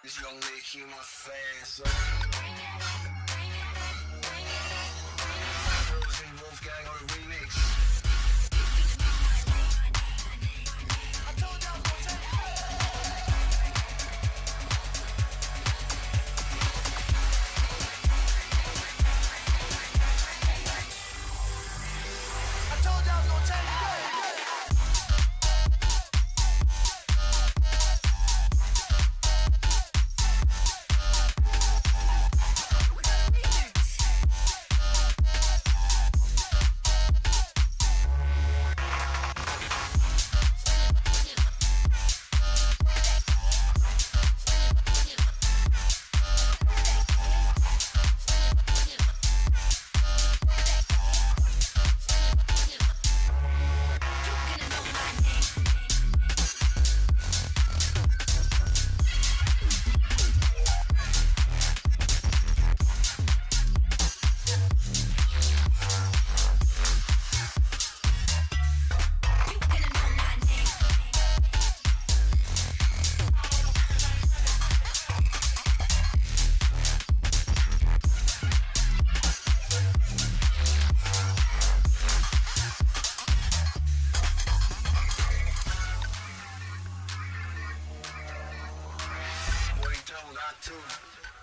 This young Nick, you my fast. Wolfgang on the remix.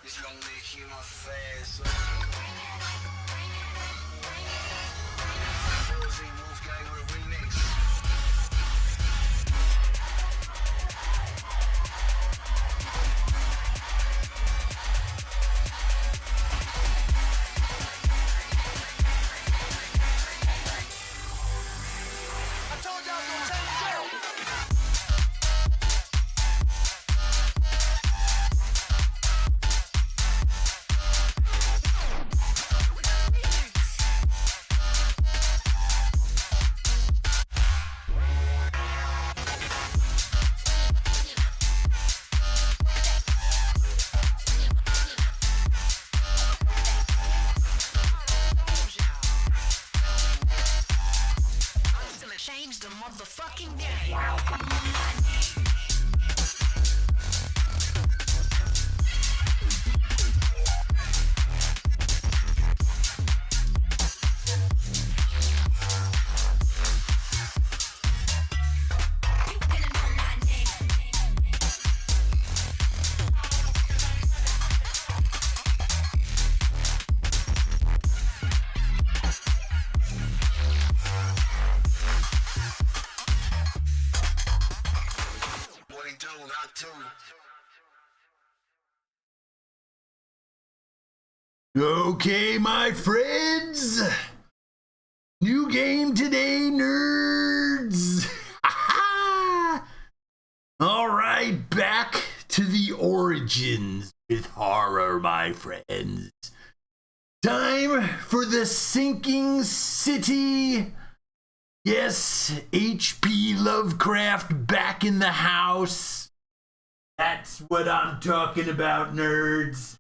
This young Nick, you my fast. Wolfgang on the remix. Change the motherfucking game. Okay, my friends. New game today, nerds. All right, back to the origins with horror, my friends. Time for the sinking city. Yes, H.P. Lovecraft back in the house. That's what I'm talking about, nerds.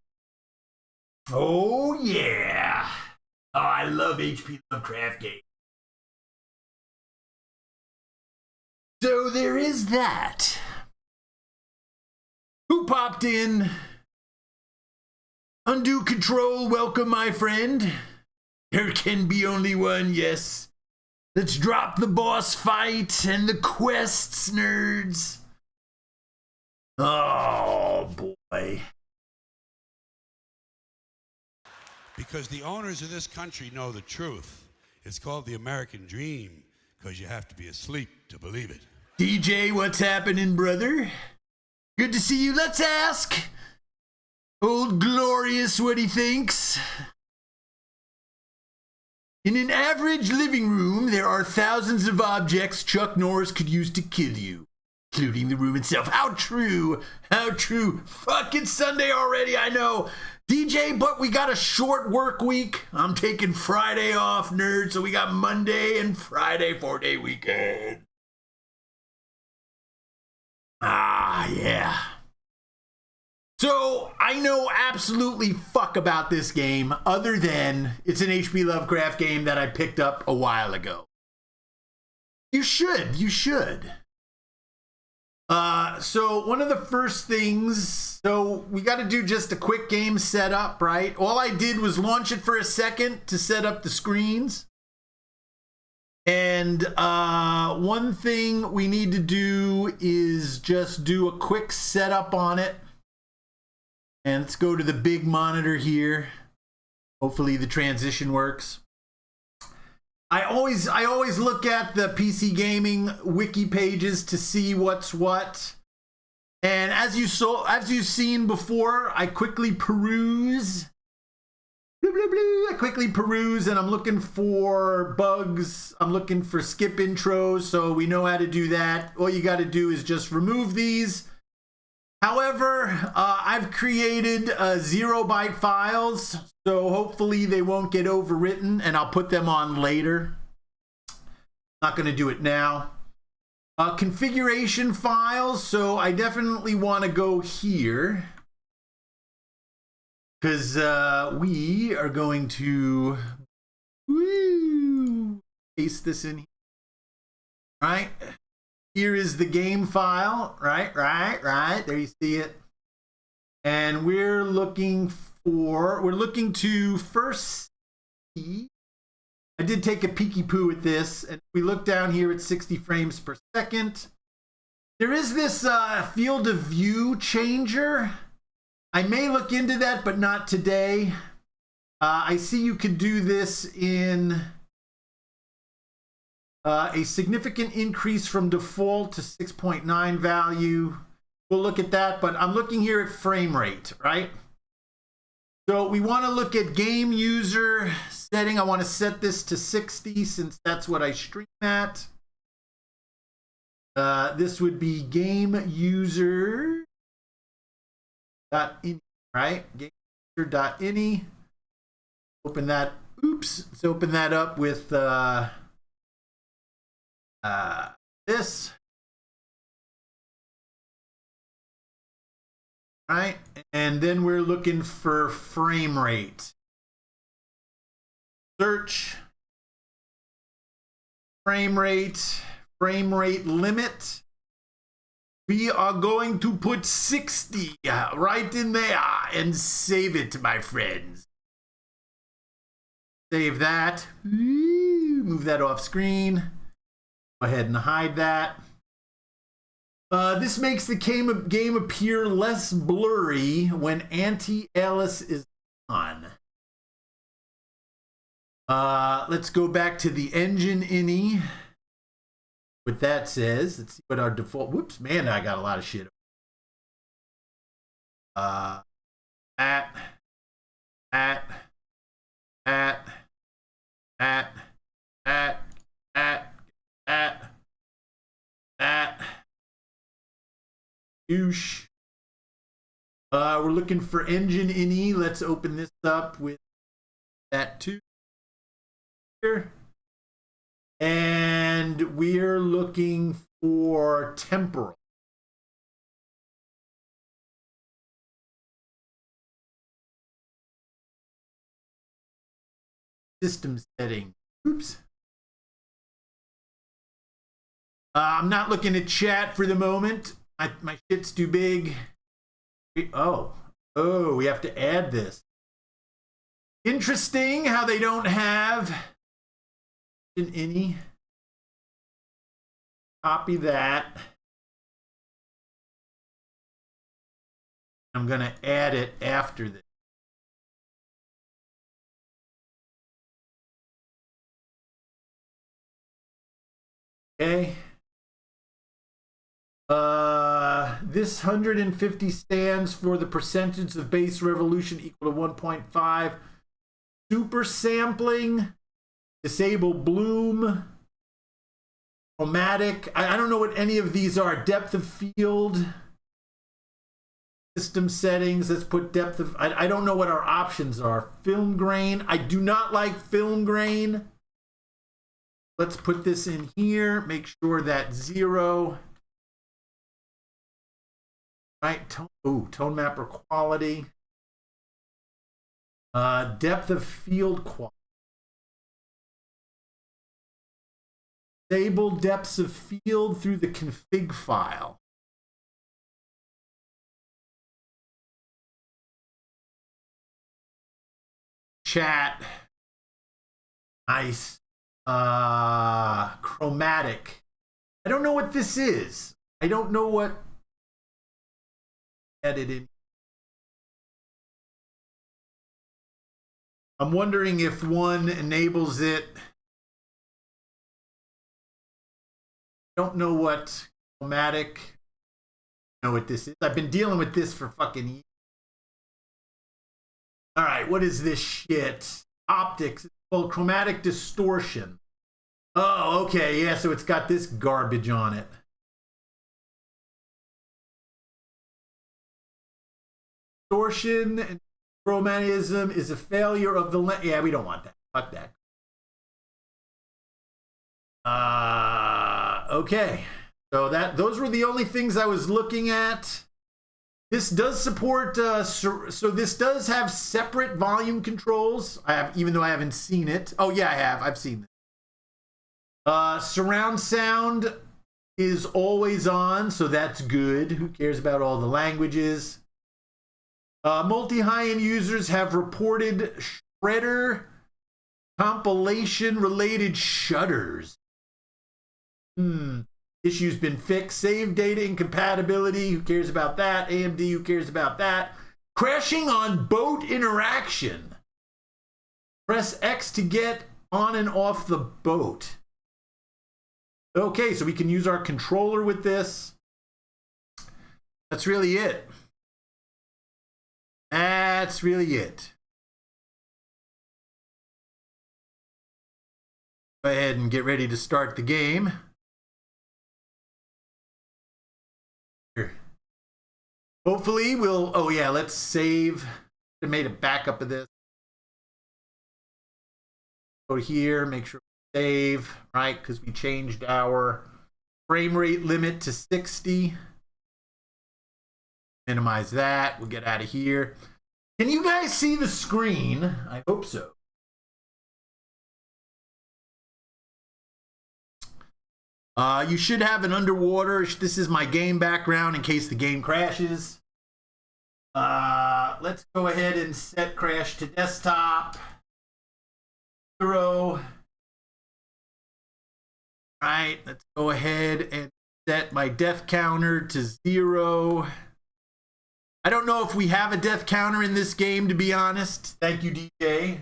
Oh, yeah. Oh, I love H.P. Lovecraft games. So there is that. Who popped in? Undue Control, welcome, my friend. There can be only one, yes. Let's drop the boss fight and the quests, nerds. Oh, boy. Because the owners of this country know the truth. It's called the American dream, because you have to be asleep to believe it. DJ, what's happening, brother? Good to see you. Let's ask Old Glorious what he thinks. In an average living room, there are thousands of objects Chuck Norris could use to kill you, including the room itself. How true? How true? Fucking Sunday already, I know. DJ, but we got a short work week. I'm taking Friday off, nerd, so we got Monday and Friday, 4-day weekend. Ah, yeah. So, I know absolutely fuck about this game, other than it's an H.P. Lovecraft game that I picked up a while ago. You should. So one of the first things, so we got to do just a quick game setup, right? All I did was launch it for a second to set up the screens. And one thing we need to do is just do a quick setup on it. And let's go to the big monitor here. Hopefully the transition works. I always look at the PC gaming wiki pages to see what's what. And as you've seen before, I quickly peruse. Blah, blah, blah. I quickly peruse and I'm looking for bugs. I'm looking for skip intros, so we know how to do that. All you got to do is just remove these. However, I've created 0-byte files, so hopefully they won't get overwritten, and I'll put them on later. Not going to do it now. Configuration files, so I definitely want to go here, because we are going to paste this in here. All right. Here is the game file, right, there you see it. And we're looking to first see, I did take a peeky poo at this, and we look down here at 60 frames per second. There is this field of view changer. I may look into that, but not today. I see you could do this in a significant increase from default to 6.9 value. We'll look at that, but I'm looking here at frame rate, right? So we want to look at game user setting. I want to set this to 60 since that's what I stream at. This would be game user .ini, right? Game user .ini. Open that. Oops. Let's open that up with this. Right, and then we're looking for frame rate. Search frame rate limit. We are going to put 60 right in there and save it, my friends. Save that. Move that off screen. Go ahead and hide that. This makes the game appear less blurry when anti-alias is on. Let's go back to the engine ini. What that says. Let's see what our default. Whoops, man, I got a lot of shit. Douche. We're looking for engine ini. Let's open this up with that too. Here. And we're looking for temporal. System setting. Oops. I'm not looking at chat for the moment. My shit's too big. Oh, we have to add this. Interesting how they don't have an ini. Copy that. I'm going to add it after this. Okay. This 150 stands for the percentage of base revolution equal to 1.5. Super sampling. Disable bloom. Chromatic. I don't know what any of these are. Depth of field. System settings. Let's put depth of... I don't know what our options are. Film grain. I do not like film grain. Let's put this in here. Make sure that 0... Right, tone mapper quality. Depth of field quality. Disable depths of field through the config file. chat. Nice. Chromatic. I don't know what this is. I don't know what edited. I'm wondering if one enables it. Don't know what chromatic. Know what this is. I've been dealing with this for fucking years. All right, what is this shit? Optics. It's called chromatic distortion. Oh, okay, yeah, so it's got this garbage on it. Distortion and chromatism is a failure of the lens. Yeah, we don't want that. Fuck that. Okay. So those were the only things I was looking at. This does support, so this does have separate volume controls. I have, even though I haven't seen it. Oh yeah, I have. I've seen it. Surround sound is always on, so that's good. Who cares about all the languages? Multi-high-end users have reported shredder compilation-related shudders. Issue's been fixed. Save data incompatibility. Who cares about that? AMD, who cares about that? Crashing on boat interaction. Press X to get on and off the boat. Okay, so we can use our controller with this. That's really it. That's really it. Go ahead and get ready to start the game. Here. Hopefully we'll, oh yeah, let's save. I made a backup of this. Go here, make sure we save, right? Because we changed our frame rate limit to 60. Minimize that. We'll get out of here. Can you guys see the screen? I hope so. You should have an underwater. This is my game background in case the game crashes. Let's go ahead and set crash to desktop. 0. Right, let's go ahead and set my death counter to 0. I don't know if we have a death counter in this game, to be honest. Thank you, DJ.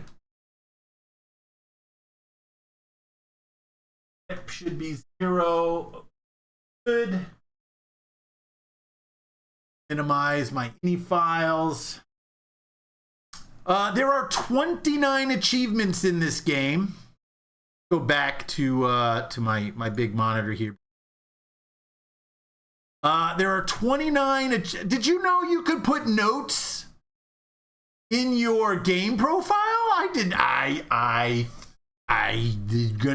Should be 0. Good. Minimize my ini files. There are 29 achievements in this game. Go back to my big monitor here. There are 29. Did you know you could put notes in your game profile? I didn't. I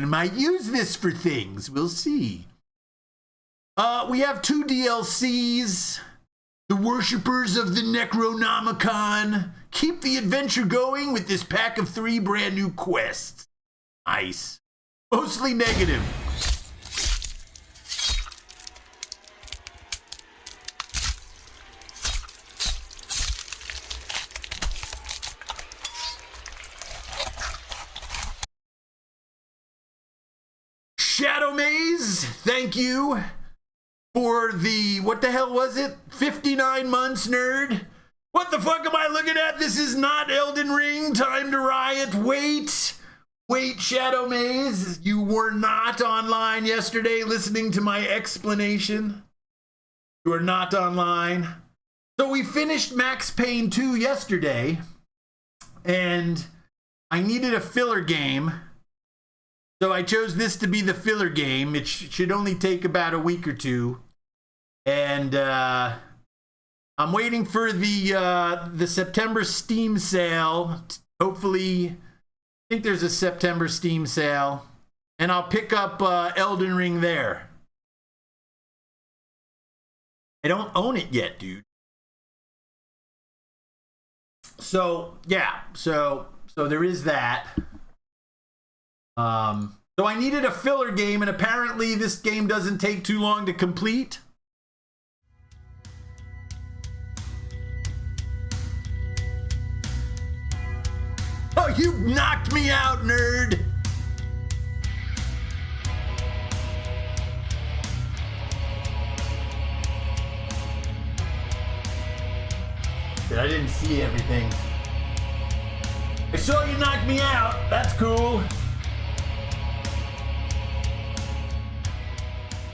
might use this for things. We'll see. We have 2 DLCs. The Worshippers of the Necronomicon. Keep the adventure going with this pack of 3 brand new quests. Nice. Mostly negative. Shadow Maze, thank you for the, what the hell was it? 59 months, nerd. What the fuck am I looking at? This is not Elden Ring. Time to riot. Wait, Shadow Maze. You were not online yesterday listening to my explanation. You are not online. So we finished Max Payne 2 yesterday, and I needed a filler game. So I chose this to be the filler game. It should only take about a week or 2. And I'm waiting for the September Steam sale. Hopefully, I think there's a September Steam sale. And I'll pick up Elden Ring there. I don't own it yet, dude. So, yeah. So there is that. So I needed a filler game, and apparently this game doesn't take too long to complete. Oh, you knocked me out, nerd. I didn't see everything. I saw you knock me out. That's cool.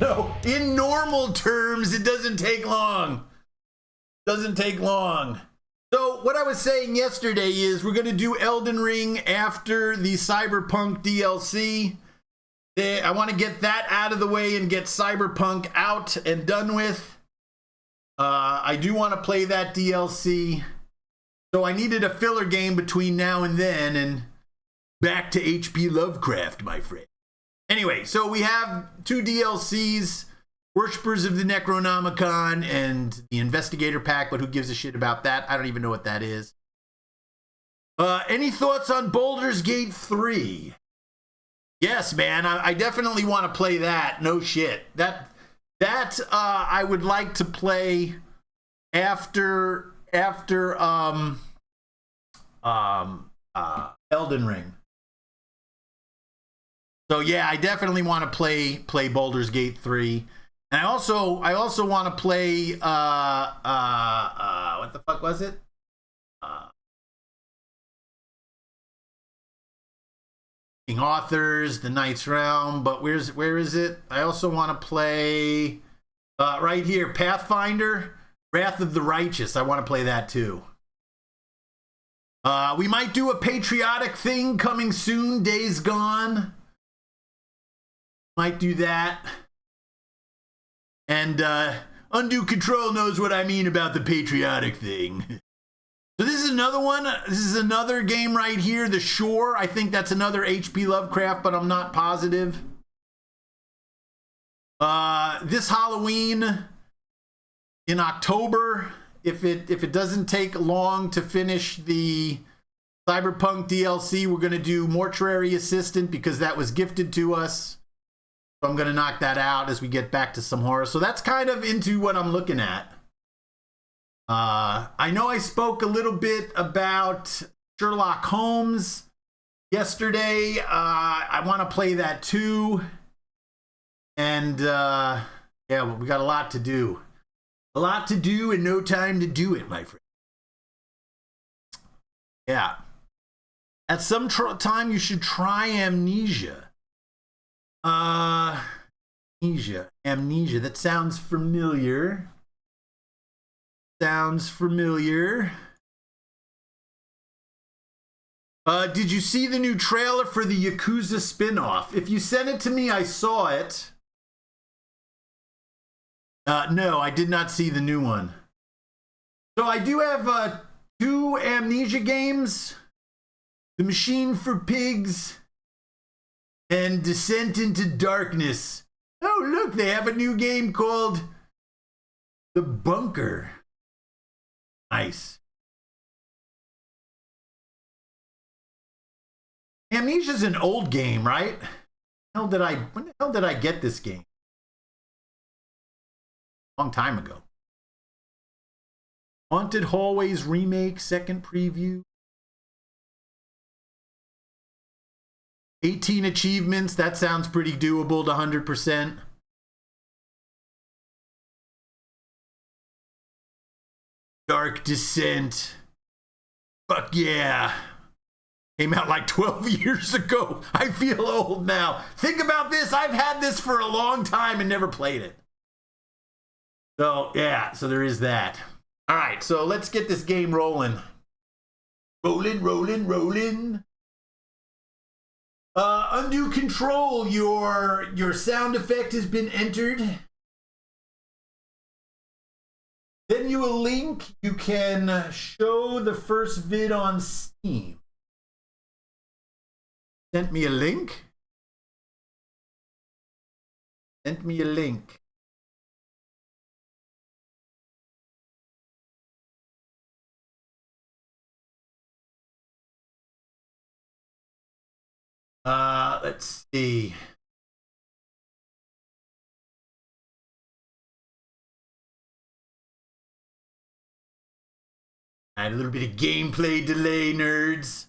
No, in normal terms, it doesn't take long. Doesn't take long. So what I was saying yesterday is we're going to do Elden Ring after the Cyberpunk DLC. I want to get that out of the way and get Cyberpunk out and done with. I do want to play that DLC. So I needed a filler game between now and then, and back to H.P. Lovecraft, my friend. Anyway, so we have 2 DLCs, Worshippers of the Necronomicon and the Investigator Pack, but who gives a shit about that? I don't even know what that is. Any thoughts on Baldur's Gate 3? Yes, man, I definitely want to play that. No shit. That I would like to play after Elden Ring. So yeah, I definitely want to play Baldur's Gate 3. And I also want to play what the fuck was it? King Authors, The Knight's Realm, but where is it? I also want to play right here, Pathfinder, Wrath of the Righteous. I want to play that too. We might do a patriotic thing coming soon, Days Gone. Might do that. And Undue Control knows what I mean about the patriotic thing. So this is another one. This is another game right here, The Shore. I think that's another H.P. Lovecraft, but I'm not positive. This Halloween in October, if it doesn't take long to finish the Cyberpunk DLC, we're going to do Mortuary Assistant because that was gifted to us. So I'm going to knock that out as we get back to some horror. So that's kind of into what I'm looking at. I know I spoke a little bit about Sherlock Holmes yesterday. I want to play that too. And yeah, well, we got a lot to do. A lot to do and no time to do it, my friend. Yeah. At some time, you should try Amnesia. Amnesia. That sounds familiar. Did you see the new trailer for the Yakuza spinoff? If you sent it to me, I saw it. No, I did not see the new one. So I do have 2 Amnesia games. The Machine for Pigs and Descent into Darkness. Oh, look, they have a new game called The Bunker. Nice. Amnesia's an old game, right? When the hell did I get this game? Long time ago. Haunted Hallways remake, second preview. 18 achievements. That sounds pretty doable to 100%. Dark Descent. Fuck yeah. Came out like 12 years ago. I feel old now. Think about this. I've had this for a long time and never played it. So, yeah. So there is that. All right. So let's get this game rolling. Rolling. Undue Control. Your sound effect has been entered. Send you a link. You can show the first vid on Steam. Sent me a link. Sent me a link. Let's see. I had a little bit of gameplay delay, nerds.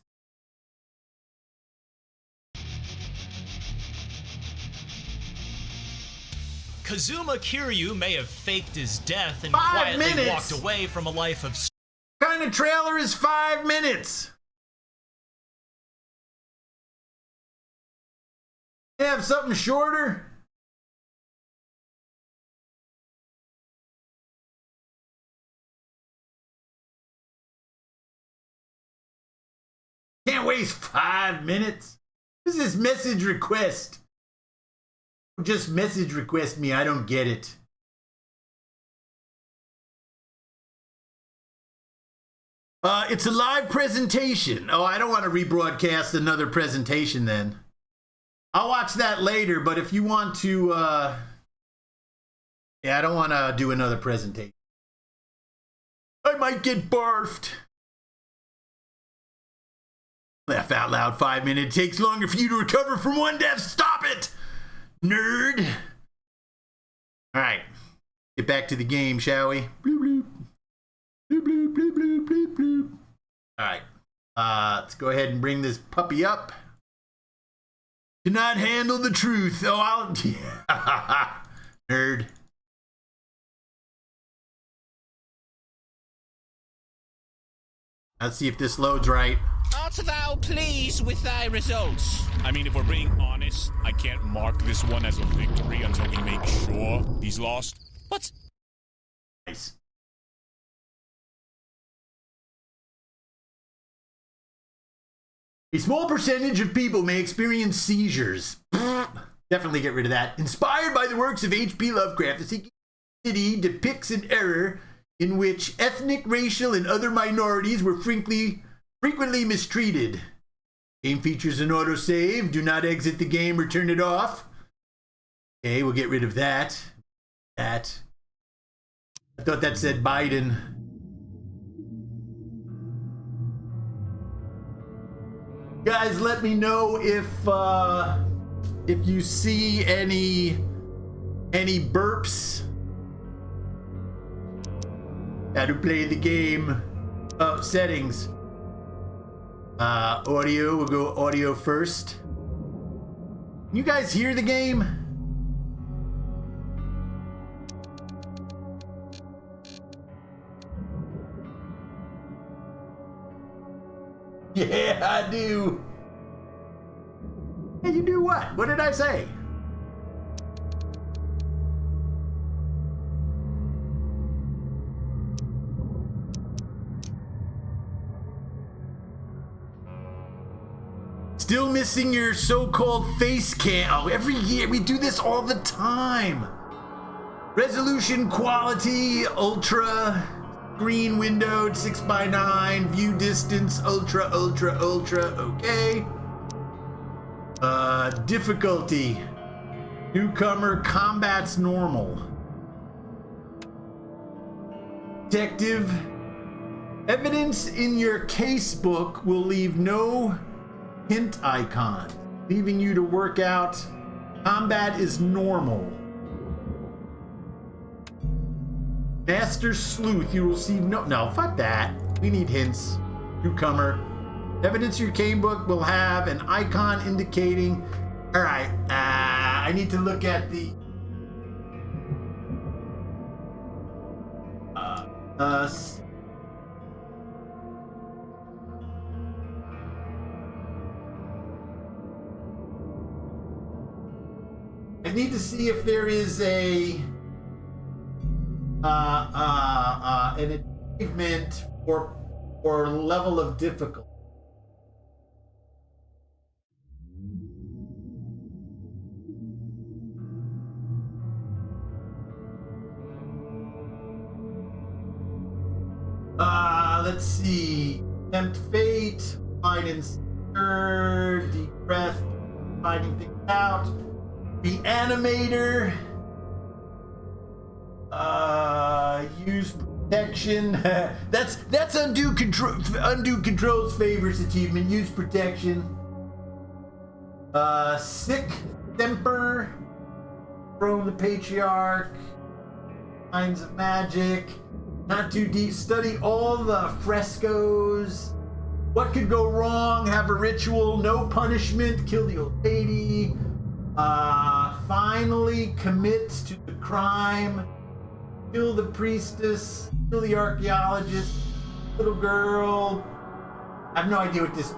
Kazuma Kiryu may have faked his death and 5 quietly minutes? walked away from a life of... What kind of trailer is 5 minutes? They have something shorter? Can't waste 5 minutes. This is message request. Just message request me. I don't get it. It's a live presentation. Oh, I don't want to rebroadcast another presentation then. I'll watch that later, but if you want to, yeah, I don't want to do another presentation. I might get barfed. Laugh out loud, 5 minutes. It takes longer for you to recover from one death. Stop it, nerd. All right, get back to the game, shall we? Bloop, bloop. Bloop, bloop, bloop, bloop, bloop, bloop. All right, let's go ahead and bring this puppy up. Cannot handle the truth. Oh, I'll... nerd. Let's see if this loads right. Art thou pleased with thy results? I mean, if we're being honest, I can't mark this one as a victory until we make sure he's lost. What? Nice. A small percentage of people may experience seizures. Definitely get rid of that. Inspired by the works of H.P. Lovecraft, the Seeking City depicts an era in which ethnic, racial, and other minorities were frequently mistreated. Game features an autosave. Do not exit the game or turn it off. Okay, we'll get rid of that. I thought that said Biden. Guys, let me know if you see any burps. How to play the game. Oh, settings. Audio. We'll go audio first. Can you guys hear the game? Yeah, I do. Hey, you do what? What did I say? Still missing your so-called face cam. Oh, every year we do this all the time. Resolution, quality, ultra. Screen windowed 6x9, view distance, ultra, okay. Difficulty, newcomer, combat's normal. Detective, evidence in your casebook will leave no hint icon, leaving you to work out. Combat is normal. Master Sleuth, you receive no, fuck that. We need hints. Newcomer. Evidence your game book will have an icon indicating. All right, I need to look at the. I need to see if there is an achievement or level of difficulty. Let's see. Tempt fate, find insecure, deep breath, finding things out. Reanimator. Use protection. that's undue control's favors achievement. Use protection. Sick temper. Rome the patriarch. Signs of magic. Not too deep. Study all the frescoes. What could go wrong? Have a ritual. No punishment. Kill the old lady. finally commits to the crime, kill the priestess, kill the archaeologist, little girl. I have no idea what this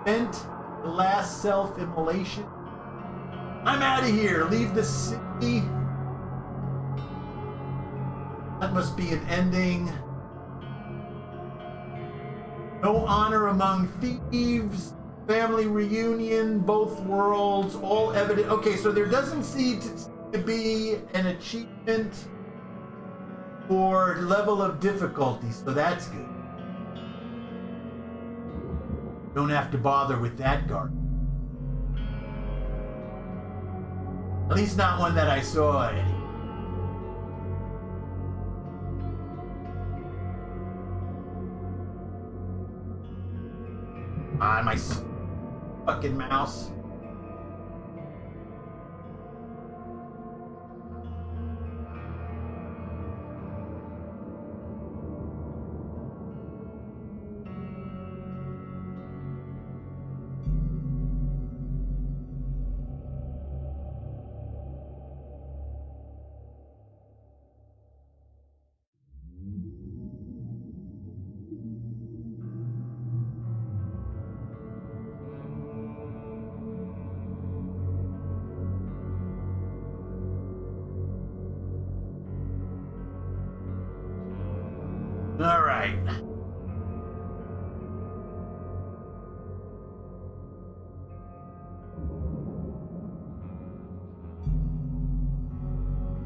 meant. The last self-immolation. I'm out of here. Leave the city. That must be an ending. No honor among thieves. Family reunion. Both worlds. All evident. Okay, so there doesn't seem to be an achievement for level of difficulty, so that's good. Don't have to bother with that guard. At least not one that I saw anyway. On my fucking mouse. All right.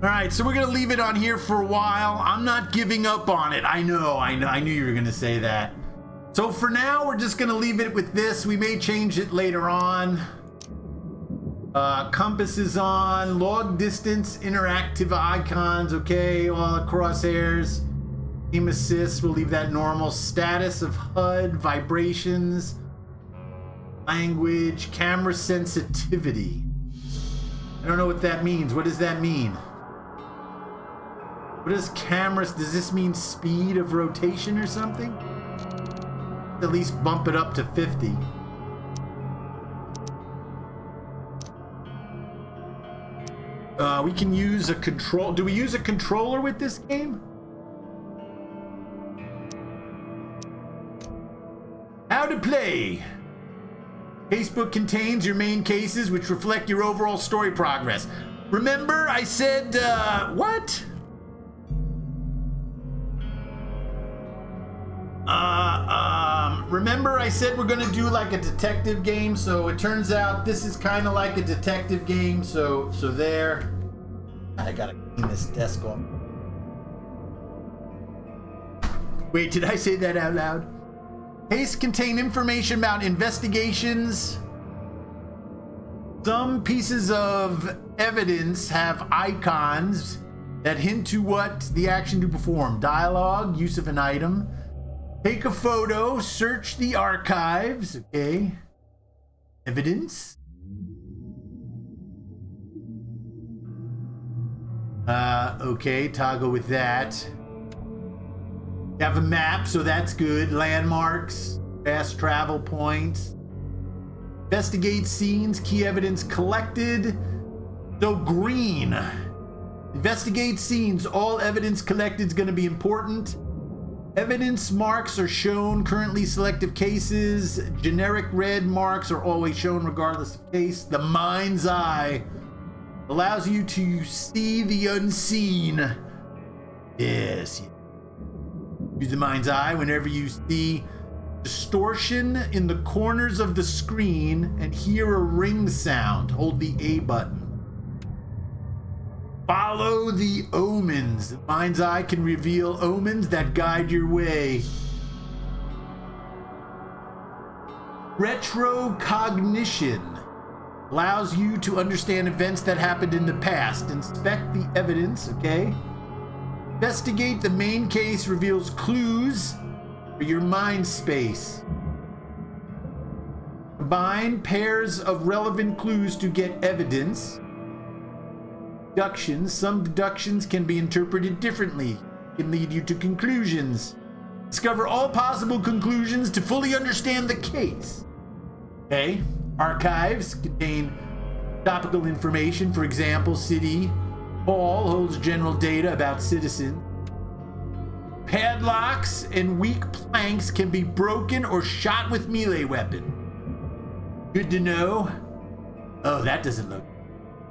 All right, so we're gonna leave it on here for a while. I'm not giving up on it. I know. I knew you were gonna say that. So for now, we're just gonna leave it with this. We may change it later on. Compass is on. Log distance, interactive icons. Okay, all the crosshairs. Aim assist, we'll leave that normal. Status of HUD, vibrations, language, camera sensitivity. I don't know what that means. What does that mean? What is cameras? Does this mean speed of rotation or something? At least bump it up to 50. We can use a control. Do we use a controller with this game? How to play. Casebook contains your main cases which reflect your overall story progress. Remember I said, what? Remember I said we're gonna do like a detective game, so it turns out this is kind of like a detective game, so there. I gotta clean this desk off. Wait, did I say that out loud? Cases contain information about investigations. Some pieces of evidence have icons that hint to what the action to perform. Dialogue, use of an item. Take a photo, search the archives, okay. Evidence. Okay, toggle with that. You have a map, so that's good. Landmarks, fast travel points. Investigate scenes, key evidence collected. So green. Investigate scenes, all evidence collected is going to be important. Evidence marks are shown, currently selective cases. Generic red marks are always shown regardless of case. The mind's eye allows you to see the unseen. Yes. Use the mind's eye whenever you see distortion in the corners of the screen and hear a ring sound. Hold the A button. Follow the omens. The mind's eye can reveal omens that guide your way. Retrocognition allows you to understand events that happened in the past. Inspect the evidence, okay? Investigate the main case reveals clues for your mind space. Combine pairs of relevant clues to get evidence. Deductions. Some deductions can be interpreted differently. Can lead you to conclusions. Discover all possible conclusions to fully understand the case. Okay. Archives contain Topical information, for example, City Hall holds general data about citizens. Padlocks and weak planks can be broken or shot with melee weapon. Good to know. Oh, that doesn't look.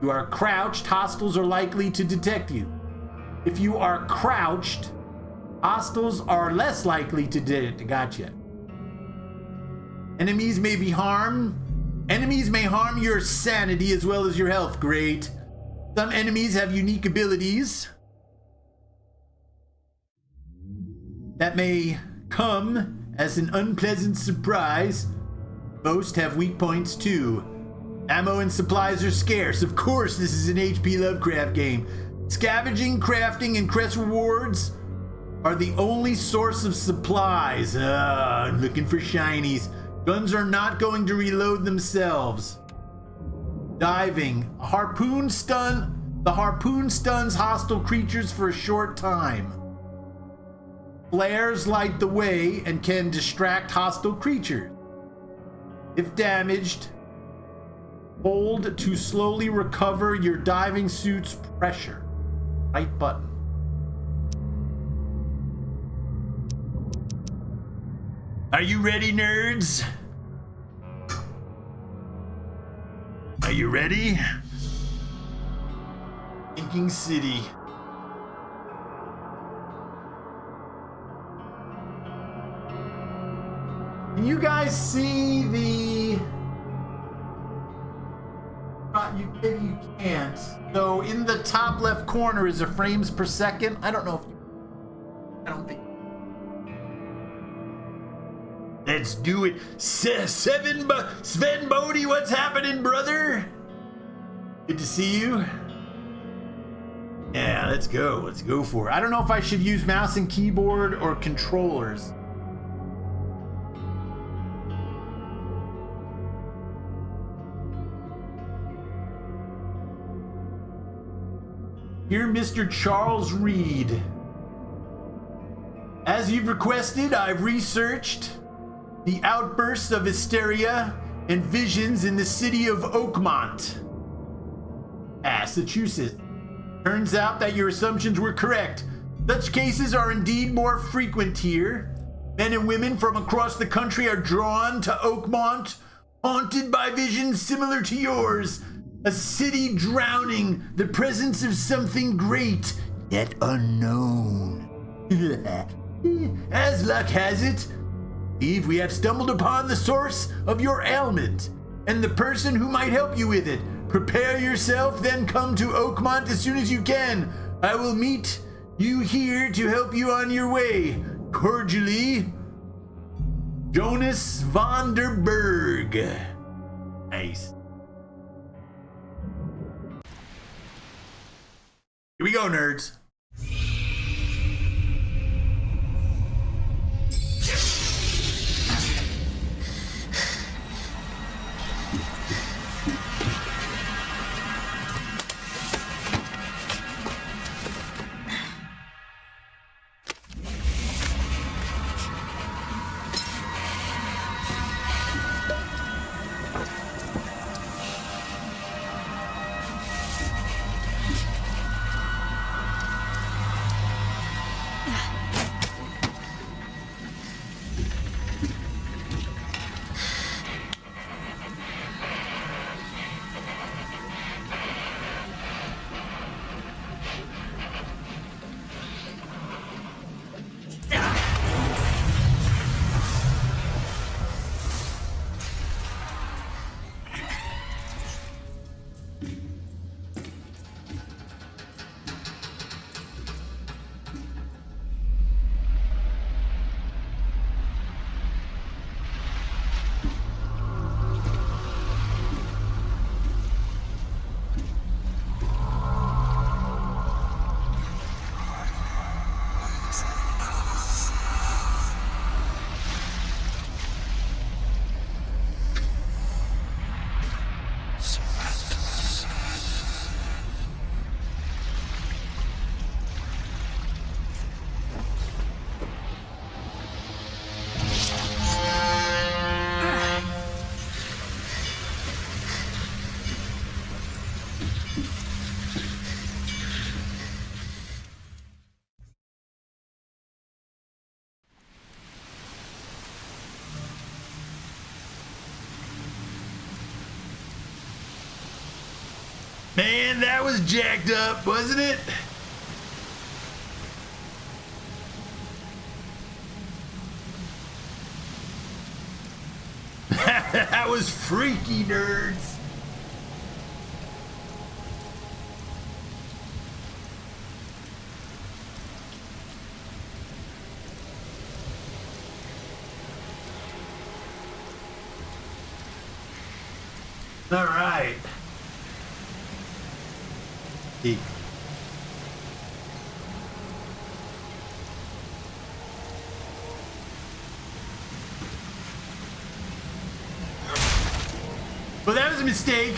You are crouched, hostiles are likely to detect you. If you are crouched, hostiles are less likely to detect. Gotcha. Enemies may harm your sanity as well as your health. Great. Some enemies have unique abilities that may come as an unpleasant surprise. Most have weak points too. Ammo and supplies are scarce. Of course, this is an HP Lovecraft game. Scavenging, crafting, and quest rewards are the only source of supplies. I'm looking for shinies. Guns are not going to reload themselves. Diving. The harpoon stuns hostile creatures for a short time. Flares light the way and can distract hostile creatures. If damaged, hold to slowly recover your diving suit's pressure. Right button. Are you ready, nerds? Are you ready? Thinking City. Can you guys see the... maybe you can't. So in the top left corner is a frames per second. I don't know if you... I don't think... Let's do it. Sven Bodie, what's happening, brother? Good to see you. Yeah, let's go. Let's go for it. I don't know if I should use mouse and keyboard or controllers. Dear Mr. Charles Reed, as you've requested, I've researched the outbursts of hysteria and visions in the city of Oakmont, Massachusetts. Turns out that your assumptions were correct. Such cases are indeed more frequent here. Men and women from across the country are drawn to Oakmont, haunted by visions similar to yours. A city drowning, the presence of something great, yet unknown. As luck has it, Eve, we have stumbled upon the source of your ailment and the person who might help you with it. Prepare yourself, then come to Oakmont as soon as you can. I will meet you here to help you on your way. Cordially, Jonas von der Berg. Nice. Here we go, nerds. was jacked up, wasn't it? That was freaky, nerds. All right. Eek. Well, that was a mistake.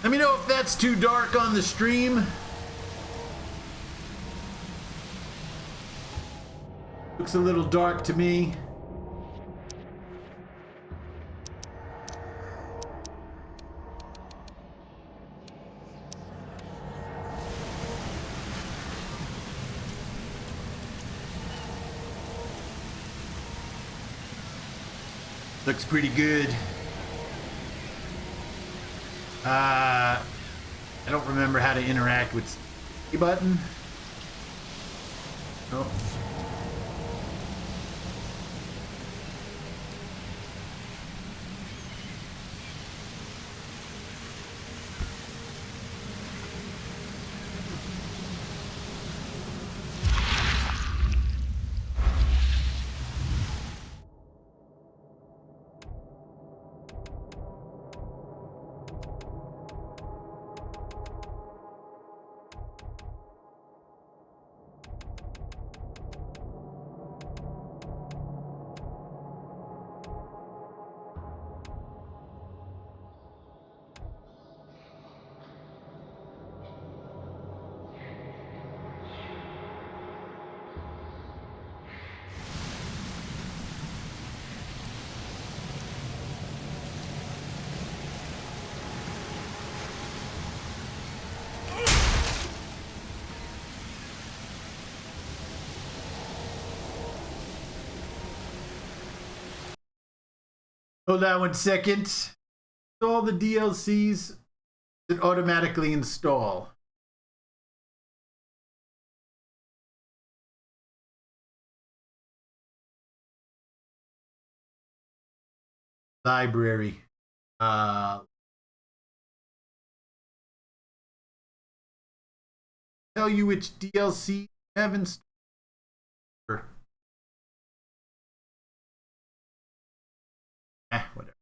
Let me know if that's too dark on the stream. Looks a little dark to me. Looks pretty good. I don't remember how to interact with the button. Oh. Hold on 1 second. Install the DLCs that automatically install. Library. Tell you which DLC you have installed. Whatever.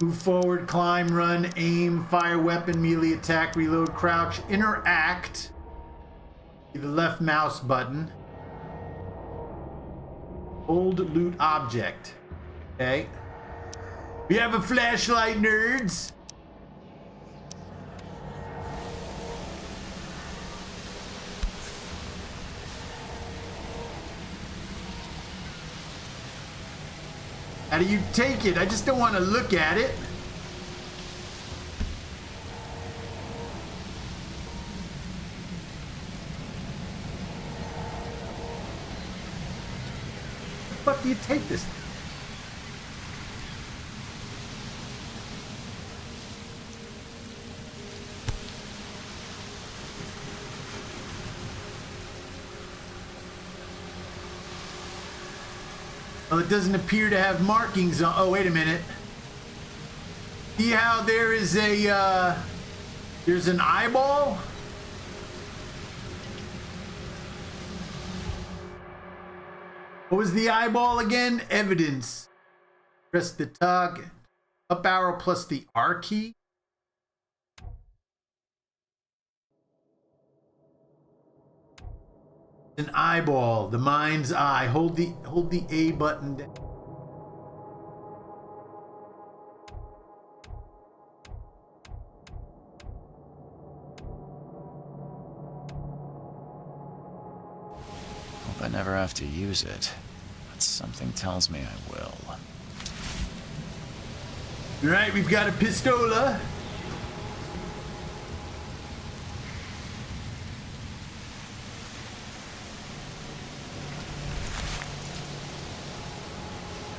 Move forward, climb, run, aim, fire weapon, melee attack, reload, crouch, interact. The left mouse button. Hold loot object. Okay. We have a flashlight, nerds. How do you take it? I just don't want to look at it. How the fuck do you take this? Well, it doesn't appear to have markings on. Oh, wait a minute. See how there is a There's an eyeball. What was the eyeball again? Evidence. Press the target. Up arrow plus the R key. An eyeball. The mind's eye. Hold the A button down. Hope I never have to use it, but something tells me I will. All right, we've got a pistola.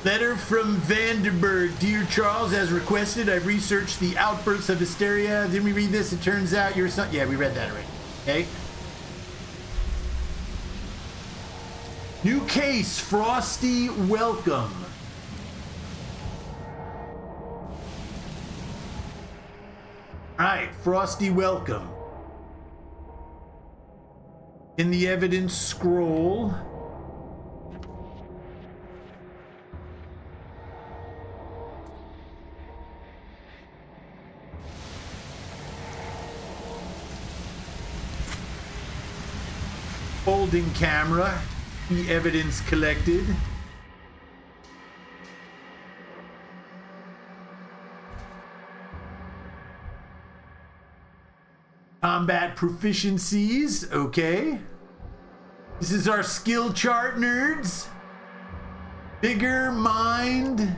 Letter from Vandenberg. Dear Charles, as requested, I've researched the outbursts of hysteria. Didn't we read this? It turns out your son... Yeah, we read that already. Okay. New case, Frosty Welcome. Alright, Frosty Welcome. In the evidence scroll. Folding camera. The evidence collected. Combat proficiencies, okay. This is our skill chart, nerds. Bigger mind.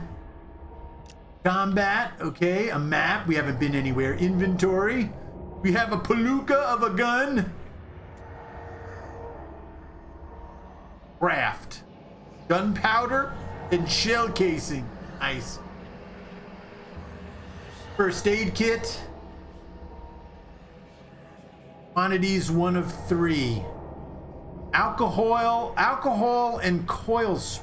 Combat, okay. A map, we haven't been anywhere. Inventory. We have a palooka of a gun. Craft. Gunpowder and shell casing. Nice. First aid kit. Quantities 1 of 3. Alcohol and coils.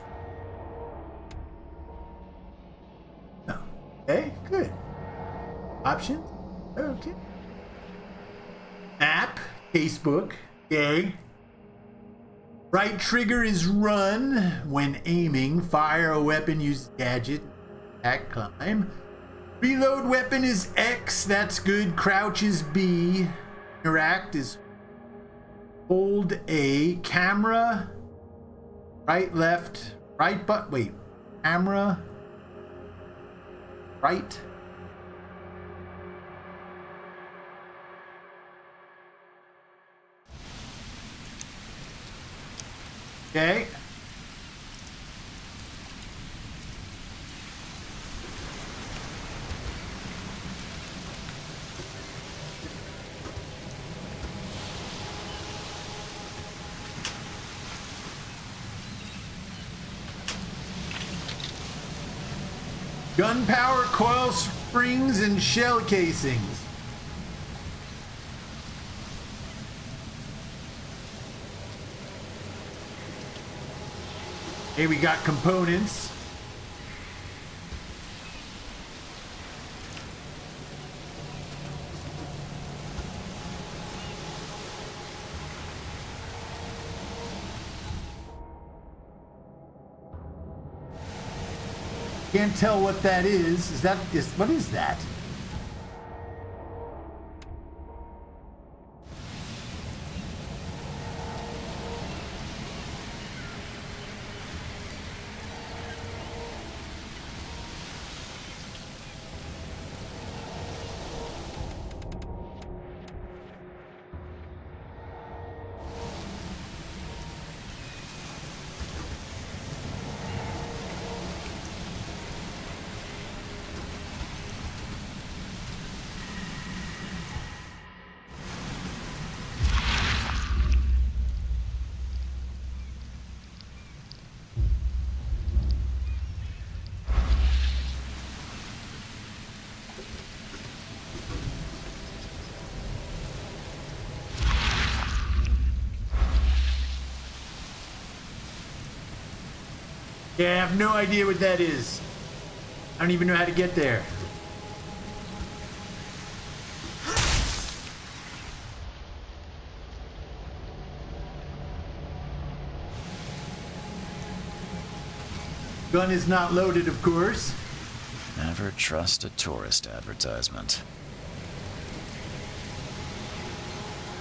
No. Okay, good. Options. Okay. App, casebook. Okay. Right trigger is run when aiming. Fire a weapon, use gadget. Attack, climb. Reload weapon is X. That's good. Crouch is B. Interact is hold A. Camera. Right, left. Right, but wait. Camera. Right. Okay. Gunpowder, coil springs, and shell casings. Hey, we got components. Can't tell what that is. What is that? Yeah, I have no idea what that is. I don't even know how to get there. Gun is not loaded, of course. Never trust a tourist advertisement.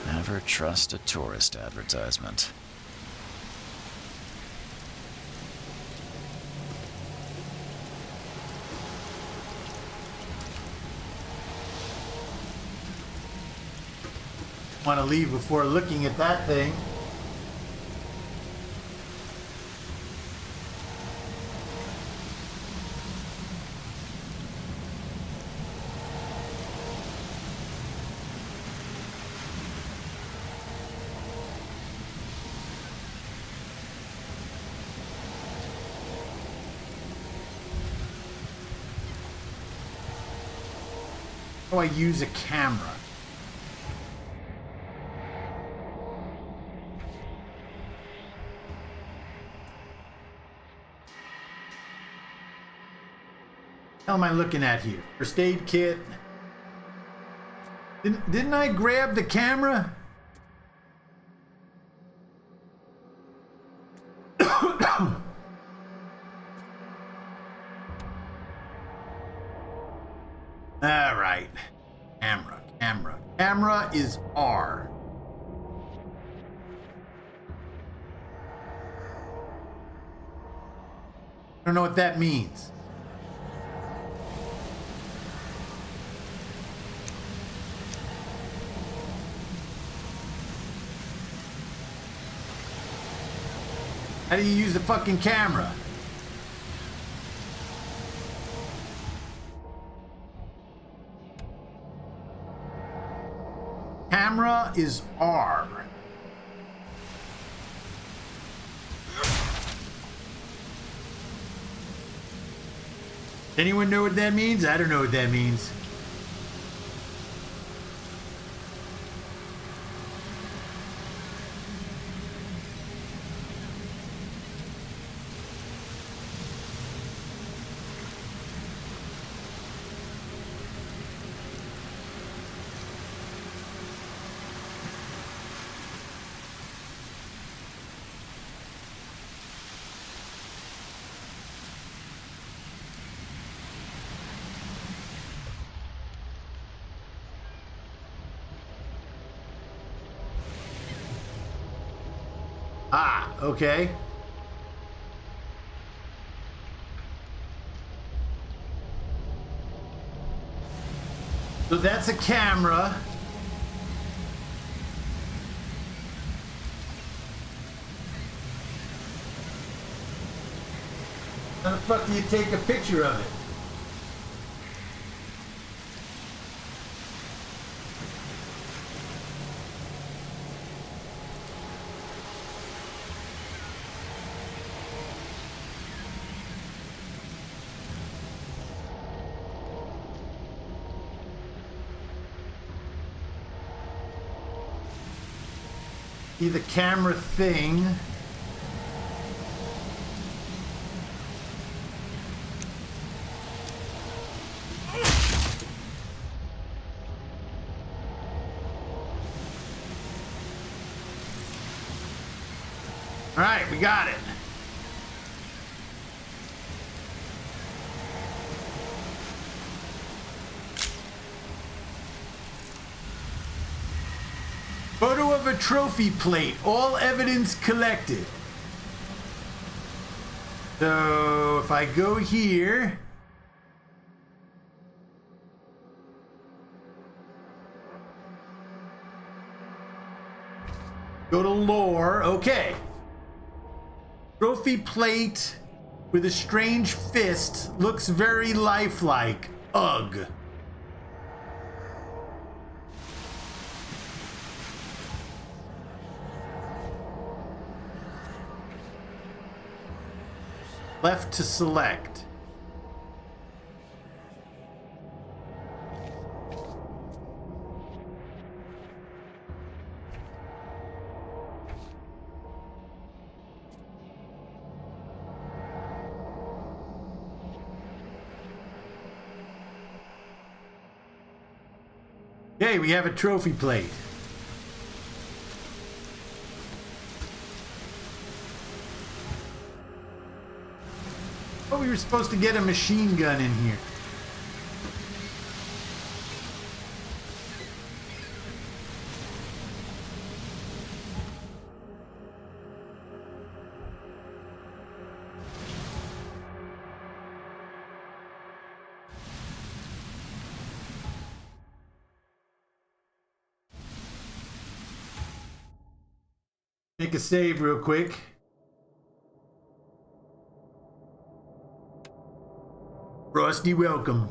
Never trust a tourist advertisement. Want to leave before looking at that thing. How do I use a camera? What am I looking at here? First aid kit. Didn't I grab the camera? All right. Camera. Camera is R. I don't know what that means. How do you use the fucking camera? Camera is R. Anyone know what that means? I don't know what that means. Ah, okay. So that's a camera. How the fuck do you take a picture of it? See the camera thing. All right, we got it. Photo of a trophy plate. All evidence collected. So if I go here. Go to lore. Okay. Trophy plate with a strange fist. Looks very lifelike. Ugh. Left to select. Okay, we have a trophy plate. Oh, we were supposed to get a machine gun in here. Make a save real quick. Frosty, welcome.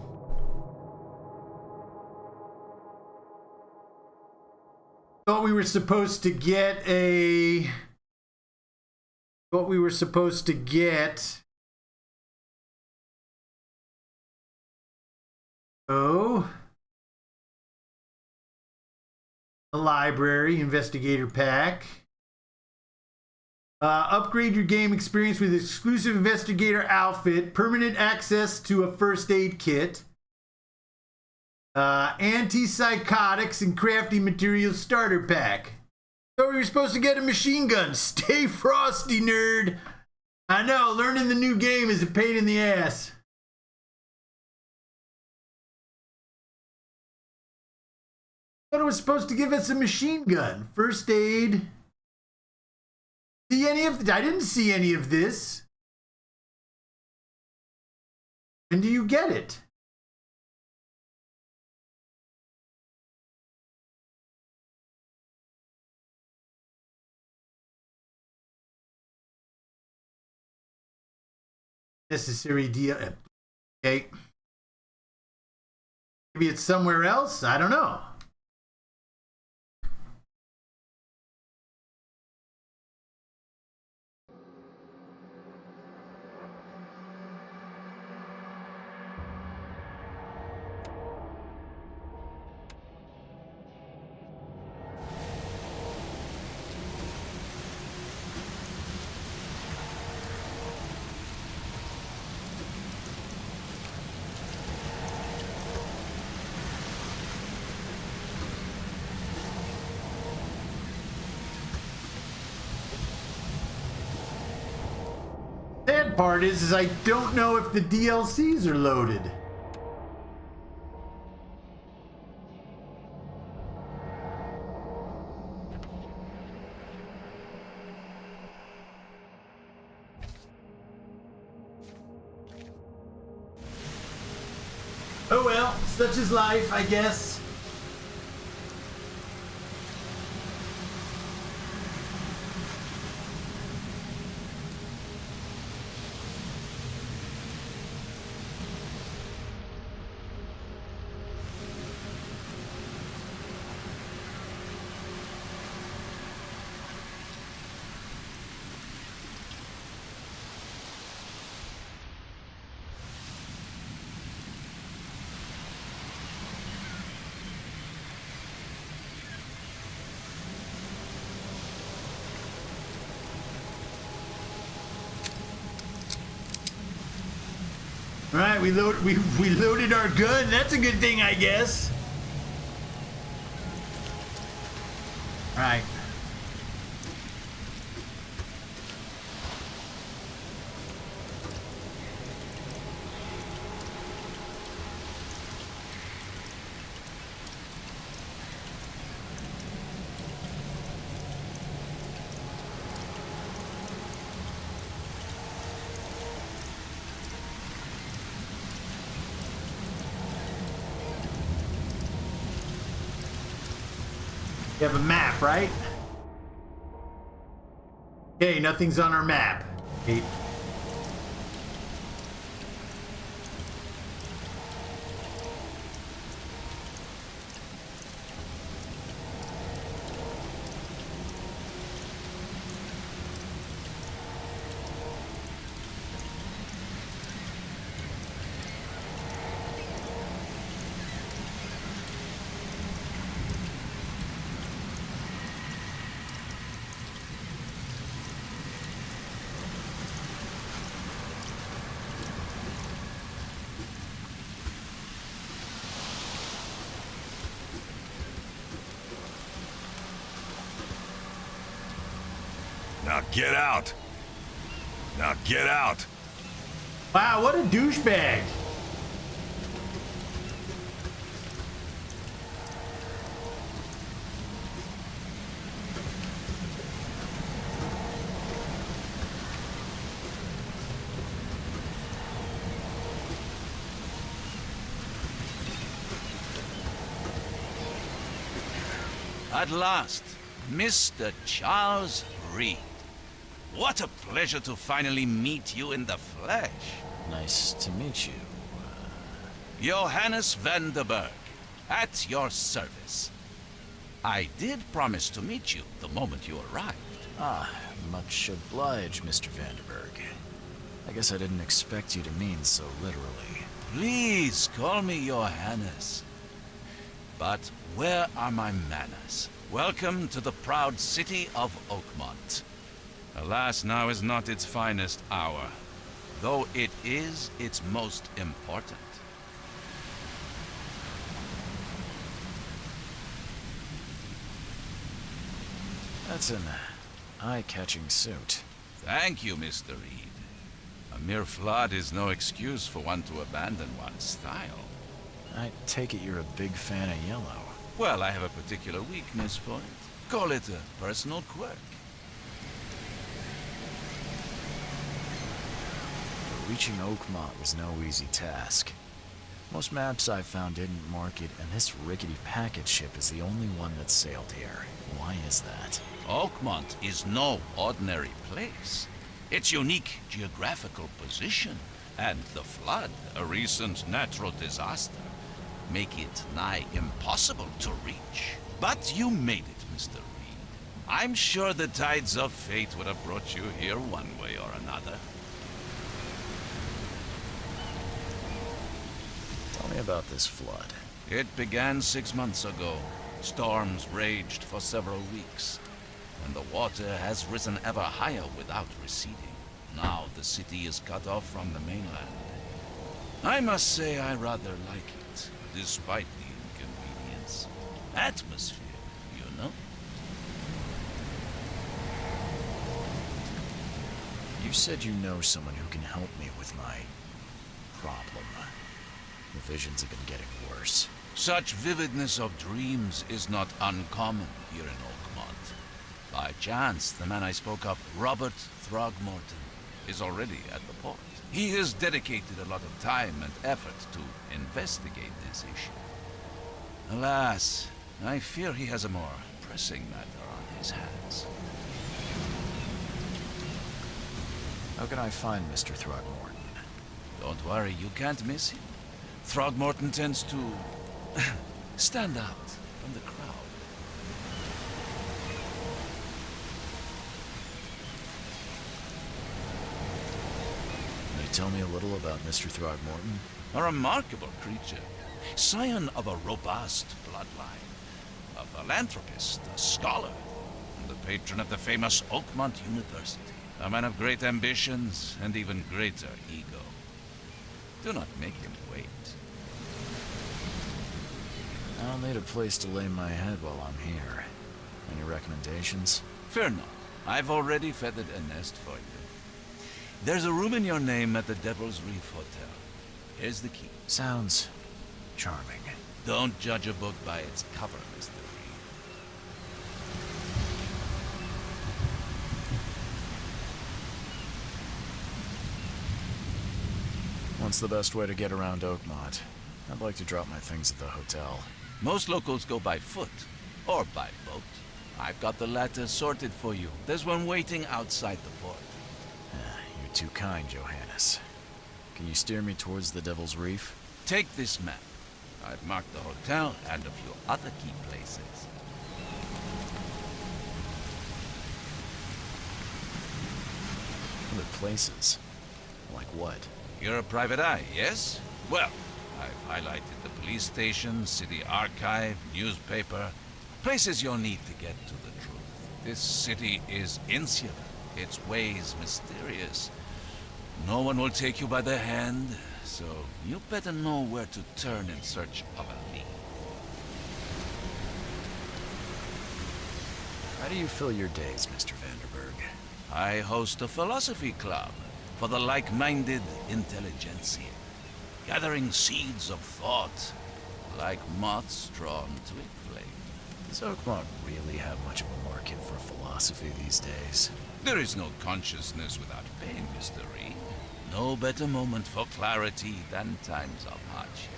Thought we were supposed to get a... Thought we were supposed to get... Oh... A library, investigator pack. Upgrade your game experience with exclusive investigator outfit, permanent access to a first aid kit, antipsychotics and crafting materials starter pack. So we were supposed to get a machine gun. Stay frosty, nerd. I know, learning the new game is a pain in the ass. Thought it was supposed to give us a machine gun. First aid. See any of I didn't see any of this. When do you get it? Necessary deal. Okay. Maybe it's somewhere else. I don't know. Sad part is I don't know if the DLCs are loaded. Oh well, such is life, I guess. All right, we loaded our gun. That's a good thing, I guess. All right. We have a map, right? Okay, nothing's on our map. Okay. Now get out! Now get out! Wow, what a douchebag. At last, Mr. Charles Reed. What a pleasure to finally meet you in the flesh. Nice to meet you. Johannes van der Berg, at your service. I did promise to meet you the moment you arrived. Ah, much obliged, Mr. Vanderberg. I guess I didn't expect you to mean so literally. Please call me Johannes. But where are my manners? Welcome to the proud city of Oakmont. Alas, now is not its finest hour, though it is its most important. That's an eye-catching suit. Thank you, Mr. Reed. A mere flood is no excuse for one to abandon one's style. I take it you're a big fan of yellow. Well, I have a particular weakness for it. Call it a personal quirk. But reaching Oakmont was no easy task. Most maps I found didn't mark it, and this rickety packet ship is the only one that sailed here. Why is that? Oakmont is no ordinary place. Its unique geographical position and the flood, a recent natural disaster, make it nigh impossible to reach. But you made it, Mr. Reed. I'm sure the tides of fate would have brought you here one way or another. Tell me about this flood. It began 6 months ago. Storms raged for several weeks, and the water has risen ever higher without receding. Now the city is cut off from the mainland. I must say I rather like it, despite the inconvenience. Atmosphere, you know? You said you know someone who can help me with my problem. The visions have been getting worse. Such vividness of dreams is not uncommon here in Oakmont. By chance, the man I spoke of, Robert Throgmorton, is already at the port. He has dedicated a lot of time and effort to investigate this issue. Alas, I fear he has a more pressing matter on his hands. How can I find Mr. Throgmorton? Don't worry, you can't miss him. Throgmorton tends to stand out from the crowd. Can you tell me a little about Mr. Throgmorton? A remarkable creature, scion of a robust bloodline, a philanthropist, a scholar, and the patron of the famous Oakmont University. A man of great ambitions and even greater ego. Do not make him wait. I'll need a place to lay my head while I'm here. Any recommendations? Fear not. I've already feathered a nest for you. There's a room in your name at the Devil's Reef Hotel. Here's the key. Sounds charming. Don't judge a book by its cover, Mr. Reed. What's the best way to get around Oakmont? I'd like to drop my things at the hotel. Most locals go by foot or by boat. I've got the latter sorted for you. There's one waiting outside the port. You're too kind, Johannes. Can you steer me towards the Devil's Reef? Take this map. I've marked the hotel and a few other key places. Other places? Like what? You're a private eye, yes? Well, I've highlighted the police station, city archive, newspaper. Places you'll need to get to the truth. This city is insular, its ways mysterious. No one will take you by the hand, so you better know where to turn in search of a lead. How do you fill your days, Mr. Vanderberg? I host a philosophy club for the like-minded intelligentsia, gathering seeds of thought like moths drawn to a flame. Does Oakmont really have much of a market for philosophy these days? There is no consciousness without pain, Mr. Reed. No better moment for clarity than times of hardship.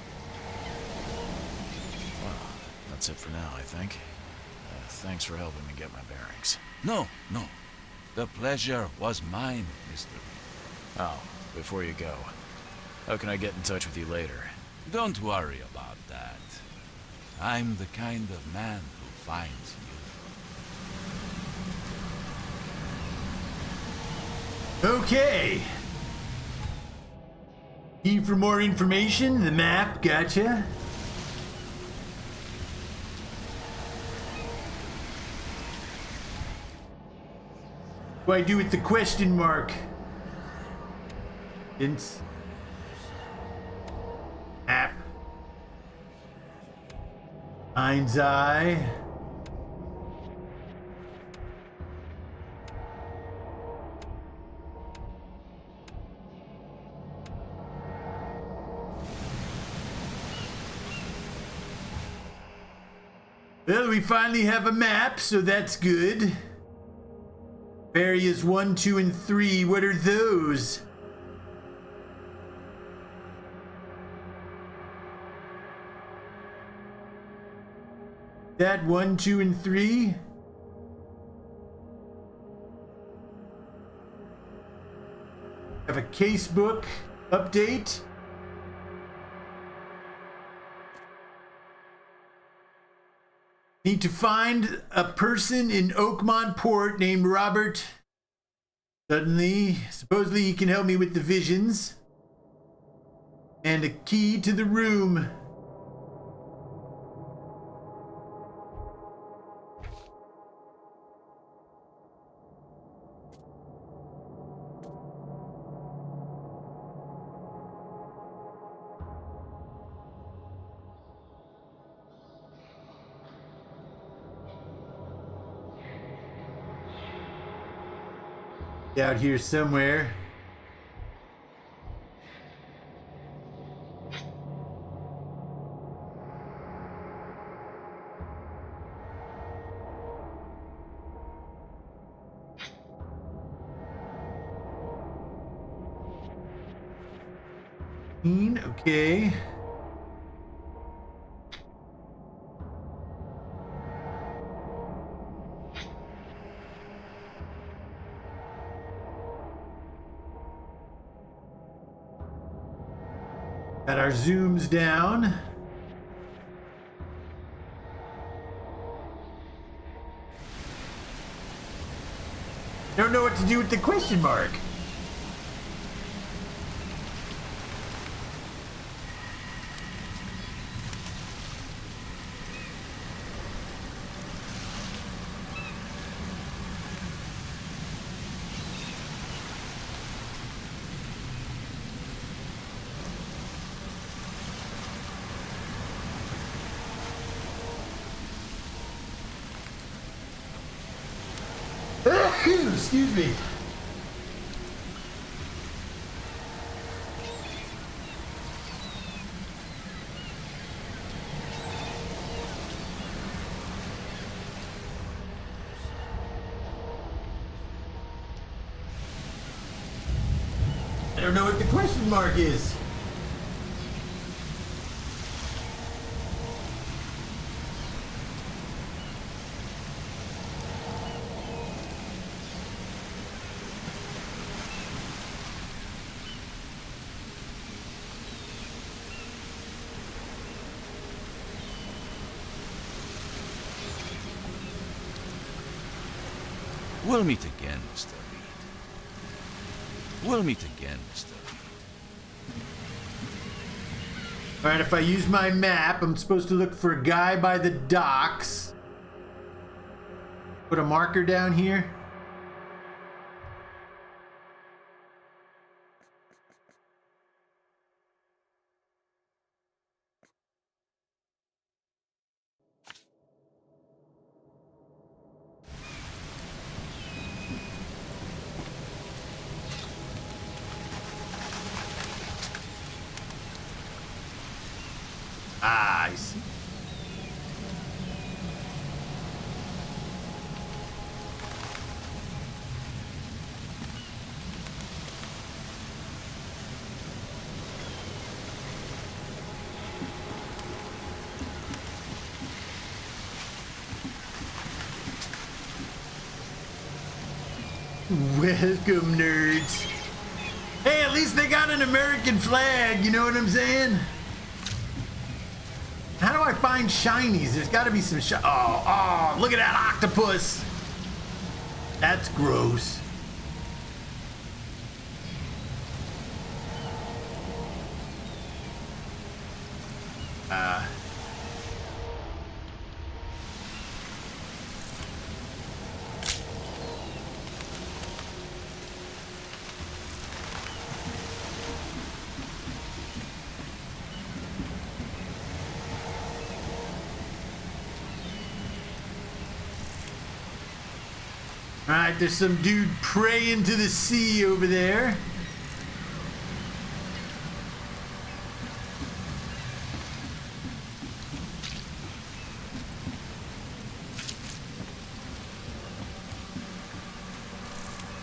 Well, that's it for now, I think. Thanks for helping me get my bearings. No. The pleasure was mine, Mr. Reed. Oh, before you go, how can I get in touch with you later? Don't worry about that. I'm the kind of man who finds you. Okay. Need for more information? The map, gotcha. What do I do with the question mark? Map. Mind's eye. Well, we finally have a map, so that's good. Areas 1, 2, and 3, what are those? That 1, 2, and 3? Have a casebook update. Need to find a person in Oakmont Port named Robert. Supposedly he can help me with the visions. And a key to the room. Out here somewhere. Okay. Got our zooms down. Don't know what to do with the question mark. Excuse me. I don't know what the question mark is. We'll meet again, Mr. Reed. We'll meet again, Mr. Reed. Alright, if I use my map, I'm supposed to look for a guy by the docks. Put a marker down here. Ah, I see. Welcome, nerds. Hey, at least they got an American flag, you know what I'm saying? How do I find shinies? There's got to be some oh, look at that octopus. That's gross. Alright, there's some dude praying to the sea over there.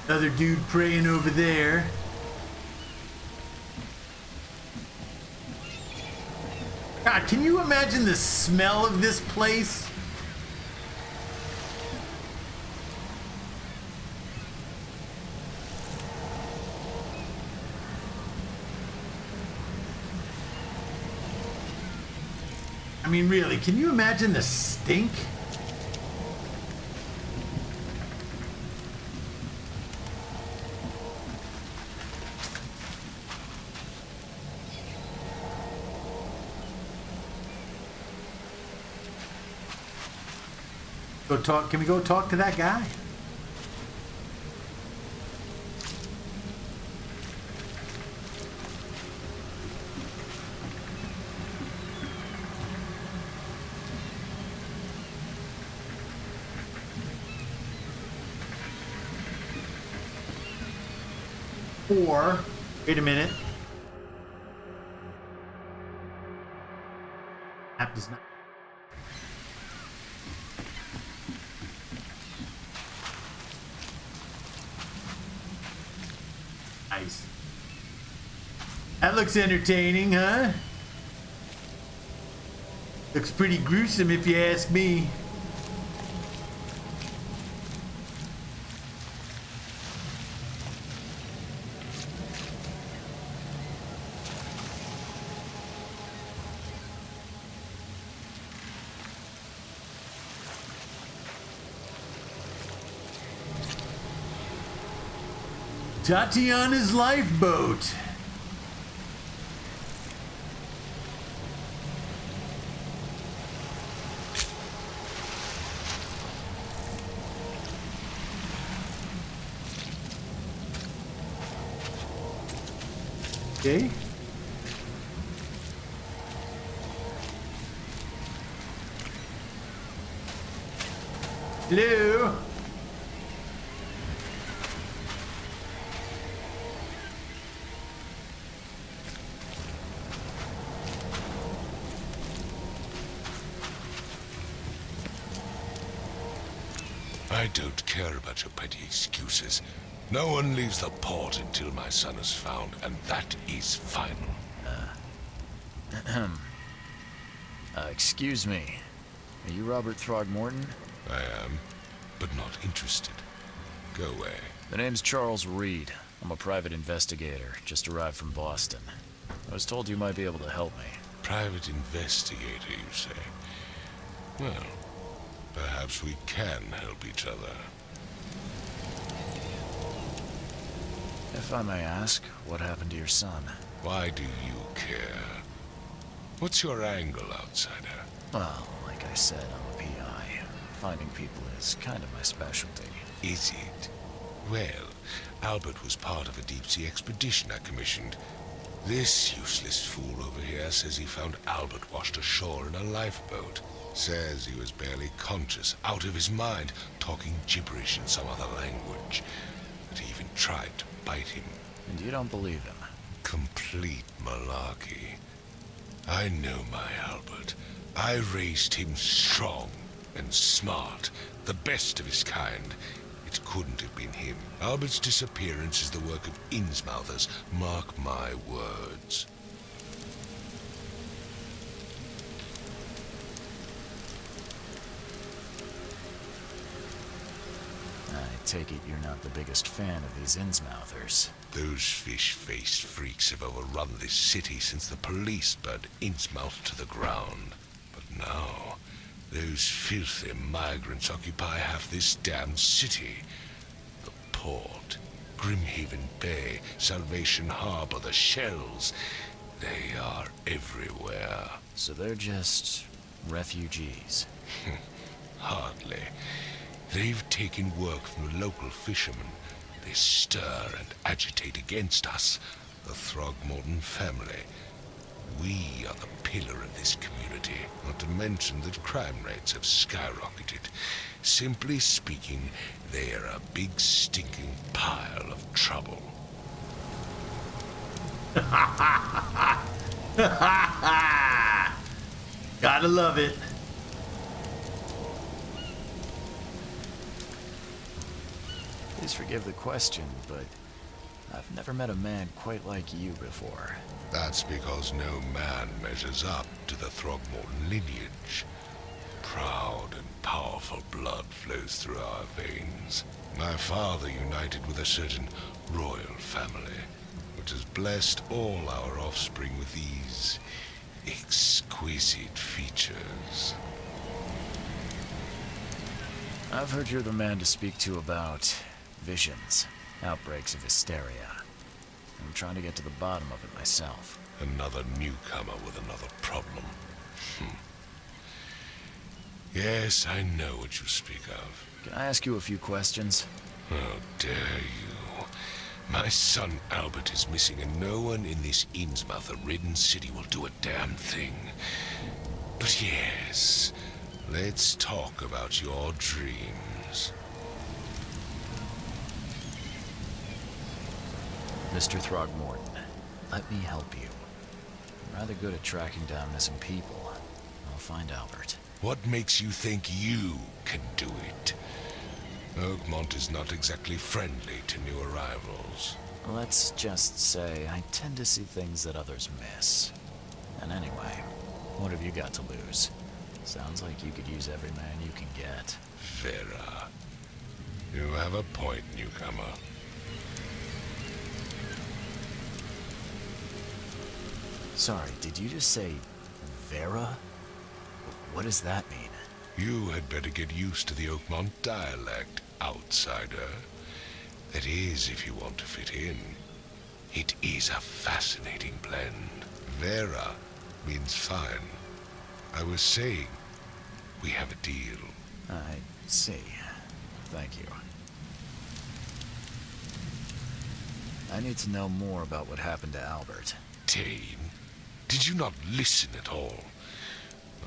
Another dude praying over there. God, can you imagine the smell of this place? I mean, really, can you imagine the stink? Go talk. Can we go talk to that guy? Or, wait a minute. App does not. Nice. That looks entertaining, huh? Looks pretty gruesome if you ask me. Tatiana's lifeboat. Okay. Hello. I don't care about your petty excuses. No one leaves the port until my son is found, and that is final. Excuse me. Are you Robert Throgmorton? I am, but not interested. Go away. The name's Charles Reed. I'm a private investigator, just arrived from Boston. I was told you might be able to help me. Private investigator, you say? Well, perhaps we can help each other. If I may ask, what happened to your son? Why do you care? What's your angle, outsider? Well, like I said, I'm a PI. Finding people is kind of my specialty. Is it? Well, Albert was part of a deep-sea expedition I commissioned. This useless fool over here says he found Albert washed ashore in a lifeboat. Says he was barely conscious, out of his mind, talking gibberish in some other language. That he even tried to bite him. And you don't believe him? Complete malarkey. I know my Albert. I raised him strong and smart, the best of his kind. It couldn't have been him. Albert's disappearance is the work of Innsmouthers. Mark my words. I take it you're not the biggest fan of these Innsmouthers. Those fish-faced freaks have overrun this city since the police burned Innsmouth to the ground. But now, those filthy migrants occupy half this damned city. The port, Grimhaven Bay, Salvation Harbor, the shells. They are everywhere. So they're just refugees? Hardly. They've taken work from the local fishermen. They stir and agitate against us, the Throgmorton family. We are the pillar of this community, not to mention that crime rates have skyrocketed. Simply speaking, they are a big stinking pile of trouble. Gotta love it. Please forgive the question, but I've never met a man quite like you before. That's because no man measures up to the Throgmorton lineage. Proud and powerful blood flows through our veins. My father united with a certain royal family, which has blessed all our offspring with these exquisite features. I've heard you're the man to speak to about visions, outbreaks of hysteria. I'm trying to get to the bottom of it myself. Another newcomer with another problem. Yes, I know what you speak of. Can I ask you a few questions? How dare you? My son Albert is missing, and no one in this Innsmouth-ridden city will do a damn thing. But yes, let's talk about your dreams. Mr. Throgmorton, let me help you. I'm rather good at tracking down missing people. I'll find Albert. What makes you think you can do it? Oakmont is not exactly friendly to new arrivals. Let's just say I tend to see things that others miss. And anyway, what have you got to lose? Sounds like you could use every man you can get. Vera, you have a point, newcomer. Sorry, did you just say Vera? What does that mean? You had better get used to the Oakmont dialect, outsider. That is, if you want to fit in. It is a fascinating blend. Vera means fine. I was saying, we have a deal. I see. Thank you. I need to know more about what happened to Albert. Tane, did you not listen at all?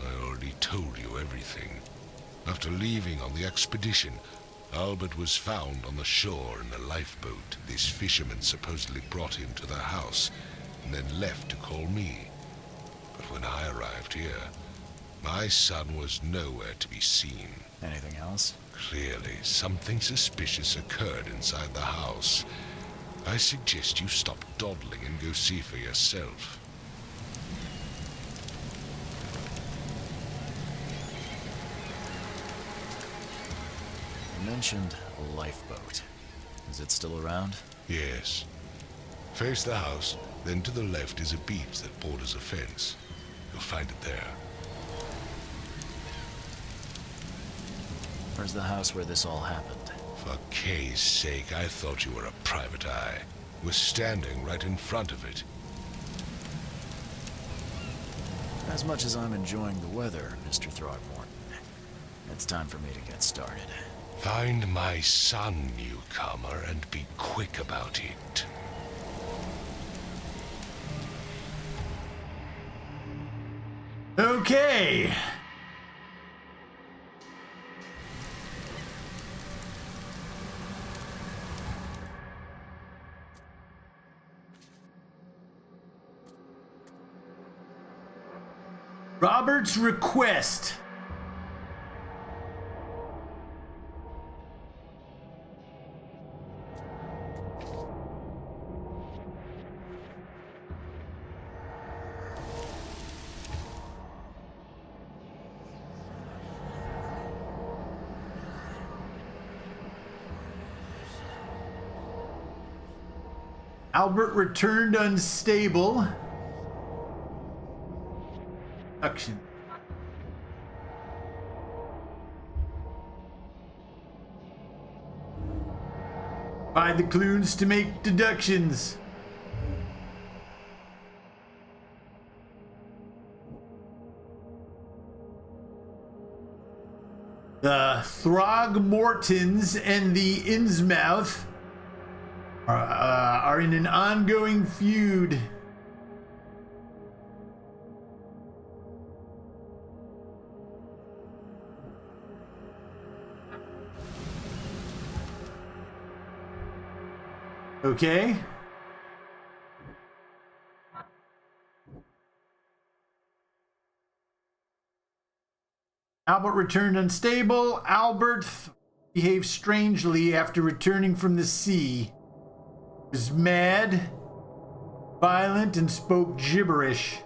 I already told you everything. After leaving on the expedition, Albert was found on the shore in a lifeboat. This fisherman supposedly brought him to their house, and then left to call me. But when I arrived here, my son was nowhere to be seen. Anything else? Clearly, something suspicious occurred inside the house. I suggest you stop dawdling and go see for yourself. You mentioned a lifeboat. Is it still around? Yes. Face the house, then to the left is a beach that borders a fence. You'll find it there. Where's the house where this all happened? For Kay's sake, I thought you were a private eye. We're standing right in front of it. As much as I'm enjoying the weather, Mr. Throgmorton, it's time for me to get started. Find my son, newcomer, and be quick about it. Okay. Robert's request. Albert returned unstable. Action. By the clues to make deductions. The Throgmortons and the Innsmouth are in an ongoing feud. Okay. Albert returned unstable. Albert behaved strangely after returning from the sea. He was mad, violent, and spoke gibberish.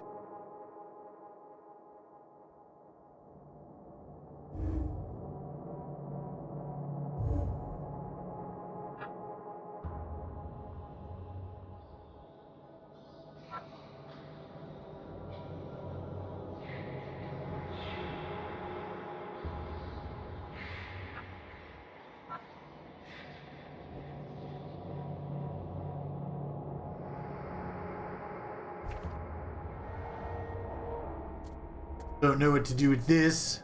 Don't know what to do with this.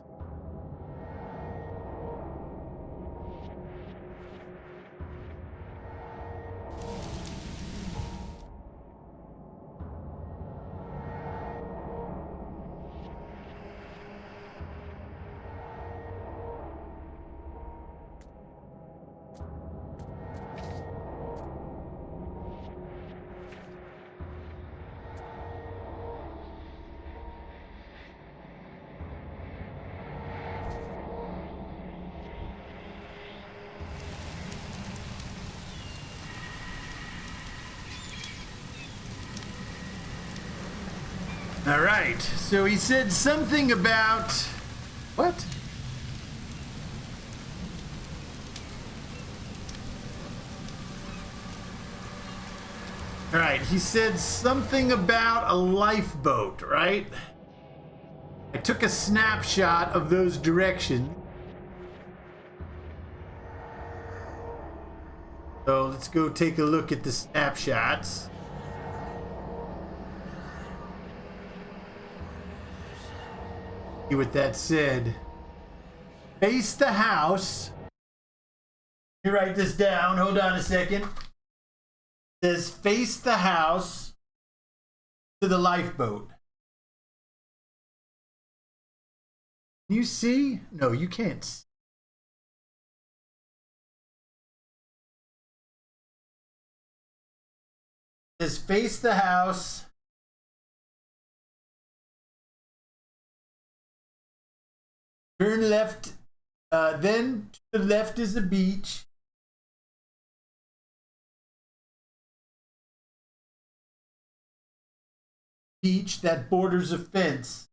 All right, so he said something about what? All right, he said something about a lifeboat, right? I took a snapshot of those directions. So let's go take a look at the snapshots. See what that said. Face the house. Let me write this down. Hold on a second. It says face the house to the lifeboat. Can you see? No, you can't see. It says face the house. Turn left, then to the left is the beach. Beach that borders a fence.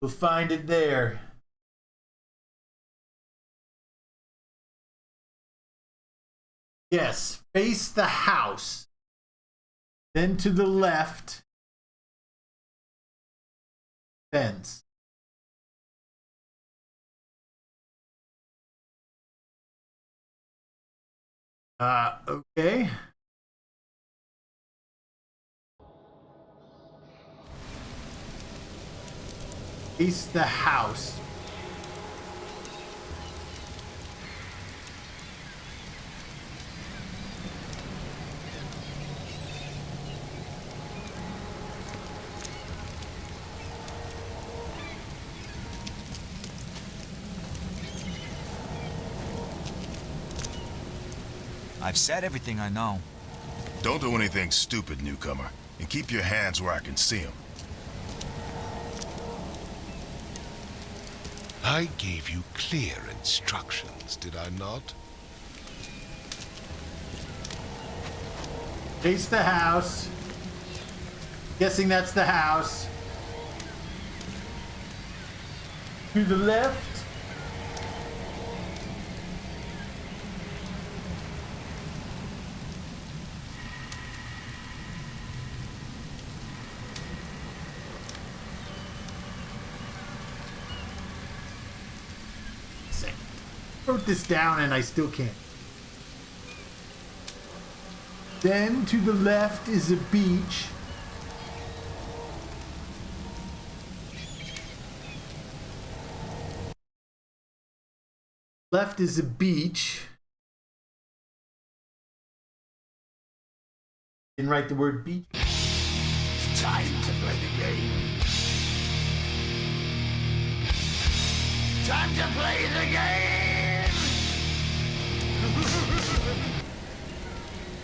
We'll find it there. Yes, face the house. Then to the left, fence. Okay. Face the house. I've said everything I know. Don't do anything stupid, newcomer. And keep your hands where I can see them. I gave you clear instructions, did I not? Face the house. Guessing that's the house. To the left. Wrote this down and I still can't. Then to the left is a beach. Left is a beach. Didn't write the word beach. It's time to play the game. Time to play the game!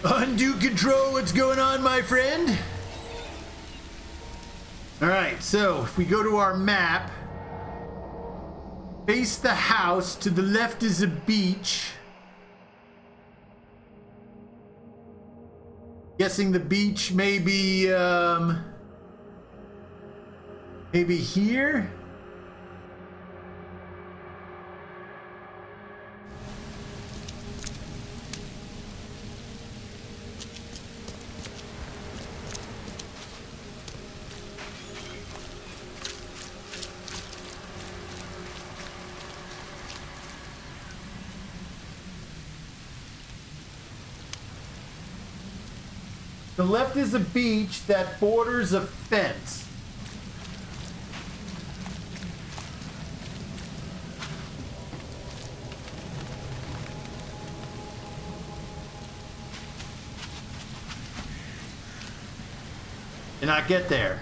Undo control, what's going on, my friend? Alright, so if we go to our map, face the house, to the left is a beach. Guessing the beach maybe maybe here? The left is a beach that borders a fence. And I get there.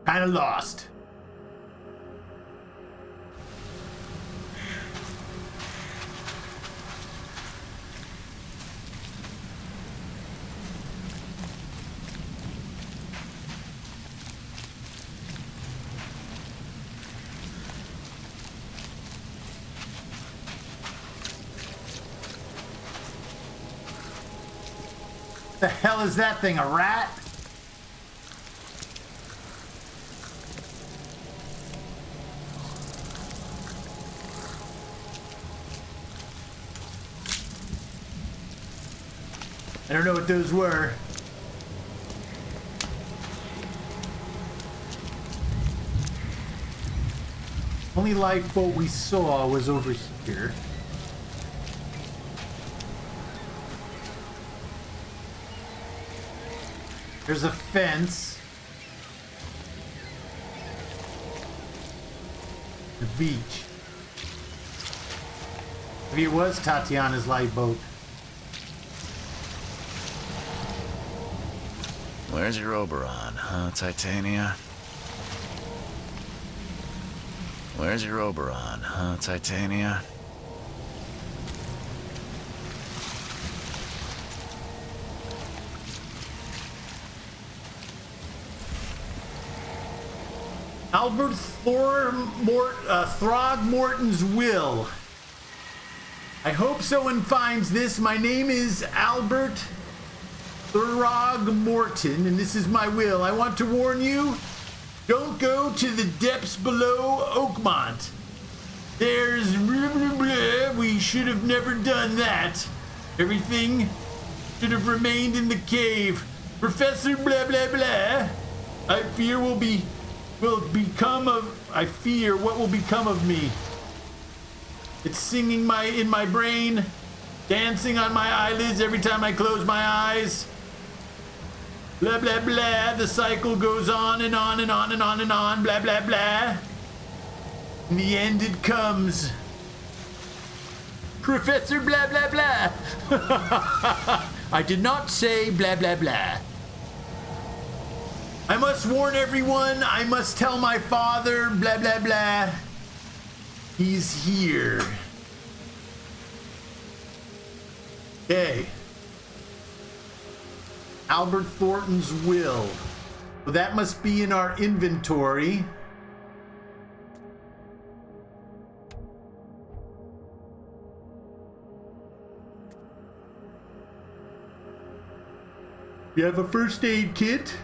Kind of lost. The hell is that thing? A rat? I don't know what those were. Only lifeboat we saw was over here. There's a fence. The beach. Maybe it was Tatiana's lifeboat. Where's your Oberon, huh, Titania? Where's your Oberon, huh, Titania? Albert Throgmorton's will. I hope someone finds this. My name is Albert Throgmorton, and this is my will. I want to warn you, don't go to the depths below Oakmont. There's blah, blah, blah. We should have never done that. Everything should have remained in the cave. Professor blah blah blah. I fear what will become of me. It's singing in my brain, dancing on my eyelids every time I close my eyes. Blah, blah, blah. The cycle goes on and on and on and on and on. Blah, blah, blah. In the end, it comes. Professor blah, blah, blah. I did not say blah, blah, blah. I must warn everyone. I must tell my father. Blah, blah, blah. He's here. Okay. Albert Thornton's will. Well, that must be in our inventory. We have a first aid kit.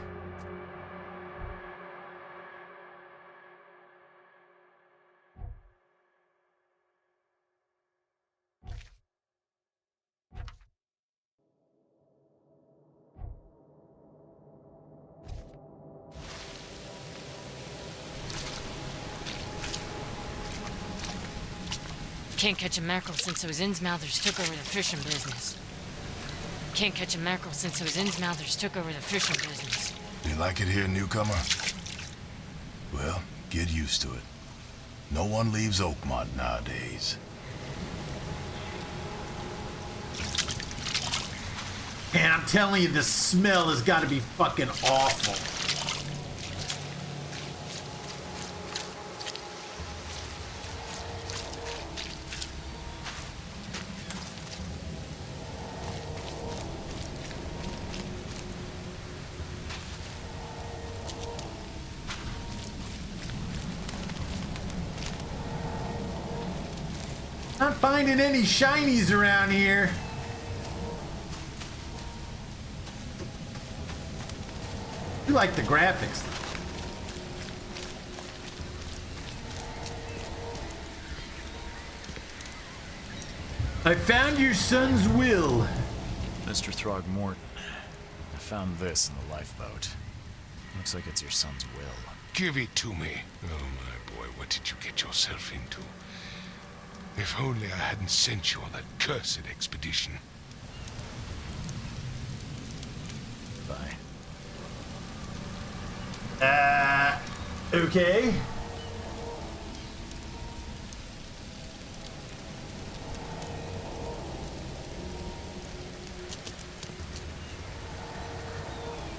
Can't catch a mackerel since those Innsmouthers took over the fishing business. Can't catch a mackerel since those Innsmouthers took over the fishing business. You like it here, newcomer? Well, get used to it. No one leaves Oakmont nowadays. Man, I'm telling you, the smell has got to be fucking awful. Not finding any shinies around here. You like the graphics. I found your son's will. Mr. Throgmorton, I found this in the lifeboat. Looks like it's your son's will. Give it to me. Oh, my boy, what did you get yourself into? If only I hadn't sent you on that cursed expedition. Bye. Okay.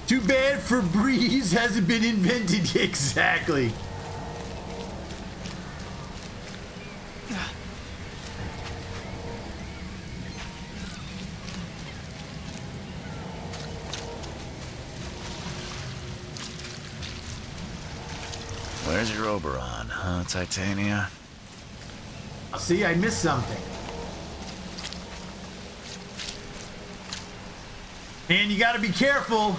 Too bad Febreze hasn't been invented. Exactly. Where's your Oberon, huh, Titania? See, I missed something. And you gotta be careful.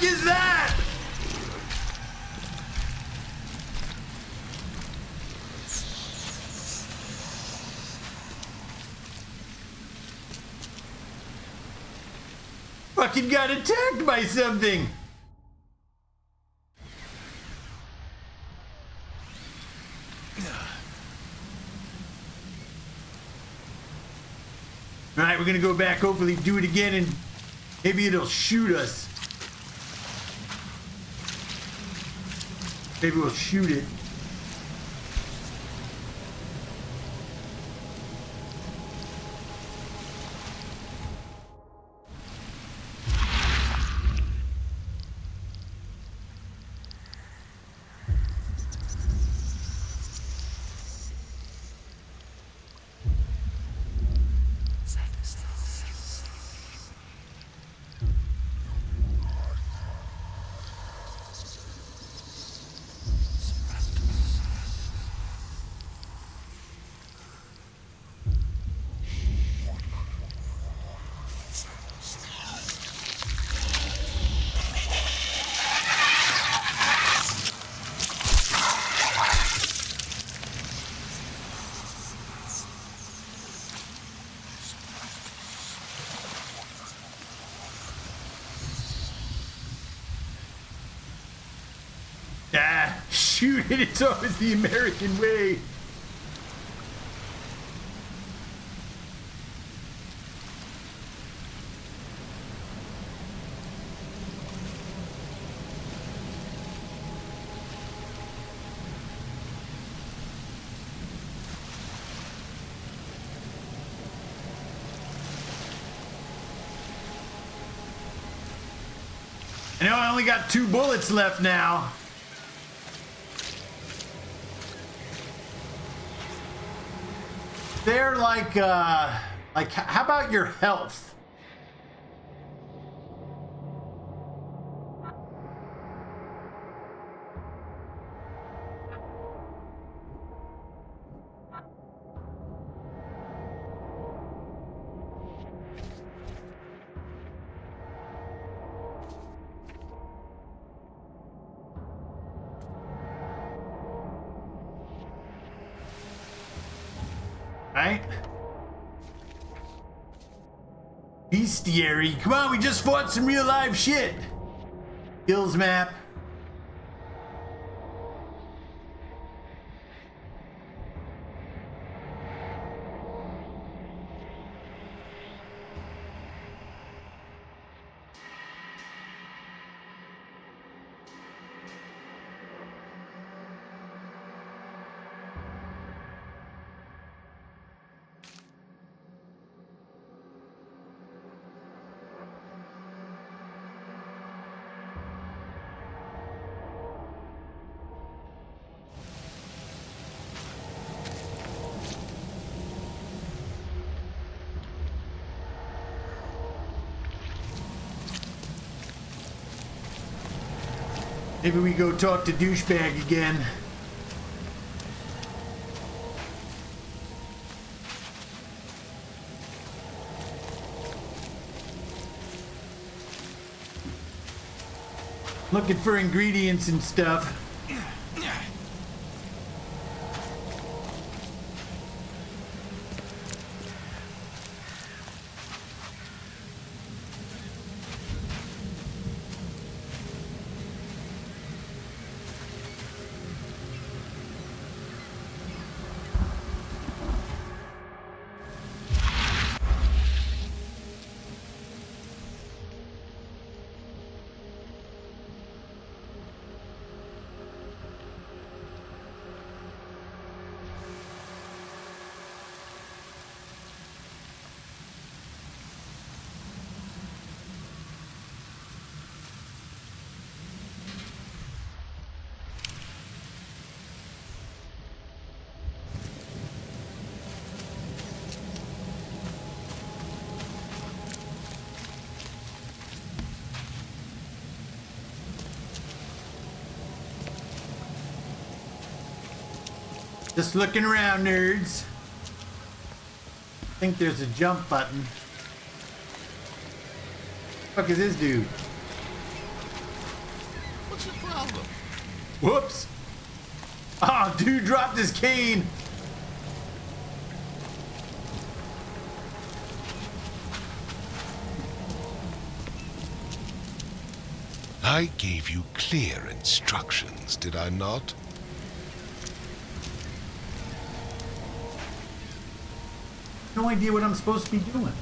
Is that? Fucking got attacked by something. All right, we're gonna go back, hopefully do it again, and maybe it'll shoot us. Maybe we'll shoot it. Shoot it, it's always the American way. I know I only got 2 bullets left now. They're like how about your health? Right? Bestiary. Come on, we just fought some real live shit. Kills map. Maybe we go talk to douchebag again. Looking for ingredients and stuff. Just looking around, nerds. I think there's a jump button. What the fuck is this dude? What's your problem? Whoops. Oh, dude dropped his cane. I gave you clear instructions, did I not? No idea what I'm supposed to be doing.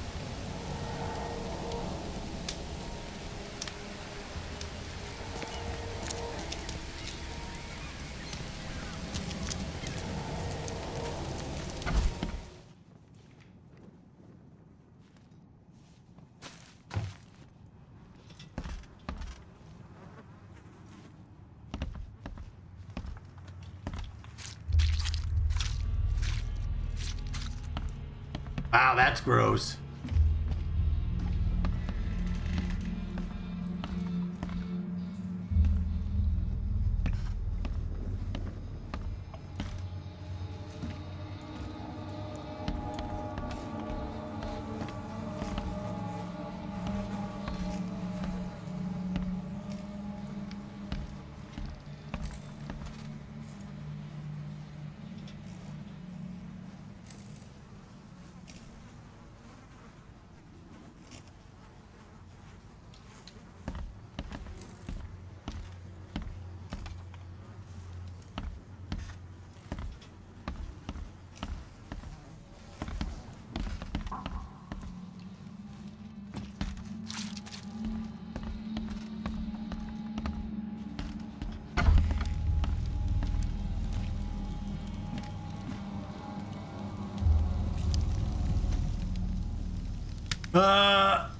Wow, that's gross.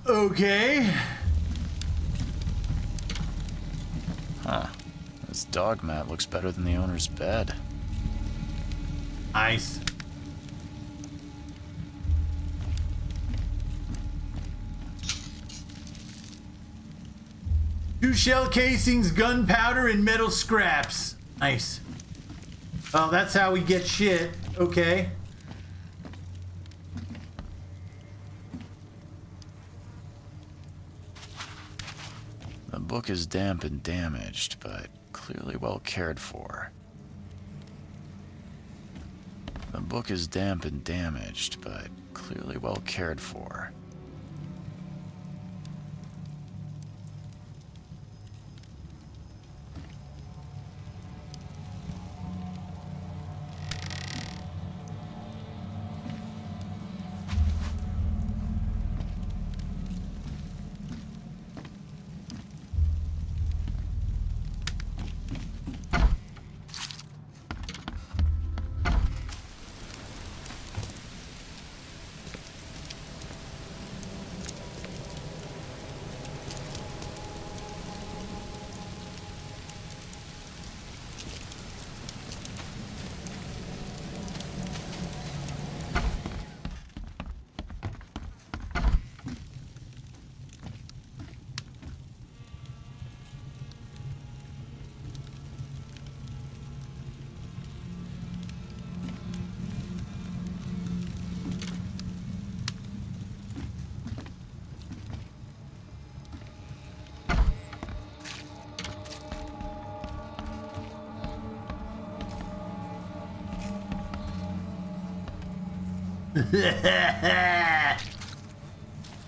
Okay. Huh. This dog mat looks better than the owner's bed. Nice. Two shell casings, gunpowder, and metal scraps. Nice. Oh, that's how we get shit. Okay. The book is damp and damaged, but clearly well cared for. The book is damp and damaged, but clearly well cared for.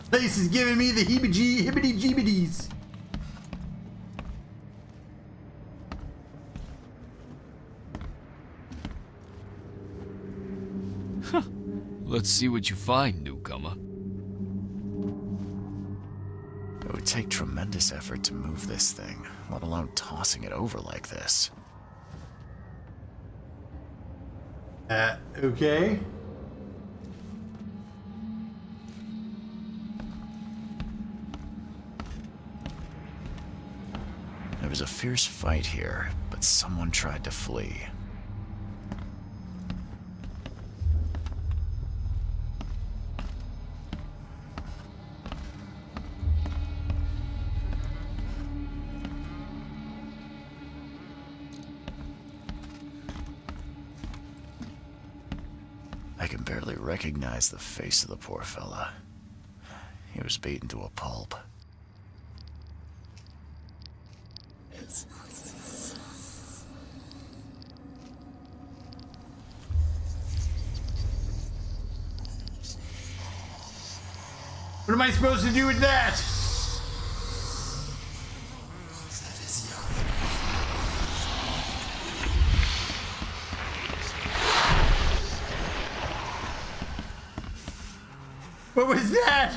Place is giving me the hibbity-jeebities. Let's see what you find, newcomer. It would take tremendous effort to move this thing, let alone tossing it over like this. Okay. There was a fierce fight here, but someone tried to flee. recognize the face of the poor fella. He was beaten to a pulp. What am I supposed to do with that? What was that?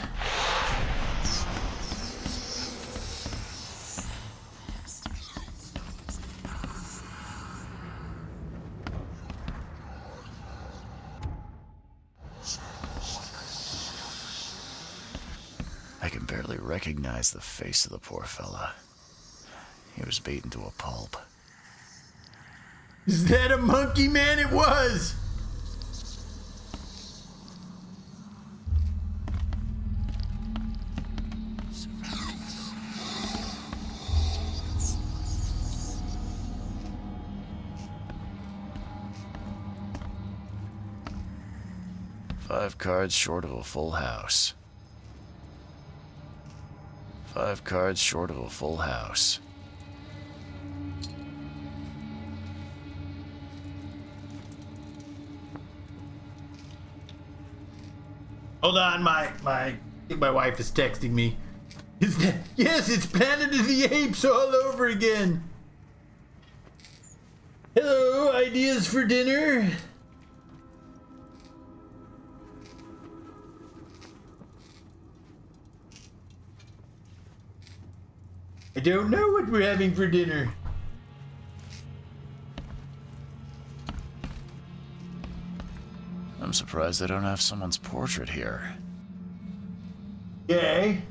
I can barely recognize the face of the poor fella. He was beaten to a pulp. Is that a monkey man? It was! Five cards short of a full house. 5 cards short of a full house. Hold on, I think my wife is texting me. Is that, yes, it's Planet of the Apes all over again. Hello, ideas for dinner? I don't know what we're having for dinner. I'm surprised they don't have someone's portrait here. Yay.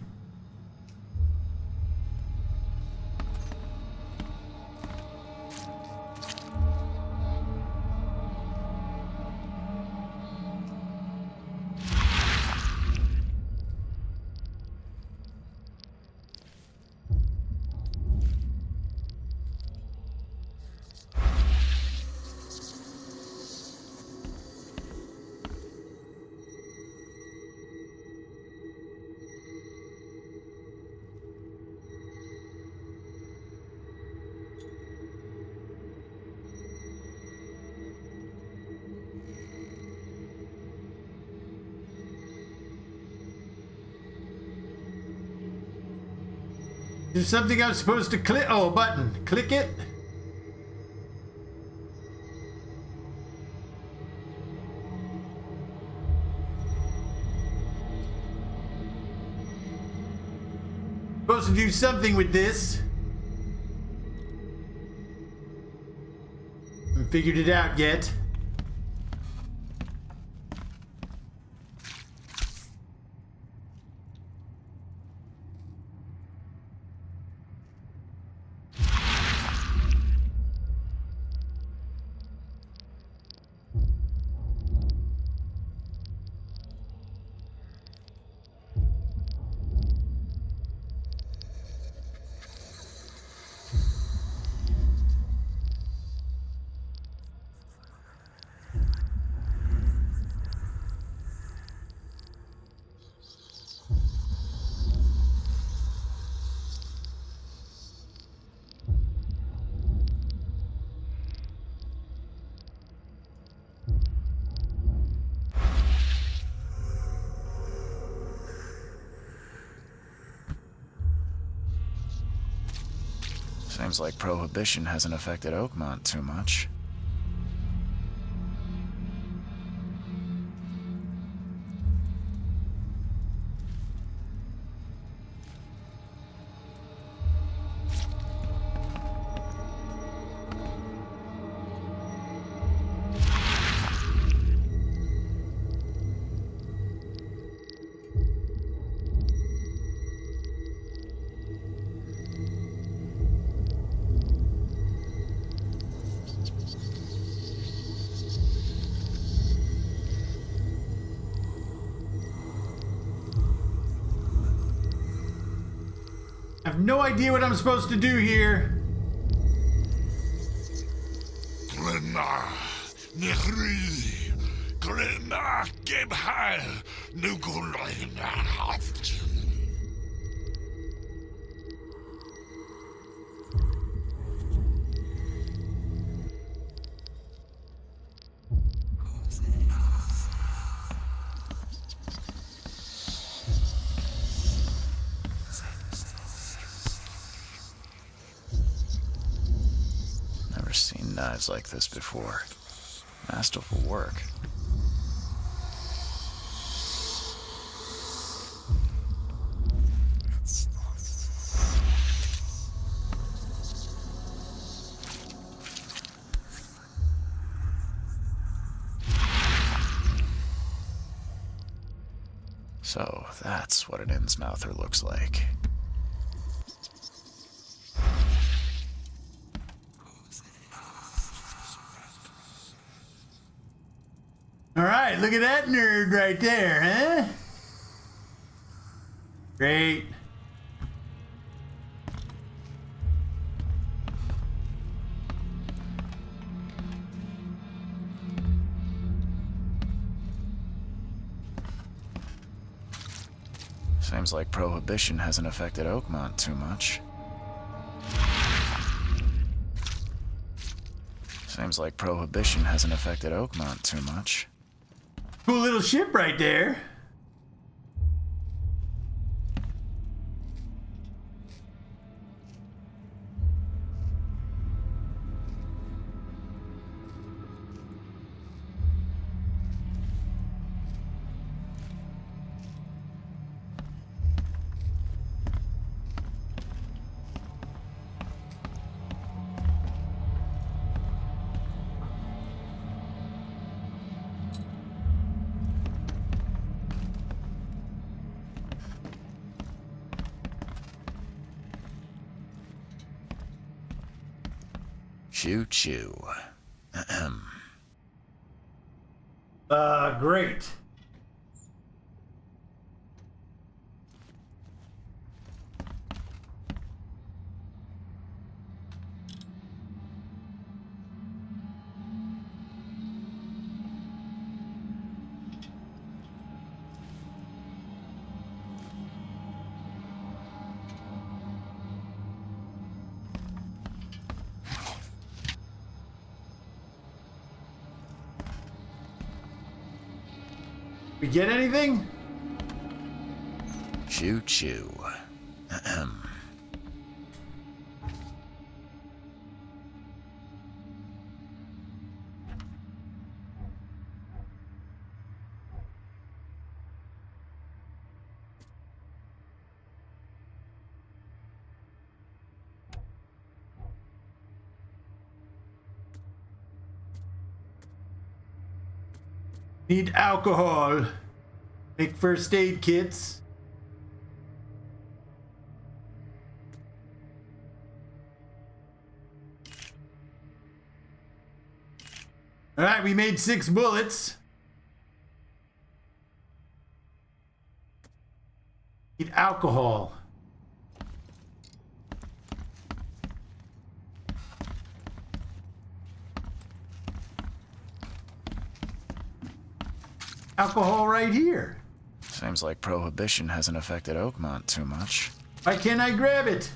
There's something I'm supposed to click. Oh, a button. Click it. Supposed to do something with this. Haven't figured it out yet. Seems like Prohibition hasn't affected Oakmont too much. I have no idea what I'm supposed to do here. Grimma Gibhal Nugulinhaft. Never seen knives like this before. Masterful work. So that's what an Innsmouther looks like. All right, look at that nerd right there, huh? Great. Seems like Prohibition hasn't affected Oakmont too much. Seems like Prohibition hasn't affected Oakmont too much. Cool little ship right there. Choo choo. Ahem. Great. We get anything? Choo choo. Ahem. Need alcohol. Make first aid kits. All right, we made 6 bullets. Need alcohol. Alcohol right here. Seems like Prohibition hasn't affected Oakmont too much. Why can't I grab it?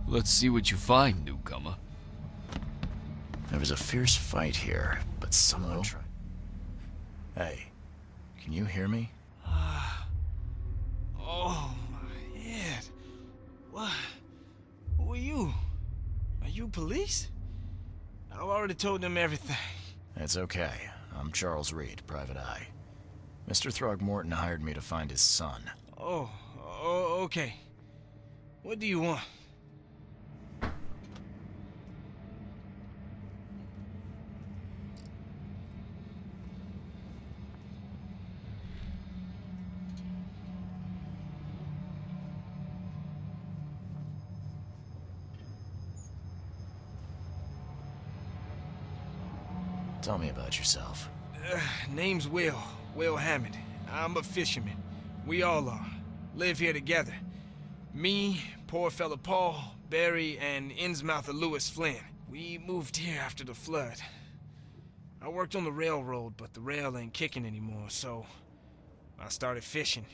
Let's see what you find, newcomer. There was a fierce fight here, but someone tried. Hey, can you hear me? Oh, my head. What? Who are you? Are you police? I've already told them everything. It's okay. I'm Charles Reed, Private Eye. Mr. Throgmorton hired me to find his son. Oh, okay. What do you want? Tell me about yourself. Name's Will Hammond. I'm a fisherman. We all are. Live here together. Me, poor fella Paul, Barry, and Innsmouther Lewis Flynn. We moved here after the flood. I worked on the railroad, but the rail ain't kicking anymore, so I started fishing.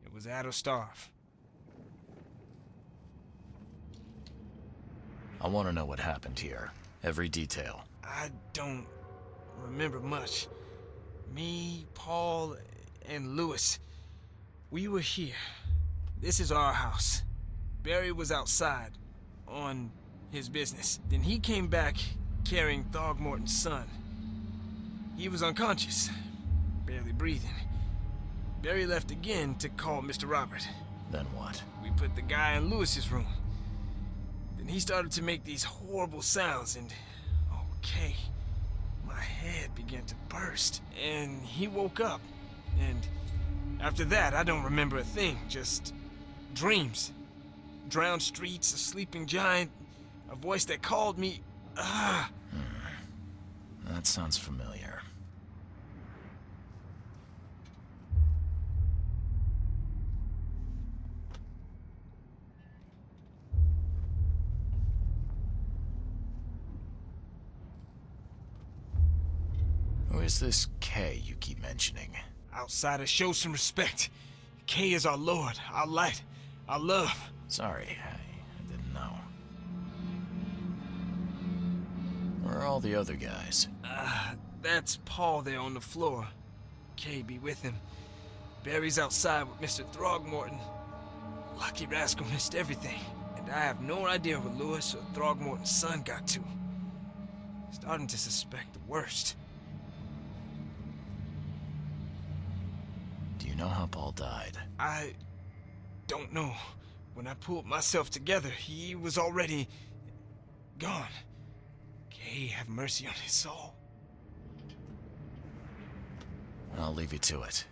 It was add or starve. I want to know what happened here. Every detail. I don't remember much. Me, Paul, and Lewis, we were here. This is our house. Barry was outside, on his business. Then he came back carrying Throgmorton's son. He was unconscious, barely breathing. Barry left again to call Mr. Robert. Then what? We put the guy in Lewis's room. Then he started to make these horrible sounds and... okay. My head began to burst, and he woke up. And after that, I don't remember a thing, just dreams. Drowned streets, a sleeping giant, a voice that called me. That sounds familiar. Who is this K you keep mentioning? Outsiders, show some respect. K is our lord, our light, our love. Sorry, I didn't know. Where are all the other guys? That's Paul there on the floor. K be with him. Barry's outside with Mr. Throgmorton. Lucky rascal missed everything. And I have no idea where Lewis or Throgmorton's son got to. Starting to suspect the worst. Do you know how Paul died? I don't know. When I pulled myself together, he was already gone. Kay, have mercy on his soul. I'll leave you to it.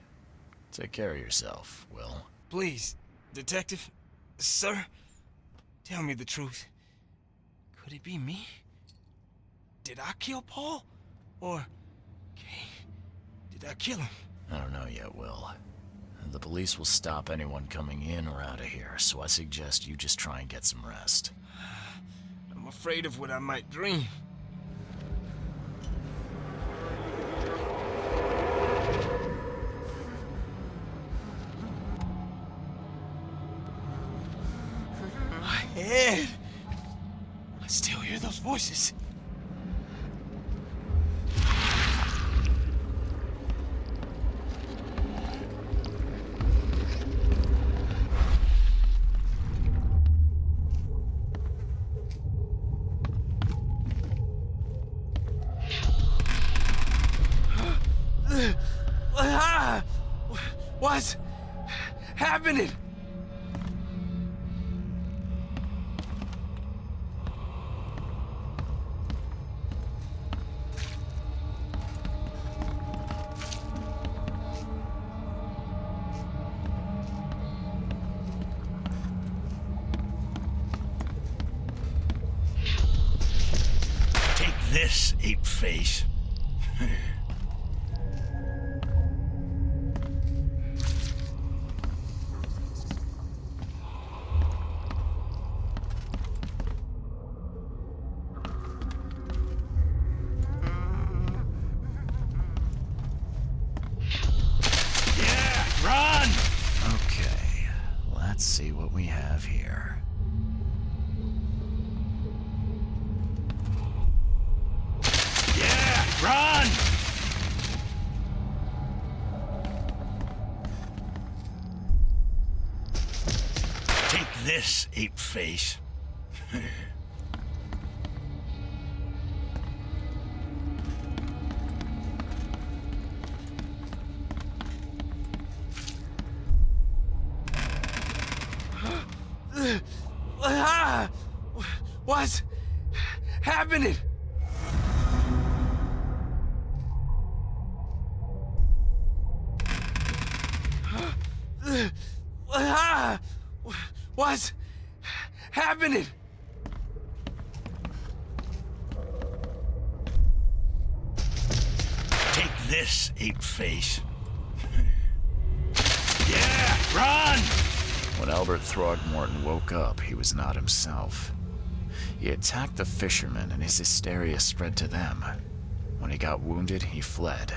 Take care of yourself, Will. Please, detective, sir, tell me the truth. Could it be me? Did I kill Paul? Or, Kay, did I kill him? I don't know yet, Will. The police will stop anyone coming in or out of here, so I suggest you just try and get some rest. I'm afraid of what I might dream. My head! I still hear those voices. What's happening? Take this, ape face. Let's see what we have here. Yeah, run! Take this, ape face. What's happening? What's happening? this, ape face. Yeah, run! When Albert Throgmorton woke up, he was not himself. He attacked the fishermen and his hysteria spread to them. When he got wounded, he fled.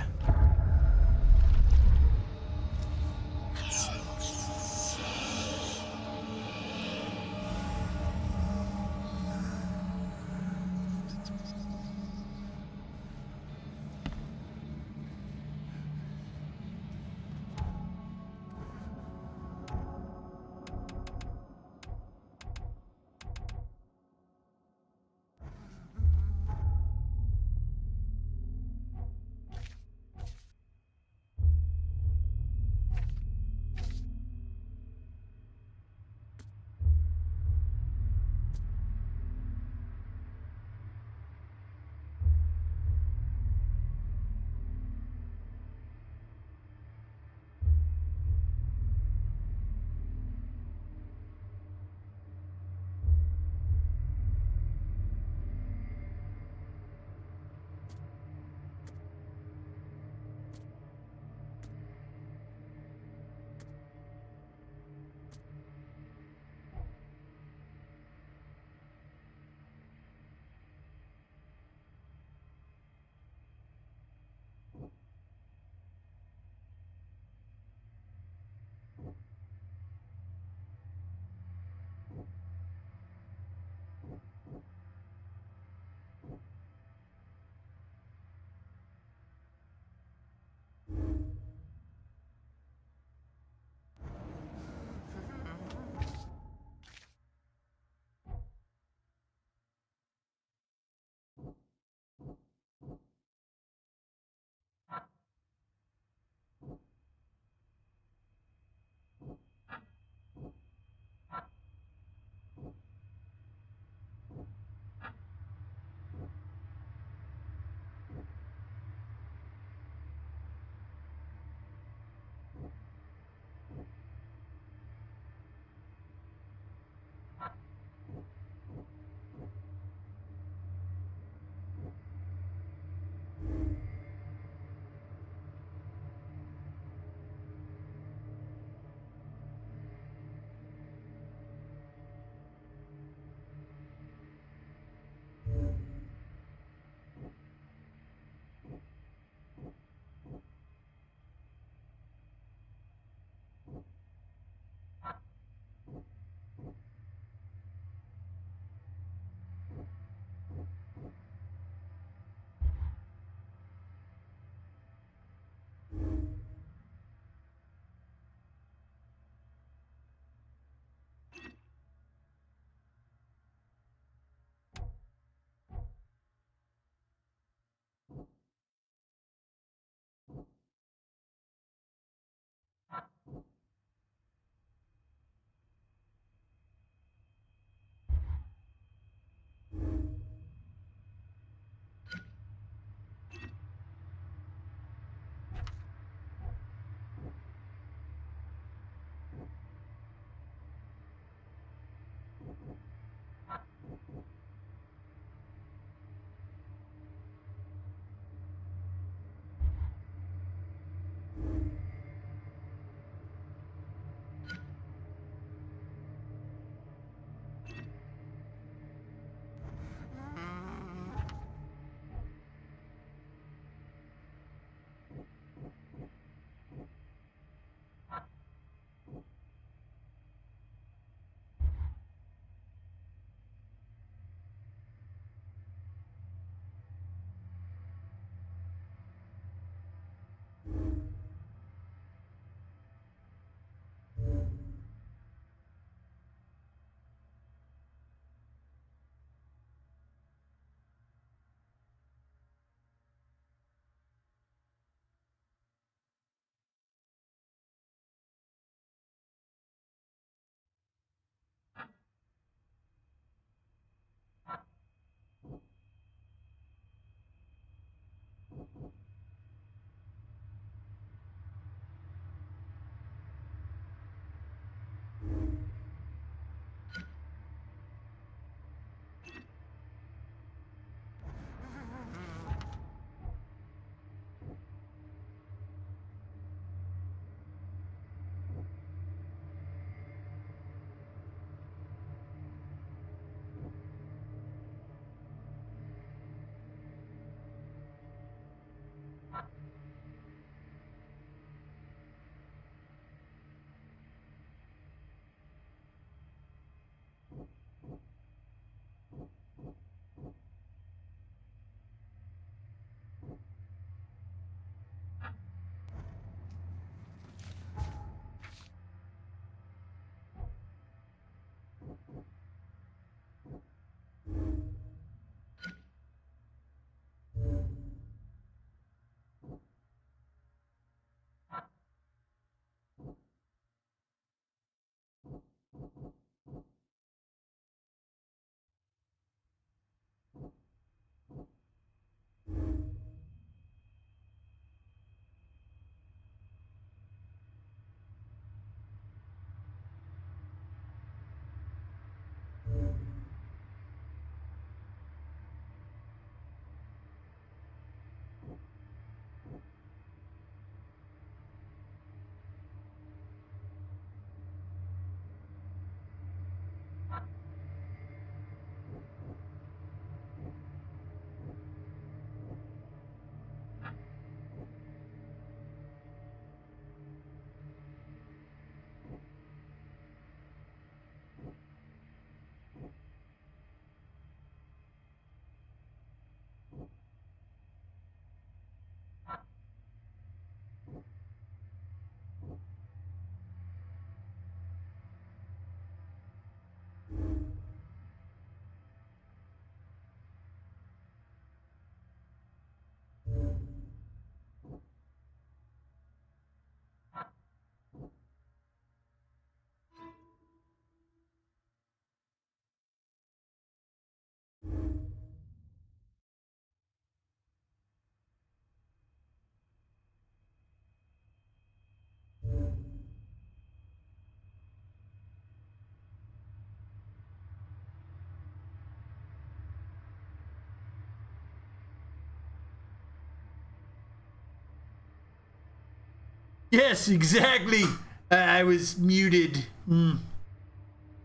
Yes, exactly. I was muted.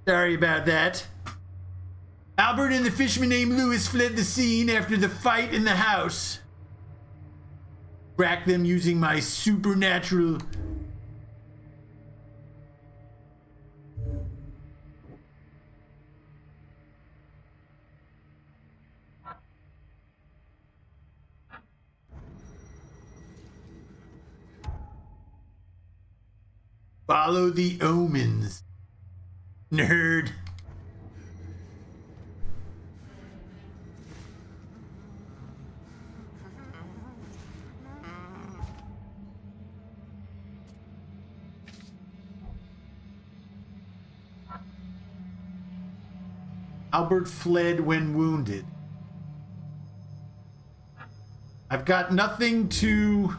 Sorry about that. Albert and the fisherman named Lewis fled the scene after the fight in the house. Track them using my supernatural... Follow the omens. Nerd. Albert fled when wounded. I've got nothing to...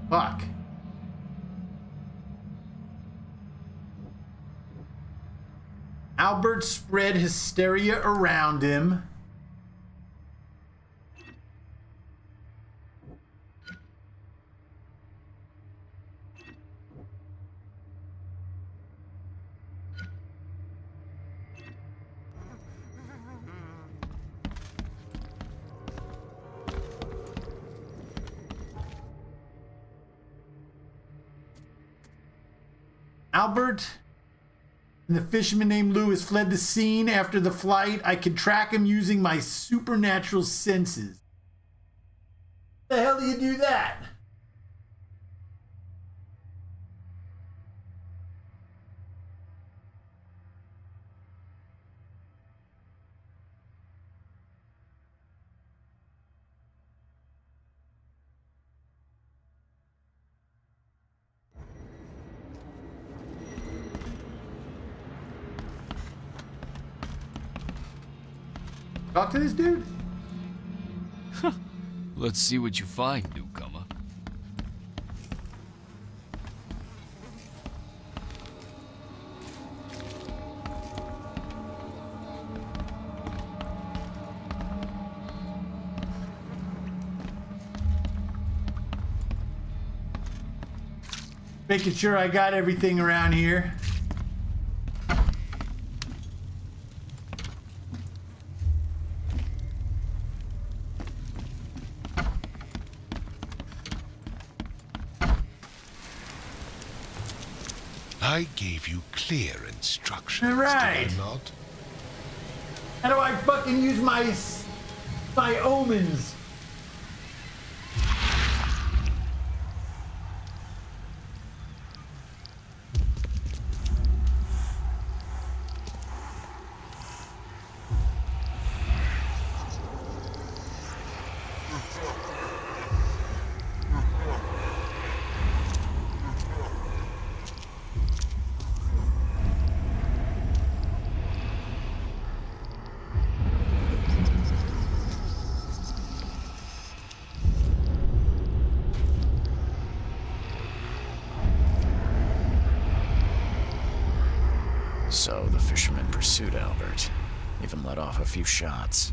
Fuck. Albert spread hysteria around him. Albert and the fisherman named Lewis fled the scene after the flight. I could track him using my supernatural senses. How the hell do you do that? Talk to this dude? Let's see what you find, newcomer. Making sure I got everything around here. I gave you clear instructions, Right. did I not? How do I fucking use my omens? So the fisherman pursued Albert, even let off a few shots.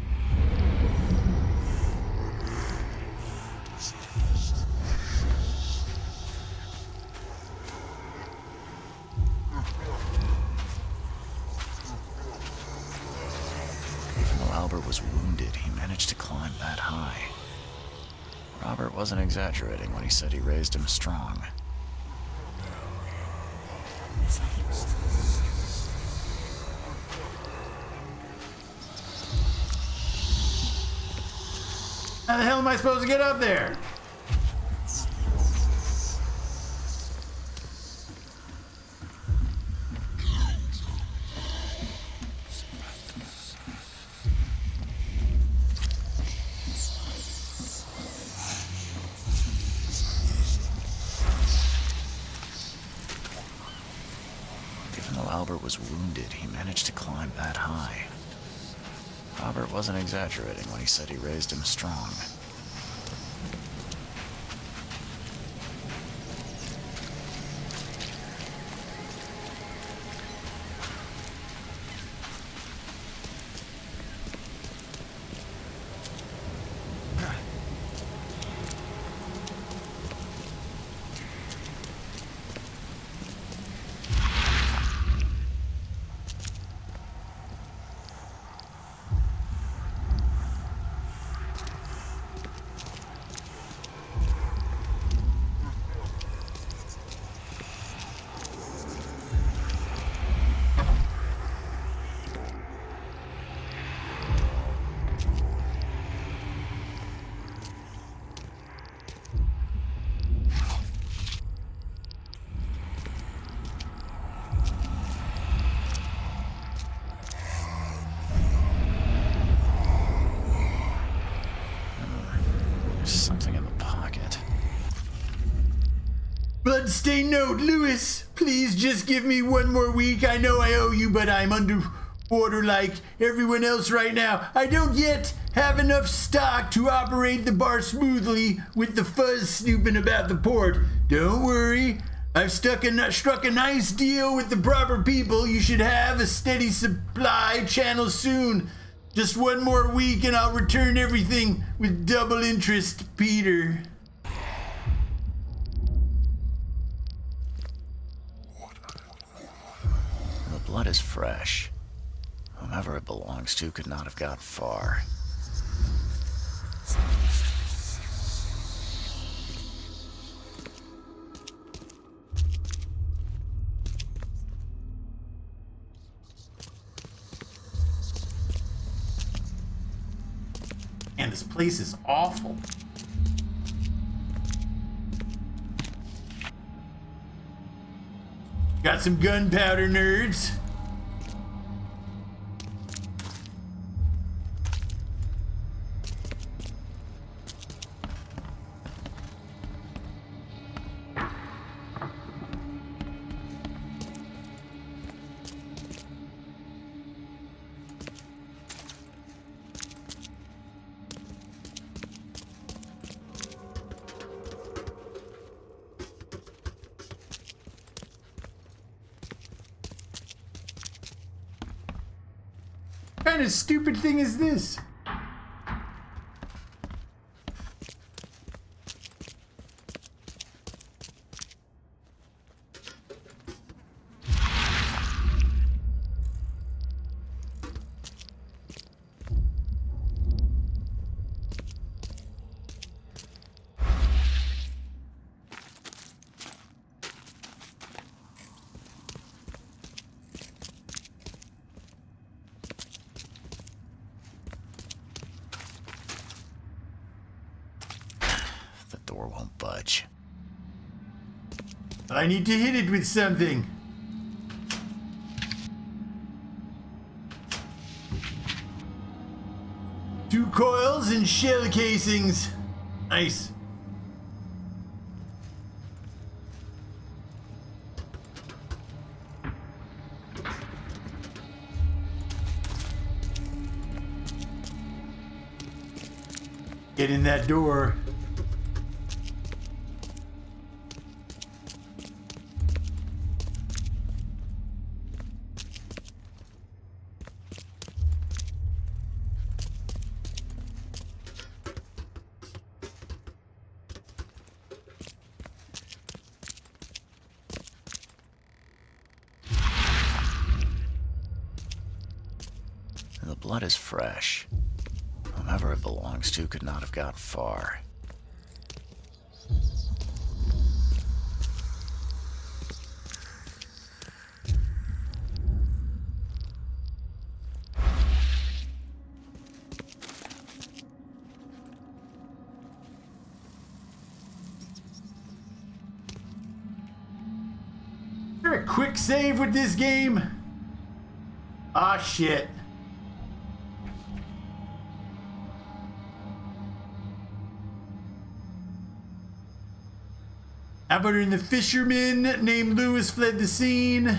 Even though Albert was wounded, he managed to climb that high. Robert wasn't exaggerating when he said he raised him strong. How the hell am I supposed to get up there? Even though Albert was wounded, he managed to climb that high. Robert wasn't exaggerating when he said he raised him strong. Bloodstained note, Lewis, please just give me one more week. I know I owe you, but I'm underwater like everyone else right now. I don't yet have enough stock to operate the bar smoothly with the fuzz snooping about the port. Don't worry, I've struck a nice deal with the proper people. You should have a steady supply channel soon. Just one more week and I'll return everything with double interest, Peter. The blood is fresh. Whomever it belongs to could not have got far. Man, this place is awful. Got some gunpowder, nerds. What kind of stupid thing is this? The door won't budge. I need to hit it with something. Two coils and shell casings. Nice. Get in that door. The blood is fresh. Whomever it belongs to could not have got far. Is there a quick save with this game? Ah, shit. Albert and the fisherman named Lewis fled the scene.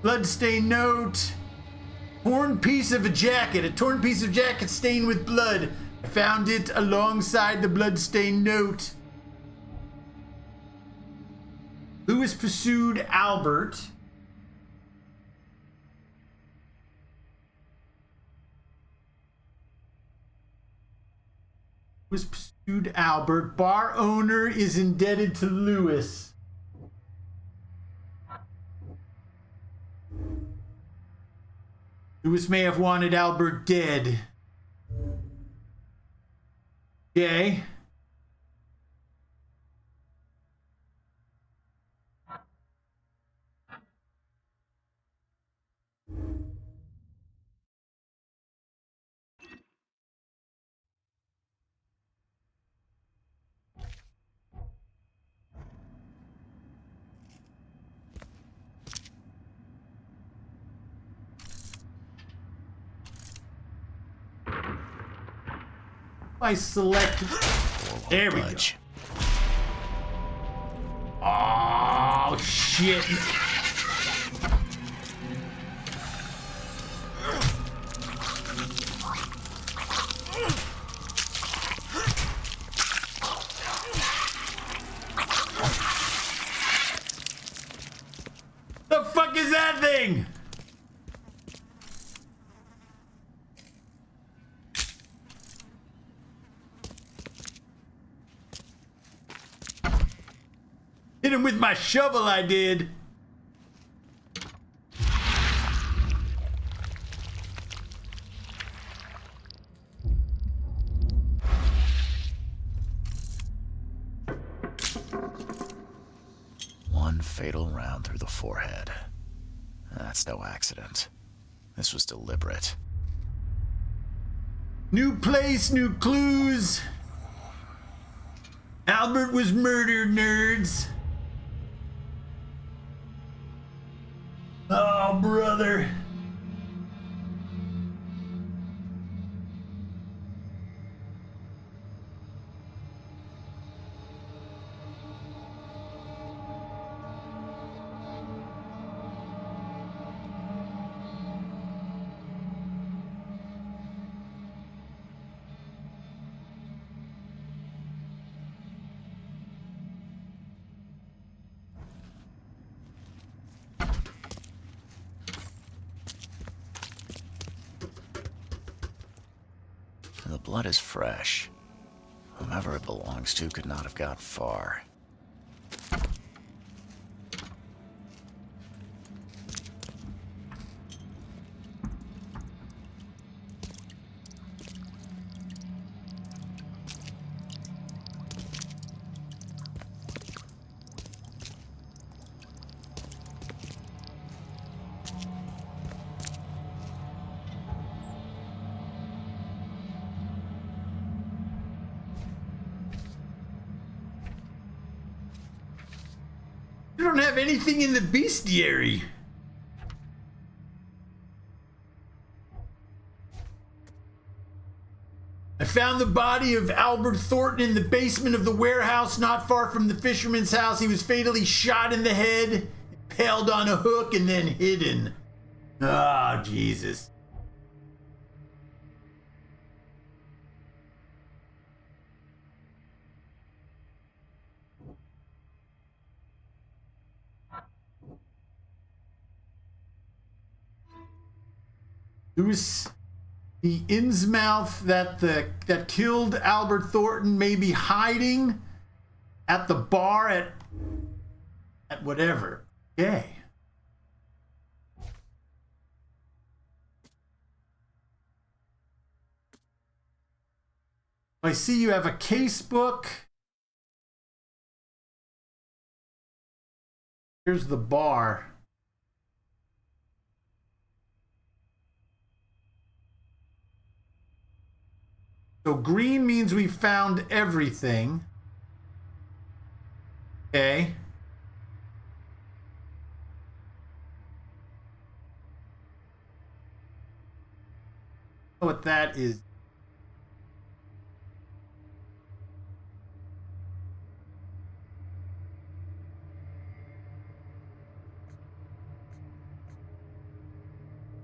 Bloodstained note. Torn piece of a jacket. A torn piece of jacket stained with blood. I found it alongside the bloodstained note. Lewis pursued Albert. Lewis pursued Albert. Bar owner is indebted to Lewis. Lewis may have wanted Albert dead. Okay. I select. There we go. Ah. shit. The fuck is that thing? Hit him with my shovel, I did. One fatal round through the forehead. That's no accident. This was deliberate. New place, new clues. Albert was murdered, nerds. Oh, brother. The blood is fresh. Whomever it belongs to could not have got far. You don't have anything in the bestiary. I found the body of Albert Thornton in the basement of the warehouse not far from the fisherman's house. He was fatally shot in the head, impaled on a hook, and then hidden. Oh, Jesus. It was the Innsmouth that killed Albert Thornton, maybe hiding at the bar at whatever. Okay. I see you have a case book. Here's the bar. So green means we found everything. Okay. What that is.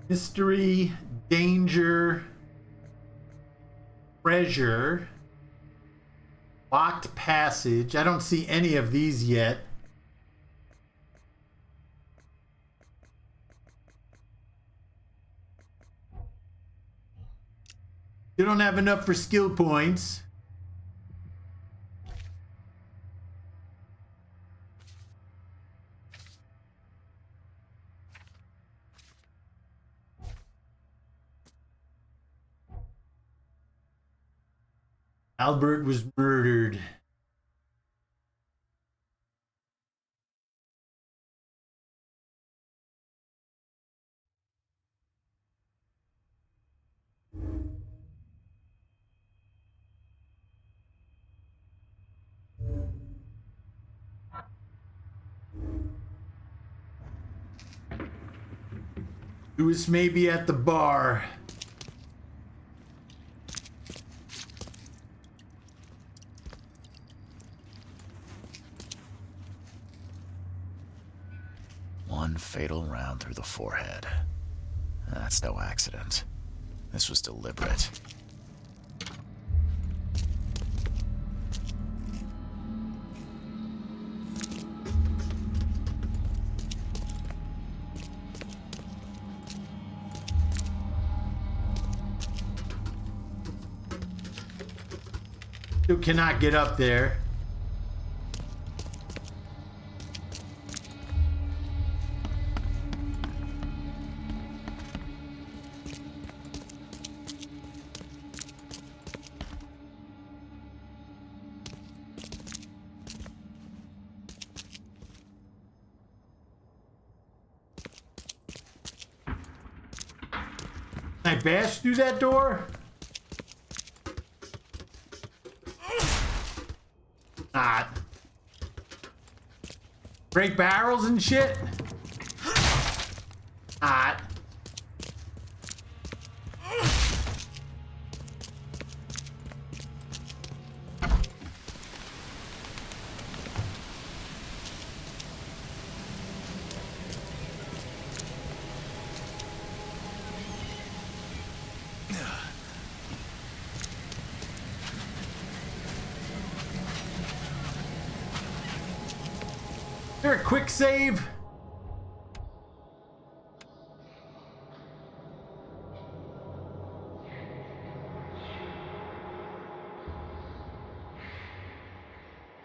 Mystery, danger, treasure, locked passage. I don't see any of these yet. You don't have enough for skill points. Albert was murdered. Lewis may be at the bar. fatal round through the forehead. That's no accident. This was deliberate. You cannot get up there. Can I bash through that door? Not. Break barrels and shit? Not. Is there a quick save?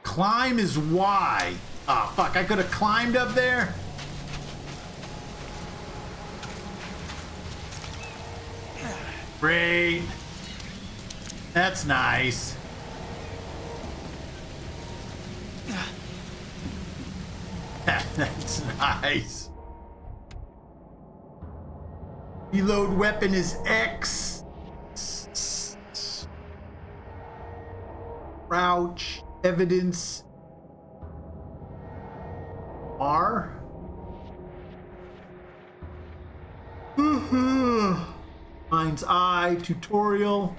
Climb is Y. Oh, fuck. I could have climbed up there. Great. That's nice. That's nice. Reload weapon is X. Crouch. Evidence. R. Mind's eye. Tutorial.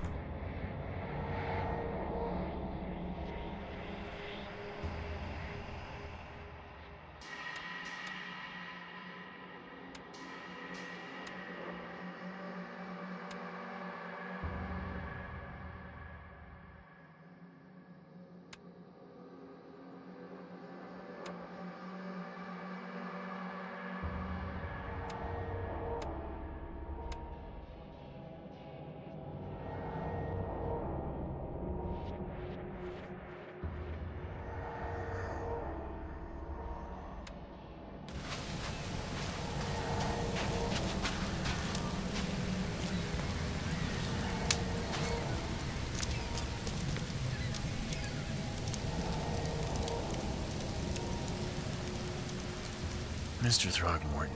Mr. Throgmorton,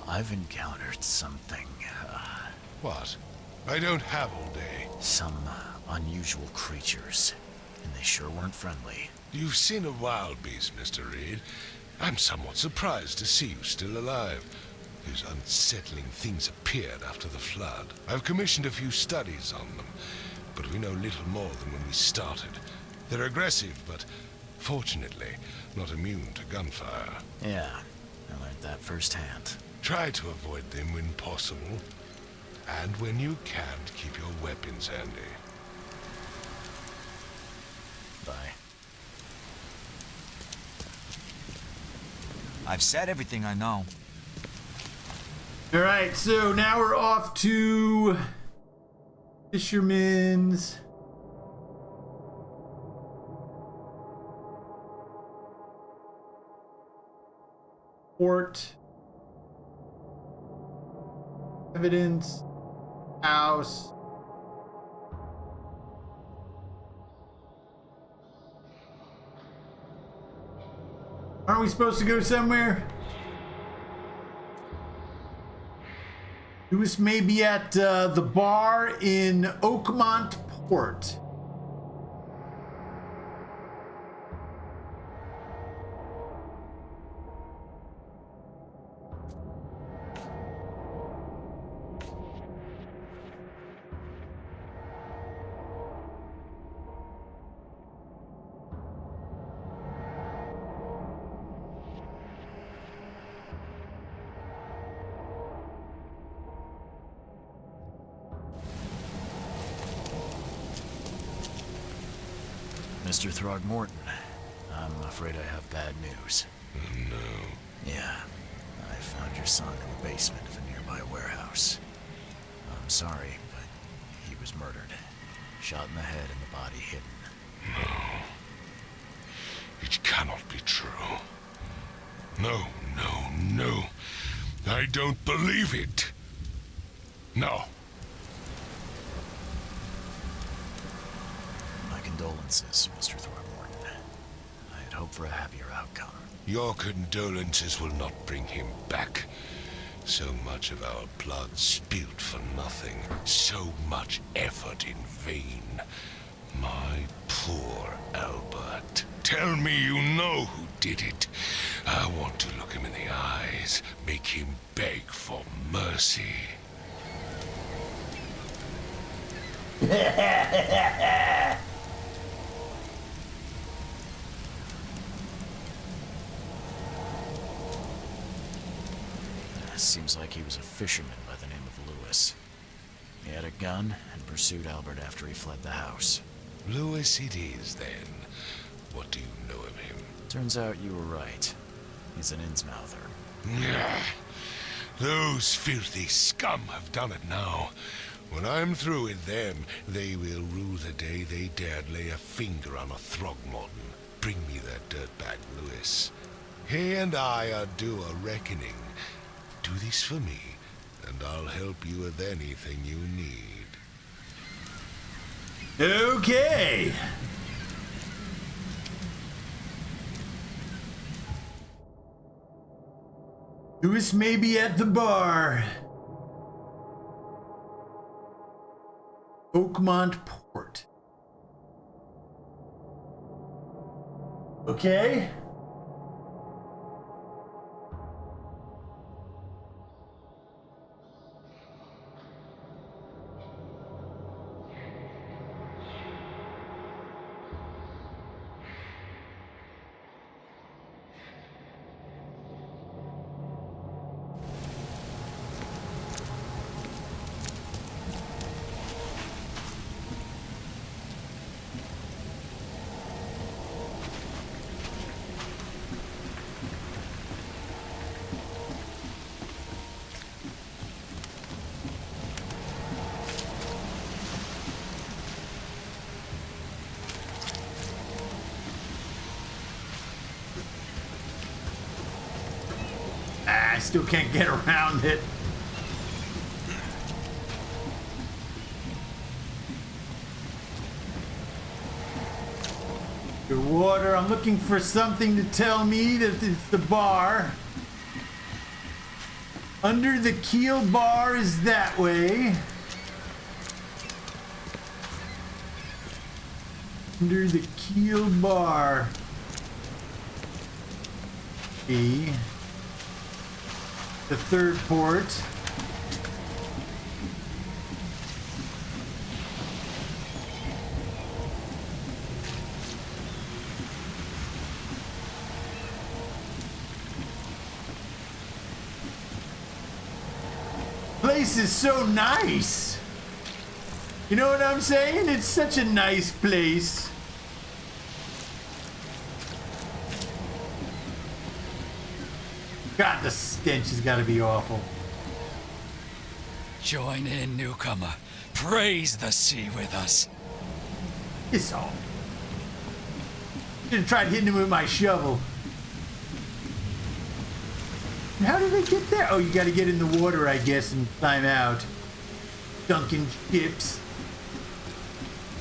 I've encountered something. What? I don't have all day. Some unusual creatures, and they sure weren't friendly. You've seen a wild beast, Mr. Reed. I'm somewhat surprised to see you still alive. Those unsettling things appeared after the flood. I've commissioned a few studies on them, but we know little more than when we started. They're aggressive, but fortunately not immune to gunfire. Yeah, I learned that firsthand. Try to avoid them when possible, and when you can't, keep your weapons handy. Bye. I've said everything I know. All right, so now we're off to Fisherman's. Port. Evidence. House. Aren't we supposed to go somewhere? Lewis may be at the bar in Oakmont Port. Mr. Throgmorton, I'm afraid I have bad news. Oh, no. Yeah, I found your son in the basement of a nearby warehouse. I'm sorry, but he was murdered. Shot in the head and the body hidden. No. It cannot be true. No, no, no. I don't believe it. No. My condolences, Mr. Throgmorton. I had hoped for a happier outcome. Your condolences will not bring him back. So much of our blood spilled for nothing. So much effort in vain. My poor Albert. Tell me you know who did it. I want to look him in the eyes, make him beg for mercy. Seems like he was a fisherman by the name of Lewis. He had a gun and pursued Albert after he fled the house. Lewis it is, then. What do you know of him? Turns out you were right. He's an Innsmouther. Those filthy scum have done it now. When I'm through with them, they will rue the day they dared lay a finger on a Throgmorton. Bring me that dirtbag, Lewis. He and I are due a reckoning. Do this for me, and I'll help you with anything you need. Okay. Lewis may be at the bar. Oakmont Port. Okay. I still can't get around it. The water. I'm looking for something to tell me that it's the bar. Under the keel bar is that way. Under the keel bar. E. The third port. Place is so nice. You know what I'm saying? It's such a nice place. God, the stench has got to be awful. Join in, newcomer. Praise the sea with us. It's all. Should have tried hitting him with my shovel. How did they get there? Oh, you got to get in the water, I guess, and climb out. Dunking ships.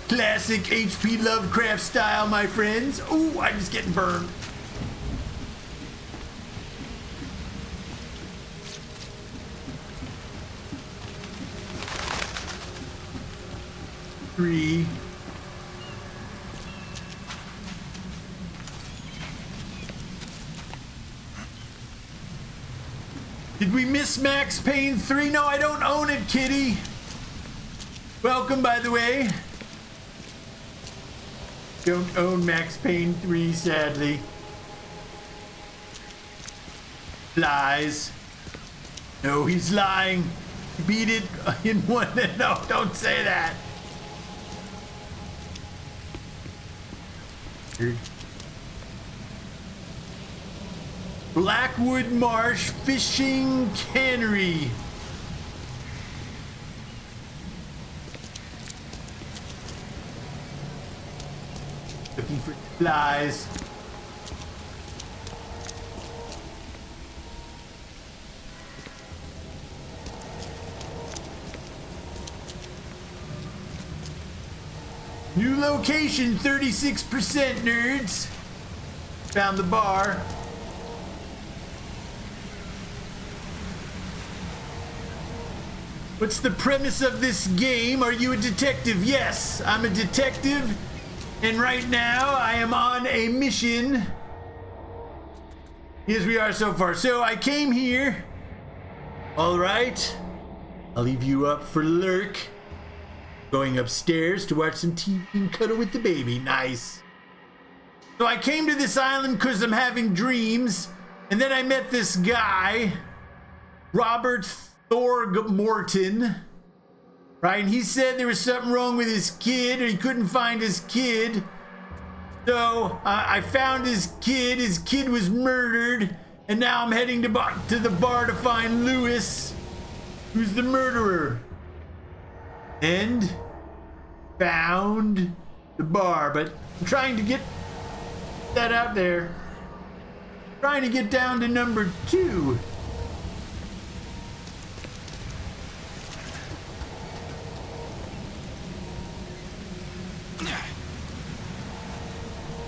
Classic H.P. Lovecraft style, my friends. Ooh, I'm just getting burned. Three. Did we miss Max Payne 3? No, I don't own it, kitty. Welcome, by the way. Don't own Max Payne 3, sadly. Lies. No, he's lying. He beat it in one. No, don't say that. Blackwood Marsh Fishing Cannery. Looking for flies. New location, 36%, nerds. Found the bar. What's the premise of this game? Are you a detective? Yes, I'm a detective. And right now, I am on a mission. Yes, we are so far. So I came here. All right. I'll leave you up for lurk. Going upstairs to watch some TV and cuddle with the baby. Nice. So I came to this island because I'm having dreams. And then I met this guy, Robert Thorgmorton. Right? And he said there was something wrong with his kid, or he couldn't find his kid. So I found his kid. His kid was murdered. And now I'm heading to the bar to find Lewis, who's the murderer. And found the bar, but I'm trying to get that out there. Trying to get down to number 2.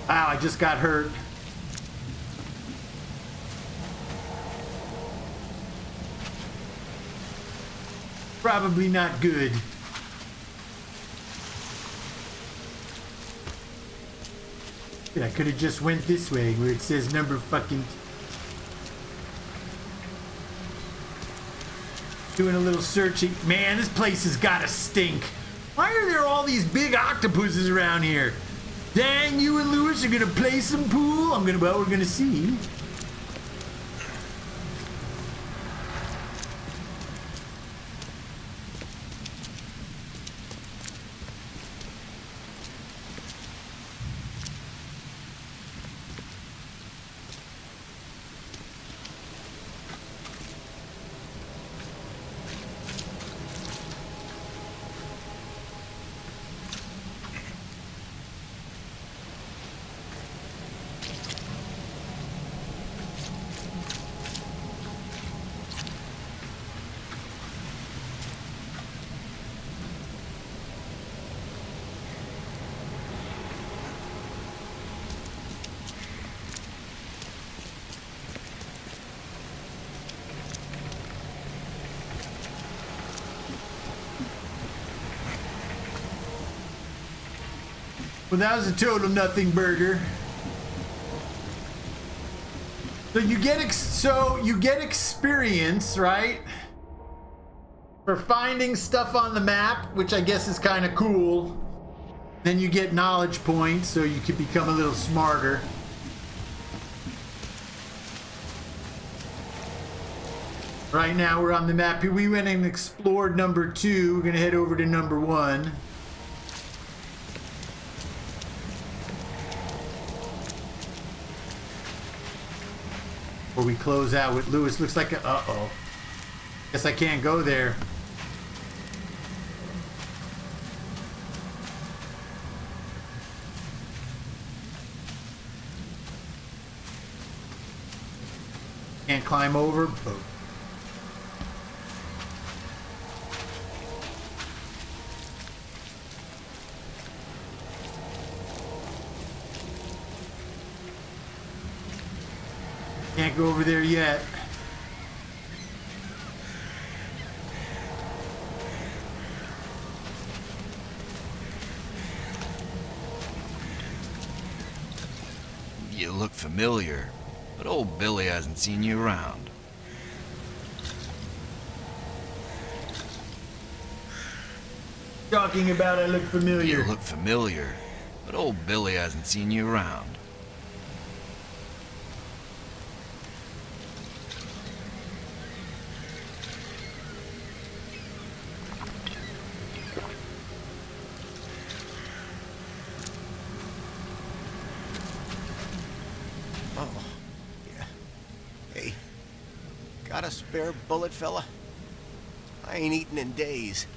Wow, I just got hurt. Probably not good. I could have just went this way where it says number fucking... Doing a little searching. Man, this place has gotta stink. Why are there all these big octopuses around here? Dang, you and Lewis are gonna play some pool? Well, we're gonna see. Well, that was a total nothing burger. So you get experience, right? For finding stuff on the map, which I guess is kind of cool. Then you get knowledge points, so you can become a little smarter. Right now we're on the map here. We went and explored number 2. We're gonna head over to number 1. Or we close out with Lewis. Looks like a... Uh-oh. Guess I can't go there. Can't climb over. Oh. Can't go over there yet. You look familiar, but old Billy hasn't seen you around. Talking about I look familiar. You look familiar, but old Billy hasn't seen you around. Got a spare bullet, fella? I ain't eaten in days.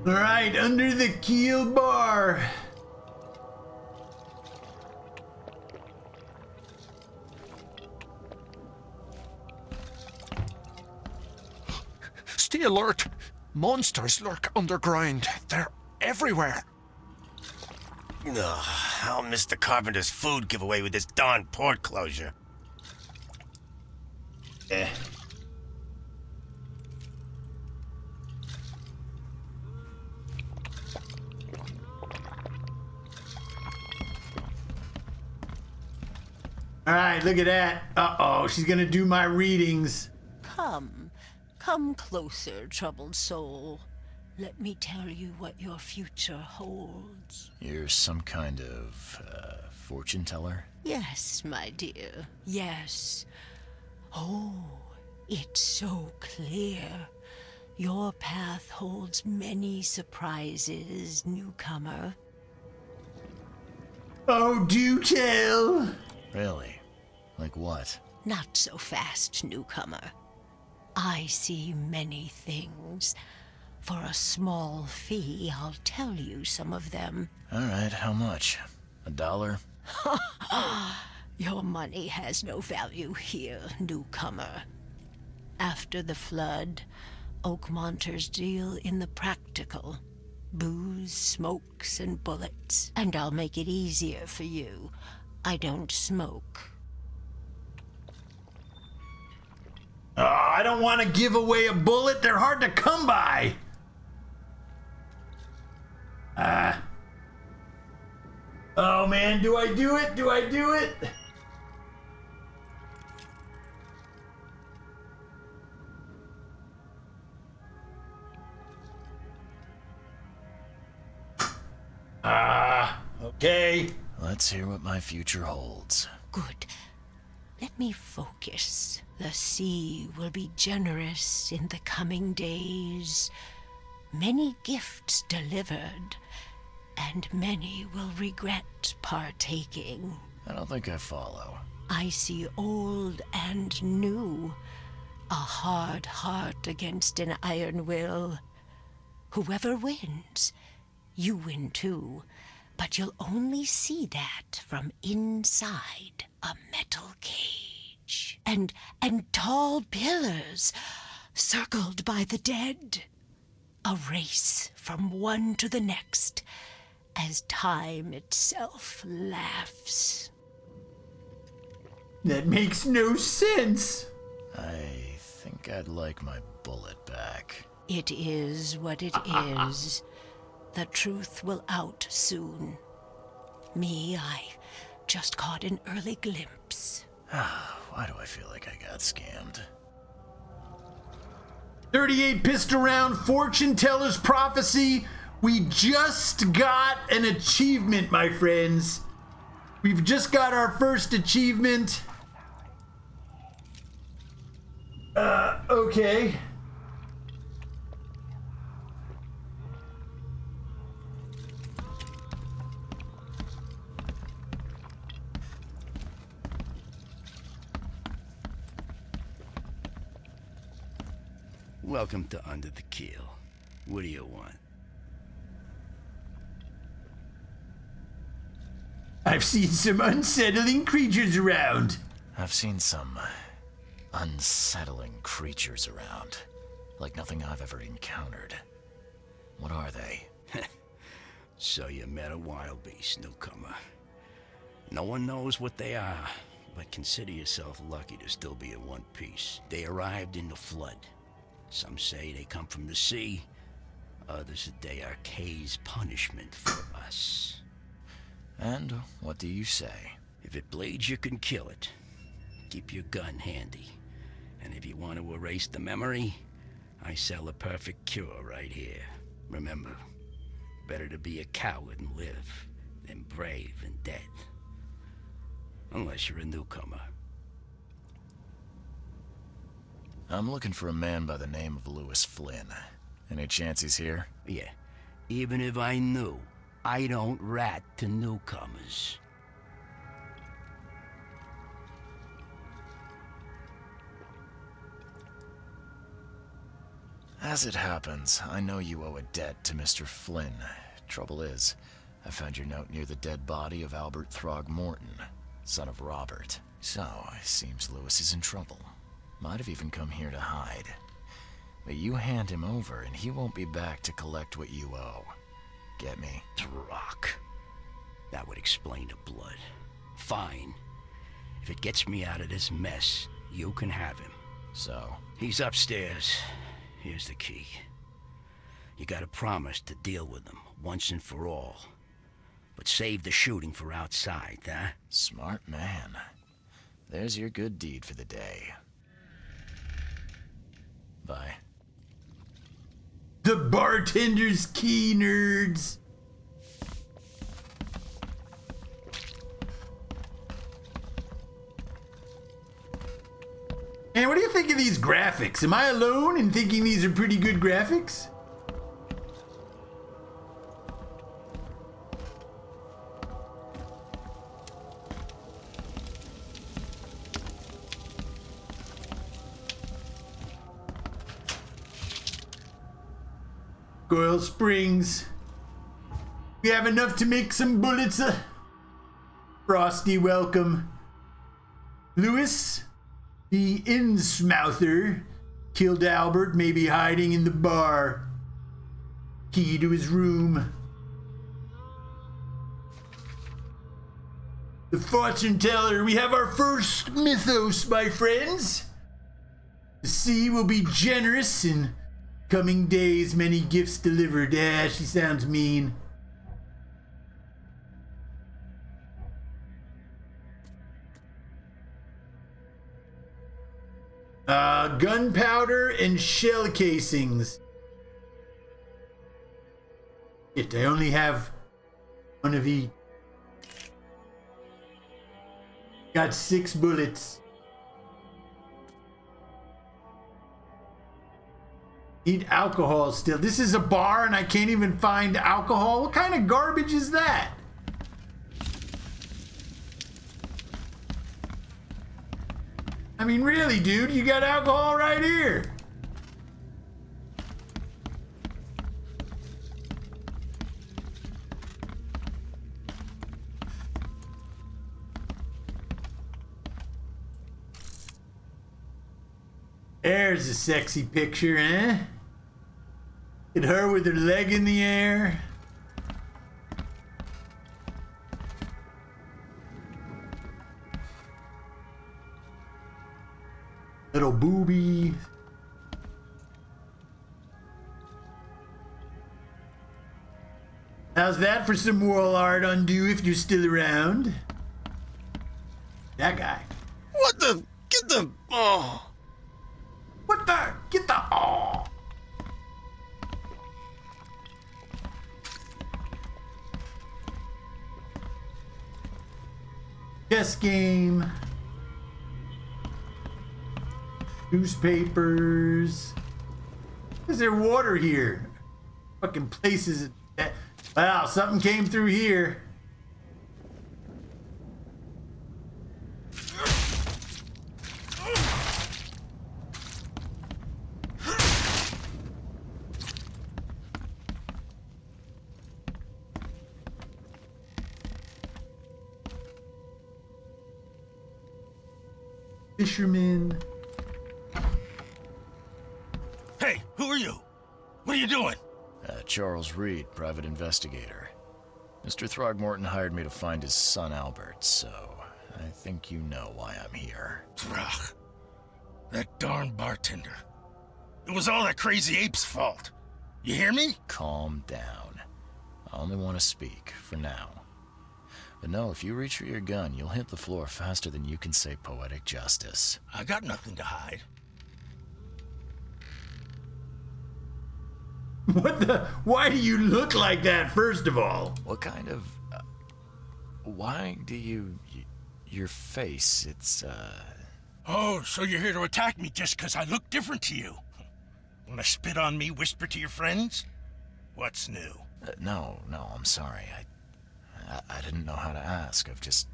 All right, under the keel bar. Stay alert! Monsters lurk underground. They're everywhere. Ugh, I'll miss the carpenter's food giveaway with this darn port closure. All right, look at that. Uh-oh, she's gonna do my readings. Come closer, troubled soul. Let me tell you what your future holds. You're some kind of, fortune teller? Yes, my dear, yes. Oh, it's so clear. Your path holds many surprises, newcomer. Oh, do tell. Really? Like what? Not so fast, newcomer. I see many things. For a small fee, I'll tell you some of them. All right, how much? $1? Your money has no value here, newcomer. After the flood, Oakmonters deal in the practical. Booze, smokes, and bullets. And I'll make it easier for you. I don't smoke. Oh, I don't want to give away a bullet. They're hard to come by. Oh man, do I do it? Do I do it? Okay. Let's hear what my future holds. Good. Let me focus. The sea will be generous in the coming days. Many gifts delivered, and many will regret partaking. I don't think I follow. I see old and new. A hard heart against an iron will. Whoever wins, you win too. But you'll only see that from inside a metal cage. And tall pillars circled by the dead. A race from one to the next as time itself laughs. That makes no sense. I think I'd like my bullet back. It is what it is. The truth will out soon. Me, I just caught an early glimpse. Why do I feel like I got scammed? 38 pistol round fortune teller's prophecy. We just got an achievement, my friends. We've just got our first achievement. Okay. Welcome to Under the Keel. What do you want? I've seen some unsettling creatures around. I've seen some unsettling creatures around. Like nothing I've ever encountered. What are they? So you met a wild beast, newcomer. No one knows what they are, but consider yourself lucky to still be in one piece. They arrived in the flood. Some say they come from the sea. Others that they are Kay's punishment for us. And what do you say? If it bleeds, you can kill it. Keep your gun handy. And if you want to erase the memory, I sell a perfect cure right here. Remember, better to be a coward and live than brave and dead. Unless you're a newcomer. I'm looking for a man by the name of Lewis Flynn. Any chance he's here? Yeah. Even if I knew, I don't rat to newcomers. As it happens, I know you owe a debt to Mr. Flynn. Trouble is, I found your note near the dead body of Albert Throgmorton, son of Robert. So, it seems Lewis is in trouble. Might have even come here to hide. But you hand him over and he won't be back to collect what you owe. Get me? Throck. That would explain the blood. Fine. If it gets me out of this mess, you can have him. So? He's upstairs. Here's the key. You gotta promise to deal with him once and for all. But save the shooting for outside, huh? Smart man. There's your good deed for the day. Bye. The bartender's key, nerds. And what do you think of these graphics? Am I alone in thinking these are pretty good graphics? Coil springs. We have enough to make some bullets. Frosty, welcome. Lewis, the Innsmouther, killed Albert, maybe hiding in the bar. Key to his room. The fortune teller, we have our first mythos, my friends. The sea will be generous in coming days, many gifts delivered. Yeah, she sounds mean. Gunpowder and shell casings. I only have one of each. Got 6 bullets. Need alcohol still. This is a bar and I can't even find alcohol. What kind of garbage is that? I mean, really, dude, you got alcohol right here. There's a sexy picture, eh? At her with her leg in the air. Little booby. How's that for some wall art undo if you're still around? That guy. What the? Get the... Oh. What the? Get the... Oh. Chess game. Newspapers. Is there water here? Fucking places. Wow, something came through here. Fisherman. Hey, who are you? What are you doing? Charles Reed, private investigator. Mr. Throgmorton hired me to find his son Albert, so I think you know why I'm here. Throg. That darn bartender. It was all that crazy ape's fault. You hear me? Calm down. I only want to speak, for now. But no, if you reach for your gun, you'll hit the floor faster than you can say poetic justice. I got nothing to hide. What the? Why do you look like that, first of all? What kind of... why do you... your face, it's, Oh, so you're here to attack me just because I look different to you? Wanna spit on me, whisper to your friends? What's new? No, I'm sorry. I didn't know how to ask. I've just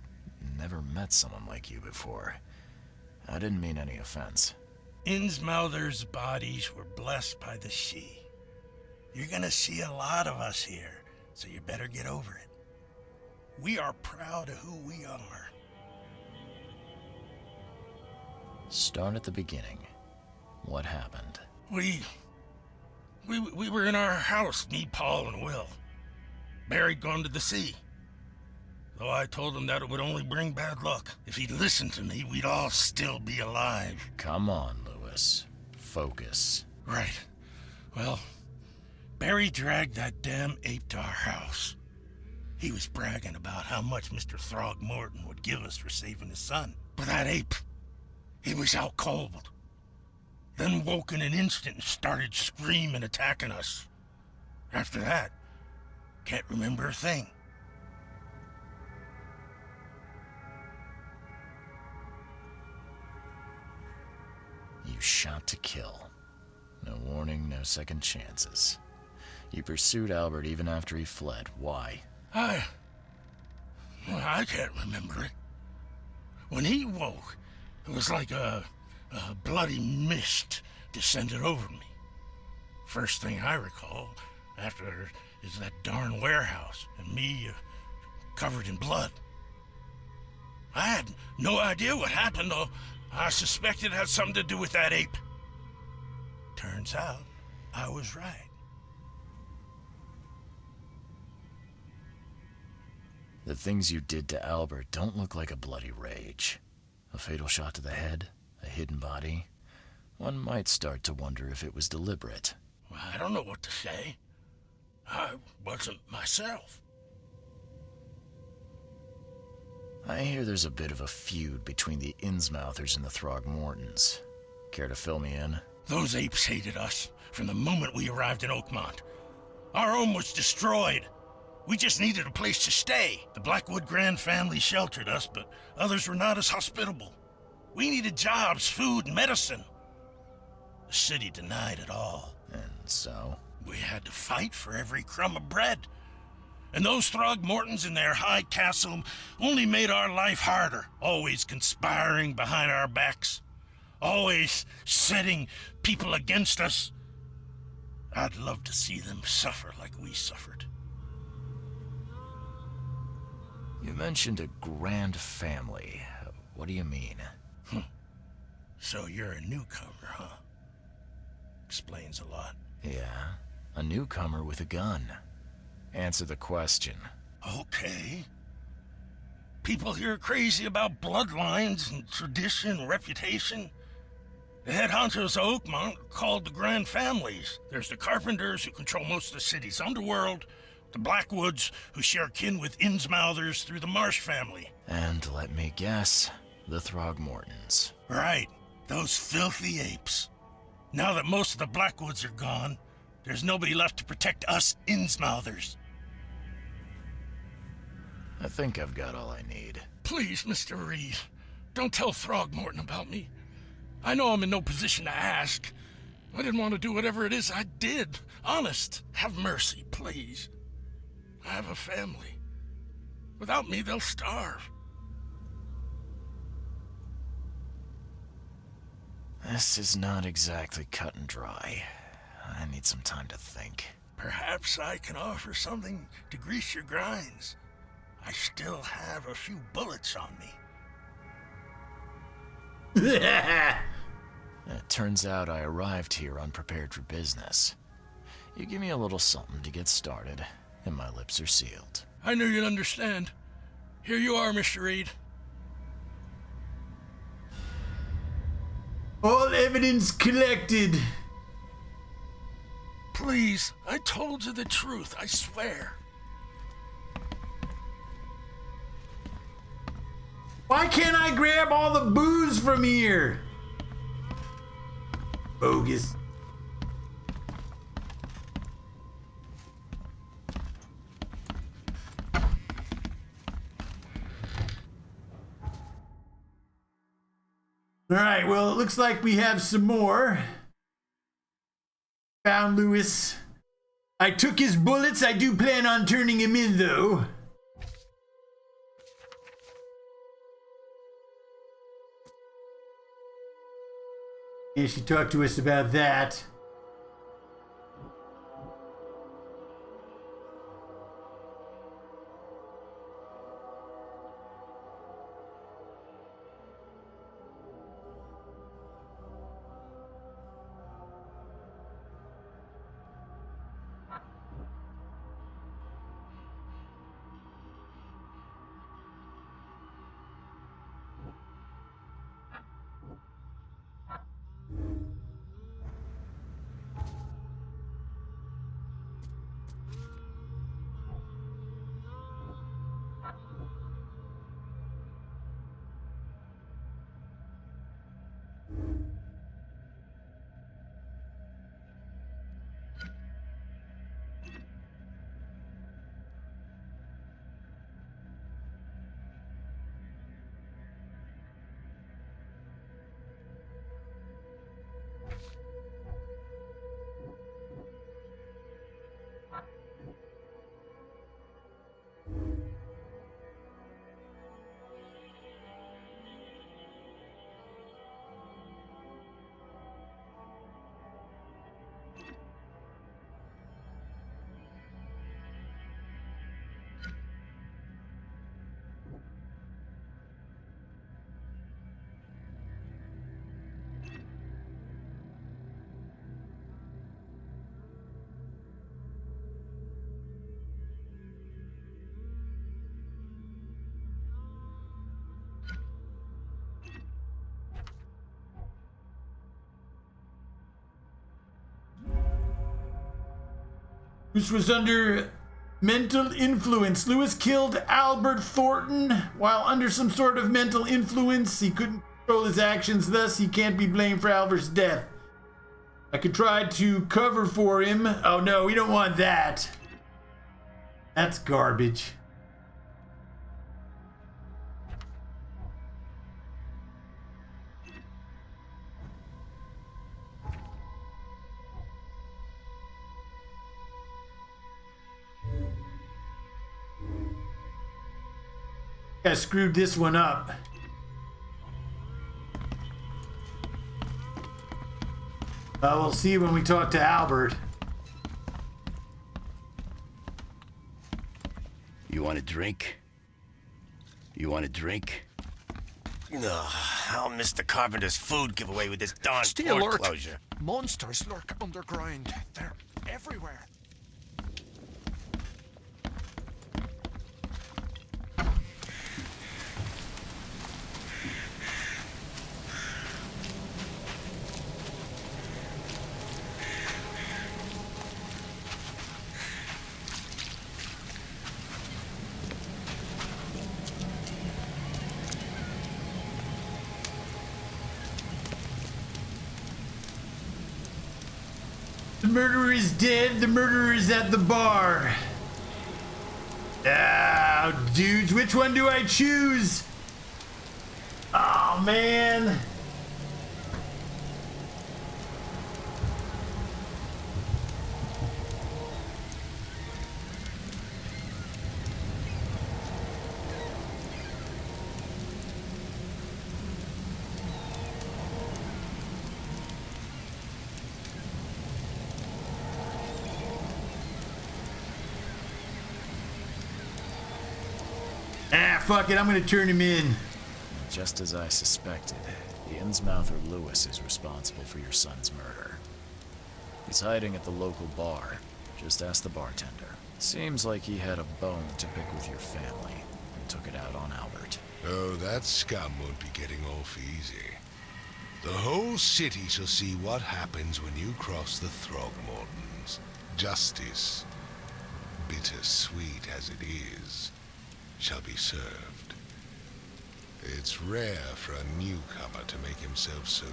never met someone like you before. I didn't mean any offense. Innsmouther's bodies were blessed by the sea. You're gonna see a lot of us here, so you better get over it. We are proud of who we are. Start at the beginning. What happened? We were in our house, me, Paul, and Will. Barry'd gone to the sea. Though I told him that it would only bring bad luck. If he'd listened to me, we'd all still be alive. Come on, Lewis. Focus. Right. Well, Barry dragged that damn ape to our house. He was bragging about how much Mr. Throgmorton would give us for saving his son. But that ape, he was out cold. Then woke in an instant and started screaming, attacking us. After that, can't remember a thing. You shot to kill. No warning, no second chances. You pursued Albert even after he fled. Why? I can't remember it. When he woke, it was like a bloody mist descended over me. First thing I recall after is that darn warehouse and me covered in blood. I had no idea what happened, though. I suspected it had something to do with that ape. Turns out, I was right. The things you did to Albert don't look like a bloody rage. A fatal shot to the head, a hidden body. One might start to wonder if it was deliberate. I don't know what to say. I wasn't myself. I hear there's a bit of a feud between the Innsmouthers and the Throgmortons. Care to fill me in? Those apes hated us from the moment we arrived in Oakmont. Our home was destroyed. We just needed a place to stay. The Blackwood Grand family sheltered us, but others were not as hospitable. We needed jobs, food, and medicine. The city denied it all. And so? We had to fight for every crumb of bread. And those Throgmortons in their high castle only made our life harder, always conspiring behind our backs, always setting people against us. I'd love to see them suffer like we suffered. You mentioned a grand family. What do you mean? So you're a newcomer, huh? Explains a lot. Yeah, a newcomer with a gun. Answer the question. Okay. People here are crazy about bloodlines and tradition and reputation. The head honchos of Oakmont are called the Grand Families. There's the Carpenters, who control most of the city's underworld, the Blackwoods, who share kin with Innsmouthers through the Marsh family. And let me guess, the Throgmortons. Right, those filthy apes. Now that most of the Blackwoods are gone, there's nobody left to protect us Innsmouthers. I think I've got all I need. Please, Mr. Reed, don't tell Throgmorton about me. I know I'm in no position to ask. I didn't want to do whatever it is I did. Honest, have mercy, please. I have a family. Without me, they'll starve. This is not exactly cut and dry. I need some time to think. Perhaps I can offer something to grease your grinds. I still have a few bullets on me. It turns out I arrived here unprepared for business. You give me a little something to get started, and my lips are sealed. I knew you'd understand. Here you are, Mr. Reed. All evidence collected. Please, I told you the truth, I swear. Why can't I grab all the booze from here? Bogus. All right, well, it looks like we have some more. Found Lewis. I took his bullets. I do plan on turning him in, though. Yeah, she talked to us about that. Lewis was under mental influence. Lewis killed Albert Thornton while under some sort of mental influence. He couldn't control his actions, thus he can't be blamed for Albert's death. I could try to cover for him. Oh no, we don't want that. That's garbage. I screwed this one up. We'll see when we talk to Albert. You want a drink? You want a drink? Ugh, I'll miss the carpenter's food giveaway with this darn Stay port alert. closure. Monsters lurk underground. They're everywhere. The murderer is dead. The murderer is at the bar. Ah, dudes, which one do I choose? Oh, man. Fuck it, I'm gonna turn him in. Just as I suspected, the Innsmouther Lewis is responsible for your son's murder. He's hiding at the local bar. Just ask the bartender. Seems like he had a bone to pick with your family and took it out on Albert. Oh, that scum won't be getting off easy. The whole city shall see what happens when you cross the Throgmortons. Justice, bittersweet as it is, shall be served. It's rare for a newcomer to make himself so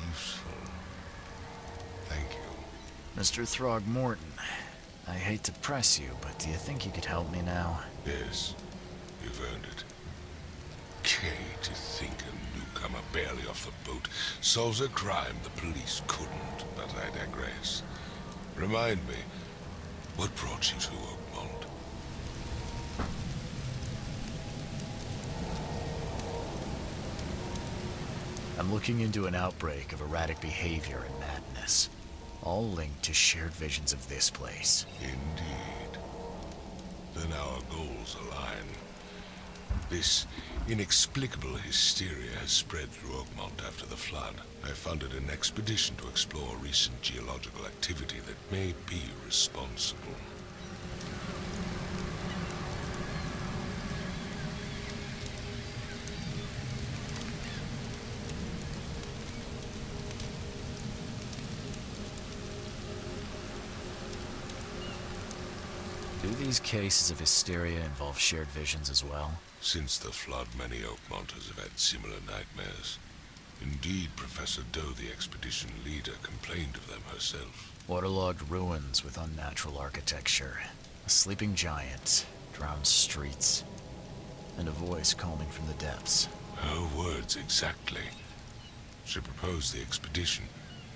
useful. Thank you. Mr. Throgmorton, I hate to press you, but do you think you could help me now? Yes, you've earned it. Okay, to think a newcomer barely off the boat solves a crime the police couldn't, but I digress. Remind me, What brought you to Oakmont? I'm looking into an outbreak of erratic behavior and madness, all linked to shared visions of this place. Indeed. Then our goals align. This inexplicable hysteria has spread through Oakmont after the flood. I funded an expedition to explore recent geological activity that may be responsible. Do these cases of hysteria involve shared visions as well? Since the flood, many Oakmonters have had similar nightmares. Indeed, Professor Doe, the expedition leader, complained of them herself. Waterlogged ruins with unnatural architecture, a sleeping giant, drowned streets, and a voice calling from the depths. Her words exactly. She proposed the expedition,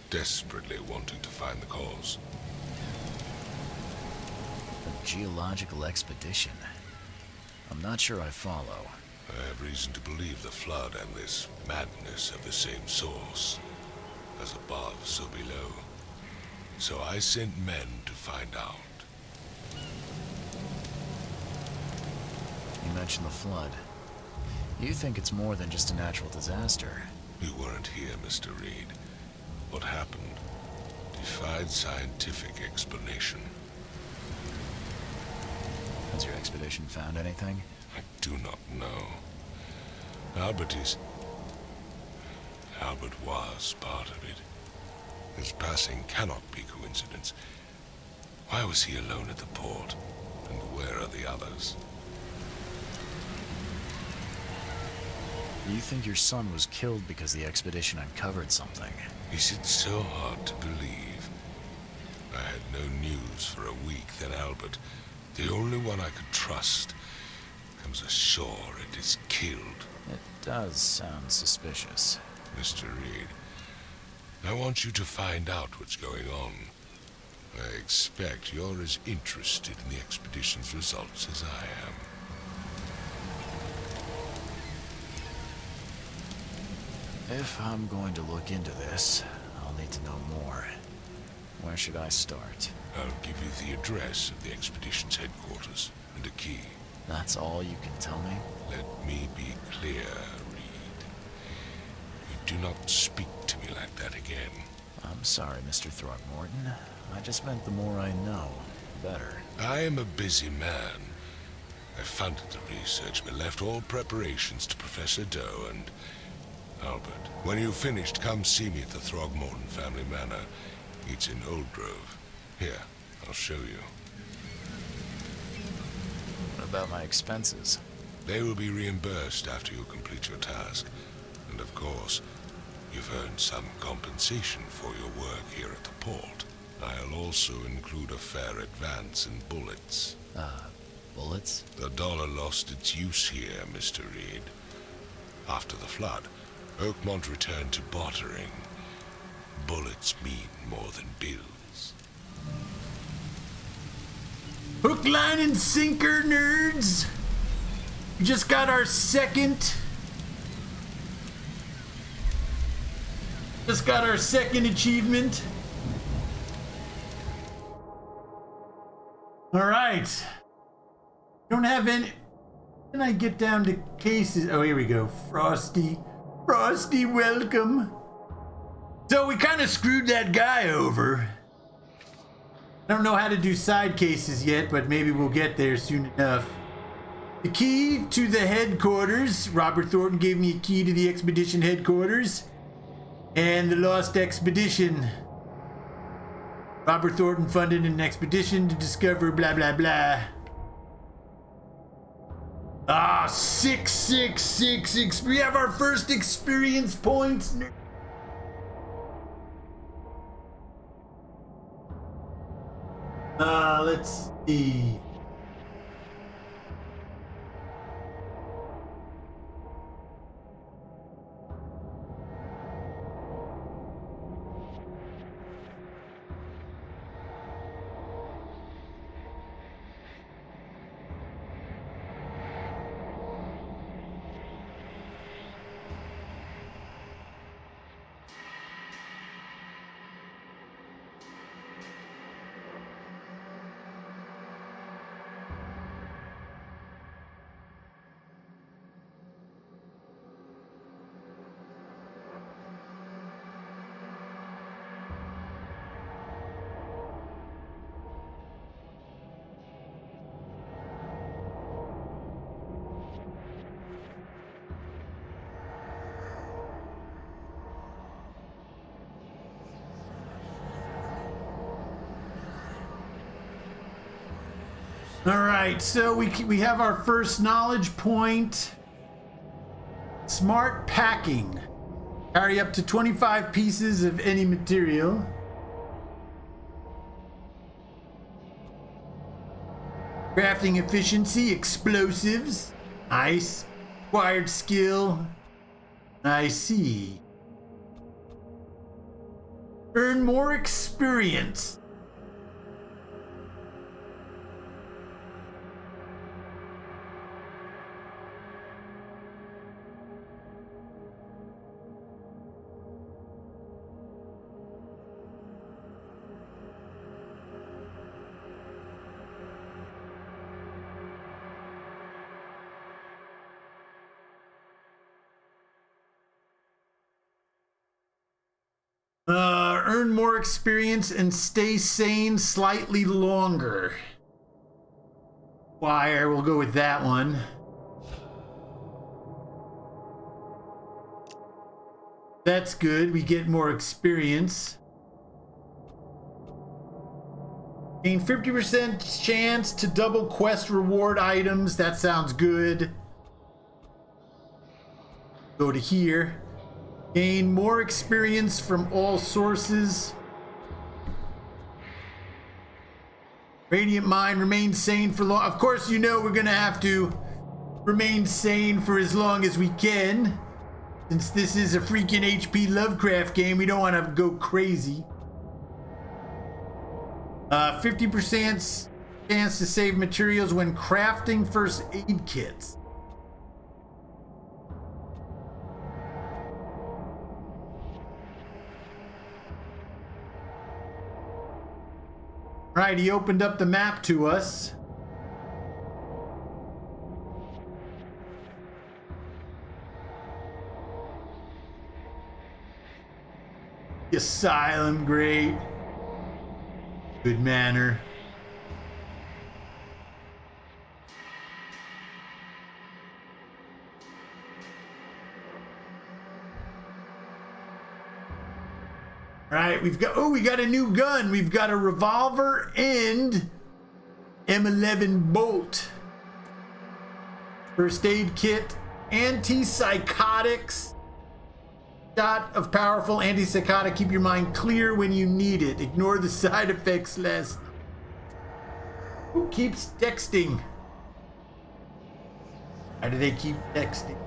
desperately wanting to find the cause. A geological expedition? I'm not sure I follow. I have reason to believe the flood and this madness have the same source. As above, so below. So I sent men to find out. You mentioned the flood. You think it's more than just a natural disaster? You weren't here, Mr. Reed. What happened defied scientific explanation. Has your expedition found anything? I do not know. Albert was part of it. His passing cannot be coincidence. Why was he alone at the port? And where are the others? You think your son was killed because the expedition uncovered something? Is it so hard to believe? I had no news for a week, then Albert, the only one I could trust, comes ashore and is killed. It does sound suspicious. Mr. Reed, I want you to find out what's going on. I expect you're as interested in the expedition's results as I am. If I'm going to look into this, I'll need to know more. Where should I start? I'll give you the address of the expedition's headquarters and a key. That's all you can tell me? Let me be clear, Reed. You do not speak to me like that again. I'm sorry, Mr. Throgmorton. I just meant the more I know, the better. I am a busy man. I funded the research, but left all preparations to Professor Doe and Albert. When you've finished, come see me at the Throgmorton family manor. It's in Old Grove. Here, I'll show you. What about my expenses? They will be reimbursed after you complete your task. And of course, you've earned some compensation for your work here at the port. I'll also include a fair advance in bullets. Bullets? The dollar lost its use here, Mr. Reed. After the flood, Oakmont returned to bartering. Bullets mean more than bills. Hook, line, and sinker, nerds! We just got our second... achievement. Alright. Don't have any... Can I get down to cases? Oh, here we go. Frosty, welcome. So we kind of screwed that guy over. I don't know how to do side cases yet, but maybe we'll get there soon enough. The key to the headquarters. Robert Thornton gave me a key to the expedition headquarters. And the lost expedition. Robert Thornton funded an expedition to discover blah blah blah. 666. We have our first experience points. Let's see. All right, so we have our first knowledge point. Smart packing. Carry up to 25 pieces of any material. Crafting efficiency, explosives. Nice. Acquired skill. I see. Earn more experience. Earn more experience and stay sane slightly longer. Wire, we'll go with that one. That's good. We get more experience. Gain 50% chance to double quest reward items. That sounds good. Go to here. Gain more experience from all sources. Radiant Mind, remain sane for long. Of course, you know we're gonna have to remain sane for as long as we can. Since this is a freaking HP Lovecraft game, we don't want to go crazy. 50% chance to save materials when crafting first aid kits. Right, he opened up the map to us. The asylum, great. Good manner. Right, we got a new gun. We've got a revolver and M11 bolt. First aid kit, antipsychotics. Shot of powerful antipsychotic. Keep your mind clear when you need it. Ignore the side effects less. Who keeps texting? Why do they keep texting?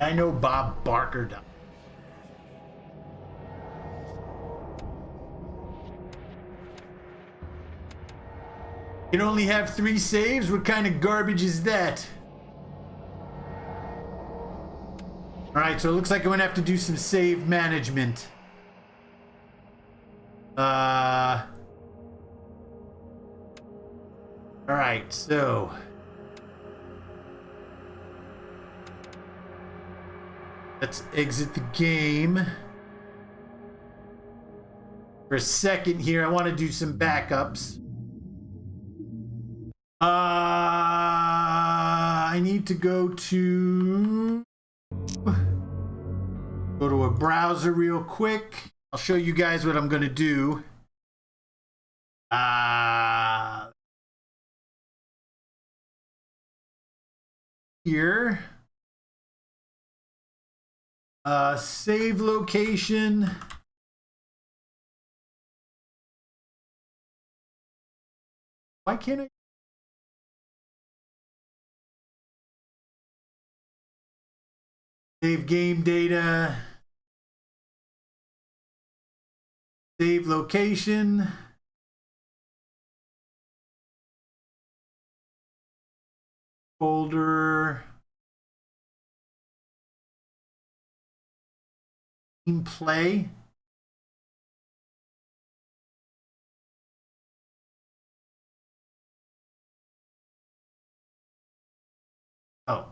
I know Bob Barker died. You can only have 3 saves? What kind of garbage is that? Alright, so it looks like I'm gonna have to do some save management. Alright, so let's exit the game. For a second here, I want to do some backups. I need to go to a browser real quick. I'll show you guys what I'm gonna do. Here. Save location. Why can't I? Save game data. Save location. Folder. Play. Oh.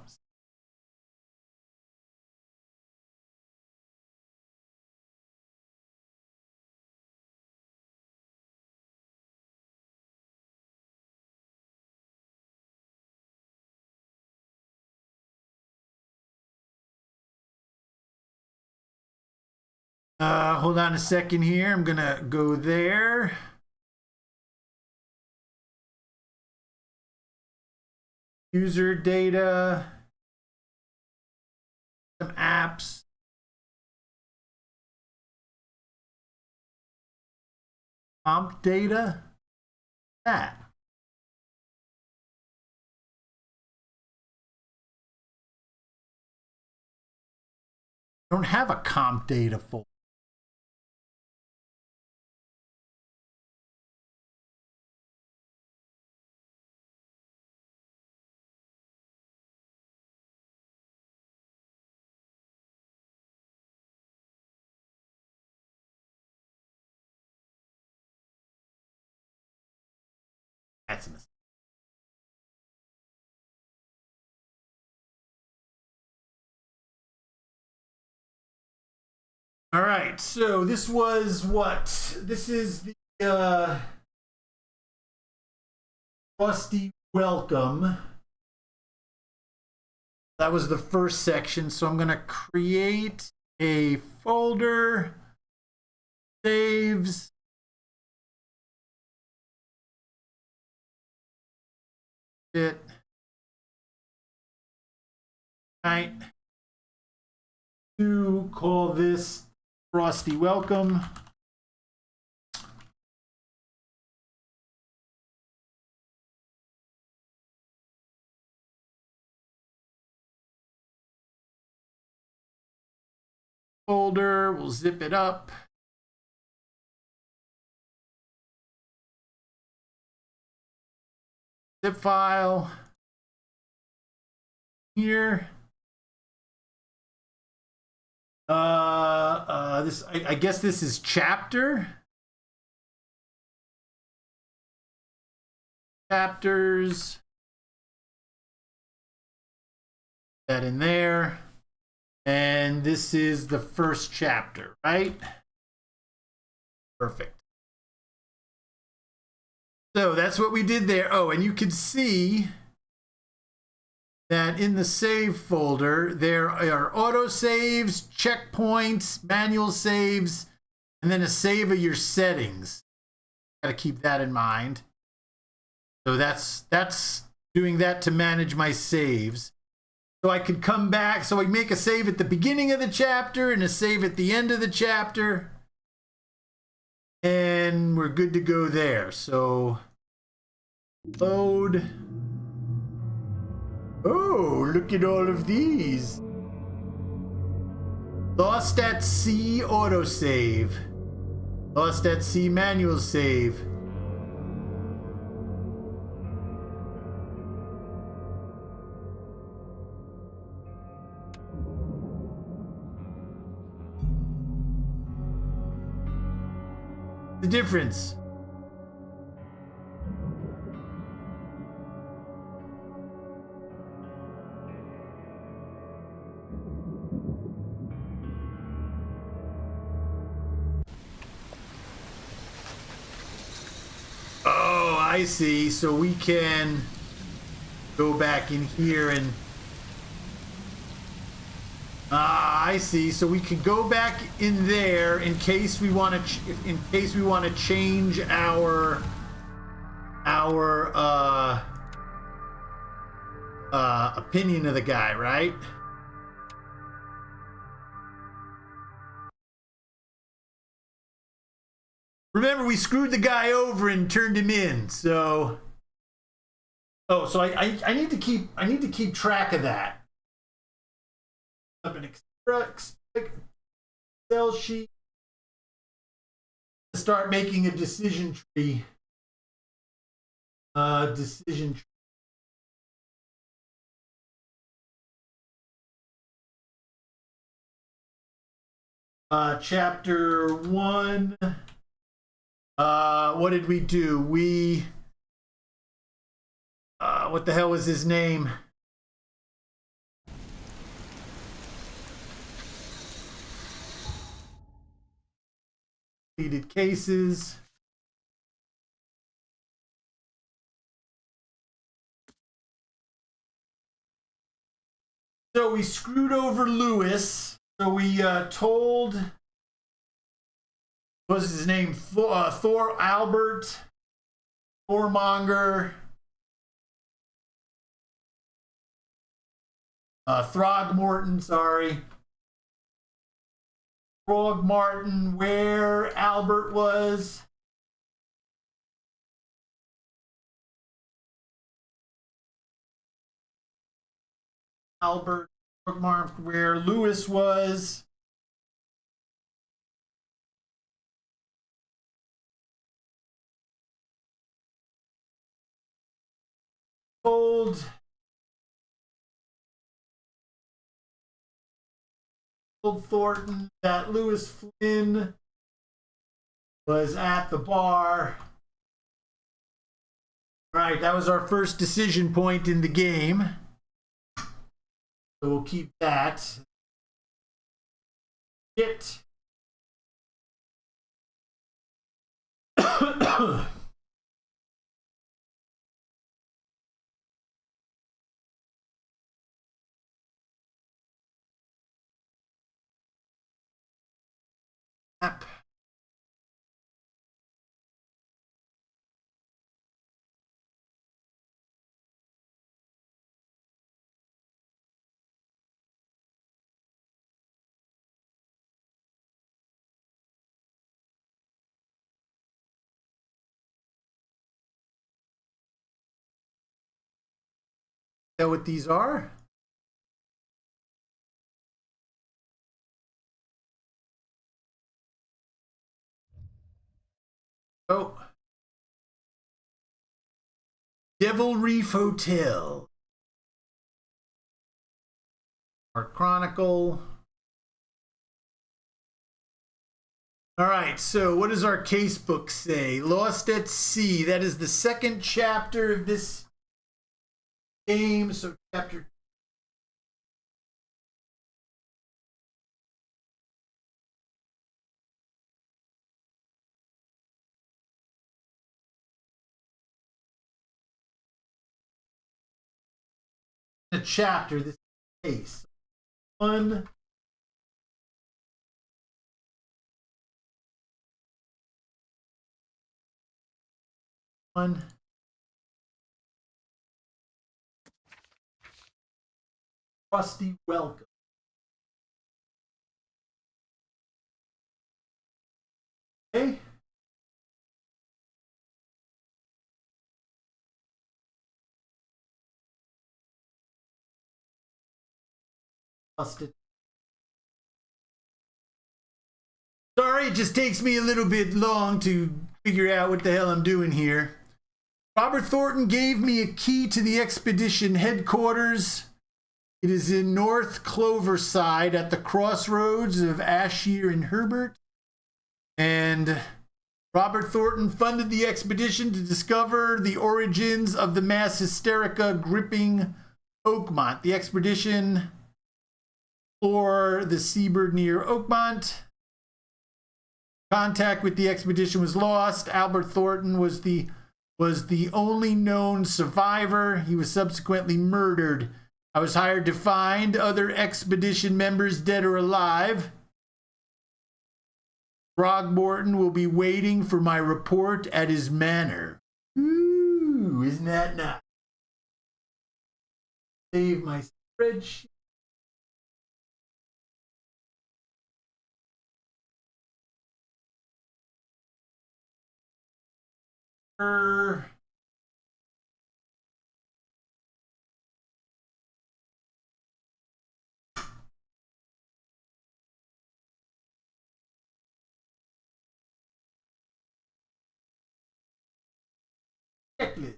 Hold on a second here. I'm gonna go there. User data. Some apps. Comp data. That. I don't have a comp data folder. That's a mistake. All right, so this was what? This is the Frosty Welcome. That was the first section, so I'm going to create a folder, saves, it, right, to call this Frosty Welcome. Folder, we'll zip it up. Zip file here. This I guess this is chapter. Chapters. That in there. And this is the first chapter, right? Perfect. So that's what we did there. Oh, and you can see that in the save folder, there are auto saves, checkpoints, manual saves, and then a save of your settings. Got to keep that in mind. So that's doing that to manage my saves. So I could come back. So I make a save at the beginning of the chapter and a save at the end of the chapter. And we're good to go there. So load. Oh, look at all of these. Lost at Sea autosave. Lost at Sea manual save. The difference. Oh, I see. So we can go back in here and I see. So we can go back in there in case we want to change our opinion of the guy, right? Remember, we screwed the guy over and turned him in. So, oh, so I need to keep track of that. Up an Excel sheet to start making a decision tree. Decision tree. Chapter 1. What did we do? We what the hell was his name? Completed cases. So we screwed over Lewis. So we told what was his name? Thor Albert, Thormonger, Throgmorton, sorry. Throgmorton, where Albert was. Albert, Throgmorton, where Lewis was. Told Thornton that Lewis Flynn was at the bar. Right, that was our first decision point in the game. So we'll keep that. Shit. App. Know what these are? Oh. Devil Reef Hotel. Our Chronicle. All right, so what does our casebook say? Lost at Sea. That is the second chapter of this game. So chapter a chapter, this case. One. Rusty welcome. Okay. Busted. Sorry, it just takes me a little bit long to figure out what the hell I'm doing here. Robert Thornton gave me a key to the expedition headquarters. It is in North Cloverside at the crossroads of Ashier and Herbert. And Robert Thornton funded the expedition to discover the origins of the mass hysteria gripping Oakmont. The expedition for the seabird near Oakmont. Contact with the expedition was lost. Albert Thornton was the only known survivor. He was subsequently murdered. I was hired to find other expedition members, dead or alive. Throgmorton will be waiting for my report at his manor. Ooh, isn't that nice? Save my spreadsheet. Checklist.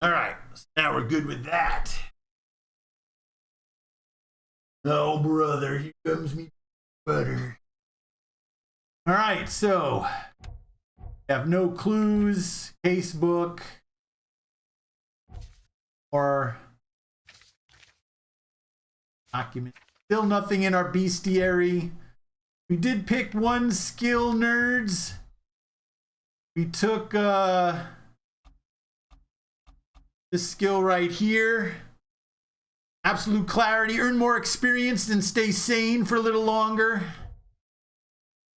All right, so now we're good with that. Oh, brother, here comes me butter. All right, so have no clues, casebook, or document. Still nothing in our bestiary. We did pick one skill, nerds. We took this skill right here. Absolute clarity. Earn more experience and stay sane for a little longer.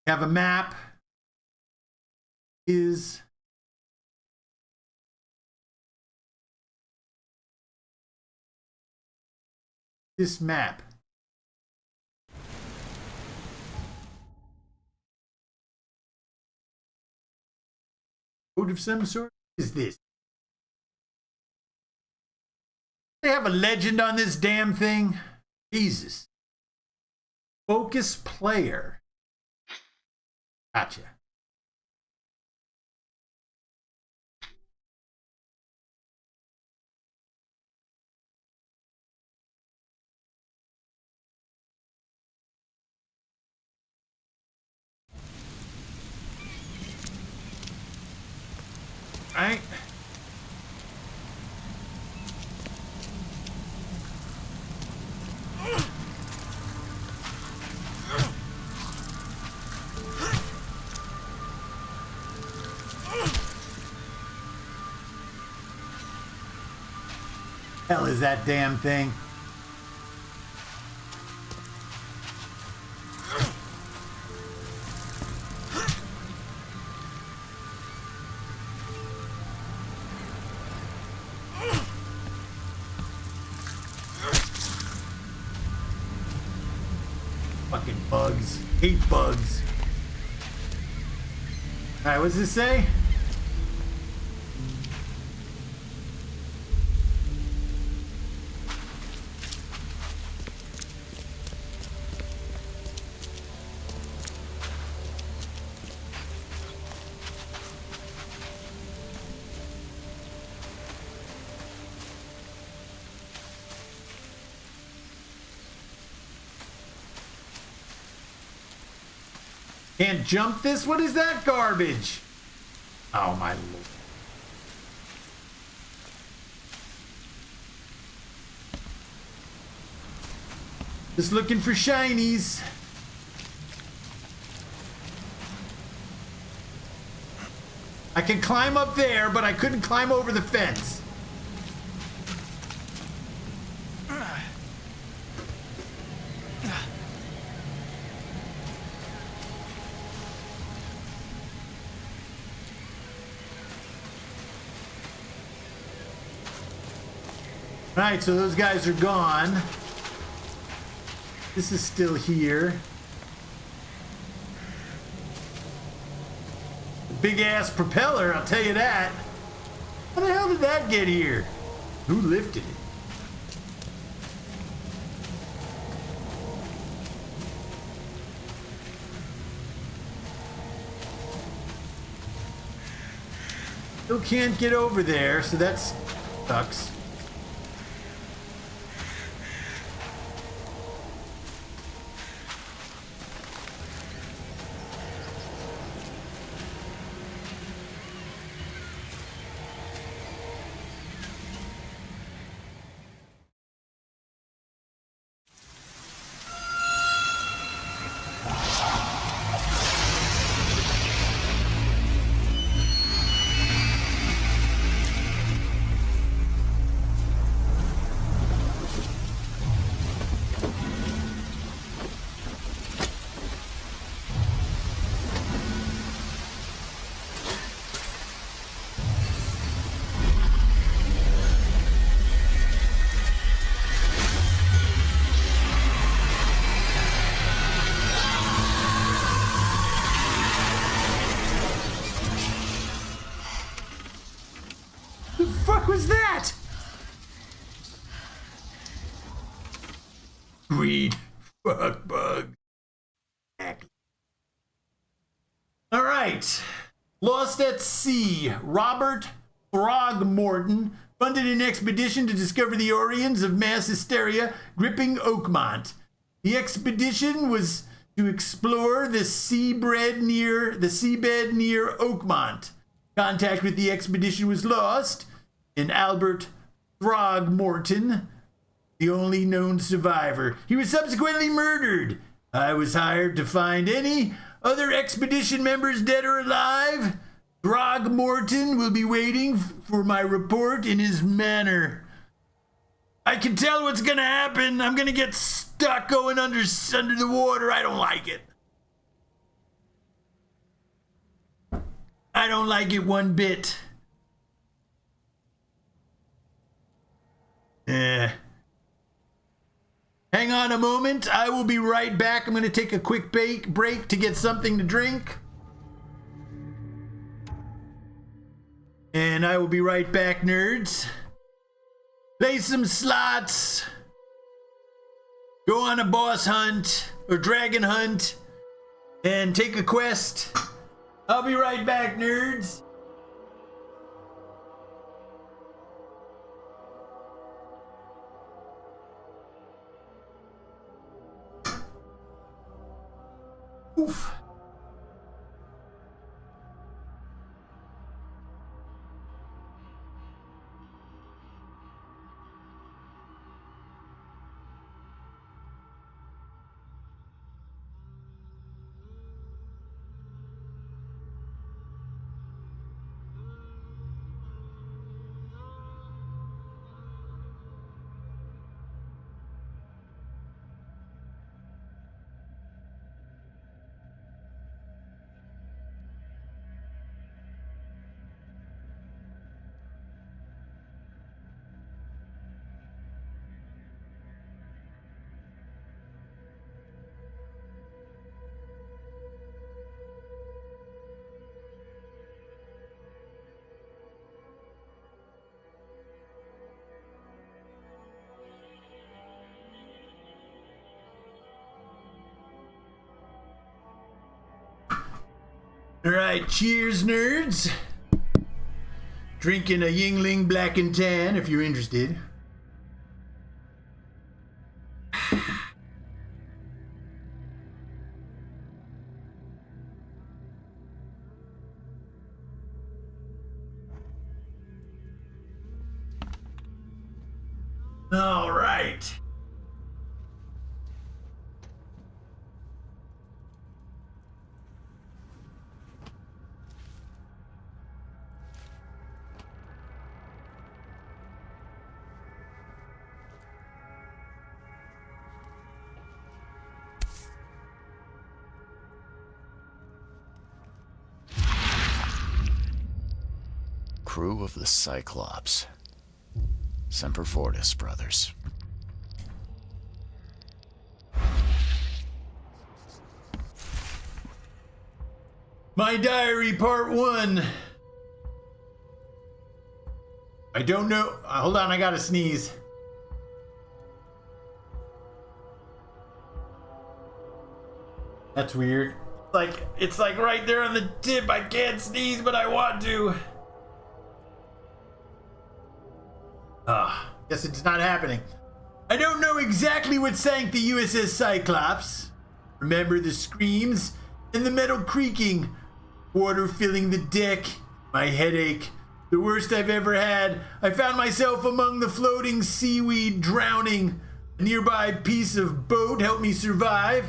Have a map. Is this map? Code of some sort? What is this? They have a legend on this damn thing? Jesus. Focus player. Gotcha. Right? Hell is that damn thing? Fucking bugs. Hate bugs. Alright, what does this say? Can't jump this? What is that garbage? Oh my lord. Just looking for shinies. I can climb up there, but I couldn't climb over the fence. Right, so those guys are gone. This is still here. Big ass propeller, I'll tell you that. How the hell did that get here? Who lifted it? Still can't get over there, so that sucks. Was that? Greed. Fuck bug. All right. Lost at sea. Robert Throgmorton funded an expedition to discover the origins of mass hysteria gripping Oakmont. The expedition was to explore the seabed near Oakmont. Contact with the expedition was lost. And Albert Throgmorton, the only known survivor. He was subsequently murdered. I was hired to find any other expedition members dead or alive. Throgmorton will be waiting for my report in his manor. I can tell what's gonna happen. I'm gonna get stuck going under the water. I don't like it. I don't like it one bit. Hang on a moment. I will be right back. I'm gonna take a quick break to get something to drink. And I will be right back, nerds. Play some slots. Go on a boss hunt or dragon hunt and take a quest. I'll be right back, nerds. Oof. All right, cheers, nerds. Drinking a Yingling Black and Tan if you're interested. All right. Crew of the Cyclops. Semper Fortis, brothers. My diary, part 1. I don't know. Hold on, I gotta sneeze. That's weird. It's like right there on the tip. I can't sneeze, but I want to. Guess it's not happening. I don't know exactly what sank the USS Cyclops. Remember the screams and the metal creaking, water filling the deck, my headache, the worst I've ever had. I found myself among the floating seaweed, drowning. A nearby piece of boat helped me survive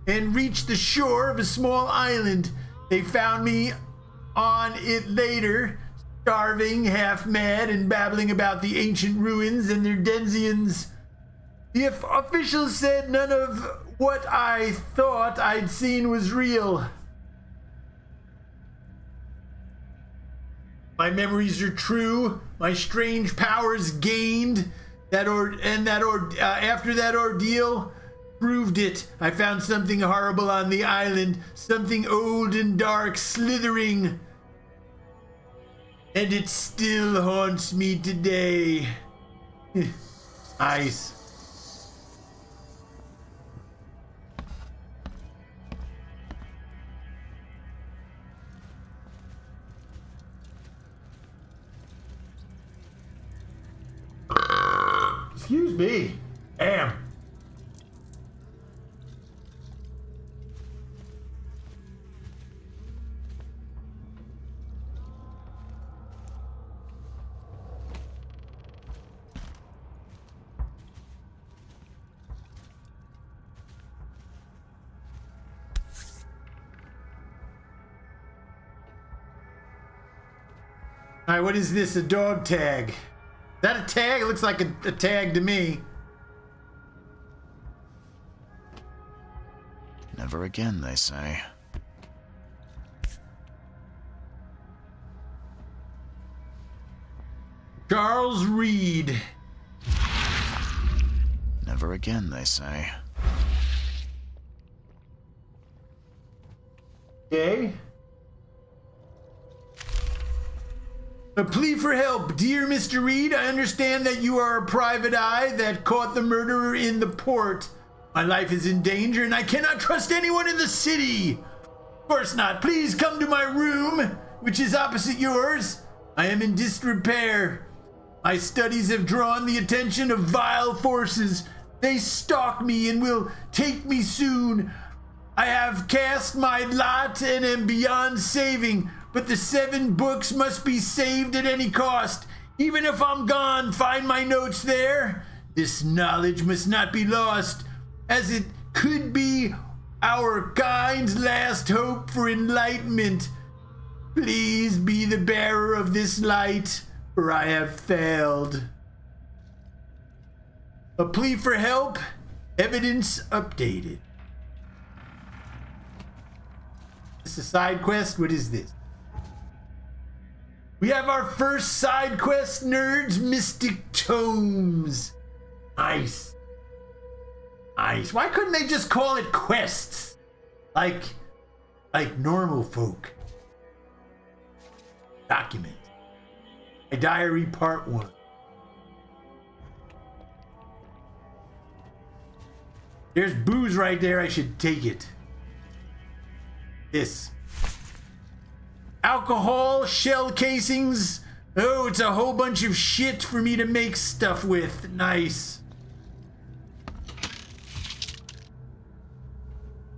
and reached the shore of a small island. They found me on it later, starving, half mad, and babbling about the ancient ruins and their denizens. The officials said none of what I thought I'd seen was real. My memories are true. My strange powers gained after that ordeal proved it. I found something horrible on the island, something old and dark slithering. And it still haunts me today. Ice. Excuse me. Damn. All right, what is this? A dog tag? Is that a tag? It looks like a tag to me. Never again, they say. Charles Reed. Never again, they say. Okay. A plea for help. Dear Mr. Reed, I understand that you are a private eye that caught the murderer in the port. My life is in danger and I cannot trust anyone in the city. Of course not. Please come to my room, which is opposite yours. I am in disrepair. My studies have drawn the attention of vile forces. They stalk me and will take me soon. I have cast my lot and am beyond saving, but the 7 books must be saved at any cost. Even if I'm gone, find my notes there. This knowledge must not be lost, as it could be our kind's last hope for enlightenment. Please be the bearer of this light, for I have failed. A plea for help. Evidence updated. This is a side quest. What is this? We have our first side quest, nerds. Mystic Tomes. Nice. Nice. Why couldn't they just call it quests? Like normal folk. Document. My diary part 1. There's booze right there. I should take it. This. Alcohol, shell casings. Oh, it's a whole bunch of shit for me to make stuff with. Nice.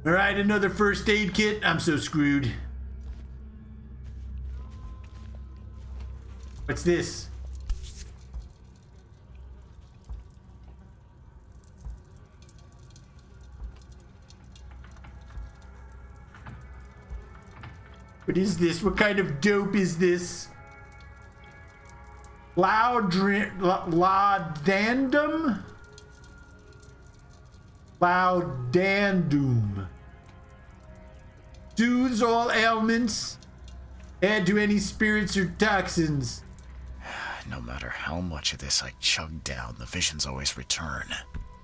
All right, another first aid kit. I'm so screwed. What's this? What is this? What kind of dope is this? Laudandum? Laudandum. Soothes all ailments. Add to any spirits or toxins. No matter how much of this I chug down, the visions always return.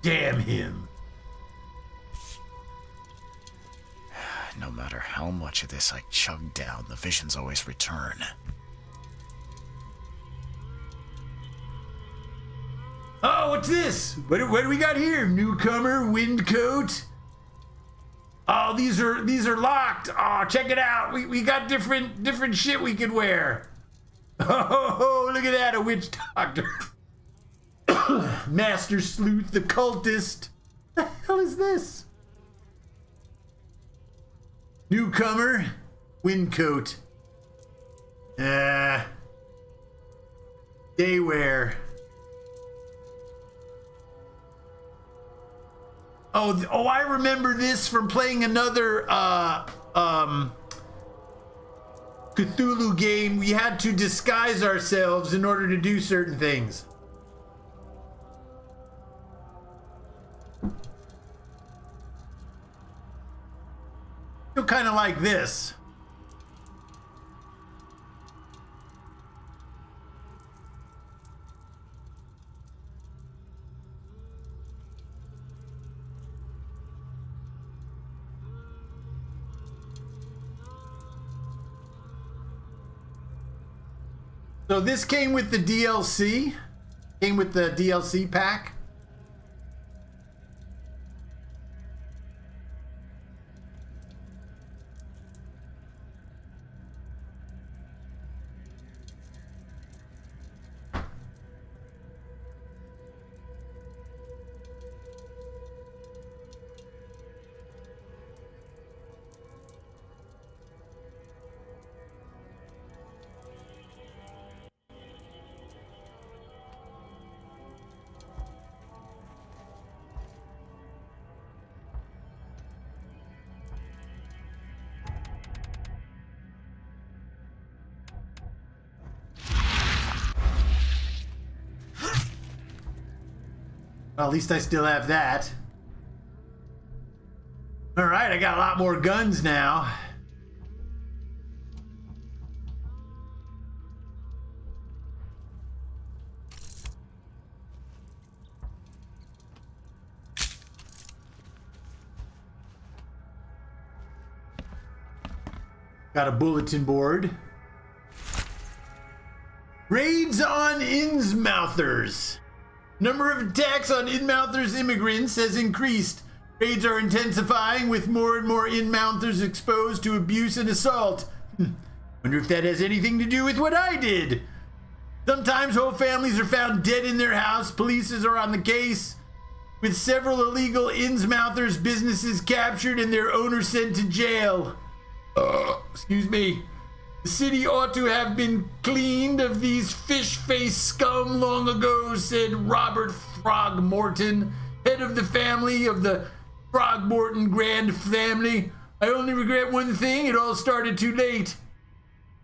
Damn him. No matter how much of this I chug down, the visions always return. Oh, what's this? What do we got here? Newcomer, wind coat. Oh, these are locked. Oh, check it out. We got different shit we could wear. Oh, look at that, a witch doctor. Master Sleuth, the cultist. The hell is this? Newcomer, windcoat. Daywear. Oh, I remember this from playing another Cthulhu game. We had to disguise ourselves in order to do certain things. Feel kind of like this. So this came with the DLC. Came with the DLC pack. Well, at least I still have that. All right, I got a lot more guns now. Got a bulletin board. Raids on Innsmouthers. Number of attacks on Innsmouthers immigrants has increased. Raids are intensifying with more and more Innsmouthers exposed to abuse and assault. Wonder if that has anything to do with what I did. Sometimes whole families are found dead in their house. Police are on the case, with several illegal Innsmouthers businesses captured and their owners sent to jail. Excuse me. The city ought to have been cleaned of these fish-faced scum long ago, said Robert Throgmorton, head of the family of the Throgmorton Grand family. I only regret one thing, it all started too late.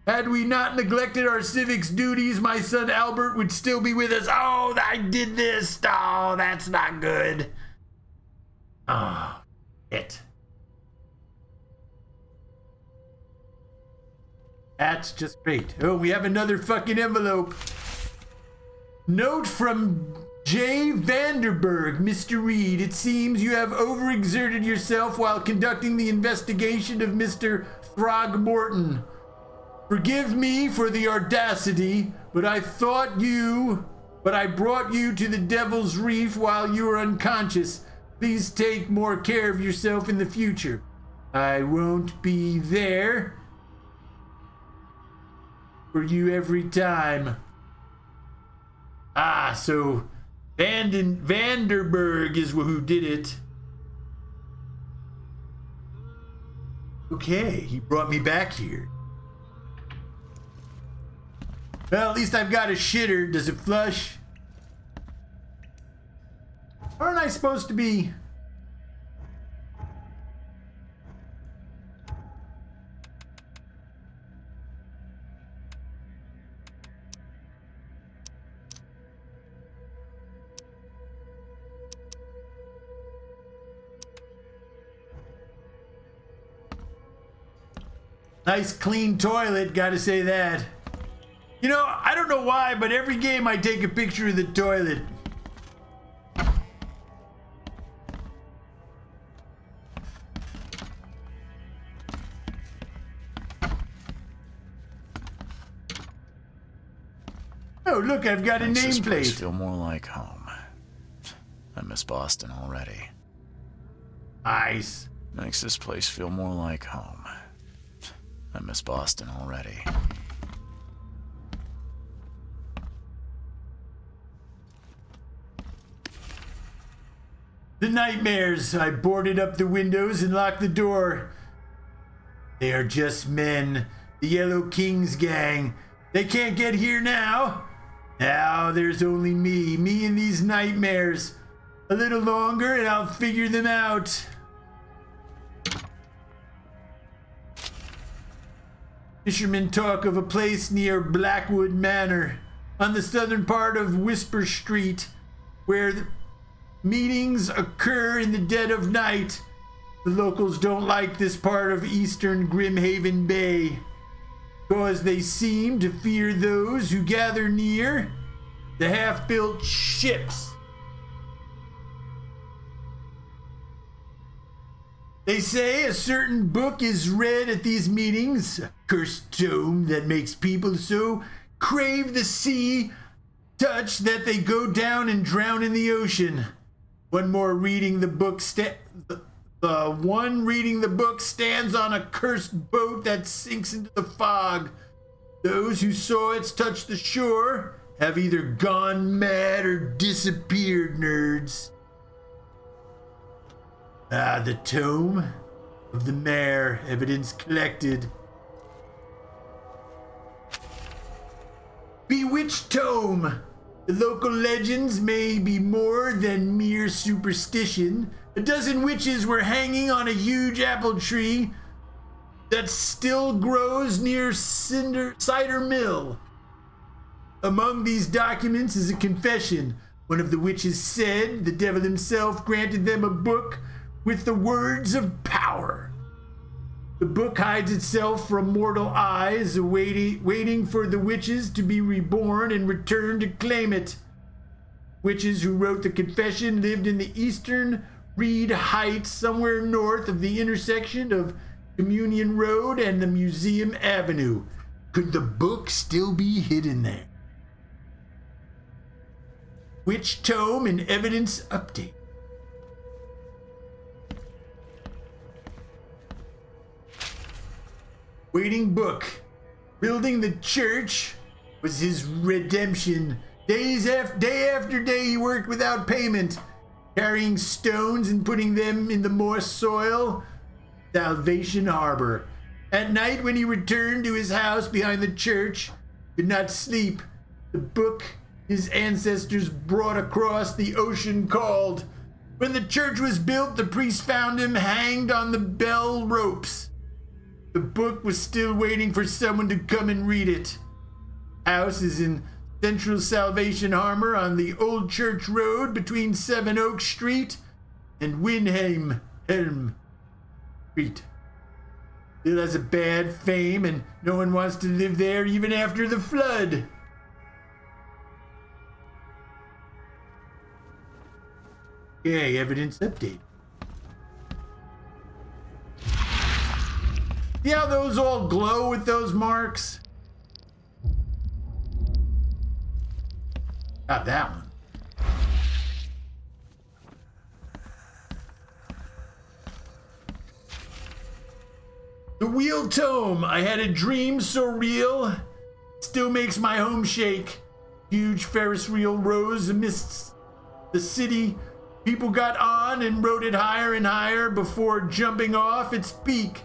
Had we not neglected our civics duties, my son Albert would still be with us. Oh, I did this. Oh, that's not good. Oh, shit. That's just great. Oh, we have another fucking envelope. Note from J. Vanderberg, Mr. Reed. It seems you have overexerted yourself while conducting the investigation of Mr. Throgmorton. Forgive me for the audacity, but I brought you to the Devil's Reef while you were unconscious. Please take more care of yourself in the future. I won't be there for you every time. Ah, so Vanderberg is who did it. Okay, he brought me back here. Well, at least I've got a shitter. Does it flush? Aren't I supposed to be... Nice clean toilet, gotta say that. You know, I don't know why, but every game I take a picture of the toilet. Oh, look, I've got a Makes this place nameplate. feel more like home. I miss Boston already. Nice. Makes this place feel more like home. I miss Boston already. The nightmares. I boarded up the windows and locked the door. They are just men. The Yellow Kings gang. They can't get here now. Now there's only me. Me and these nightmares. A little longer and I'll figure them out. Fishermen talk of a place near Blackwood Manor on the southern part of Whisper Street where the meetings occur in the dead of night. The locals don't like this part of eastern Grimhaven Bay because they seem to fear those who gather near the half-built ships. They say a certain book is read at these meetings, a cursed tome that makes people so crave the sea touch that they go down and drown in the ocean. One reading the book stands on a cursed boat that sinks into the fog. Those who saw it touch the shore have either gone mad or disappeared, nerds. Ah, the tome of the mayor, evidence collected. Bewitched tome. The local legends may be more than mere superstition. A dozen witches were hanging on a huge apple tree that still grows near Cider Mill. Among these documents is a confession. One of the witches said the devil himself granted them a book with the words of power. The book hides itself from mortal eyes, waiting for the witches to be reborn and return to claim it. Witches who wrote the confession lived in the eastern Reed Heights, somewhere north of the intersection of Communion Road and the Museum Avenue. Could the book still be hidden there? Witch Tome and Evidence Update. Waiting book. Building the church was his redemption. Day after day he worked without payment, carrying stones and putting them in the moist soil. Salvation Harbor. At night when he returned to his house behind the church, could not sleep. The book his ancestors brought across the ocean called. When the church was built, the priest found him hanged on the bell ropes. The book was still waiting for someone to come and read it. House is in Central Salvation Harbor on the Old Church Road between Seven Oak Street and Windham Street. Still has a bad fame and no one wants to live there even after the flood. Okay, evidence update. See how those all glow with those marks? Got that one. The Wheel Tome. I had a dream so real, still makes my home shake. Huge Ferris wheel rose amidst the city. People got on and rode it higher and higher before jumping off its peak.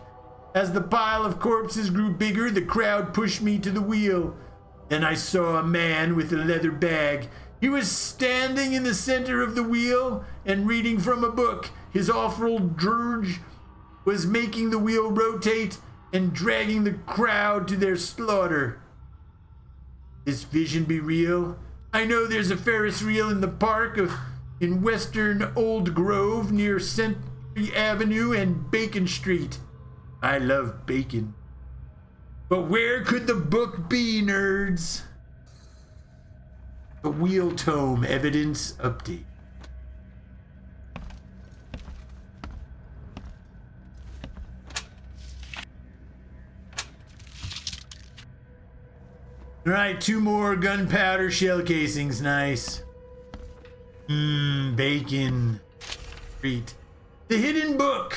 As the pile of corpses grew bigger, the crowd pushed me to the wheel. Then I saw a man with a leather bag. He was standing in the center of the wheel and reading from a book. His awful dirge was making the wheel rotate and dragging the crowd to their slaughter. This vision be real? I know there's a Ferris wheel in the park in Western Old Grove near Century Avenue and Bacon Street. I love bacon. But where could the book be, nerds? The Wheel Tome Evidence Update. Alright, 2 more gunpowder shell casings. Nice. Bacon. Treat. The Hidden Book.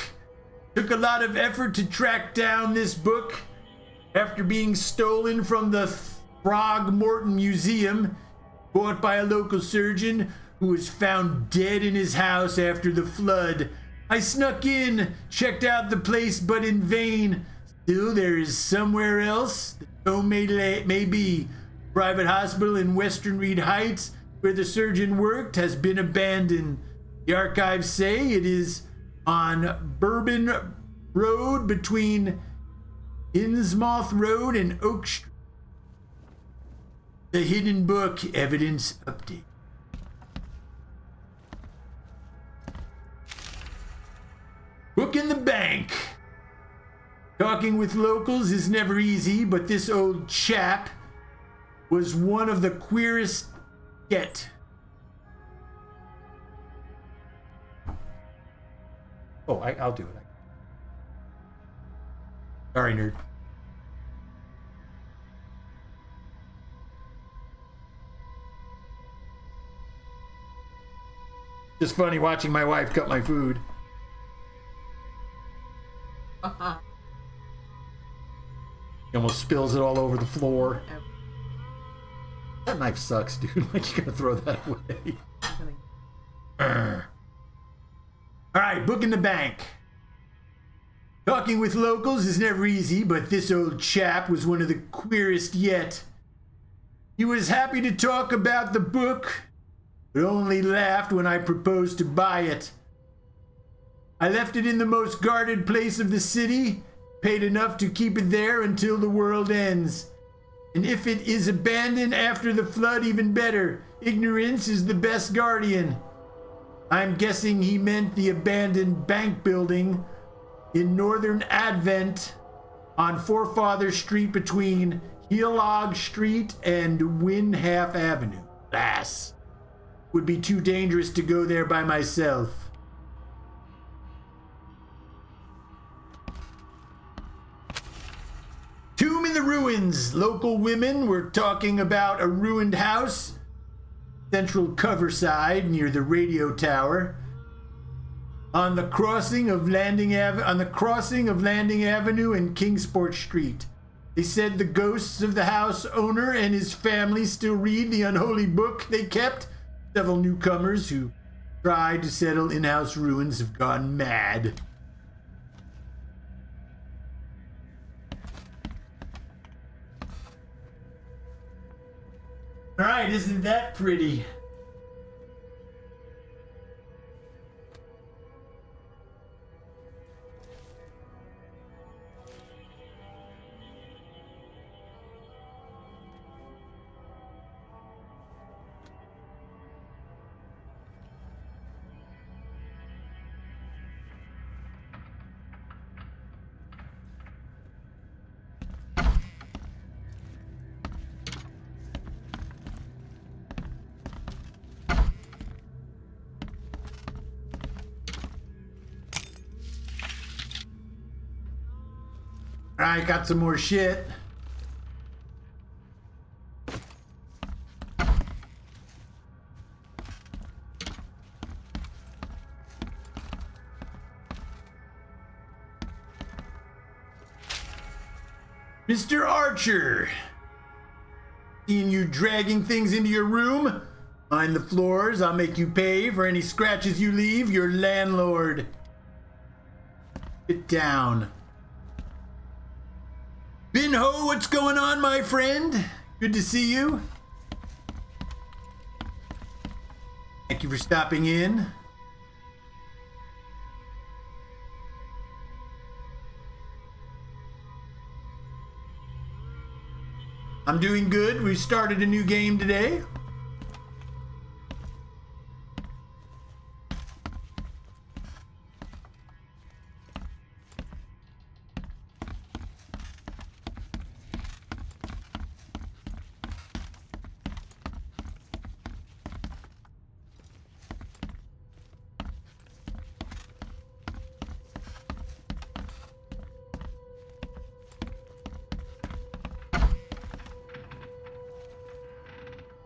Took a lot of effort to track down this book. After being stolen from the Frogwares Museum, bought by a local surgeon who was found dead in his house after the flood. I snuck in, checked out the place, but in vain. Still, there is somewhere else. The tome may be. Private hospital in Western Reed Heights, where the surgeon worked, has been abandoned. The archives say it is on Bourbon Road between Innsmouth Road and Oak Street. The Hidden Book Evidence Update. Book in the bank. Talking with locals is never easy, but this old chap was one of the queerest yet. Oh, I'll do it. Sorry, nerd. Just funny watching my wife cut my food. He almost spills it all over the floor. That knife sucks, dude. Like, you gotta throw that away. Alright, book in the bank. Talking with locals is never easy, but this old chap was one of the queerest yet. He was happy to talk about the book, but only laughed when I proposed to buy it. I left it in the most guarded place of the city, paid enough to keep it there until the world ends. And if it is abandoned after the flood, even better. Ignorance is the best guardian. I'm guessing he meant the abandoned bank building in Northern Advent on Forefather Street between Heelog Street and Winhalf Avenue. Alas, would be too dangerous to go there by myself. Tomb in the ruins. Local women were talking about a ruined house, Central Coverside near the radio tower, on the crossing of Landing Avenue and Kingsport Street. They said the ghosts of the house owner and his family still read the unholy book they kept. Several newcomers who tried to settle in-house ruins have gone mad. All right, isn't that pretty? Alright, got some more shit. Mr. Archer, seeing you dragging things into your room? Mind the floors, I'll make you pay for any scratches you leave, your landlord. Sit down. Binho, what's going on, my friend? Good to see you. Thank you for stopping in. I'm doing good. We started a new game today.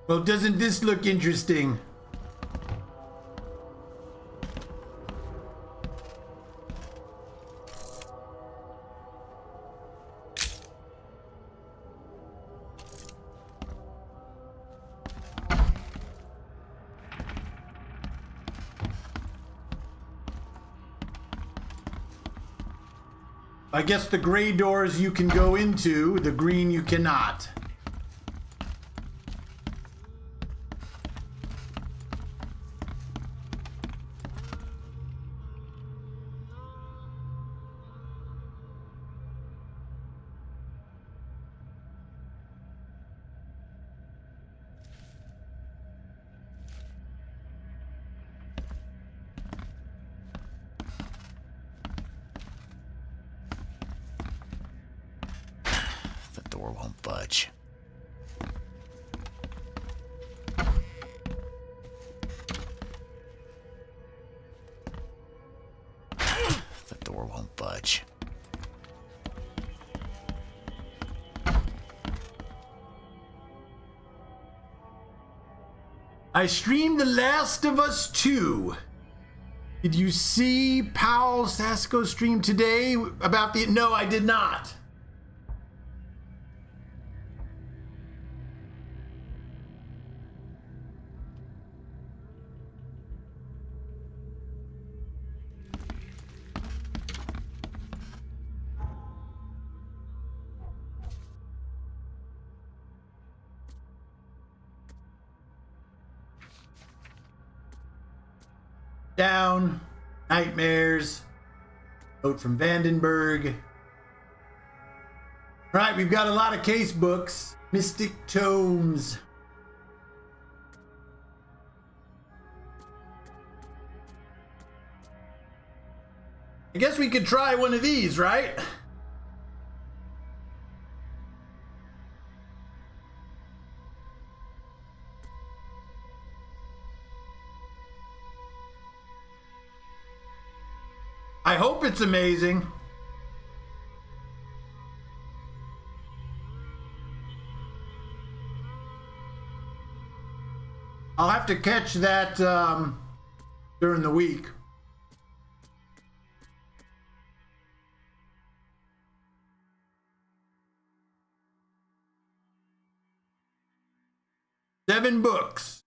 Well, doesn't this look interesting? I guess the gray doors you can go into, the green you cannot. Won't budge. The door won't budge. I streamed The Last of Us 2. Did you see Powell Sasko stream today about the... No, I did not. Down, nightmares, note from Vandenberg. All right, we've got a lot of case books. Mystic tomes. I guess we could try one of these, right? I hope it's amazing. I'll have to catch that during the week. Seven books.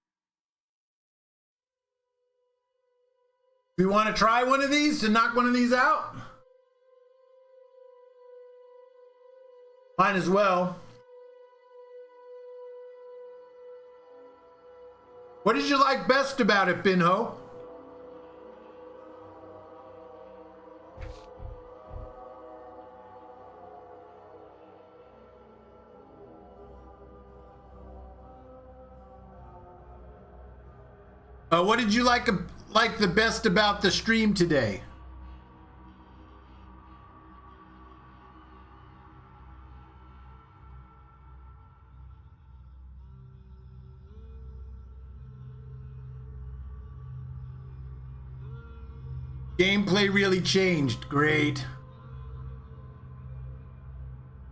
We want to try one of these to knock one of these out? Might as well. What did you like best about it, Binho? What did you like the best about the stream today? Gameplay really changed. Great.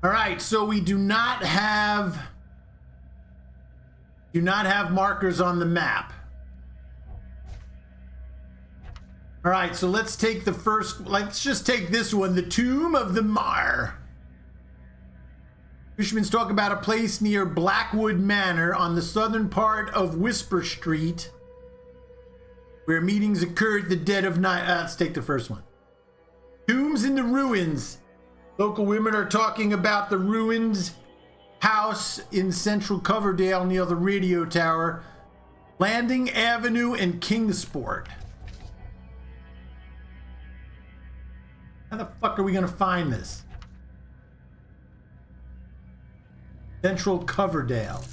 All right, so we do not have markers on the map. All right, so let's take the first, let's just take this one, the Tomb of the Mar. Fishermen's talk about a place near Blackwood Manor on the southern part of Whisper Street, where meetings occurred the dead of night. Let's take the first one. Tombs in the ruins. Local women are talking about the ruined house in central Coverdale near the radio tower, Landing Avenue and Kingsport. How the fuck are we gonna find this? Central Coverdale.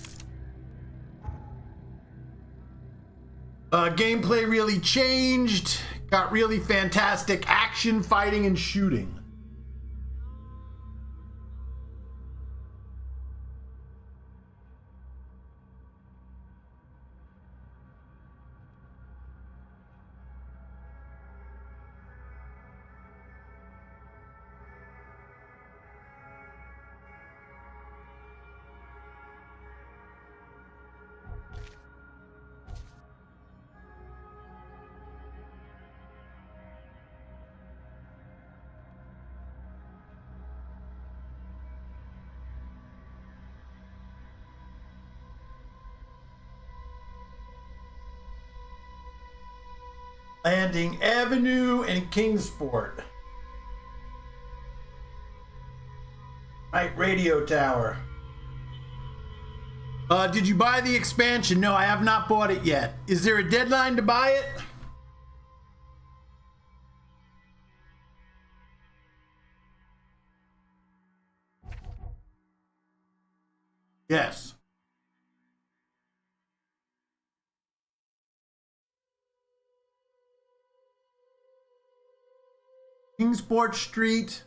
Gameplay really changed. Got really fantastic action, fighting, and shooting. Landing Avenue and Kingsport. Right, radio tower. Did you buy the expansion? No, I have not bought it yet. Is there a deadline to buy it? Yes. Kingsport Street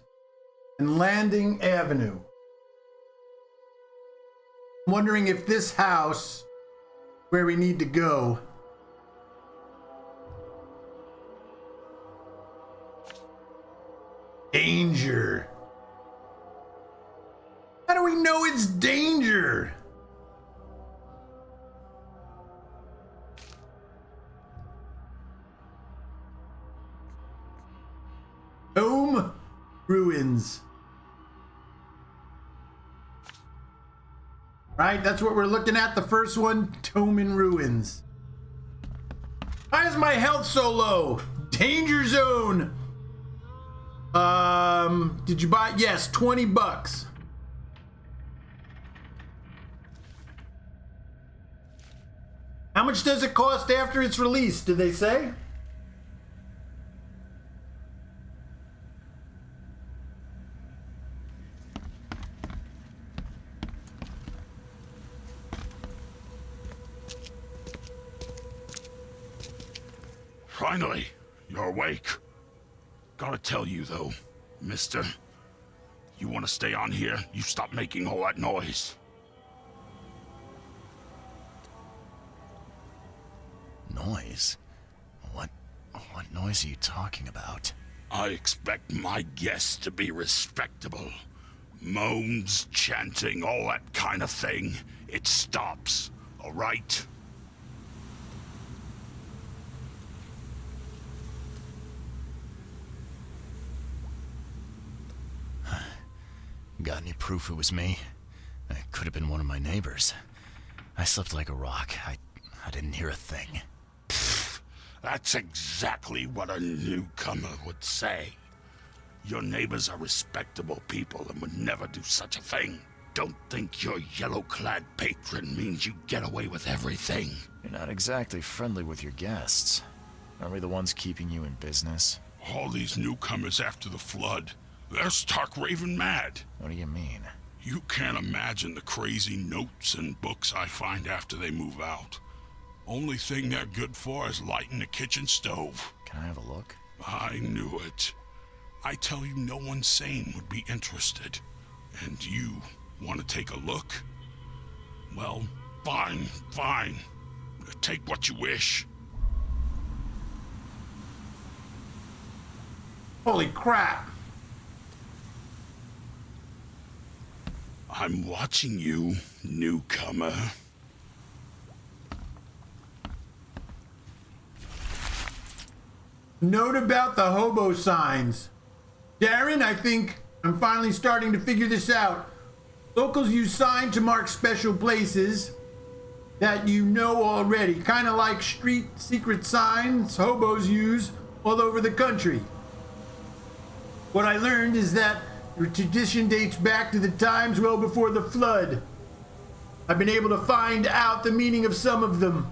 and Landing Avenue. I'm wondering if this house, where we need to go. Danger. How do we know it's danger? Home ruins. Right, that's what we're looking at. The first one, Tome in Ruins. Why is my health so low? Danger zone. Did you buy? Yes, 20 bucks. How much does it cost after it's released? Do they say? Finally, you're awake. Gotta tell you though, mister, you want to stay on here, you stop making all that noise. Noise? What noise are you talking about? I expect my guests to be respectable. Moans, chanting, all that kind of thing. It stops, all right? Got any proof it was me? It could have been one of my neighbors. I slept like a rock. I didn't hear a thing. That's exactly what a newcomer would say. Your neighbors are respectable people and would never do such a thing. Don't think your yellow-clad patron means you get away with everything. You're not exactly friendly with your guests. Are we the ones keeping you in business? All these newcomers after the flood, they're stark raving mad. What do you mean? You can't imagine the crazy notes and books I find after they move out. Only thing they're good for is lighting the kitchen stove. Can I have a look? I knew it. I tell you, no one sane would be interested. And you want to take a look? Well, fine. Take what you wish. Holy crap. I'm watching you, newcomer. Note about the hobo signs. Darren, I think I'm finally starting to figure this out. Locals use signs to mark special places that you know already, kind of like street secret signs hobos use all over the country. What I learned is that the tradition dates back to the times well before the flood. I've been able to find out the meaning of some of them.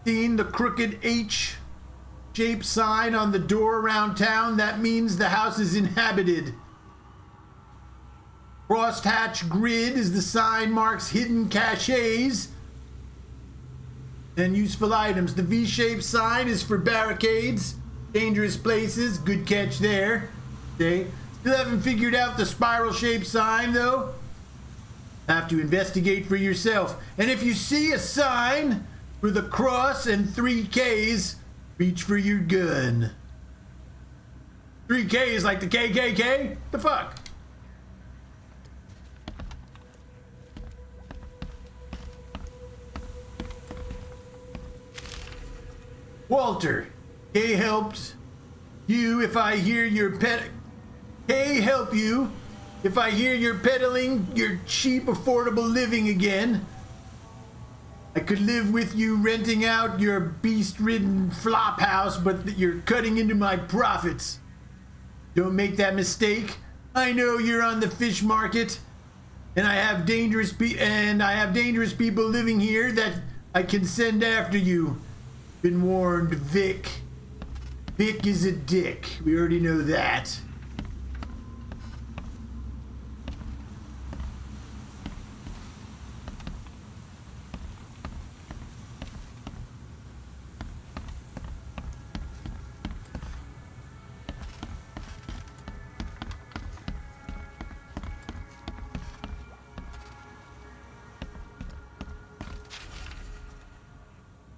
Seen the crooked H-shaped sign on the door around town? That means the house is inhabited. Crosshatch grid is the sign marks hidden caches and useful items. The V-shaped sign is for barricades, dangerous places. Good catch there. Okay. Still haven't figured out the spiral-shaped sign though. Have to investigate for yourself. And if you see a sign with a cross and 3 Ks, reach for your gun. 3 Ks like the KKK? The fuck? Walter, K helps you if I hear your help you if I hear you're peddling your cheap, affordable living again. I could live with you renting out your beast-ridden flop house, but that you're cutting into my profits. Don't make that mistake. I know you're on the fish market, and I have dangerous people living here that I can send after you. Been warned, Vic. Vic is a dick. We already know that.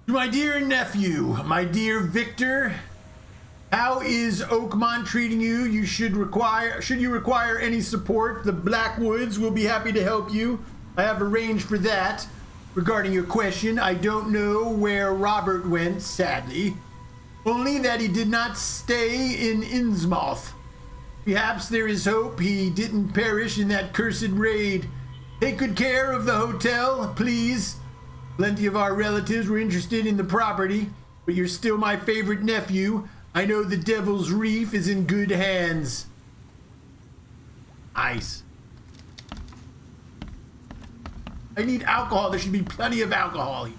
My dear nephew, my dear Victor, how is Oakmont treating you? Should you require any support, the Blackwoods will be happy to help you. I have arranged for that. Regarding your question, I don't know where Robert went, sadly. Only that he did not stay in Innsmouth. Perhaps there is hope he didn't perish in that cursed raid. Take good care of the hotel, please. Plenty of our relatives were interested in the property, but you're still my favorite nephew. I know the Devil's Reef is in good hands. Nice. I need alcohol. There should be plenty of alcohol here.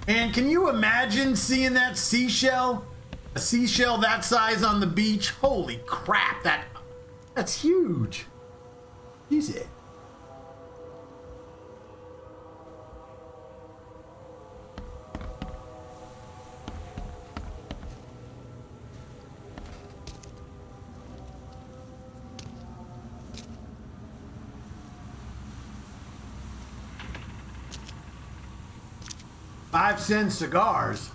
And can you imagine seeing that seashell? A seashell that size on the beach? Holy crap, that's huge. Use it. 5-cent cigars.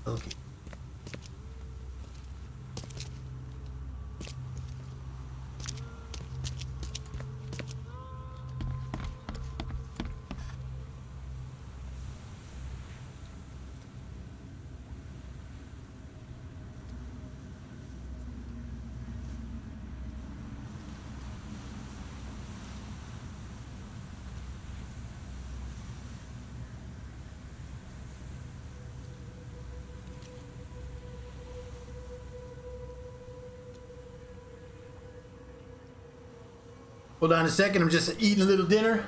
Okay. Hold on a second, I'm just eating a little dinner.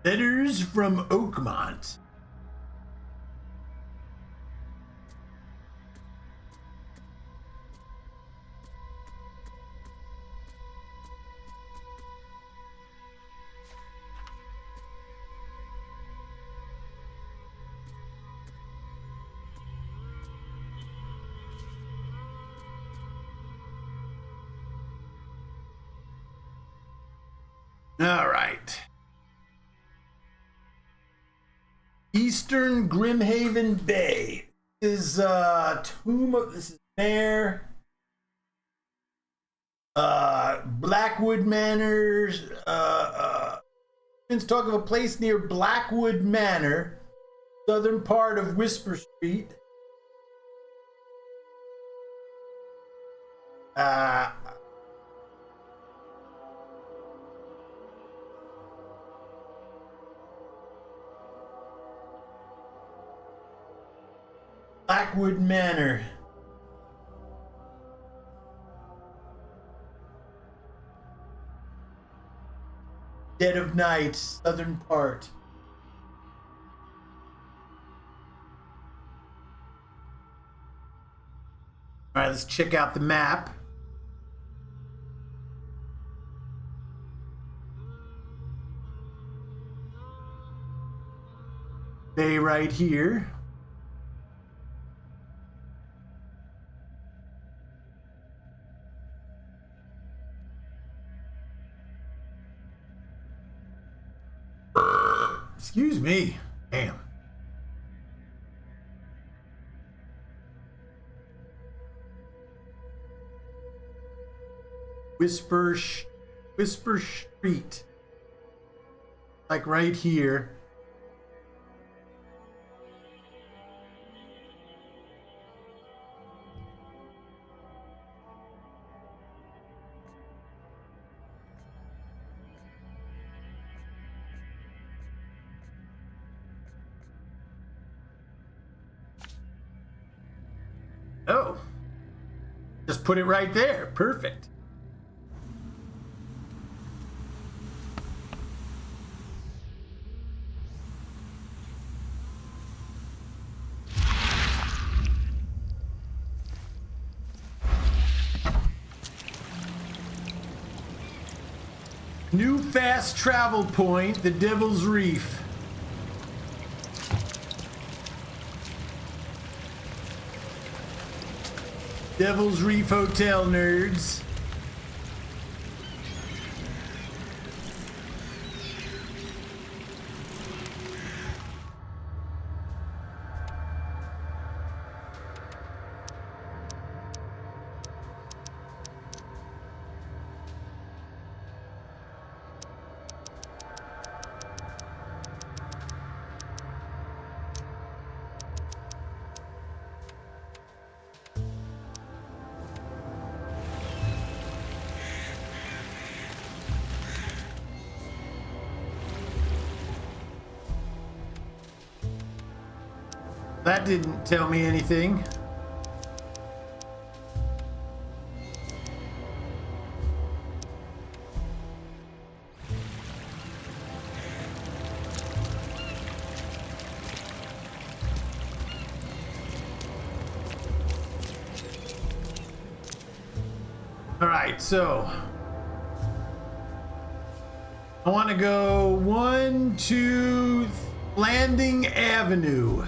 Letters from Oakmont. All right. Eastern Grimhaven Bay. This is Tomb of, this is Mayor. Blackwood Manors. It's talking of a place near Blackwood Manor, southern part of Whisper Street. Blackwood Manor. Dead of Night, southern part. All right, let's check out the map. Bay right here. Excuse me. Damn. Whisper Street. Like right here. Oh, just put it right there. Perfect. New fast travel point, the Devil's Reef. Devil's Reef Hotel, nerds. That didn't tell me anything. All right, so I want to go 1, 2, Landing Avenue.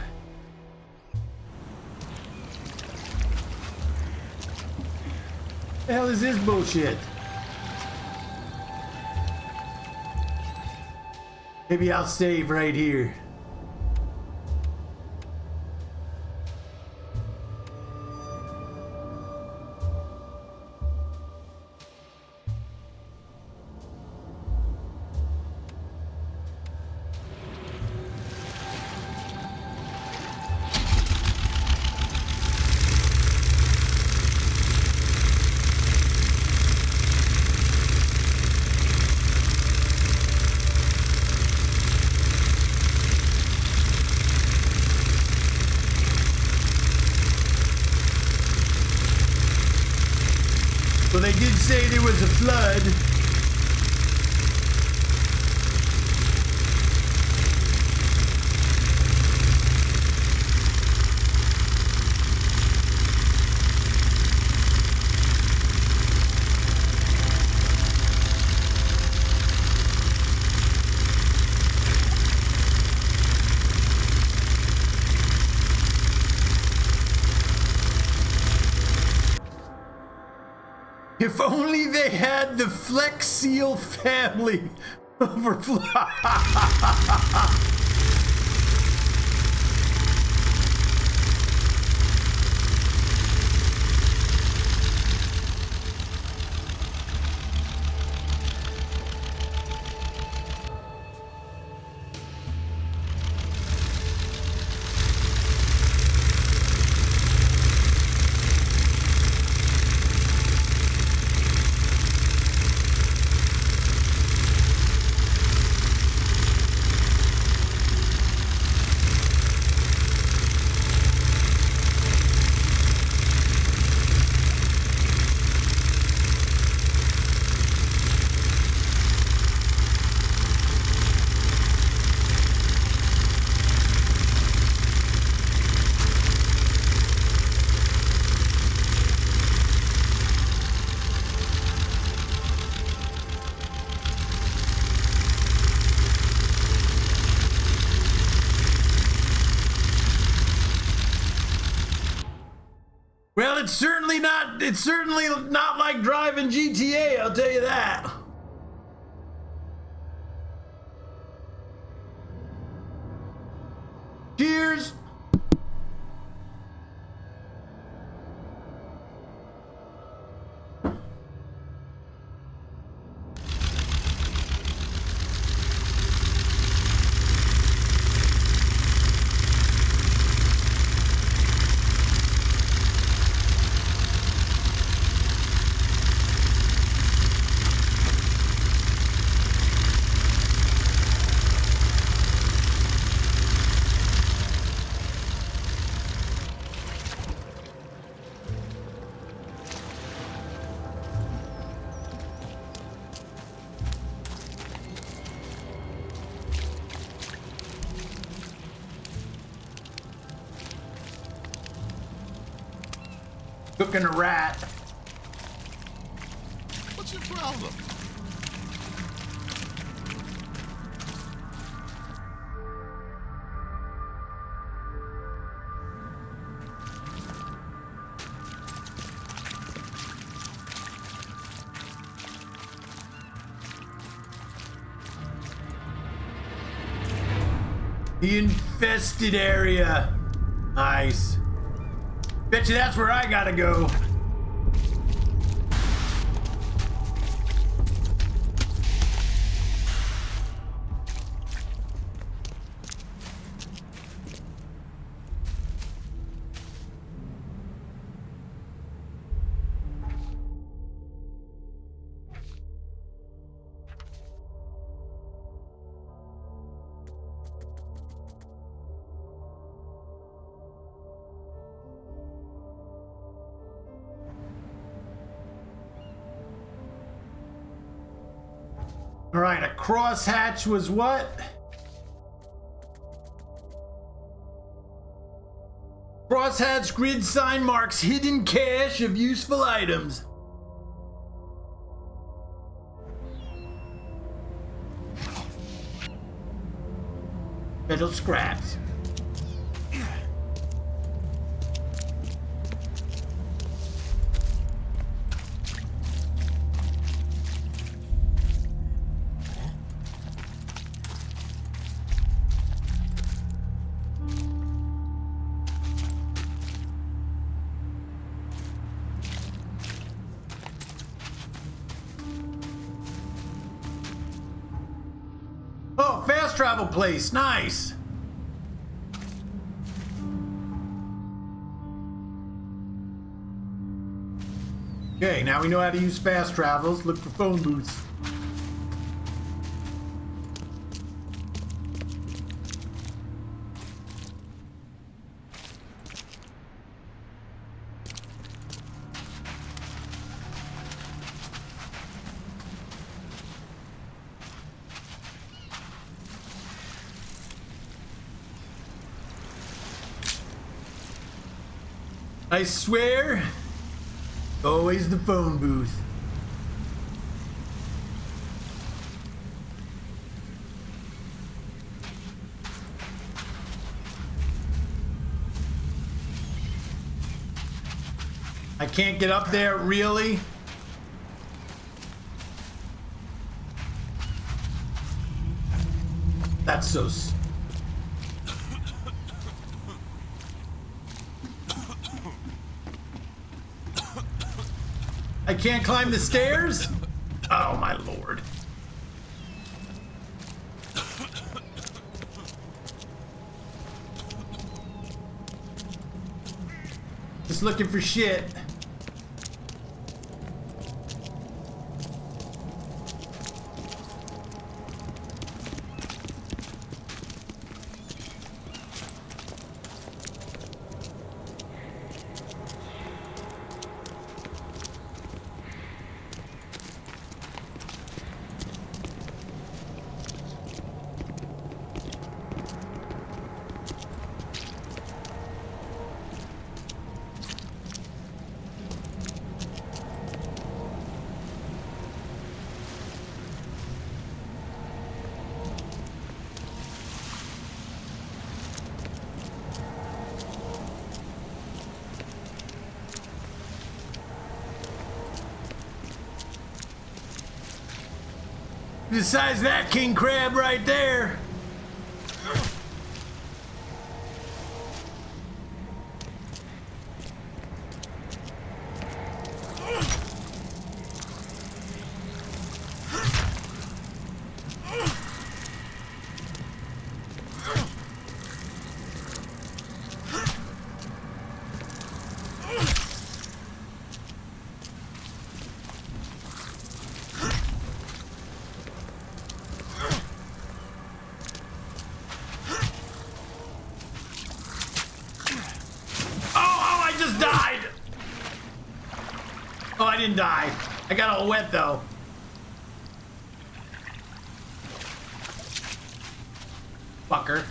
The hell is this bullshit? Maybe I'll save right here. Well, they did say there was a flood. If only they had the Flex Seal family overflow. Well, it's certainly not like driving GTA, I'll tell you that. Cheers. Cooking a rat. What's your problem? The infested area. Nice. Bet you that's where I gotta go. All right, a crosshatch was what? Crosshatch grid sign marks hidden cache of useful items. Metal scraps. Oh, fast travel place. Nice. Okay, now we know how to use fast travels. Look for phone booths. I swear, always the phone booth. I can't get up there, really? That's so... I can't climb the stairs? Oh my lord. Just looking for shit. Besides that king crab right there. Oh, I didn't die. I got all wet though. Fucker.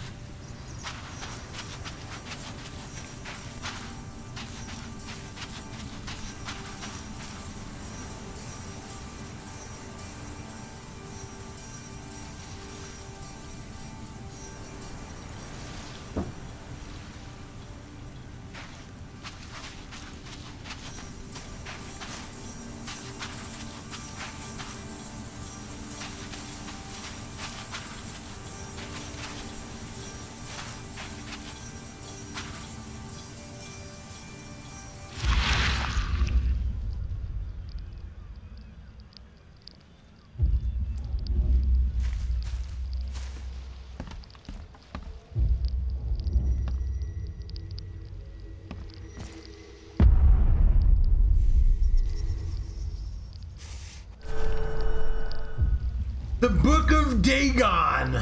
The Book of Dagon.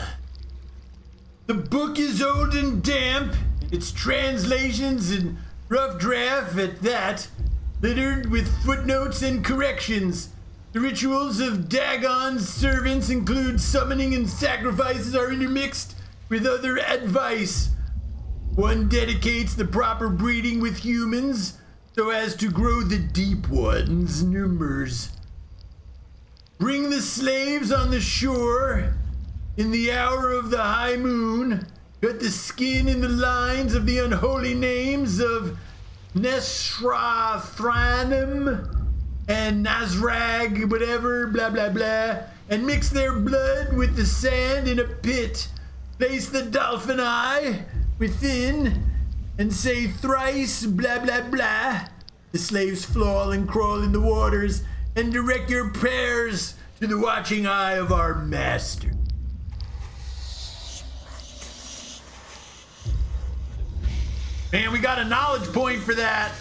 The book is old and damp, its translations and rough draft at that, littered with footnotes and corrections. The rituals of Dagon's servants include summoning and sacrifices are intermixed with other advice. One dedicates the proper breeding with humans so as to grow the deep ones' numbers. Bring the slaves on the shore in the hour of the high moon. Cut the skin in the lines of the unholy names of Nesrathranim and Nazrag, whatever, blah, blah, blah, and mix their blood with the sand in a pit. Place the dolphin eye within and say thrice, blah, blah, blah. The slaves fall and crawl in the waters and direct your prayers to the watching eye of our master. Man, we got a knowledge point for that.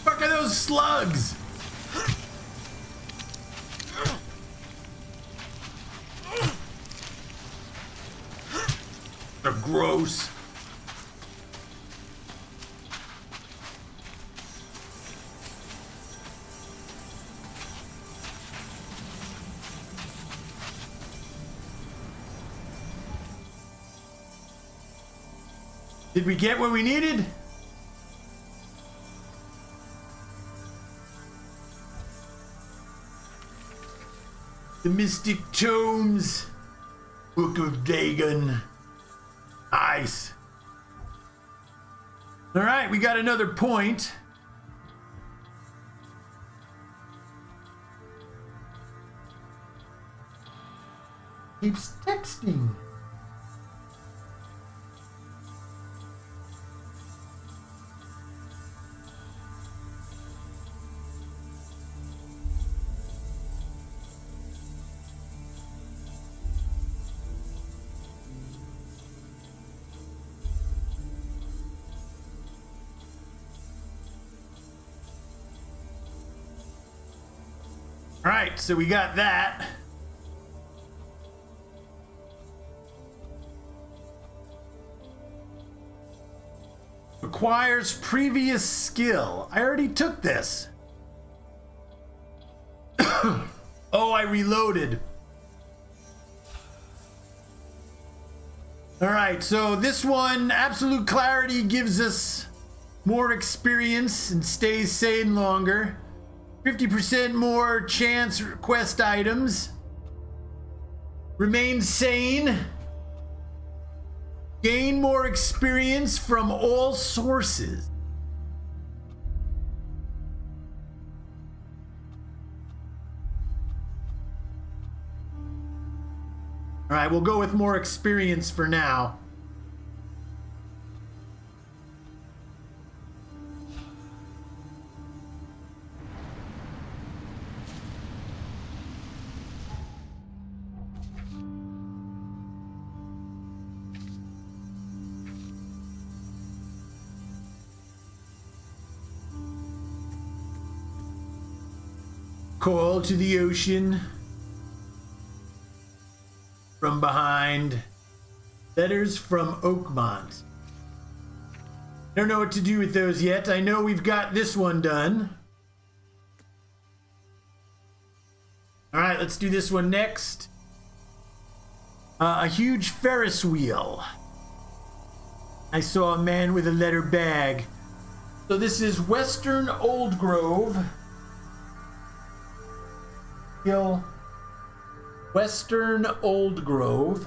Fuck are those slugs? They're gross. Did we get what we needed? The Mystic Tomes, Book of Dagon. Nice. All right, we got another point. Keeps texting. All right, so we got that. Requires previous skill. I already took this. Oh, I reloaded. All right, so this one, Absolute Clarity, gives us more experience and stays sane longer. 50% more chance quest items. Remain sane. Gain more experience from all sources. All right, we'll go with more experience for now. Call to the ocean. From behind. Letters from Oakmont. Don't know what to do with those yet. I know we've got this one done. All right, let's do this one next. A huge Ferris wheel. I saw a man with a letter bag. So this is Western Old Grove. Hill. Western Old Grove.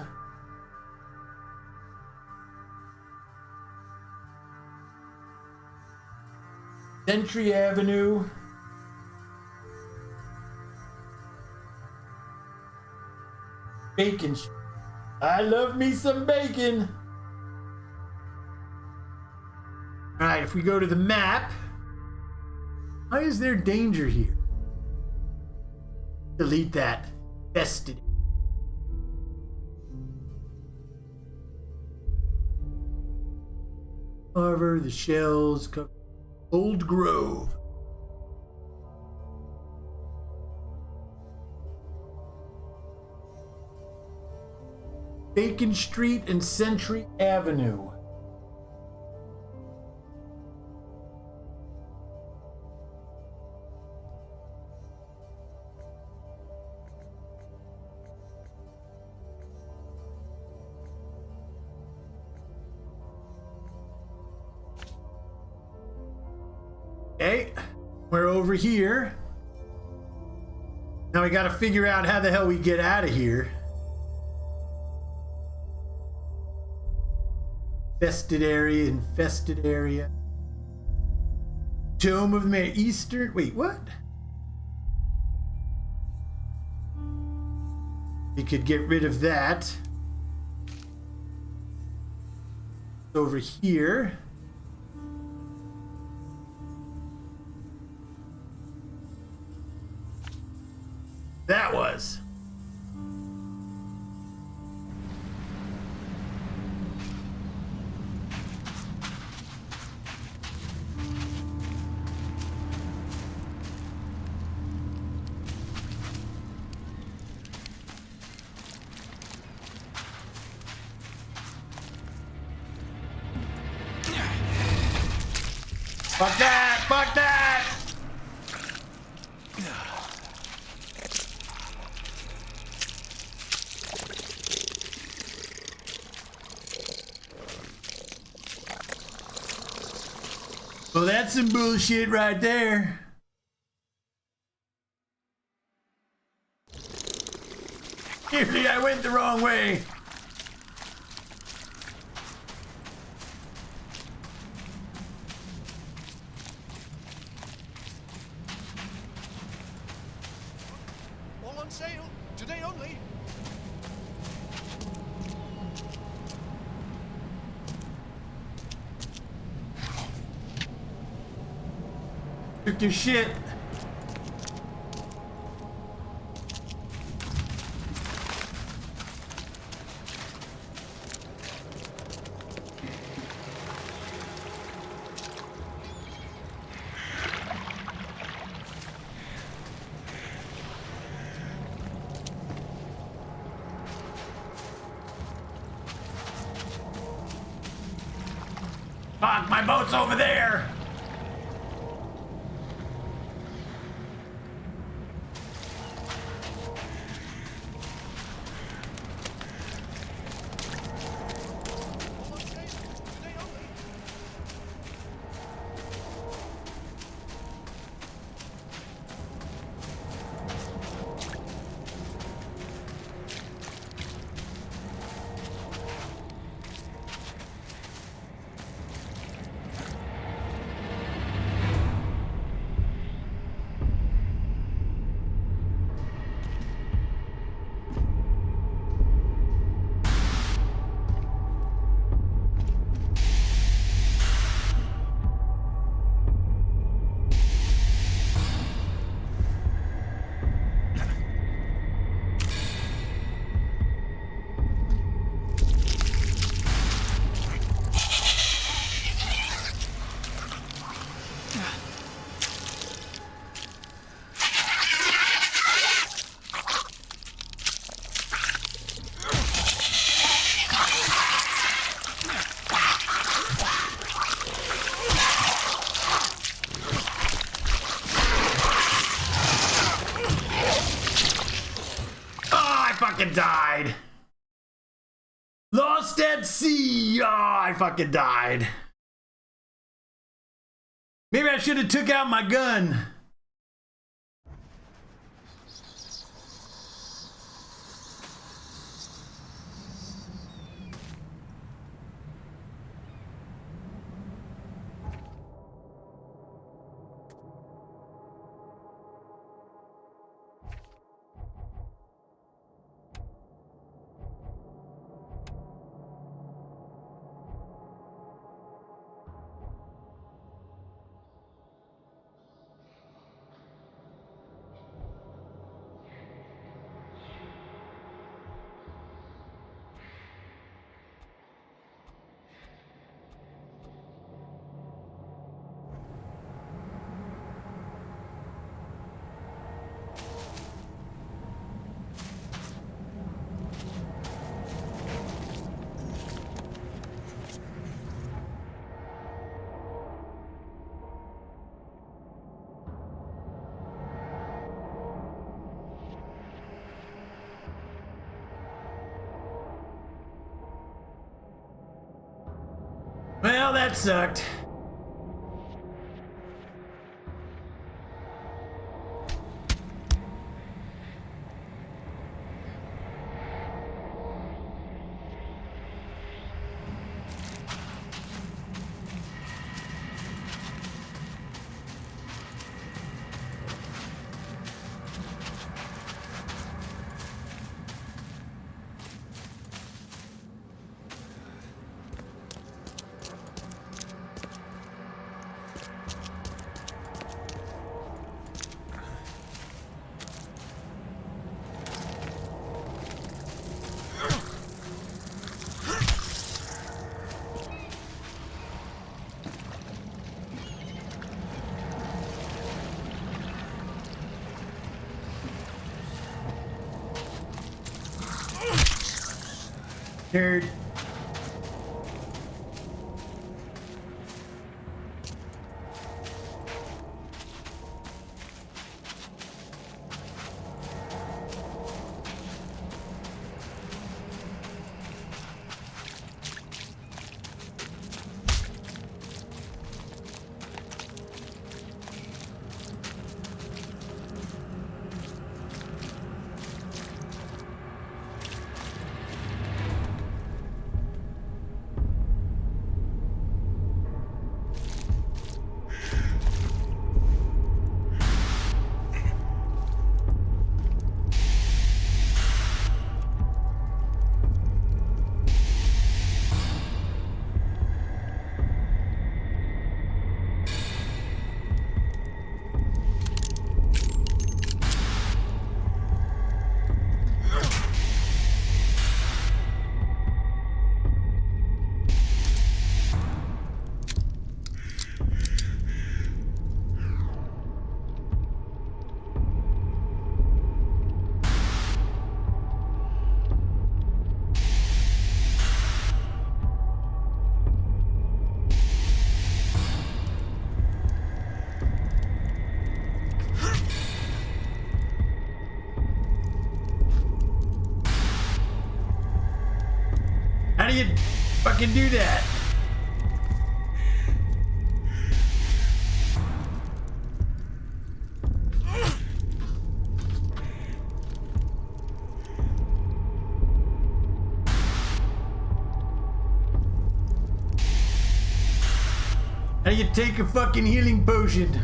Century Avenue. Bacon. I love me some bacon. All right, if we go to the map, why is there danger here? Delete that. Bested. Carver, the shells, cover. Old Grove. Bacon Street and Century Avenue. Okay, we're over here. Now we gotta figure out how the hell we get out of here. Infested area. Dome of the Mayor, Eastern. Wait, what? We could get rid of that. Over here. That was. Fuck that! Fuck that! Well, that's some bullshit right there. Clearly, I went the wrong way. All on sale. Today only. Took your shit. Fuck, my boat's over there. Died. Lost at sea. Oh, I fucking died. Maybe I should have took out my gun. Well, that sucked. Nerd. How do you fucking do that? How do you take a fucking healing potion?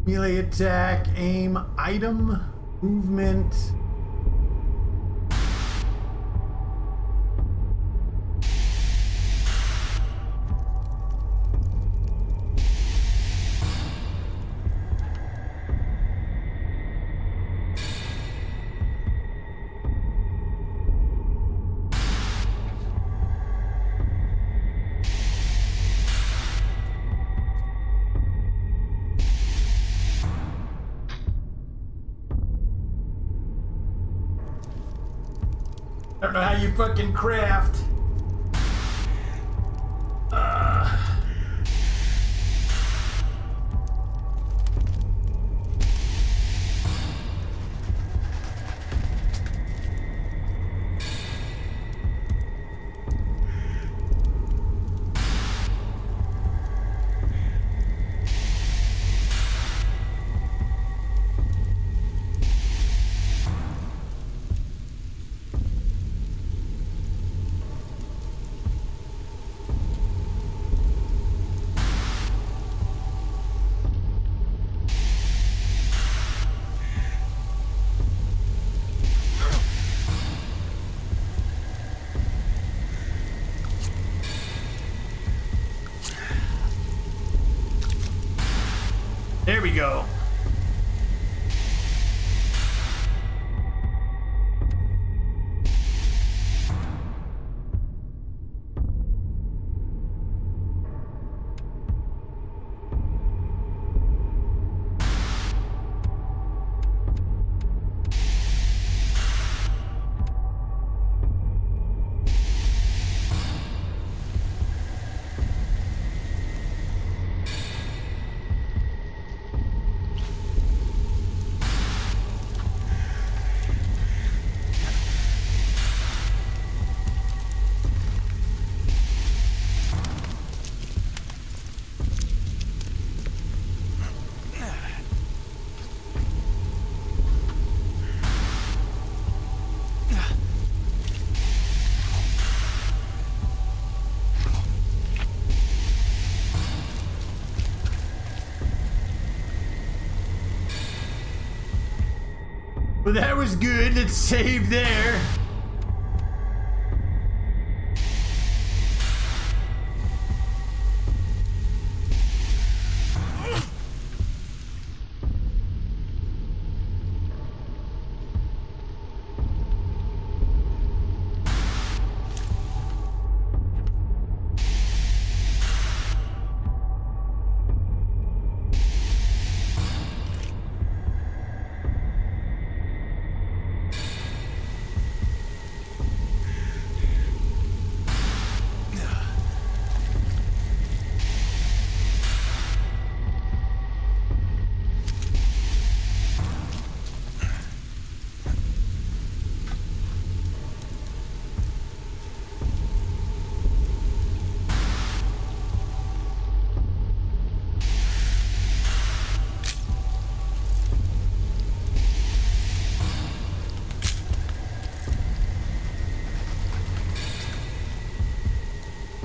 Melee attack, aim, item, movement. I don't know how you fucking craft. There we go. that was good. Let's save there.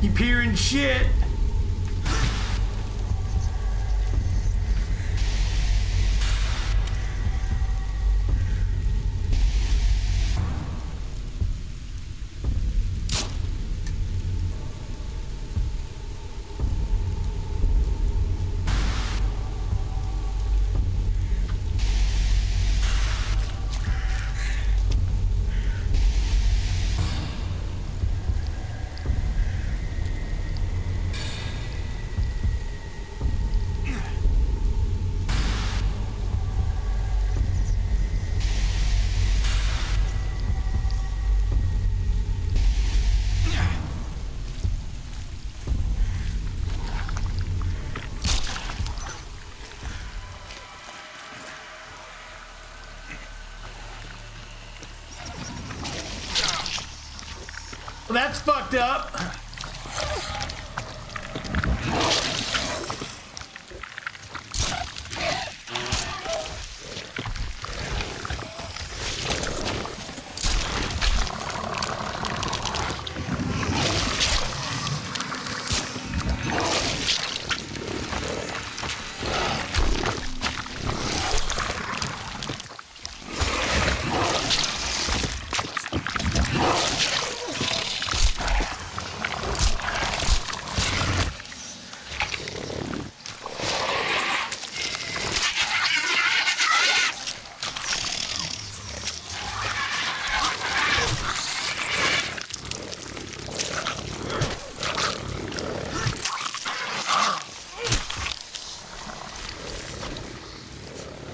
Keep hearing shit. Well, that's fucked up.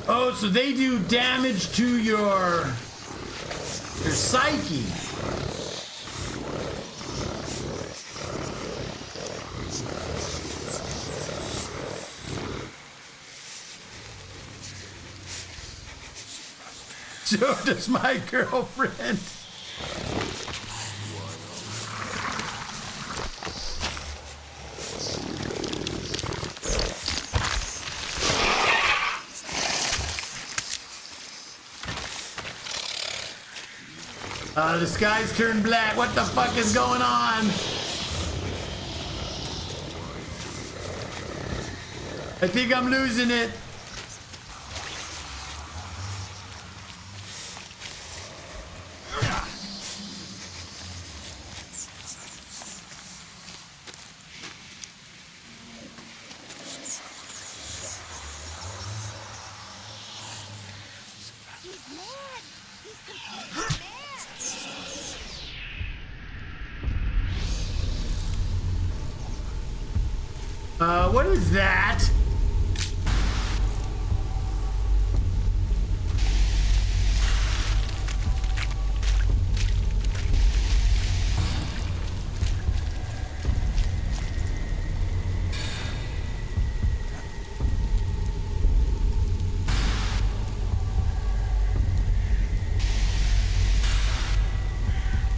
Oh, so they do damage to your psyche. So does my girlfriend. The sky's turned black. What the fuck is going on? I think I'm losing it. What is that?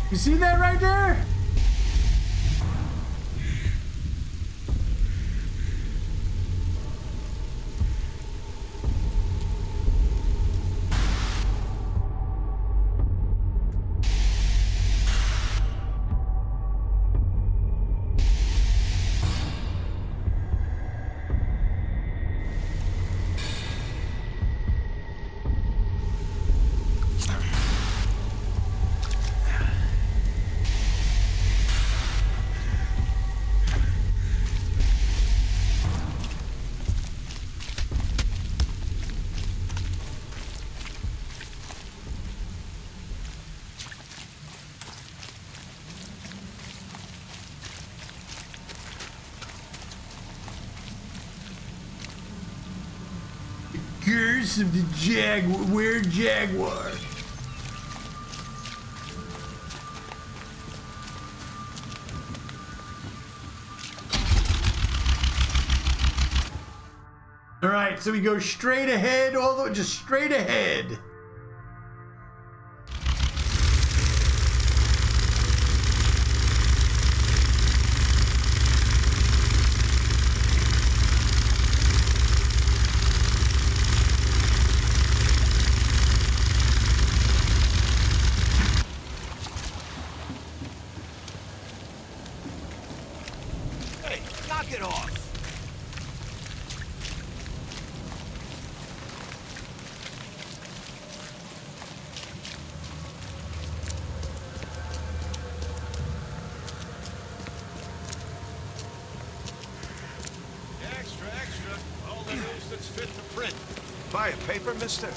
You see that right there? Curse of the Jaguar Jaguar. All right, so we go straight ahead, just straight ahead. Hey, knock it off. Extra, extra. All the news that's fit to print. Buy a paper, mister?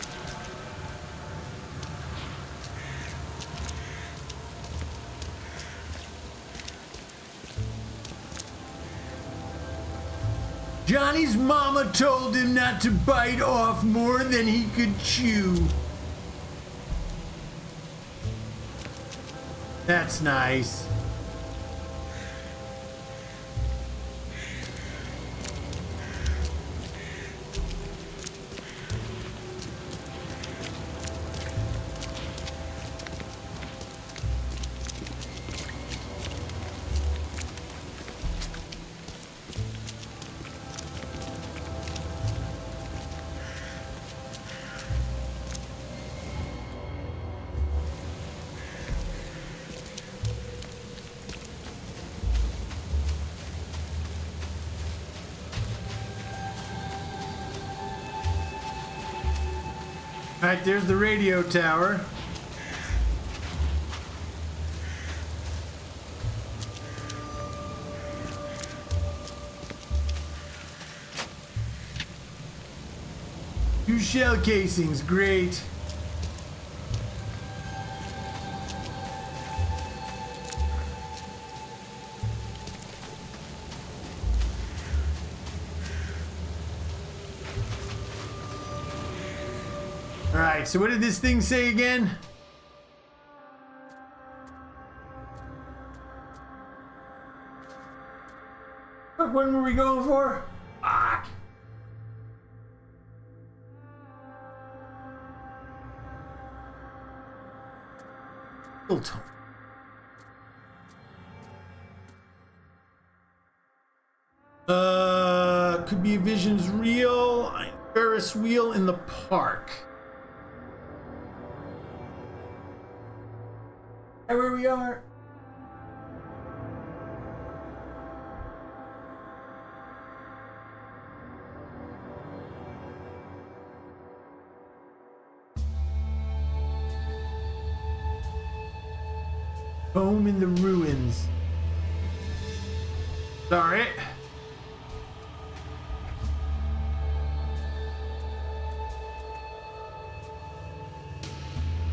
Johnny's mama told him not to bite off more than he could chew. That's nice. All right, there's the radio tower. Two shell casings, great. Alright, so what did this thing say again? What one were we going for? Ah. Could be visions real. Ferris wheel in the park. Where we are. Home in the ruins. Sorry.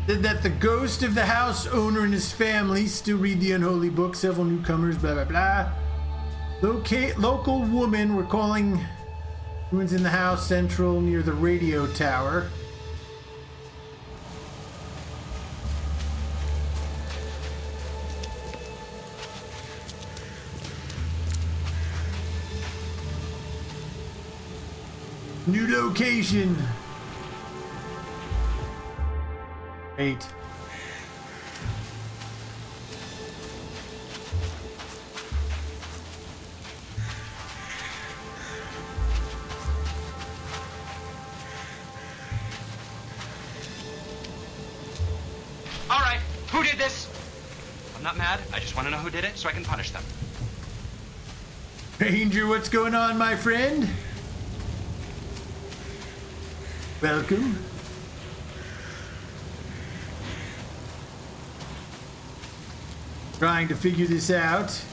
Said that the ghost of the house owner and his family still read the unholy book. Several newcomers, blah, blah, blah. Local woman were calling ruins in the house central near the radio tower. New location. 8. All right, who did this? I'm not mad. I just want to know who did it so I can punish them. Ranger, what's going on, my friend? Welcome. Trying to figure this out.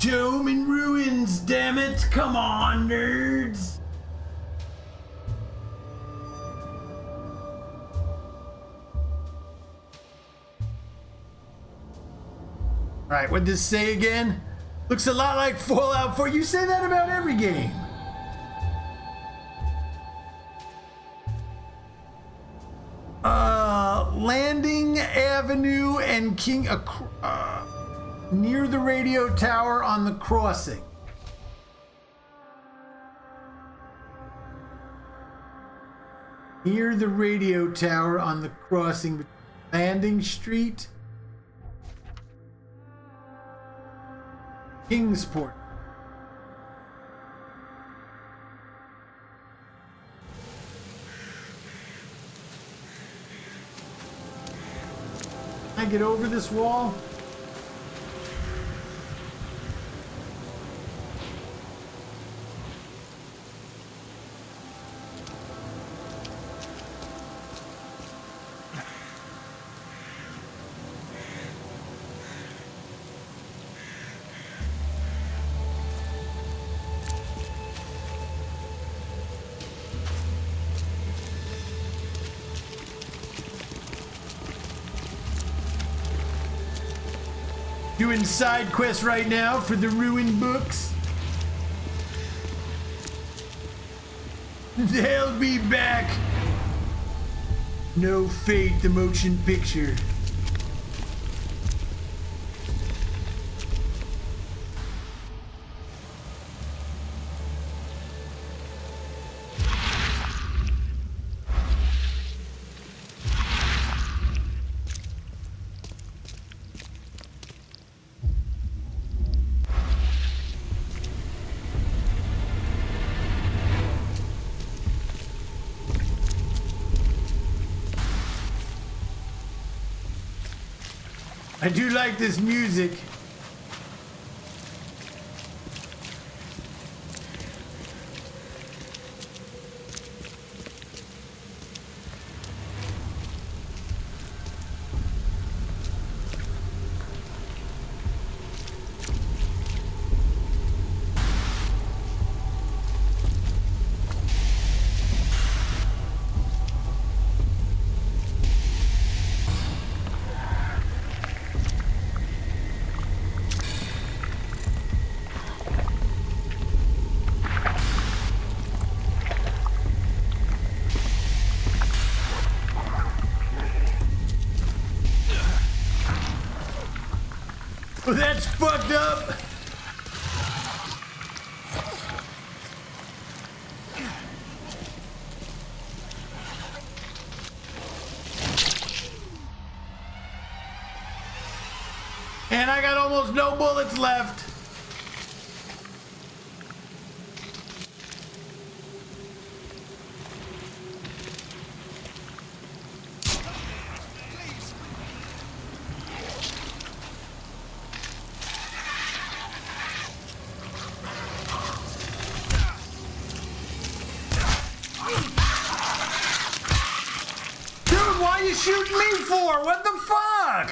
Dome in ruins, damn it! Come on, nerds! Alright, what'd this say again? Looks a lot like Fallout 4. You say that about every game. Landing Avenue and King... near the radio tower on the crossing. Near the radio tower on the crossing between Landing Street, Kingsport. Can I get over this wall? Doing side quests right now for the ruined books. They'll be back. No Fate, the motion picture. I do like this music. Well, that's fucked up. And I got almost no bullets left. Shooting me for? What the fuck?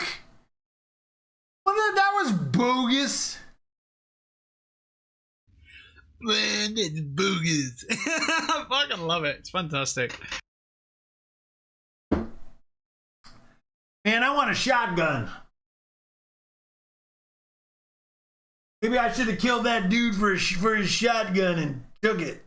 Well, that was bogus. Man, it's bogus. I fucking love it. It's fantastic. Man, I want a shotgun. Maybe I should have killed that dude for his shotgun and took it.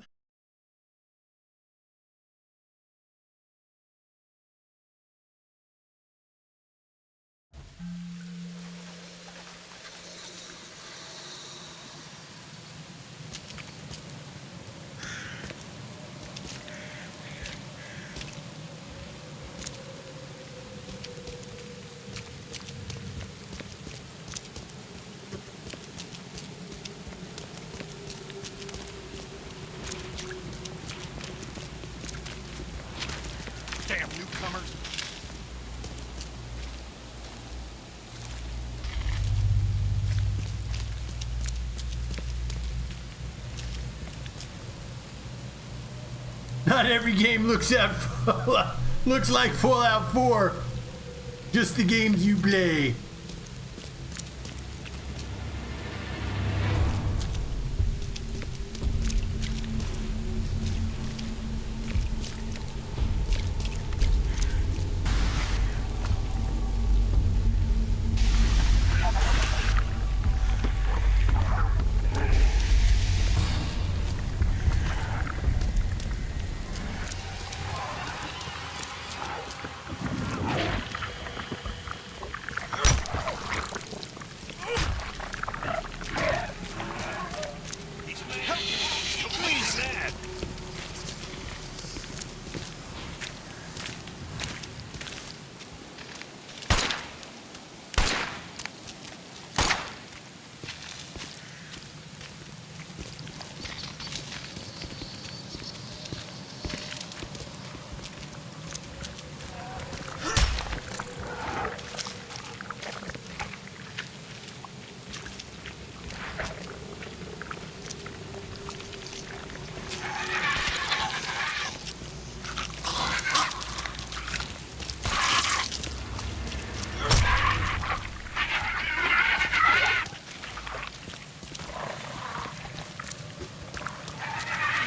Damn newcomers. Not every game looks like Fallout 4. Just the games you play.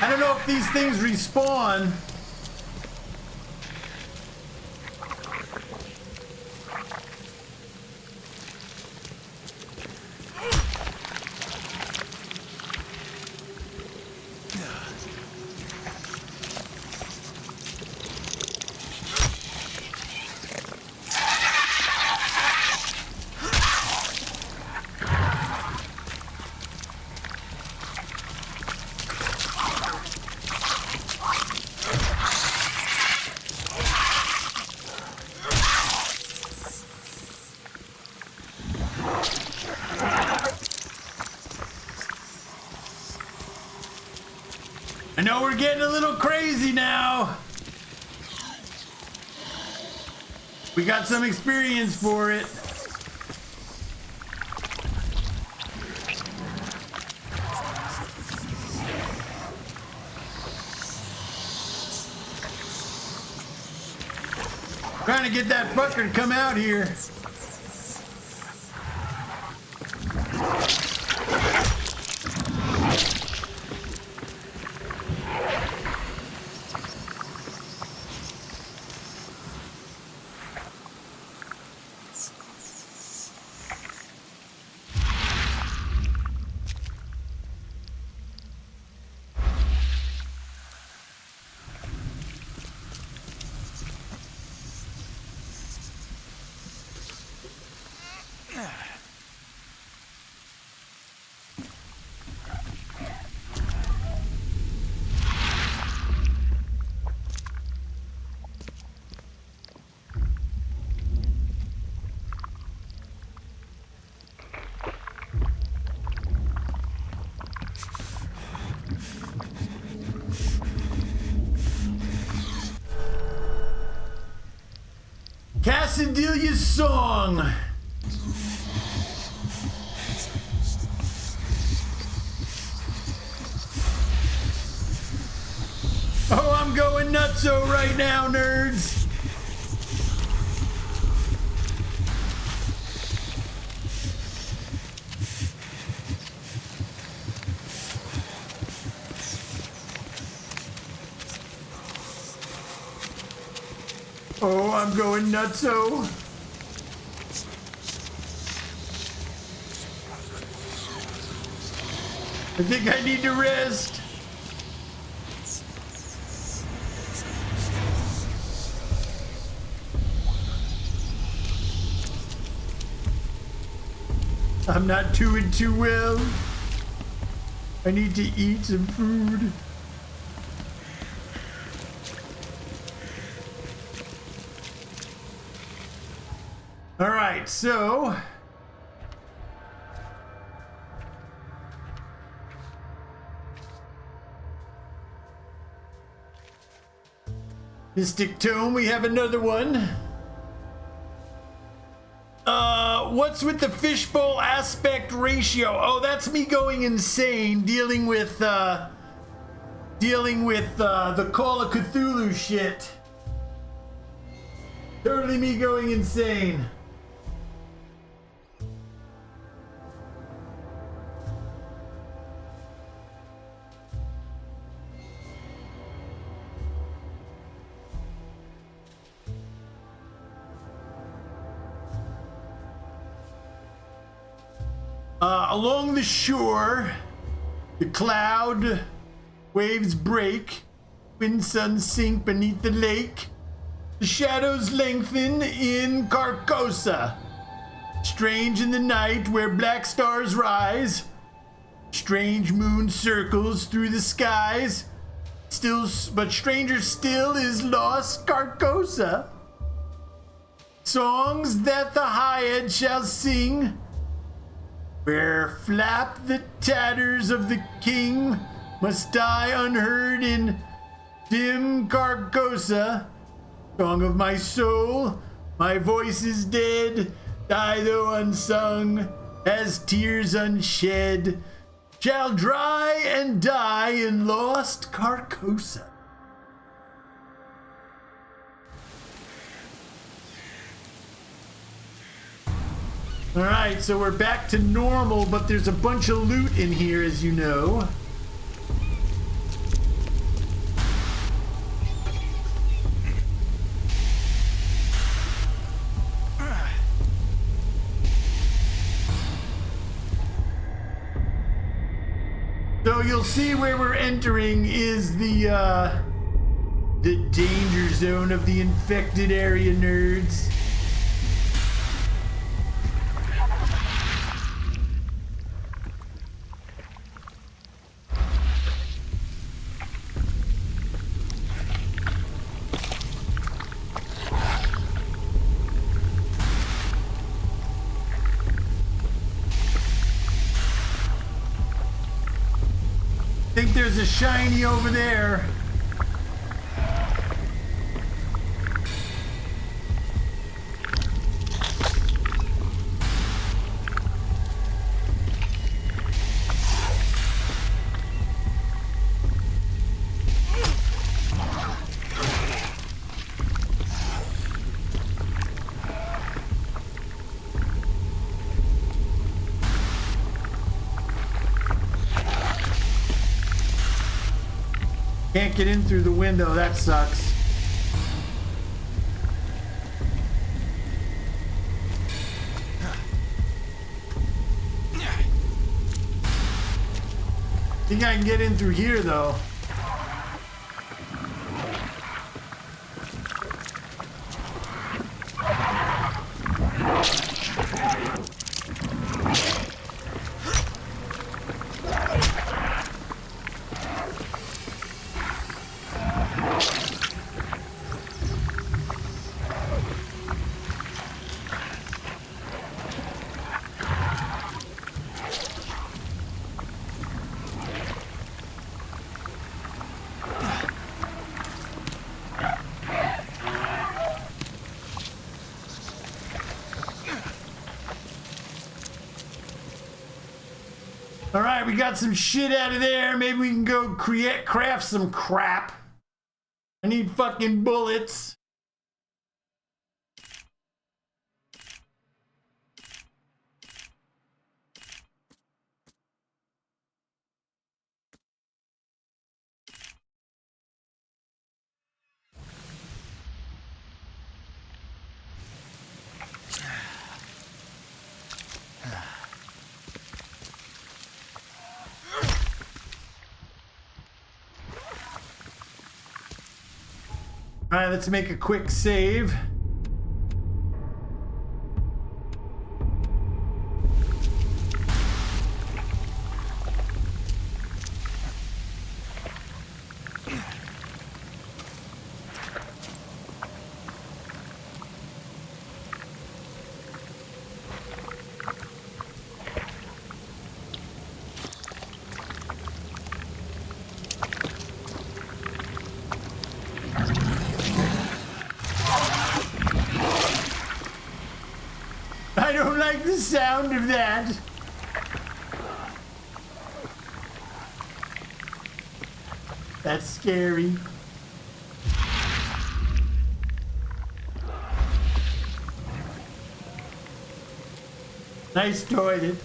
I don't know if these things respawn. I know we're getting a little crazy now. We got some experience for it. Trying to get that fucker to come out here. Cassadilia's song. Oh, I'm going nutso right now, nerds. Oh, I'm going nutso. I think I need to rest. I'm not doing too well. I need to eat some food. All right, so Mystic Tome, we have another one. What's with the fishbowl aspect ratio? Oh, that's me going insane, dealing with the Call of Cthulhu shit. Totally me going insane. Along the shore, the cloud waves break, wind suns sink beneath the lake, the shadows lengthen in Carcosa. Strange in the night where black stars rise, strange moon circles through the skies, but stranger still is lost Carcosa. Songs that the Hyatt shall sing, where flap the tatters of the king, must die unheard in dim Carcosa. Song of my soul, my voice is dead, die though unsung, as tears unshed, shall dry and die in lost Carcosa. Alright, so we're back to normal, but there's a bunch of loot in here, as you know. So you'll see where we're entering is the danger zone of the infected area, nerds. I think there's a shiny over there. Can't get in through the window, that sucks. Think I can get in through here though. All right, we got some shit out of there. Maybe we can go craft some crap. I need fucking bullets. All right, let's make a quick save. I don't like the sound of that. That's scary. Nice toilet.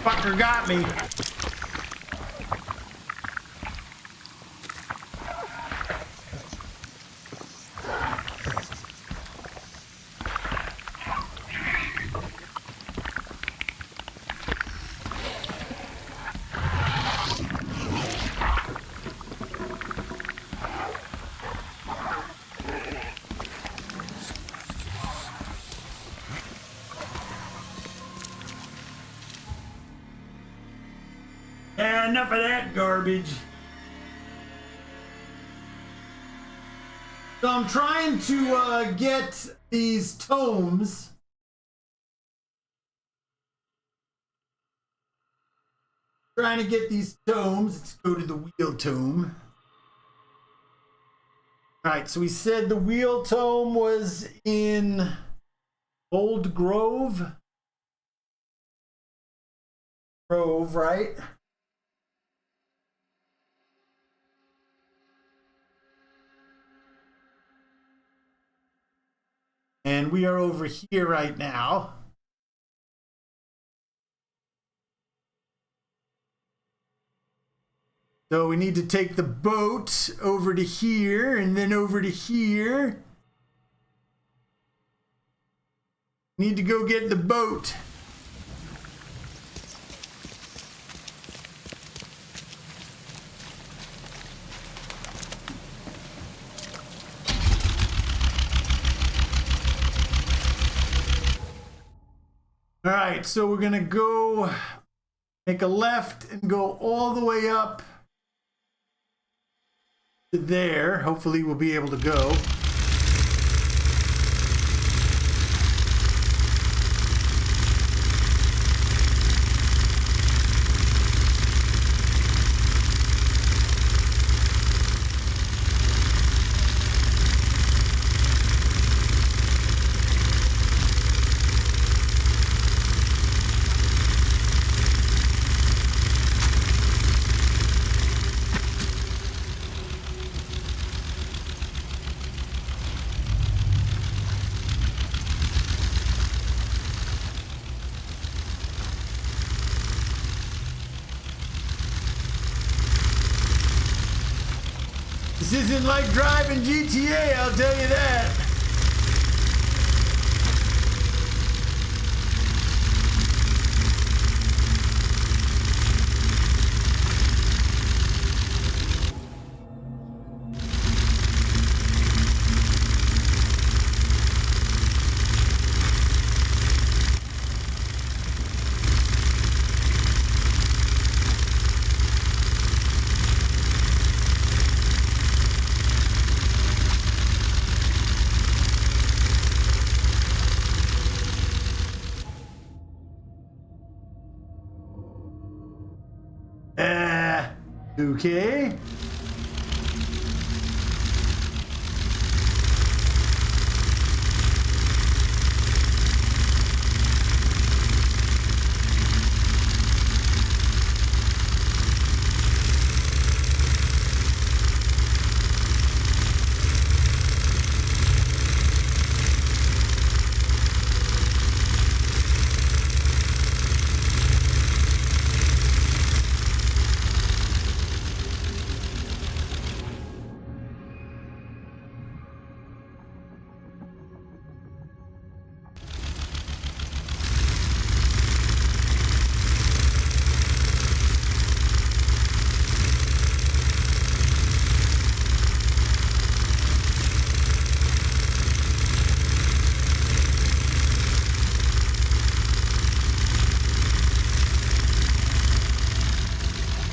Fucker got me. Yeah, enough of that garbage. So I'm trying to get these tomes. Trying to get these tomes. Let's go to the wheel tome. Alright, so we said the wheel tome was in Old Grove. Grove, right? And we are over here right now. So we need to take the boat over to here and then over to here. Need to go get the boat. All right, so we're gonna go make a left and go all the way up to there. Hopefully we'll be able to go. This isn't like driving GTA, I'll tell you that. Okay.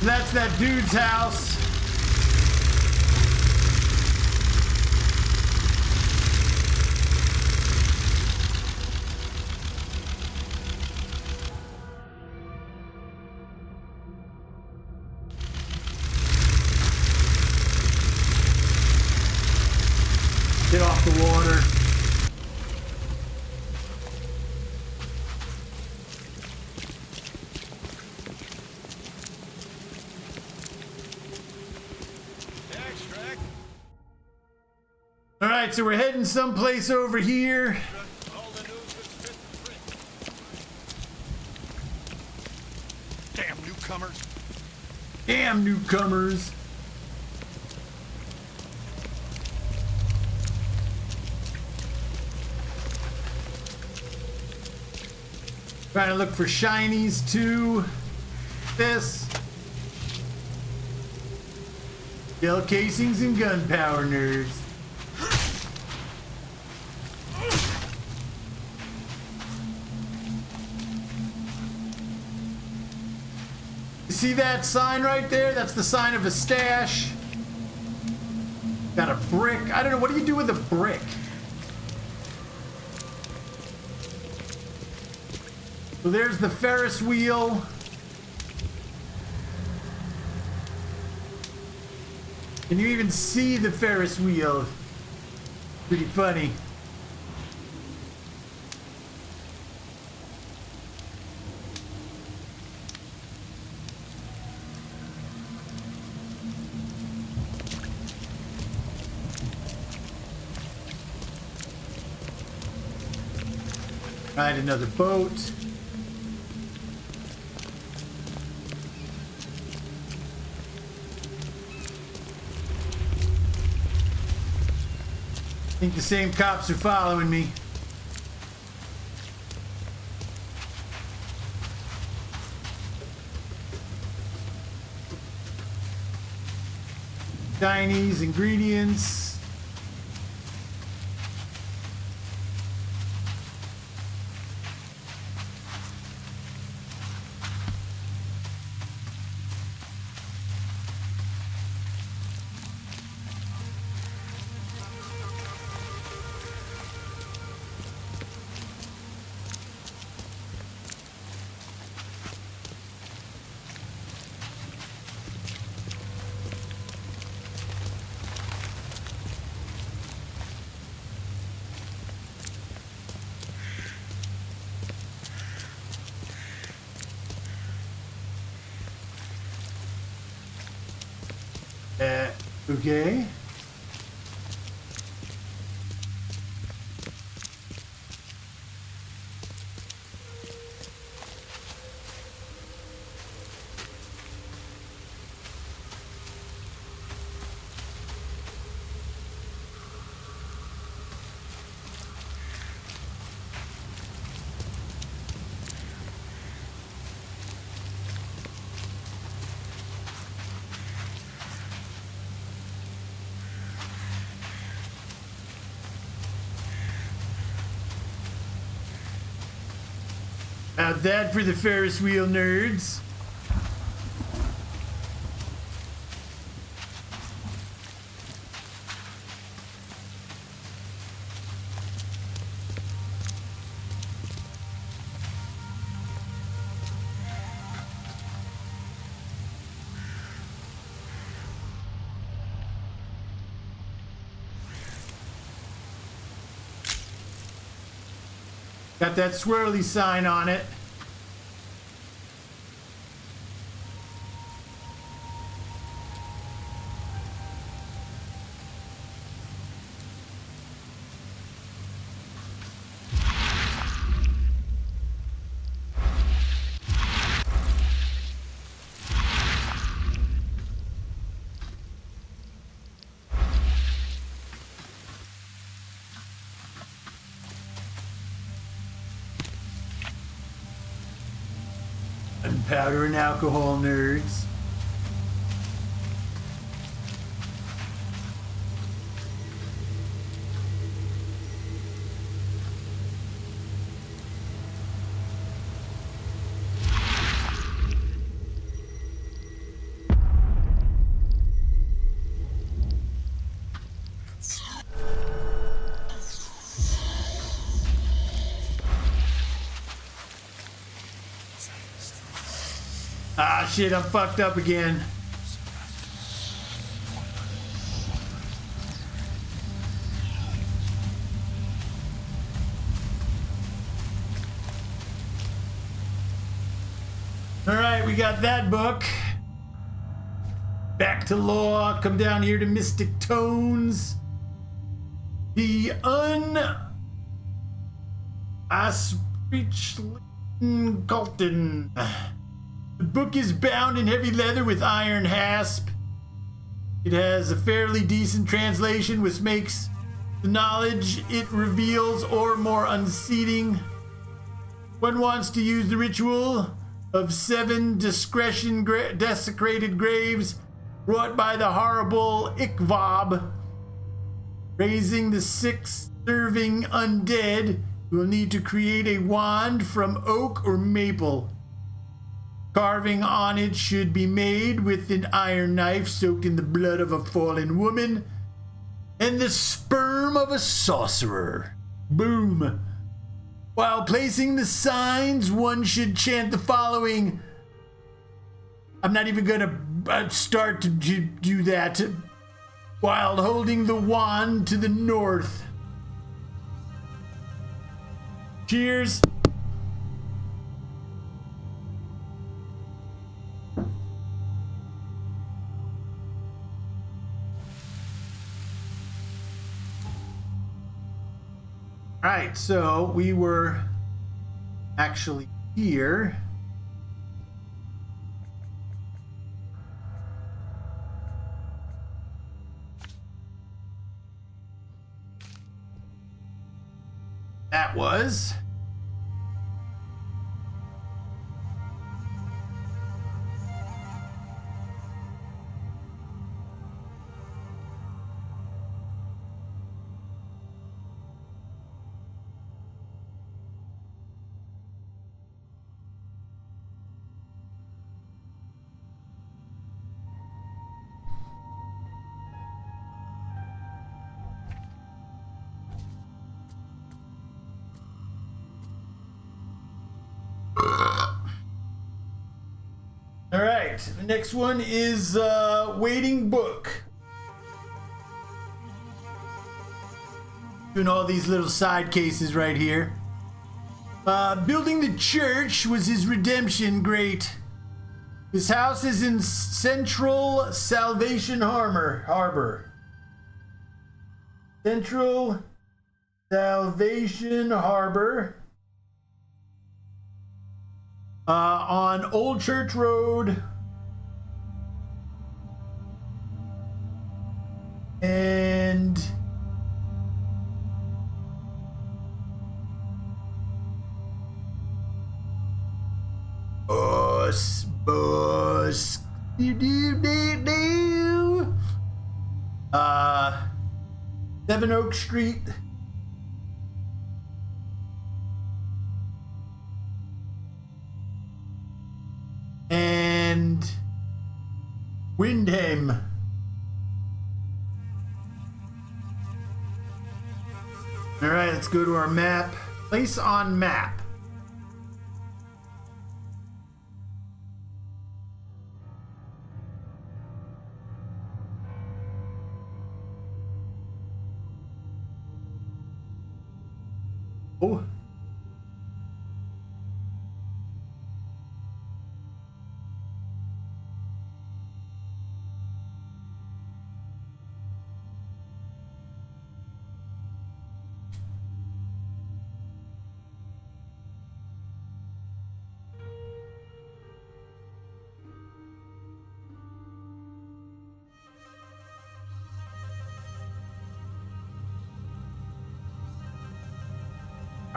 That's that dude's house. Get off the water. All right, so we're heading someplace over here. Damn newcomers. Damn newcomers. Trying to look for shinies too. This. Shell casings and gunpowder nerds. See that sign right there? That's the sign of a stash. Got a brick. I don't know. What do you do with a brick? So there's the Ferris wheel. Can you even see the Ferris wheel? Pretty funny. Ride another boat. I think the same cops are following me. Chinese ingredients. Okay. How's that for the Ferris wheel nerds? Got that swirly sign on it. Gunpowder and alcohol, nerds. Ah, shit, I'm fucked up again. All right, we got that book. Back to law. Come down here to Mystic Tones. The Galton. The book is bound in heavy leather with iron hasp. It has a fairly decent translation, which makes the knowledge it reveals or more unseating. One wants to use the ritual of 7 desecrated graves wrought by the horrible Ikvob, raising the 6 serving undead. You will need to create a wand from oak or maple. Carving on it should be made with an iron knife soaked in the blood of a fallen woman and the sperm of a sorcerer. Boom. While placing the signs, one should chant the following. I'm not even going to start to do that. While holding the wand to the north. Cheers. All right, so we were actually here. That was. All right, the next one is Waiting Book. Doing all these little side cases right here. Building the church was his redemption. Great. His house is in Central Salvation Harbor. Central Salvation Harbor. On Old Church Road. And Bus. Seven Oak Street. And Windham. All right, let's go to our map. Place on map. Oh.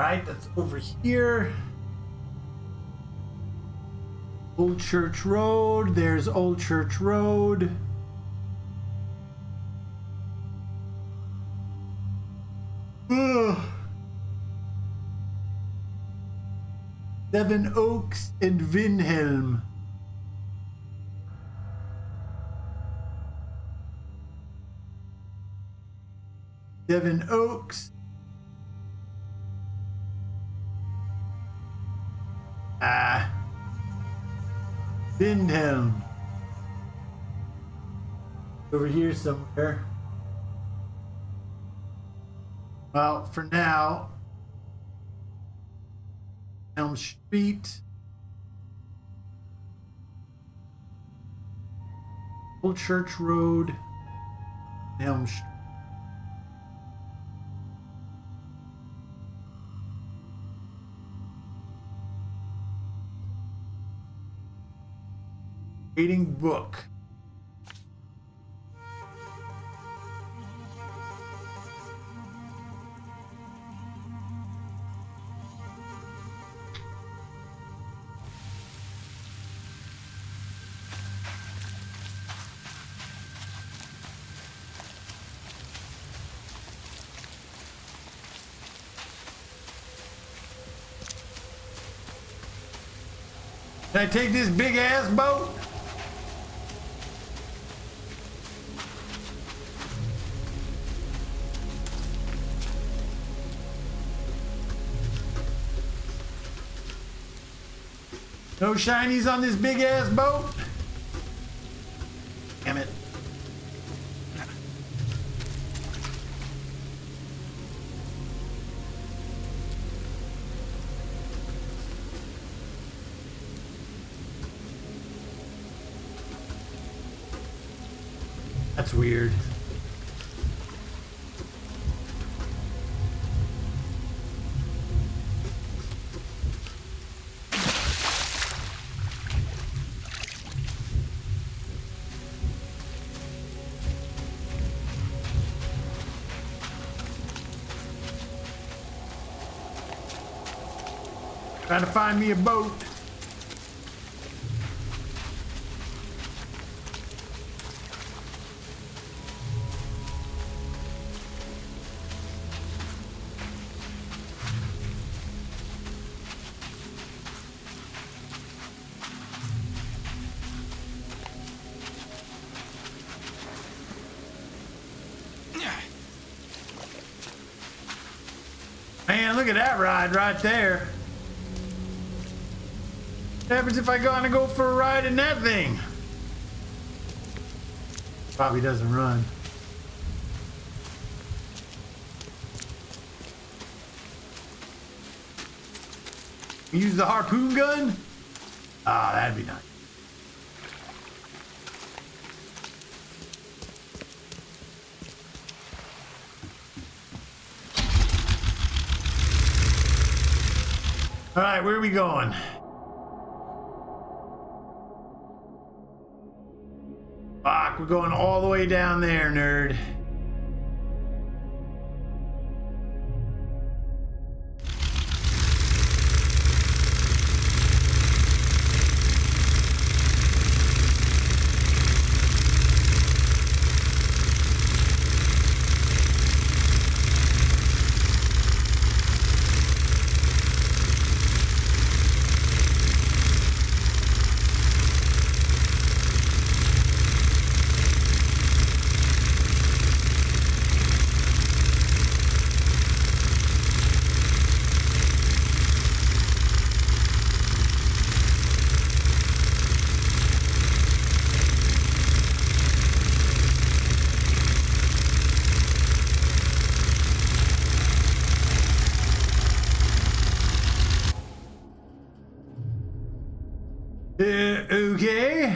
Alright, that's over here. Old Church Road. There's Old Church Road. Ugh. Seven Oaks and Vinhelm. Seven Oaks. Vinhelm. Over here somewhere. Well, for now, Elm Street. Old Church Road. Elm Street. Reading book. Can I take this big ass boat? No shinies on this big ass boat? Damn it. That's weird. Trying to find me a boat. Man, look at that ride right there. What happens if I go for a ride in that thing? Probably doesn't run. Use the harpoon gun? Ah, that'd be nice. All right, where are we going? Fuck, we're going all the way down there, nerd. Okay.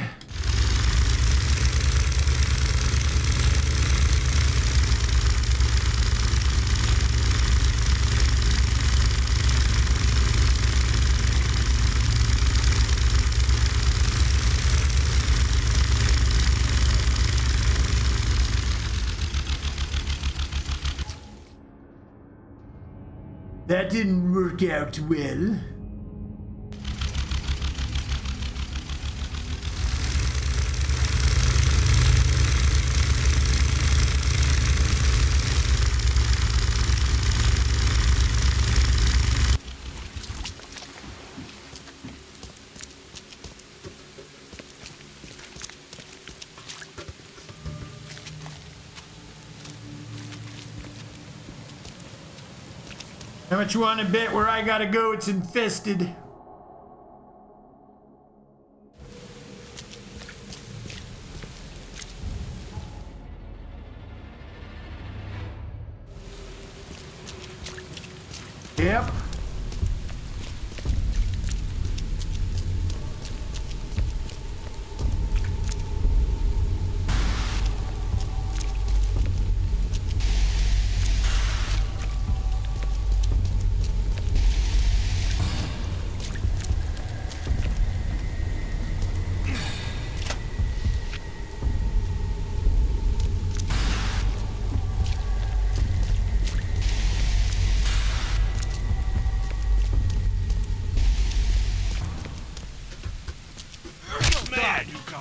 That that didn't work out well. How much you want to bet where I gotta go? It's infested. Yep.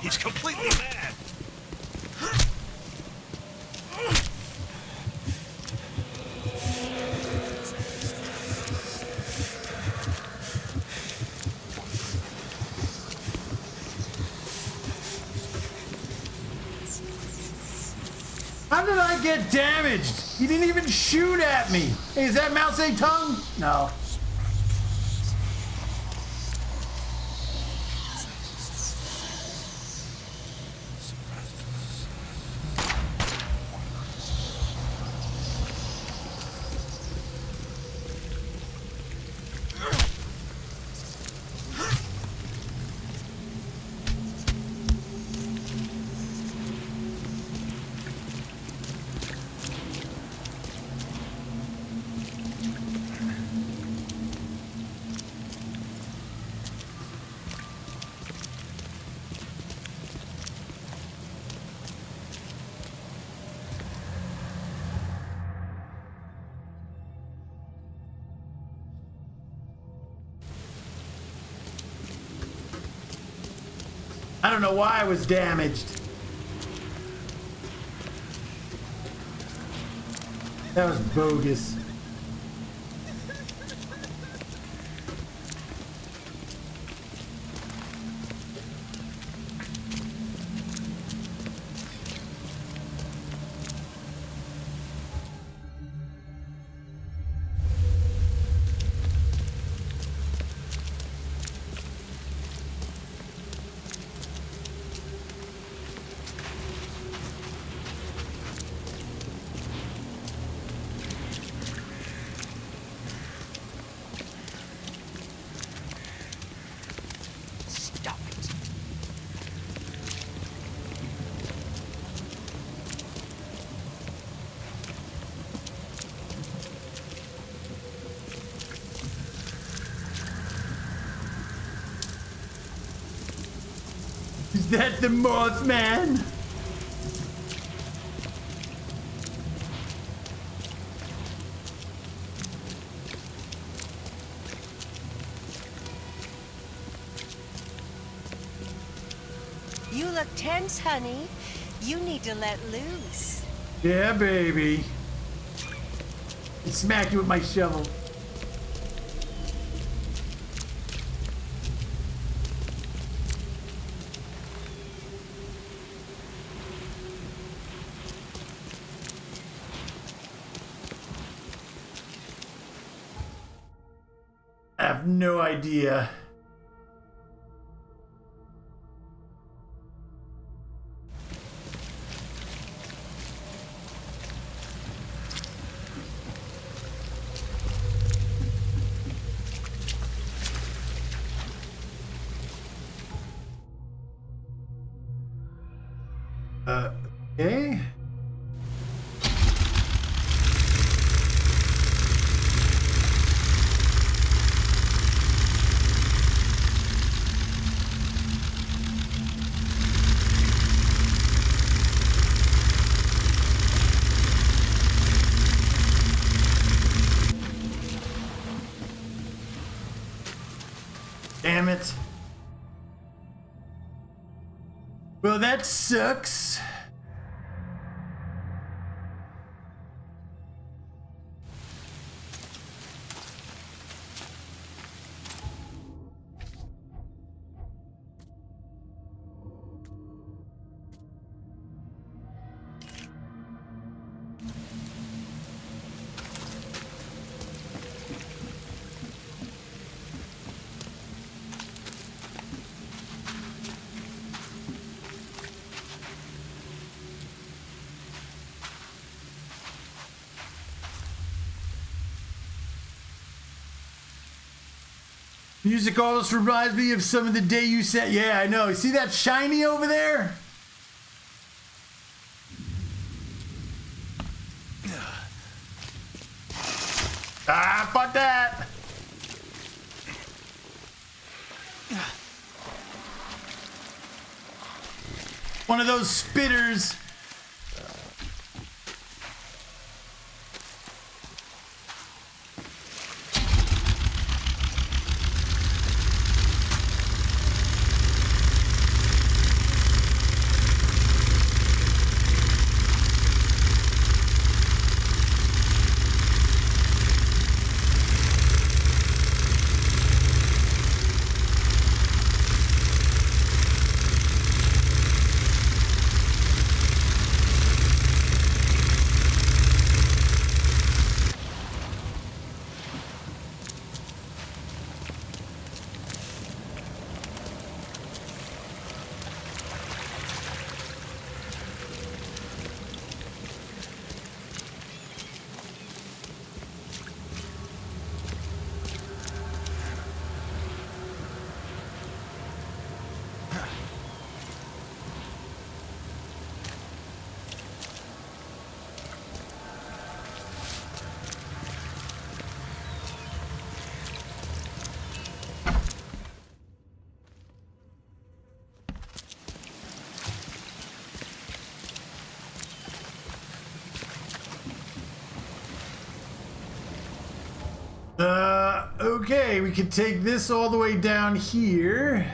He's completely mad. How did I get damaged? He didn't even shoot at me. Hey, is that mouse a tongue? No. I don't know why I was damaged. That was bogus. Is that the Mothman? You look tense, honey. You need to let loose. Yeah, baby. I smack you with my shovel. I have no idea. Okay. Damn it. Well, that sucks. Music almost reminds me of some of the day you said. Yeah, I know. See that shiny over there? Ah, fuck that. One of those spitters. Okay, we can take this all the way down here.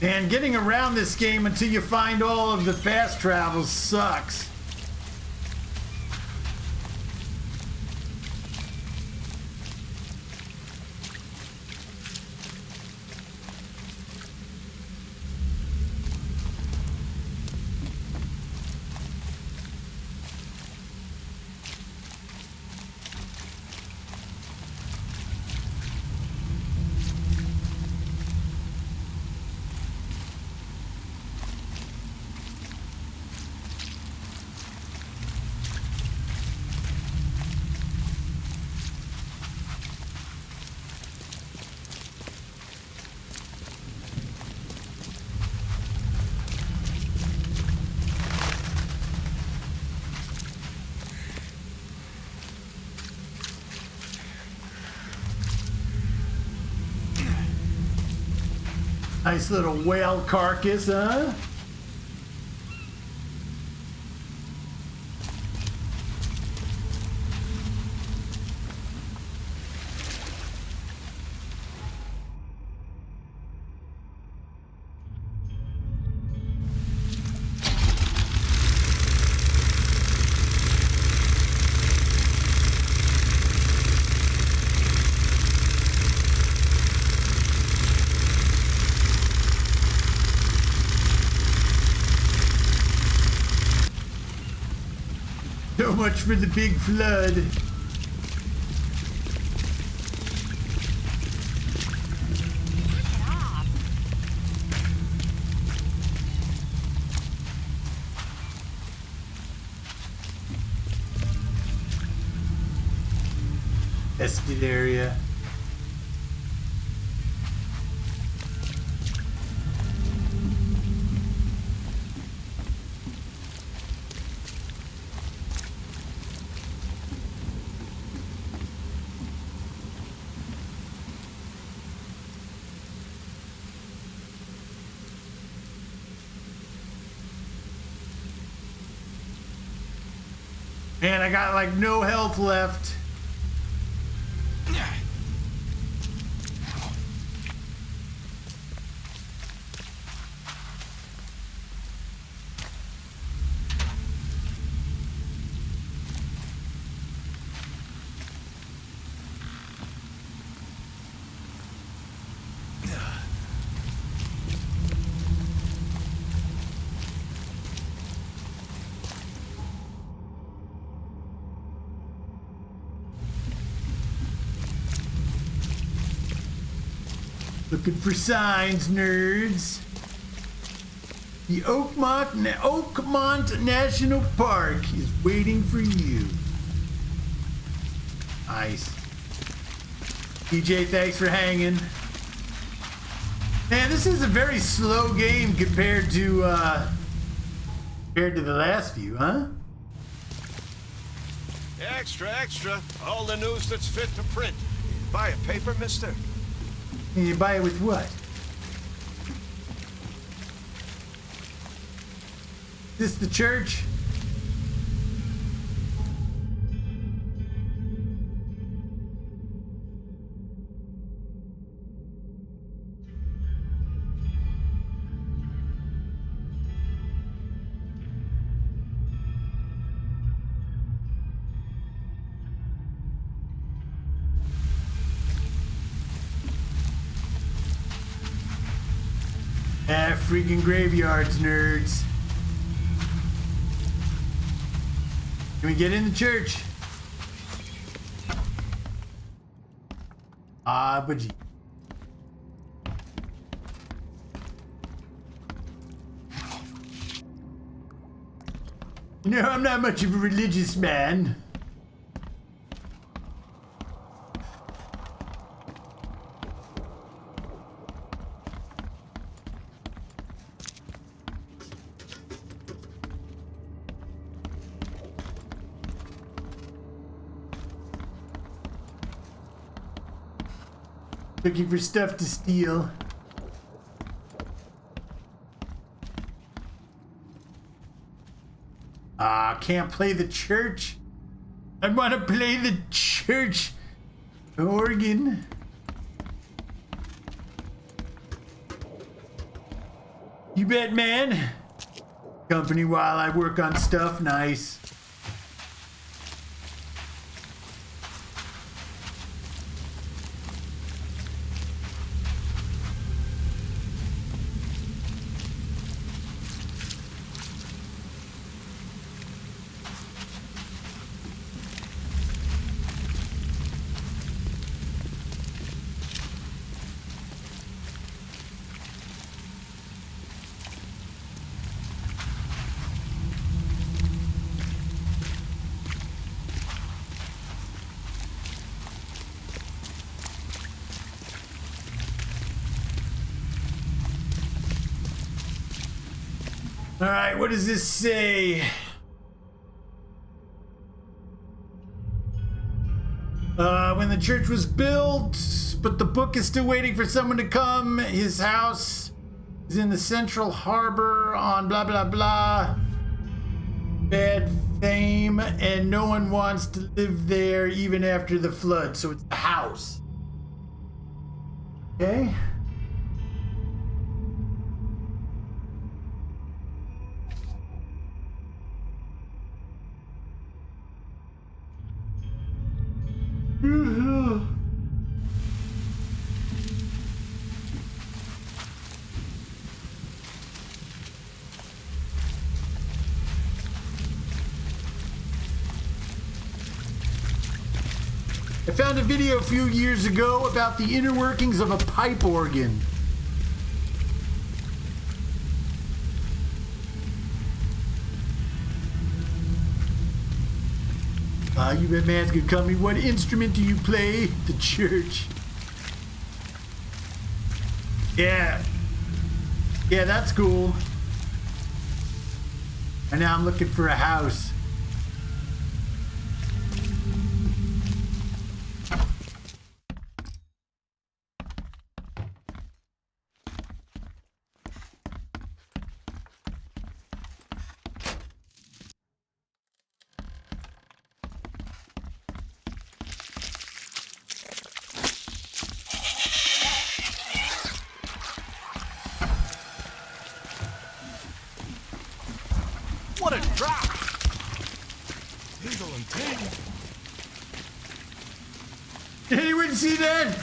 And getting around this game until you find all of the fast travels sucks. Nice little whale carcass, huh? So much for the big flood. Tested area. Man, I got like no health left. Looking for signs, nerds. The Oakmont National Park is waiting for you. Nice. DJ, thanks for hanging. Man, this is a very slow game compared to the last few, huh? Extra, extra. All the news that's fit to print. Buy a paper, mister? And you buy it with what? Is this the church? Ah, freaking graveyards, nerds. Can we get in the church? Ah, but gee. You know, I'm not much of a religious man. Looking for stuff to steal. Ah, can't play the church. I want to play the church organ. You bet, man. Company while I work on stuff. Nice. All right, what does this say? When the church was built, but the book is still waiting for someone to come. His house is in the central harbor on blah, blah, blah. Bad fame, and no one wants to live there even after the flood. So it's a house. Okay. I found a video a few years ago about the inner workings of a pipe organ. You bet man's gonna come me. What instrument do you play? The church. Yeah. Yeah, that's cool. And now I'm looking for a house. What a drop! Eagle and Ting. Did anyone see that?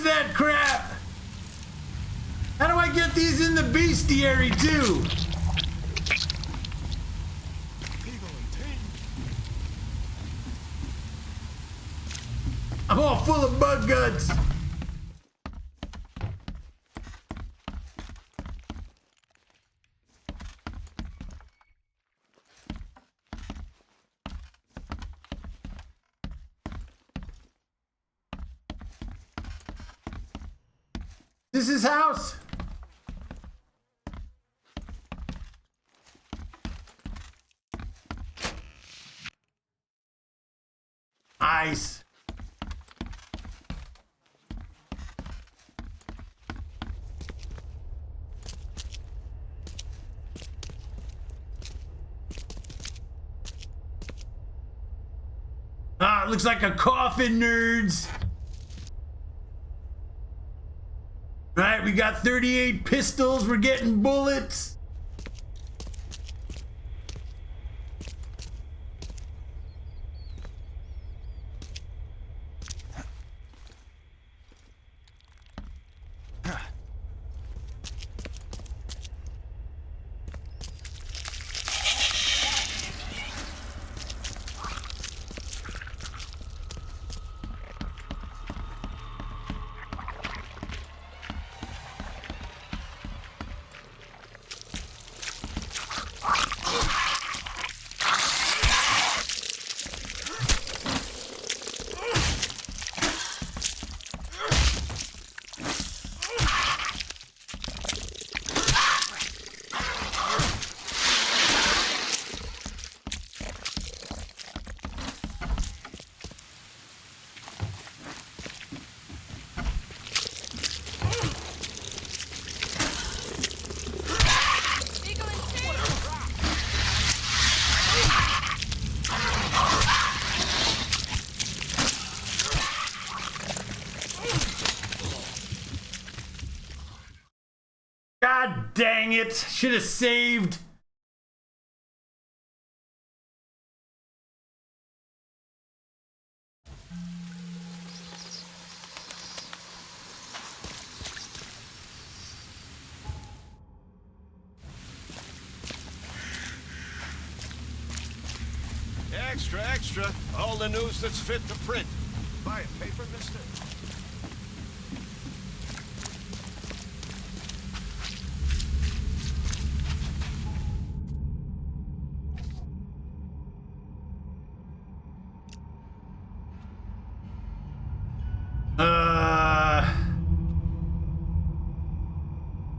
That crap! How do I get these in the bestiary too? I'm all full of bug guts. This is his house. Nice. Ah, it looks like a coffin, nerds. All right, we got 38 pistols. We're getting bullets. God dang it! Should have saved. Extra, extra. All the news that's fit to print. Buy a paper, mister?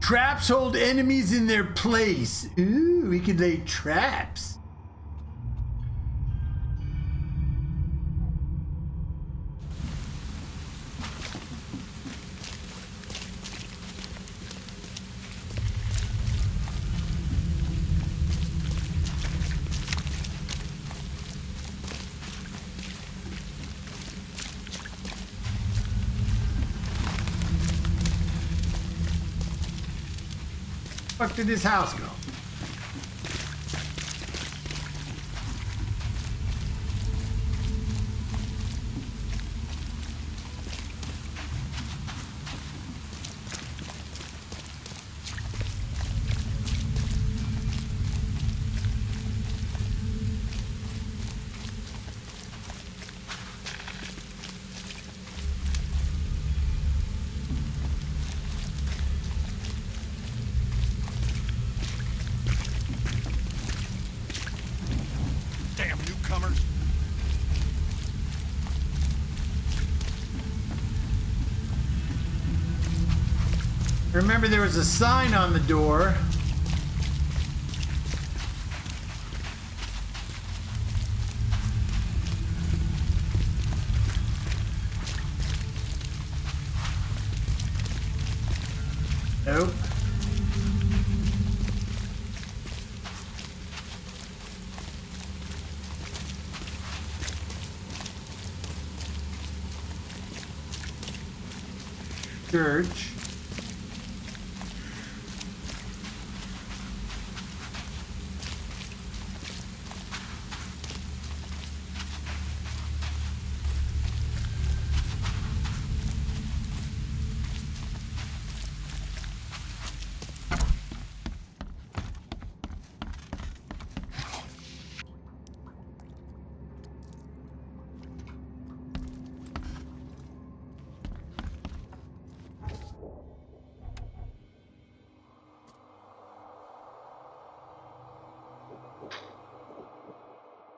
Traps hold enemies in their place. Ooh, we could lay traps. Where the fuck did this house go? Remember, there was a sign on the door. Nope. Church.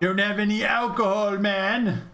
Don't have any alcohol, man.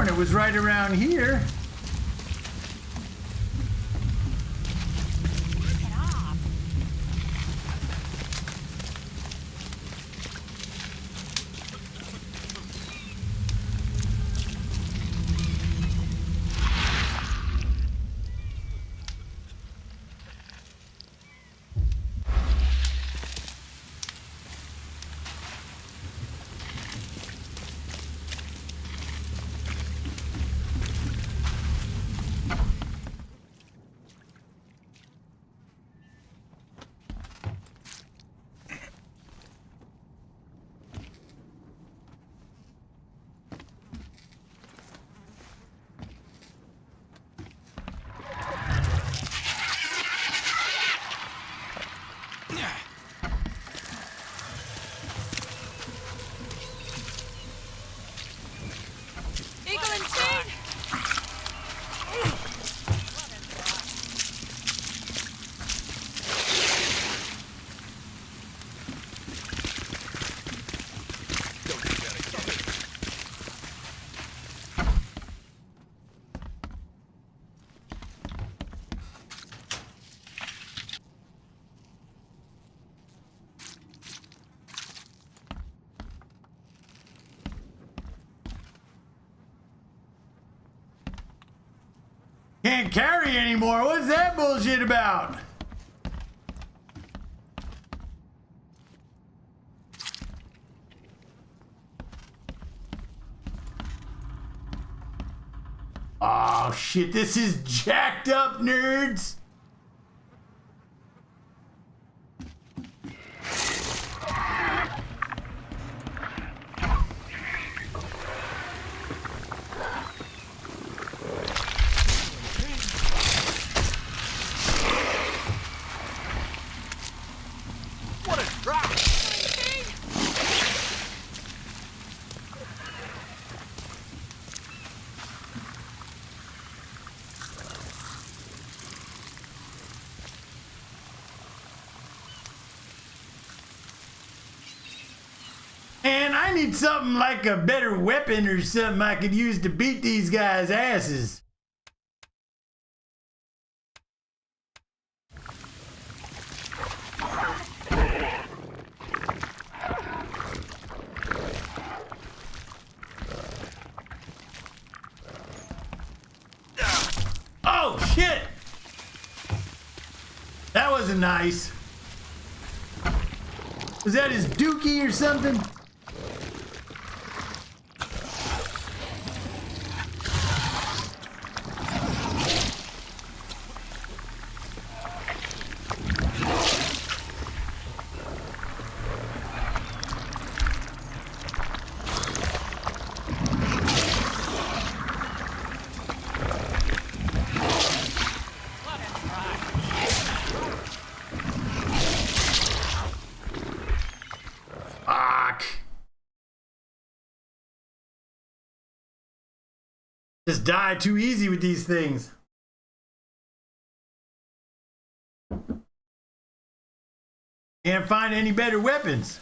It was right around here. can't carry anymore. What's that bullshit about? Oh shit, this is jacked up, nerds. What a drop! And I need something like a better weapon or something I could use to beat these guys' asses. Oh shit! That wasn't nice. Was that his dookie or something? Just die too easy with these things. Can't find any better weapons.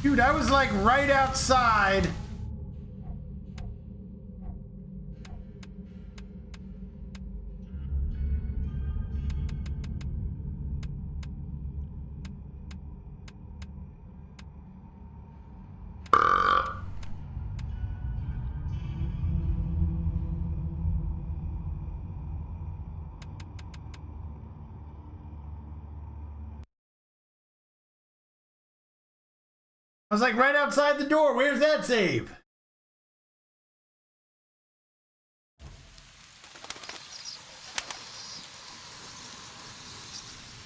Dude, I was like right outside. I was like right outside the door. Where's that save?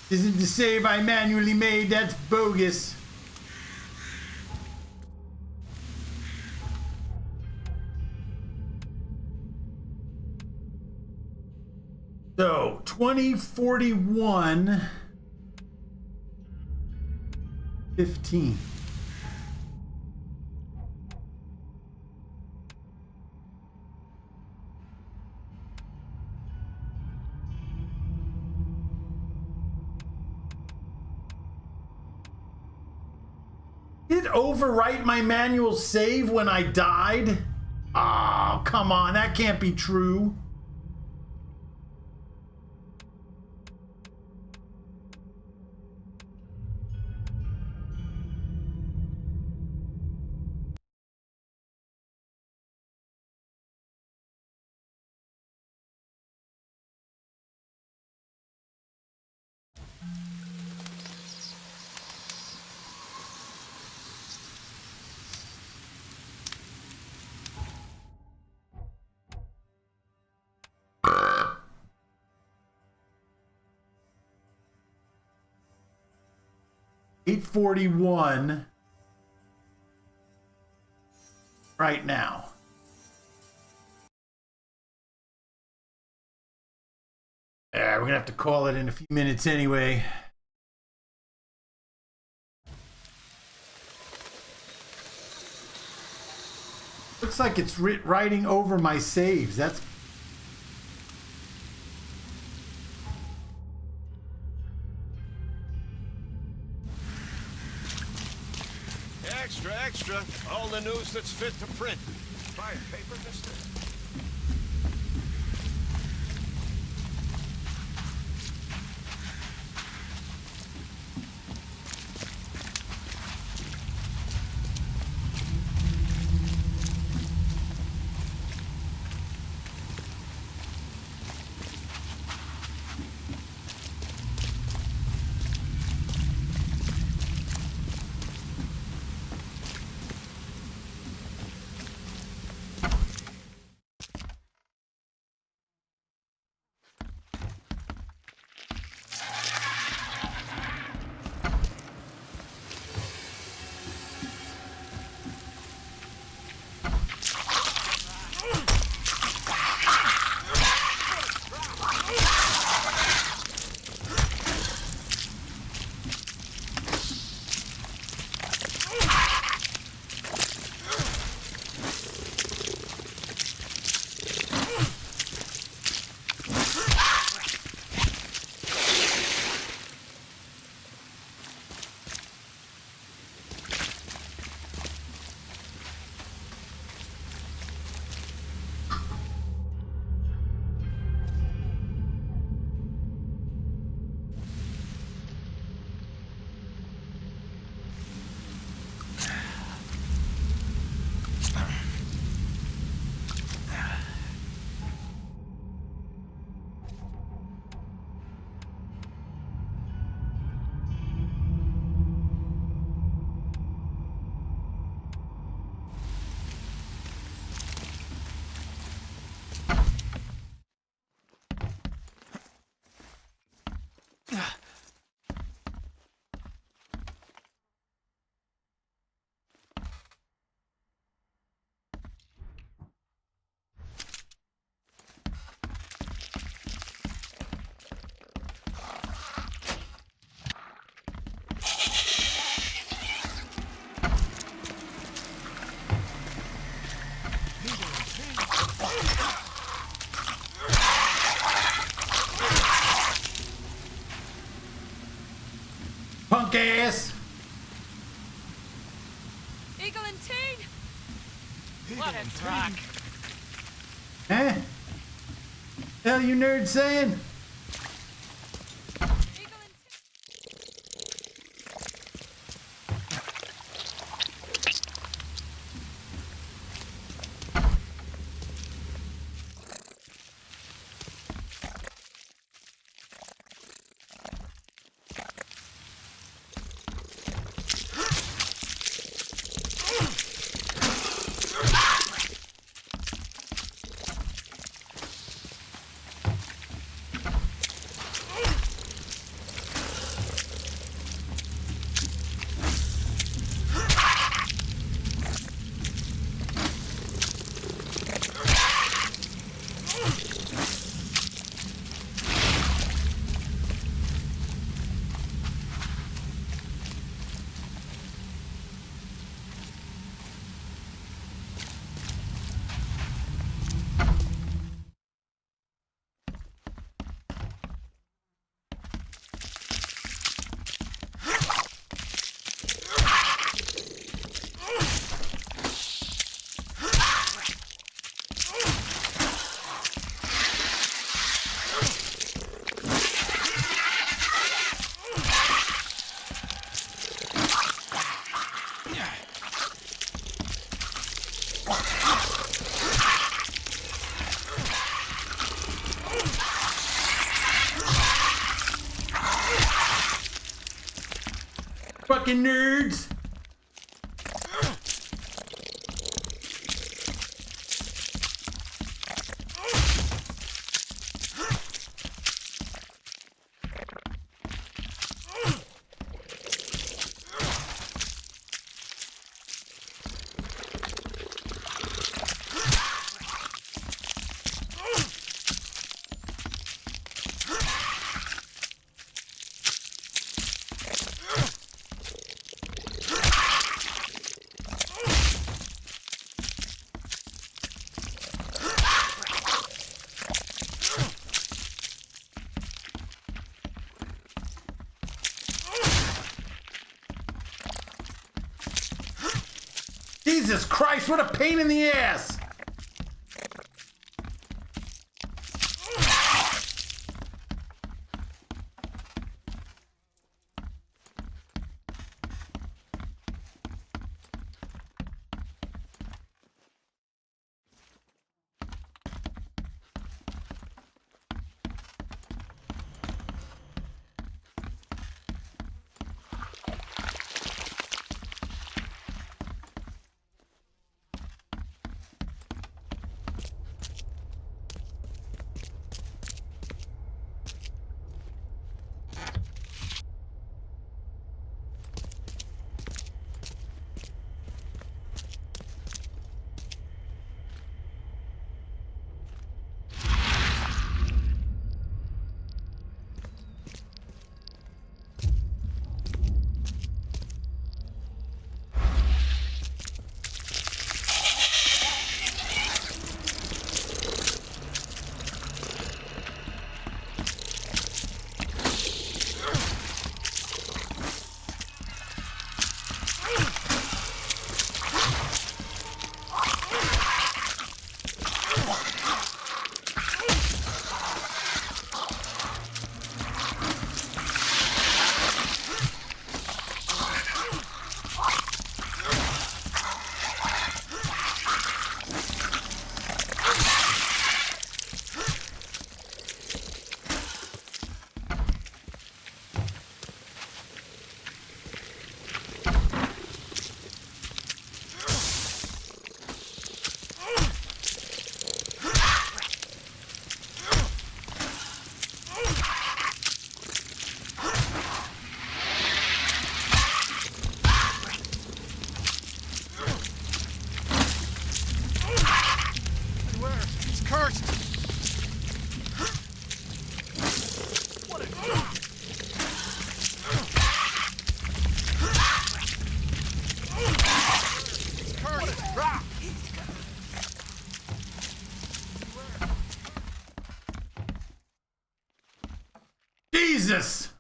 Isn't the save I manually made? That's bogus. So 2041 15. Did it overwrite my manual save when I died? Oh, come on, that can't be true. 8:41 right now. We're gonna have to call it in a few minutes anyway. Looks like it's writing over my saves. That's Extra, extra. All the news that's fit to print. Buy a paper, mister? Punk ass! Eagle and Teen! What a rock! Huh? Hell you nerds saying? Fucking nerds! Jesus Christ, what a pain in the ass! Jesus!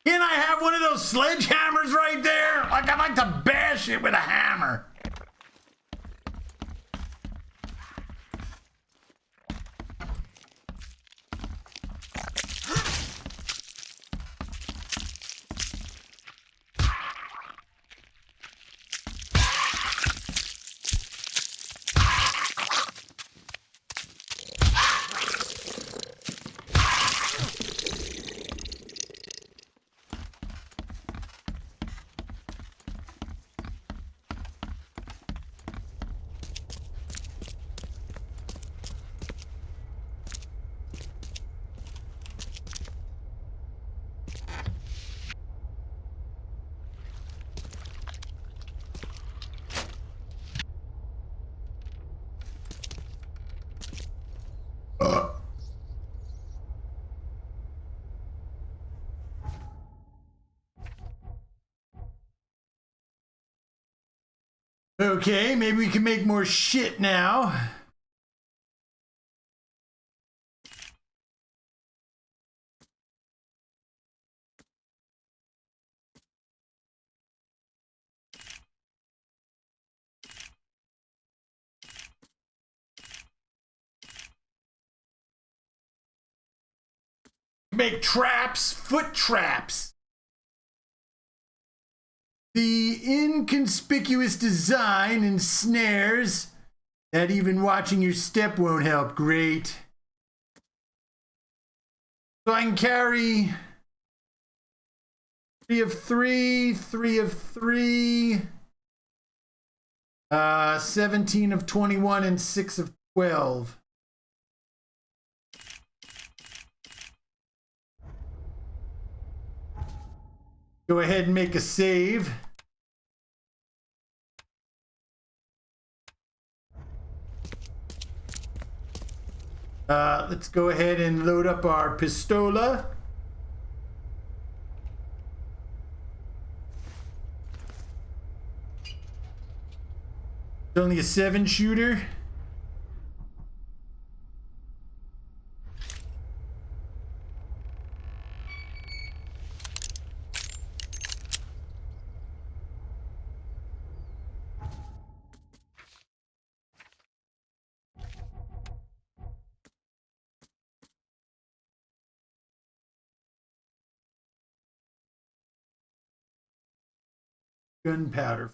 Can I have one of those sledgehammers right there? Like, I'd like to bash it with a hammer. Okay, maybe we can make more shit now. Make traps, foot traps. The inconspicuous design and snares that even watching your step won't help. Great. So I can carry 3 of 3, 3 of 3, 17 of 21, and 6 of 12. Go ahead and make a save. Let's go ahead and load up our pistola. It's only a 7-shooter. gunpowder.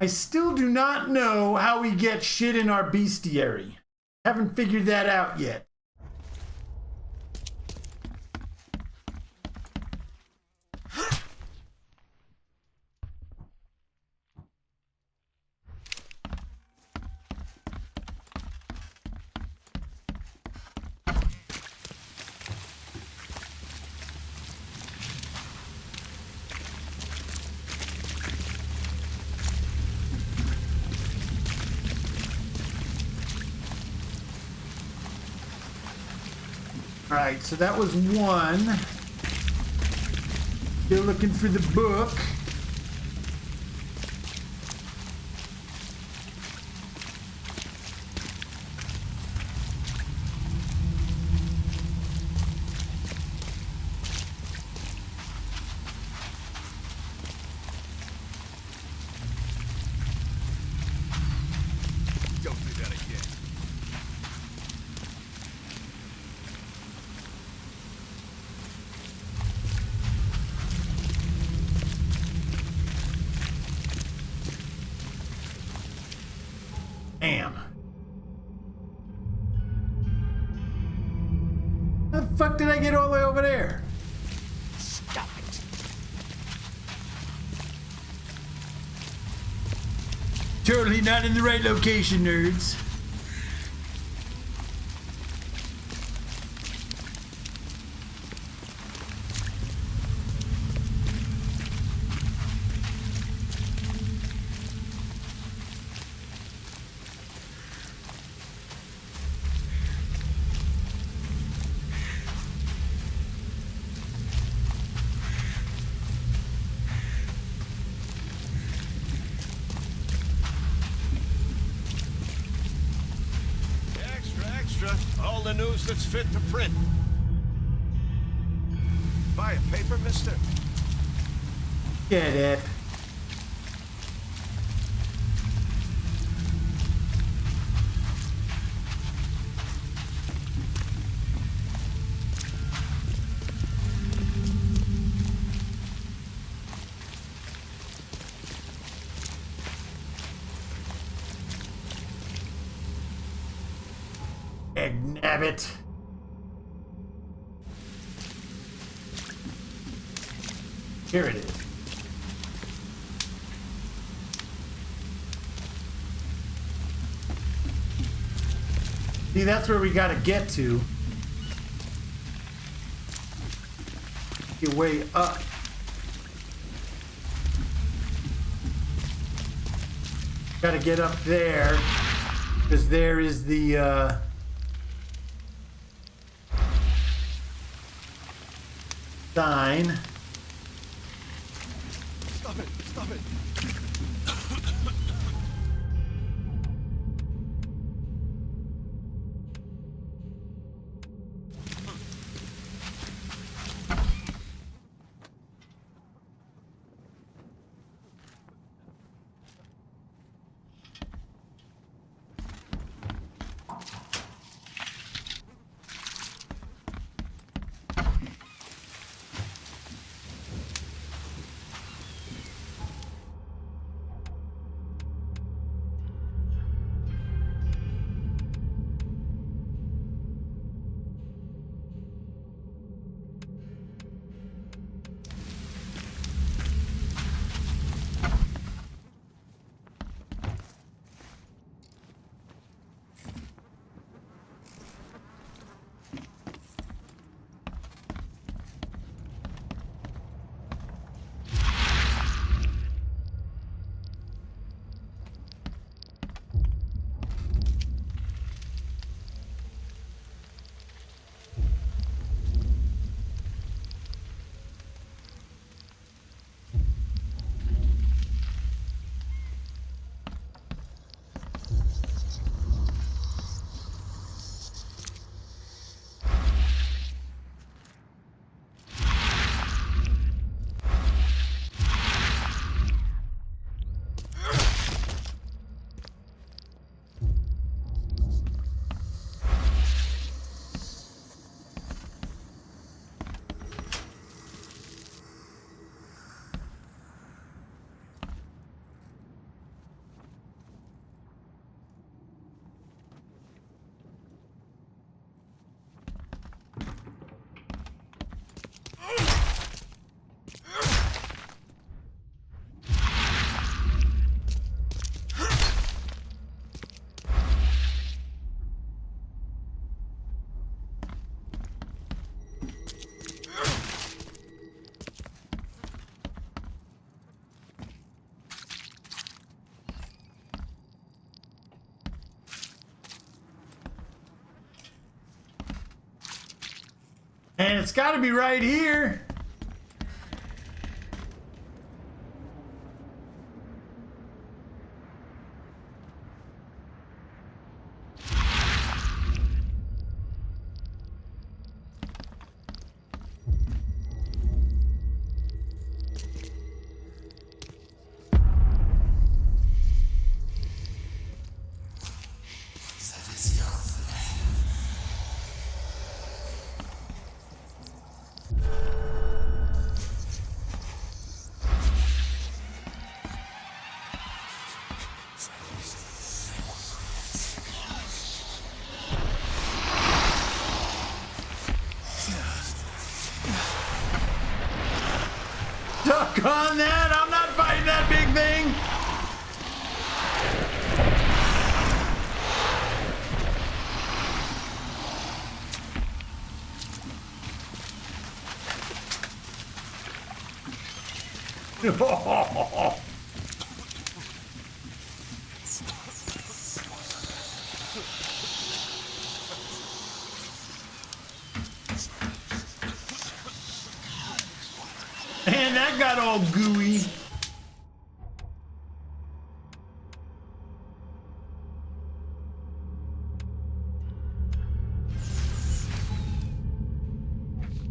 I still do not know how we get shit in our bestiary. Haven't figured that out yet. All right, so that was one. Still looking for the book. Don't do that again. Damn. How the fuck did I get all the way over there? Stop it. Totally not in the right location, nerds. Extra. All the news that's fit to print. Buy a paper, mister? Get it. Nabbit. Here it is. See, that's where we gotta get to. Get way up. Gotta get up there, because there is the, sign. Stop it! Stop it! Man, it's gotta be right here. Duck on that! I'm not fighting that big thing! Man, that got all gooey.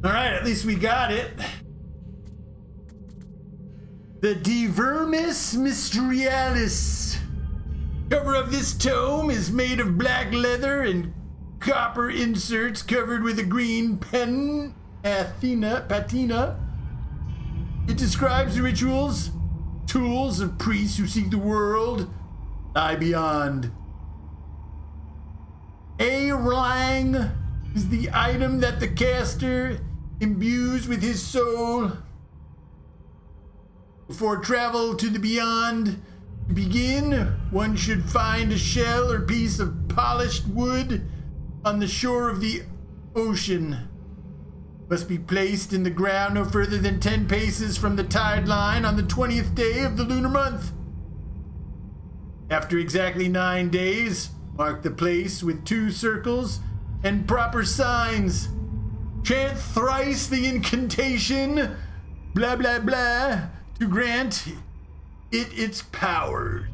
All right, at least we got it. The De Vermis Mysteриalis. Cover of this tome is made of black leather and copper inserts covered with a green patina. It describes the rituals, tools of priests who seek the world lie beyond. A Rlang is the item that the caster imbues with his soul. Before travel to the beyond to begin, one should find a shell or piece of polished wood on the shore of the ocean. Must be placed in the ground no further than 10 paces from the tide line on the 20th day of the lunar month. After exactly 9 days, mark the place with 2 circles and proper signs. Chant thrice the incantation, blah blah blah, to grant it its power.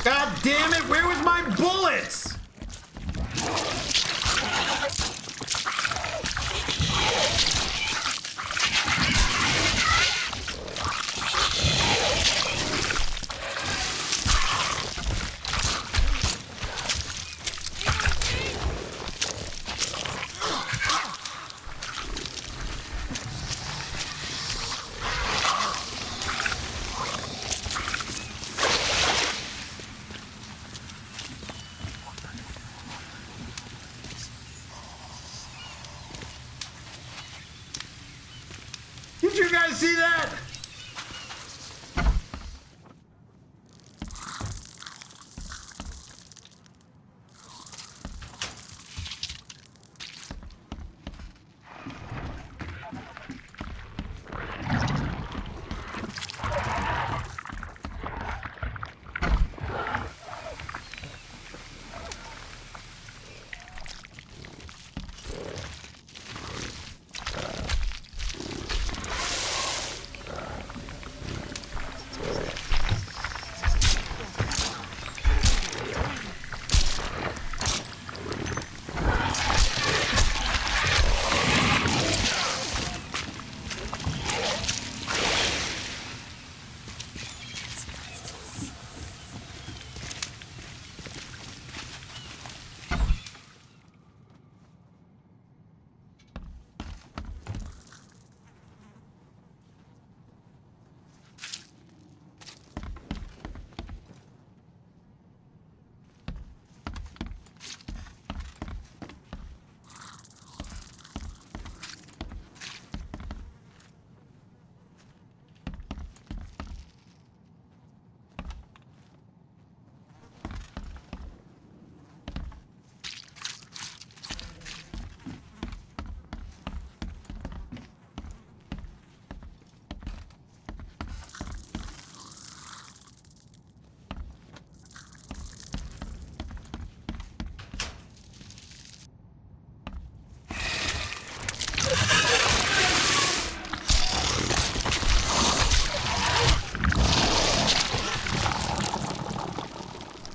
God damn it, where was my bullets? Did you guys see that?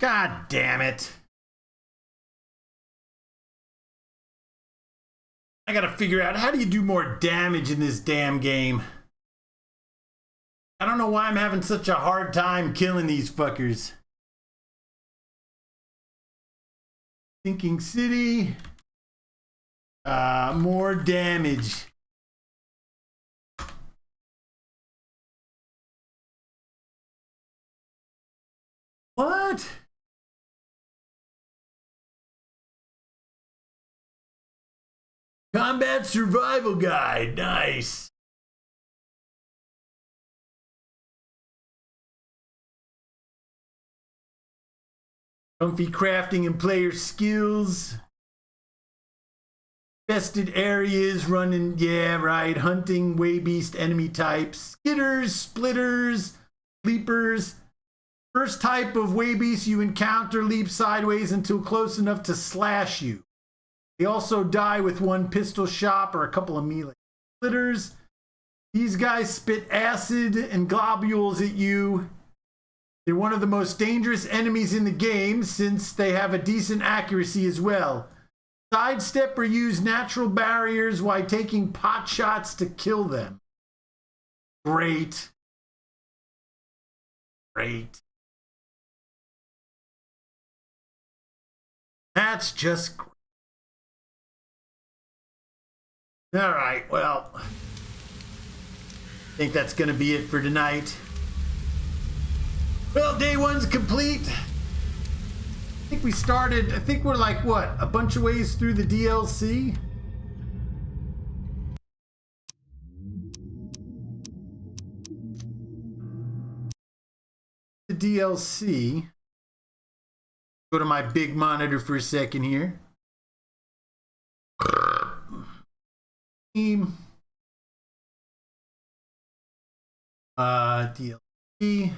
God damn it. I gotta figure out, how do you do more damage in this damn game? I don't know why I'm having such a hard time killing these fuckers. Sinking City. More damage. What? Combat Survival Guide. Nice. Comfy crafting and player skills. Infested areas, running, yeah, right. Hunting, way-beast enemy types. Skitters, splitters, leapers. First type of way-beast you encounter leaps sideways until close enough to slash you. They also die with one pistol shot or a couple of melee. Splitters. These guys spit acid and globules at you. They're one of the most dangerous enemies in the game since they have a decent accuracy as well. Sidestep or use natural barriers while taking pot shots to kill them. Great. Great. That's just great. All right, well, I think that's going to be it for tonight. Well, day one's complete. I think we started, I think we're like, what, a bunch of ways through the DLC? The DLC. Go to my big monitor for a second here. Team. DLC.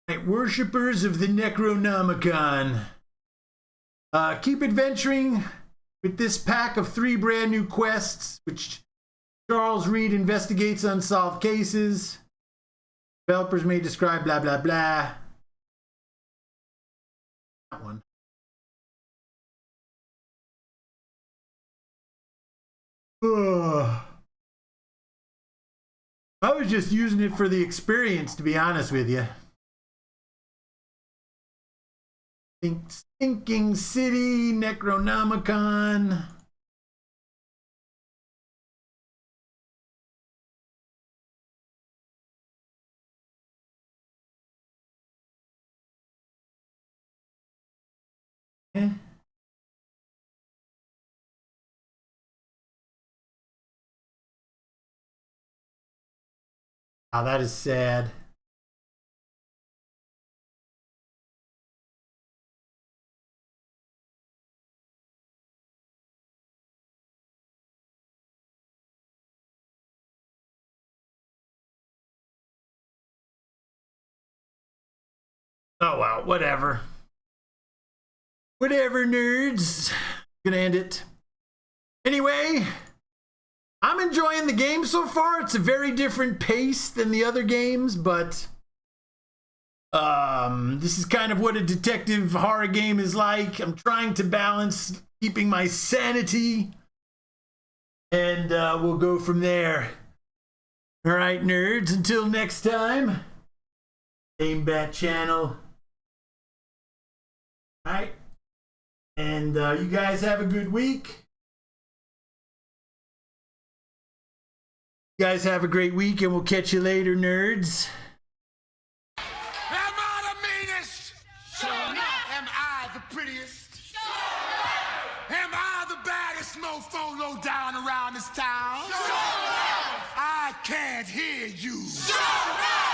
Right, worshippers of the Necronomicon. Keep adventuring with this pack of 3 brand new quests, which Charles Reed investigates unsolved cases. Developers may describe blah blah blah. That one. I was just using it for the experience, to be honest with you. Sinking City, Necronomicon. Eh? Oh, that is sad. Oh well, whatever. Whatever, nerds. Gonna end it. Anyway, I'm enjoying the game so far. It's a very different pace than the other games, but this is kind of what a detective horror game is like. I'm trying to balance keeping my sanity, and we'll go from there. All right, nerds, until next time, same bat channel. All right, and you guys have a good week. You guys have a great week, and we'll catch you later, nerds. Am I the meanest? Sure enough. Am I the prettiest? Sure enough. Am I the baddest mofo low down around this town? Sure enough. I can't hear you. Sure enough.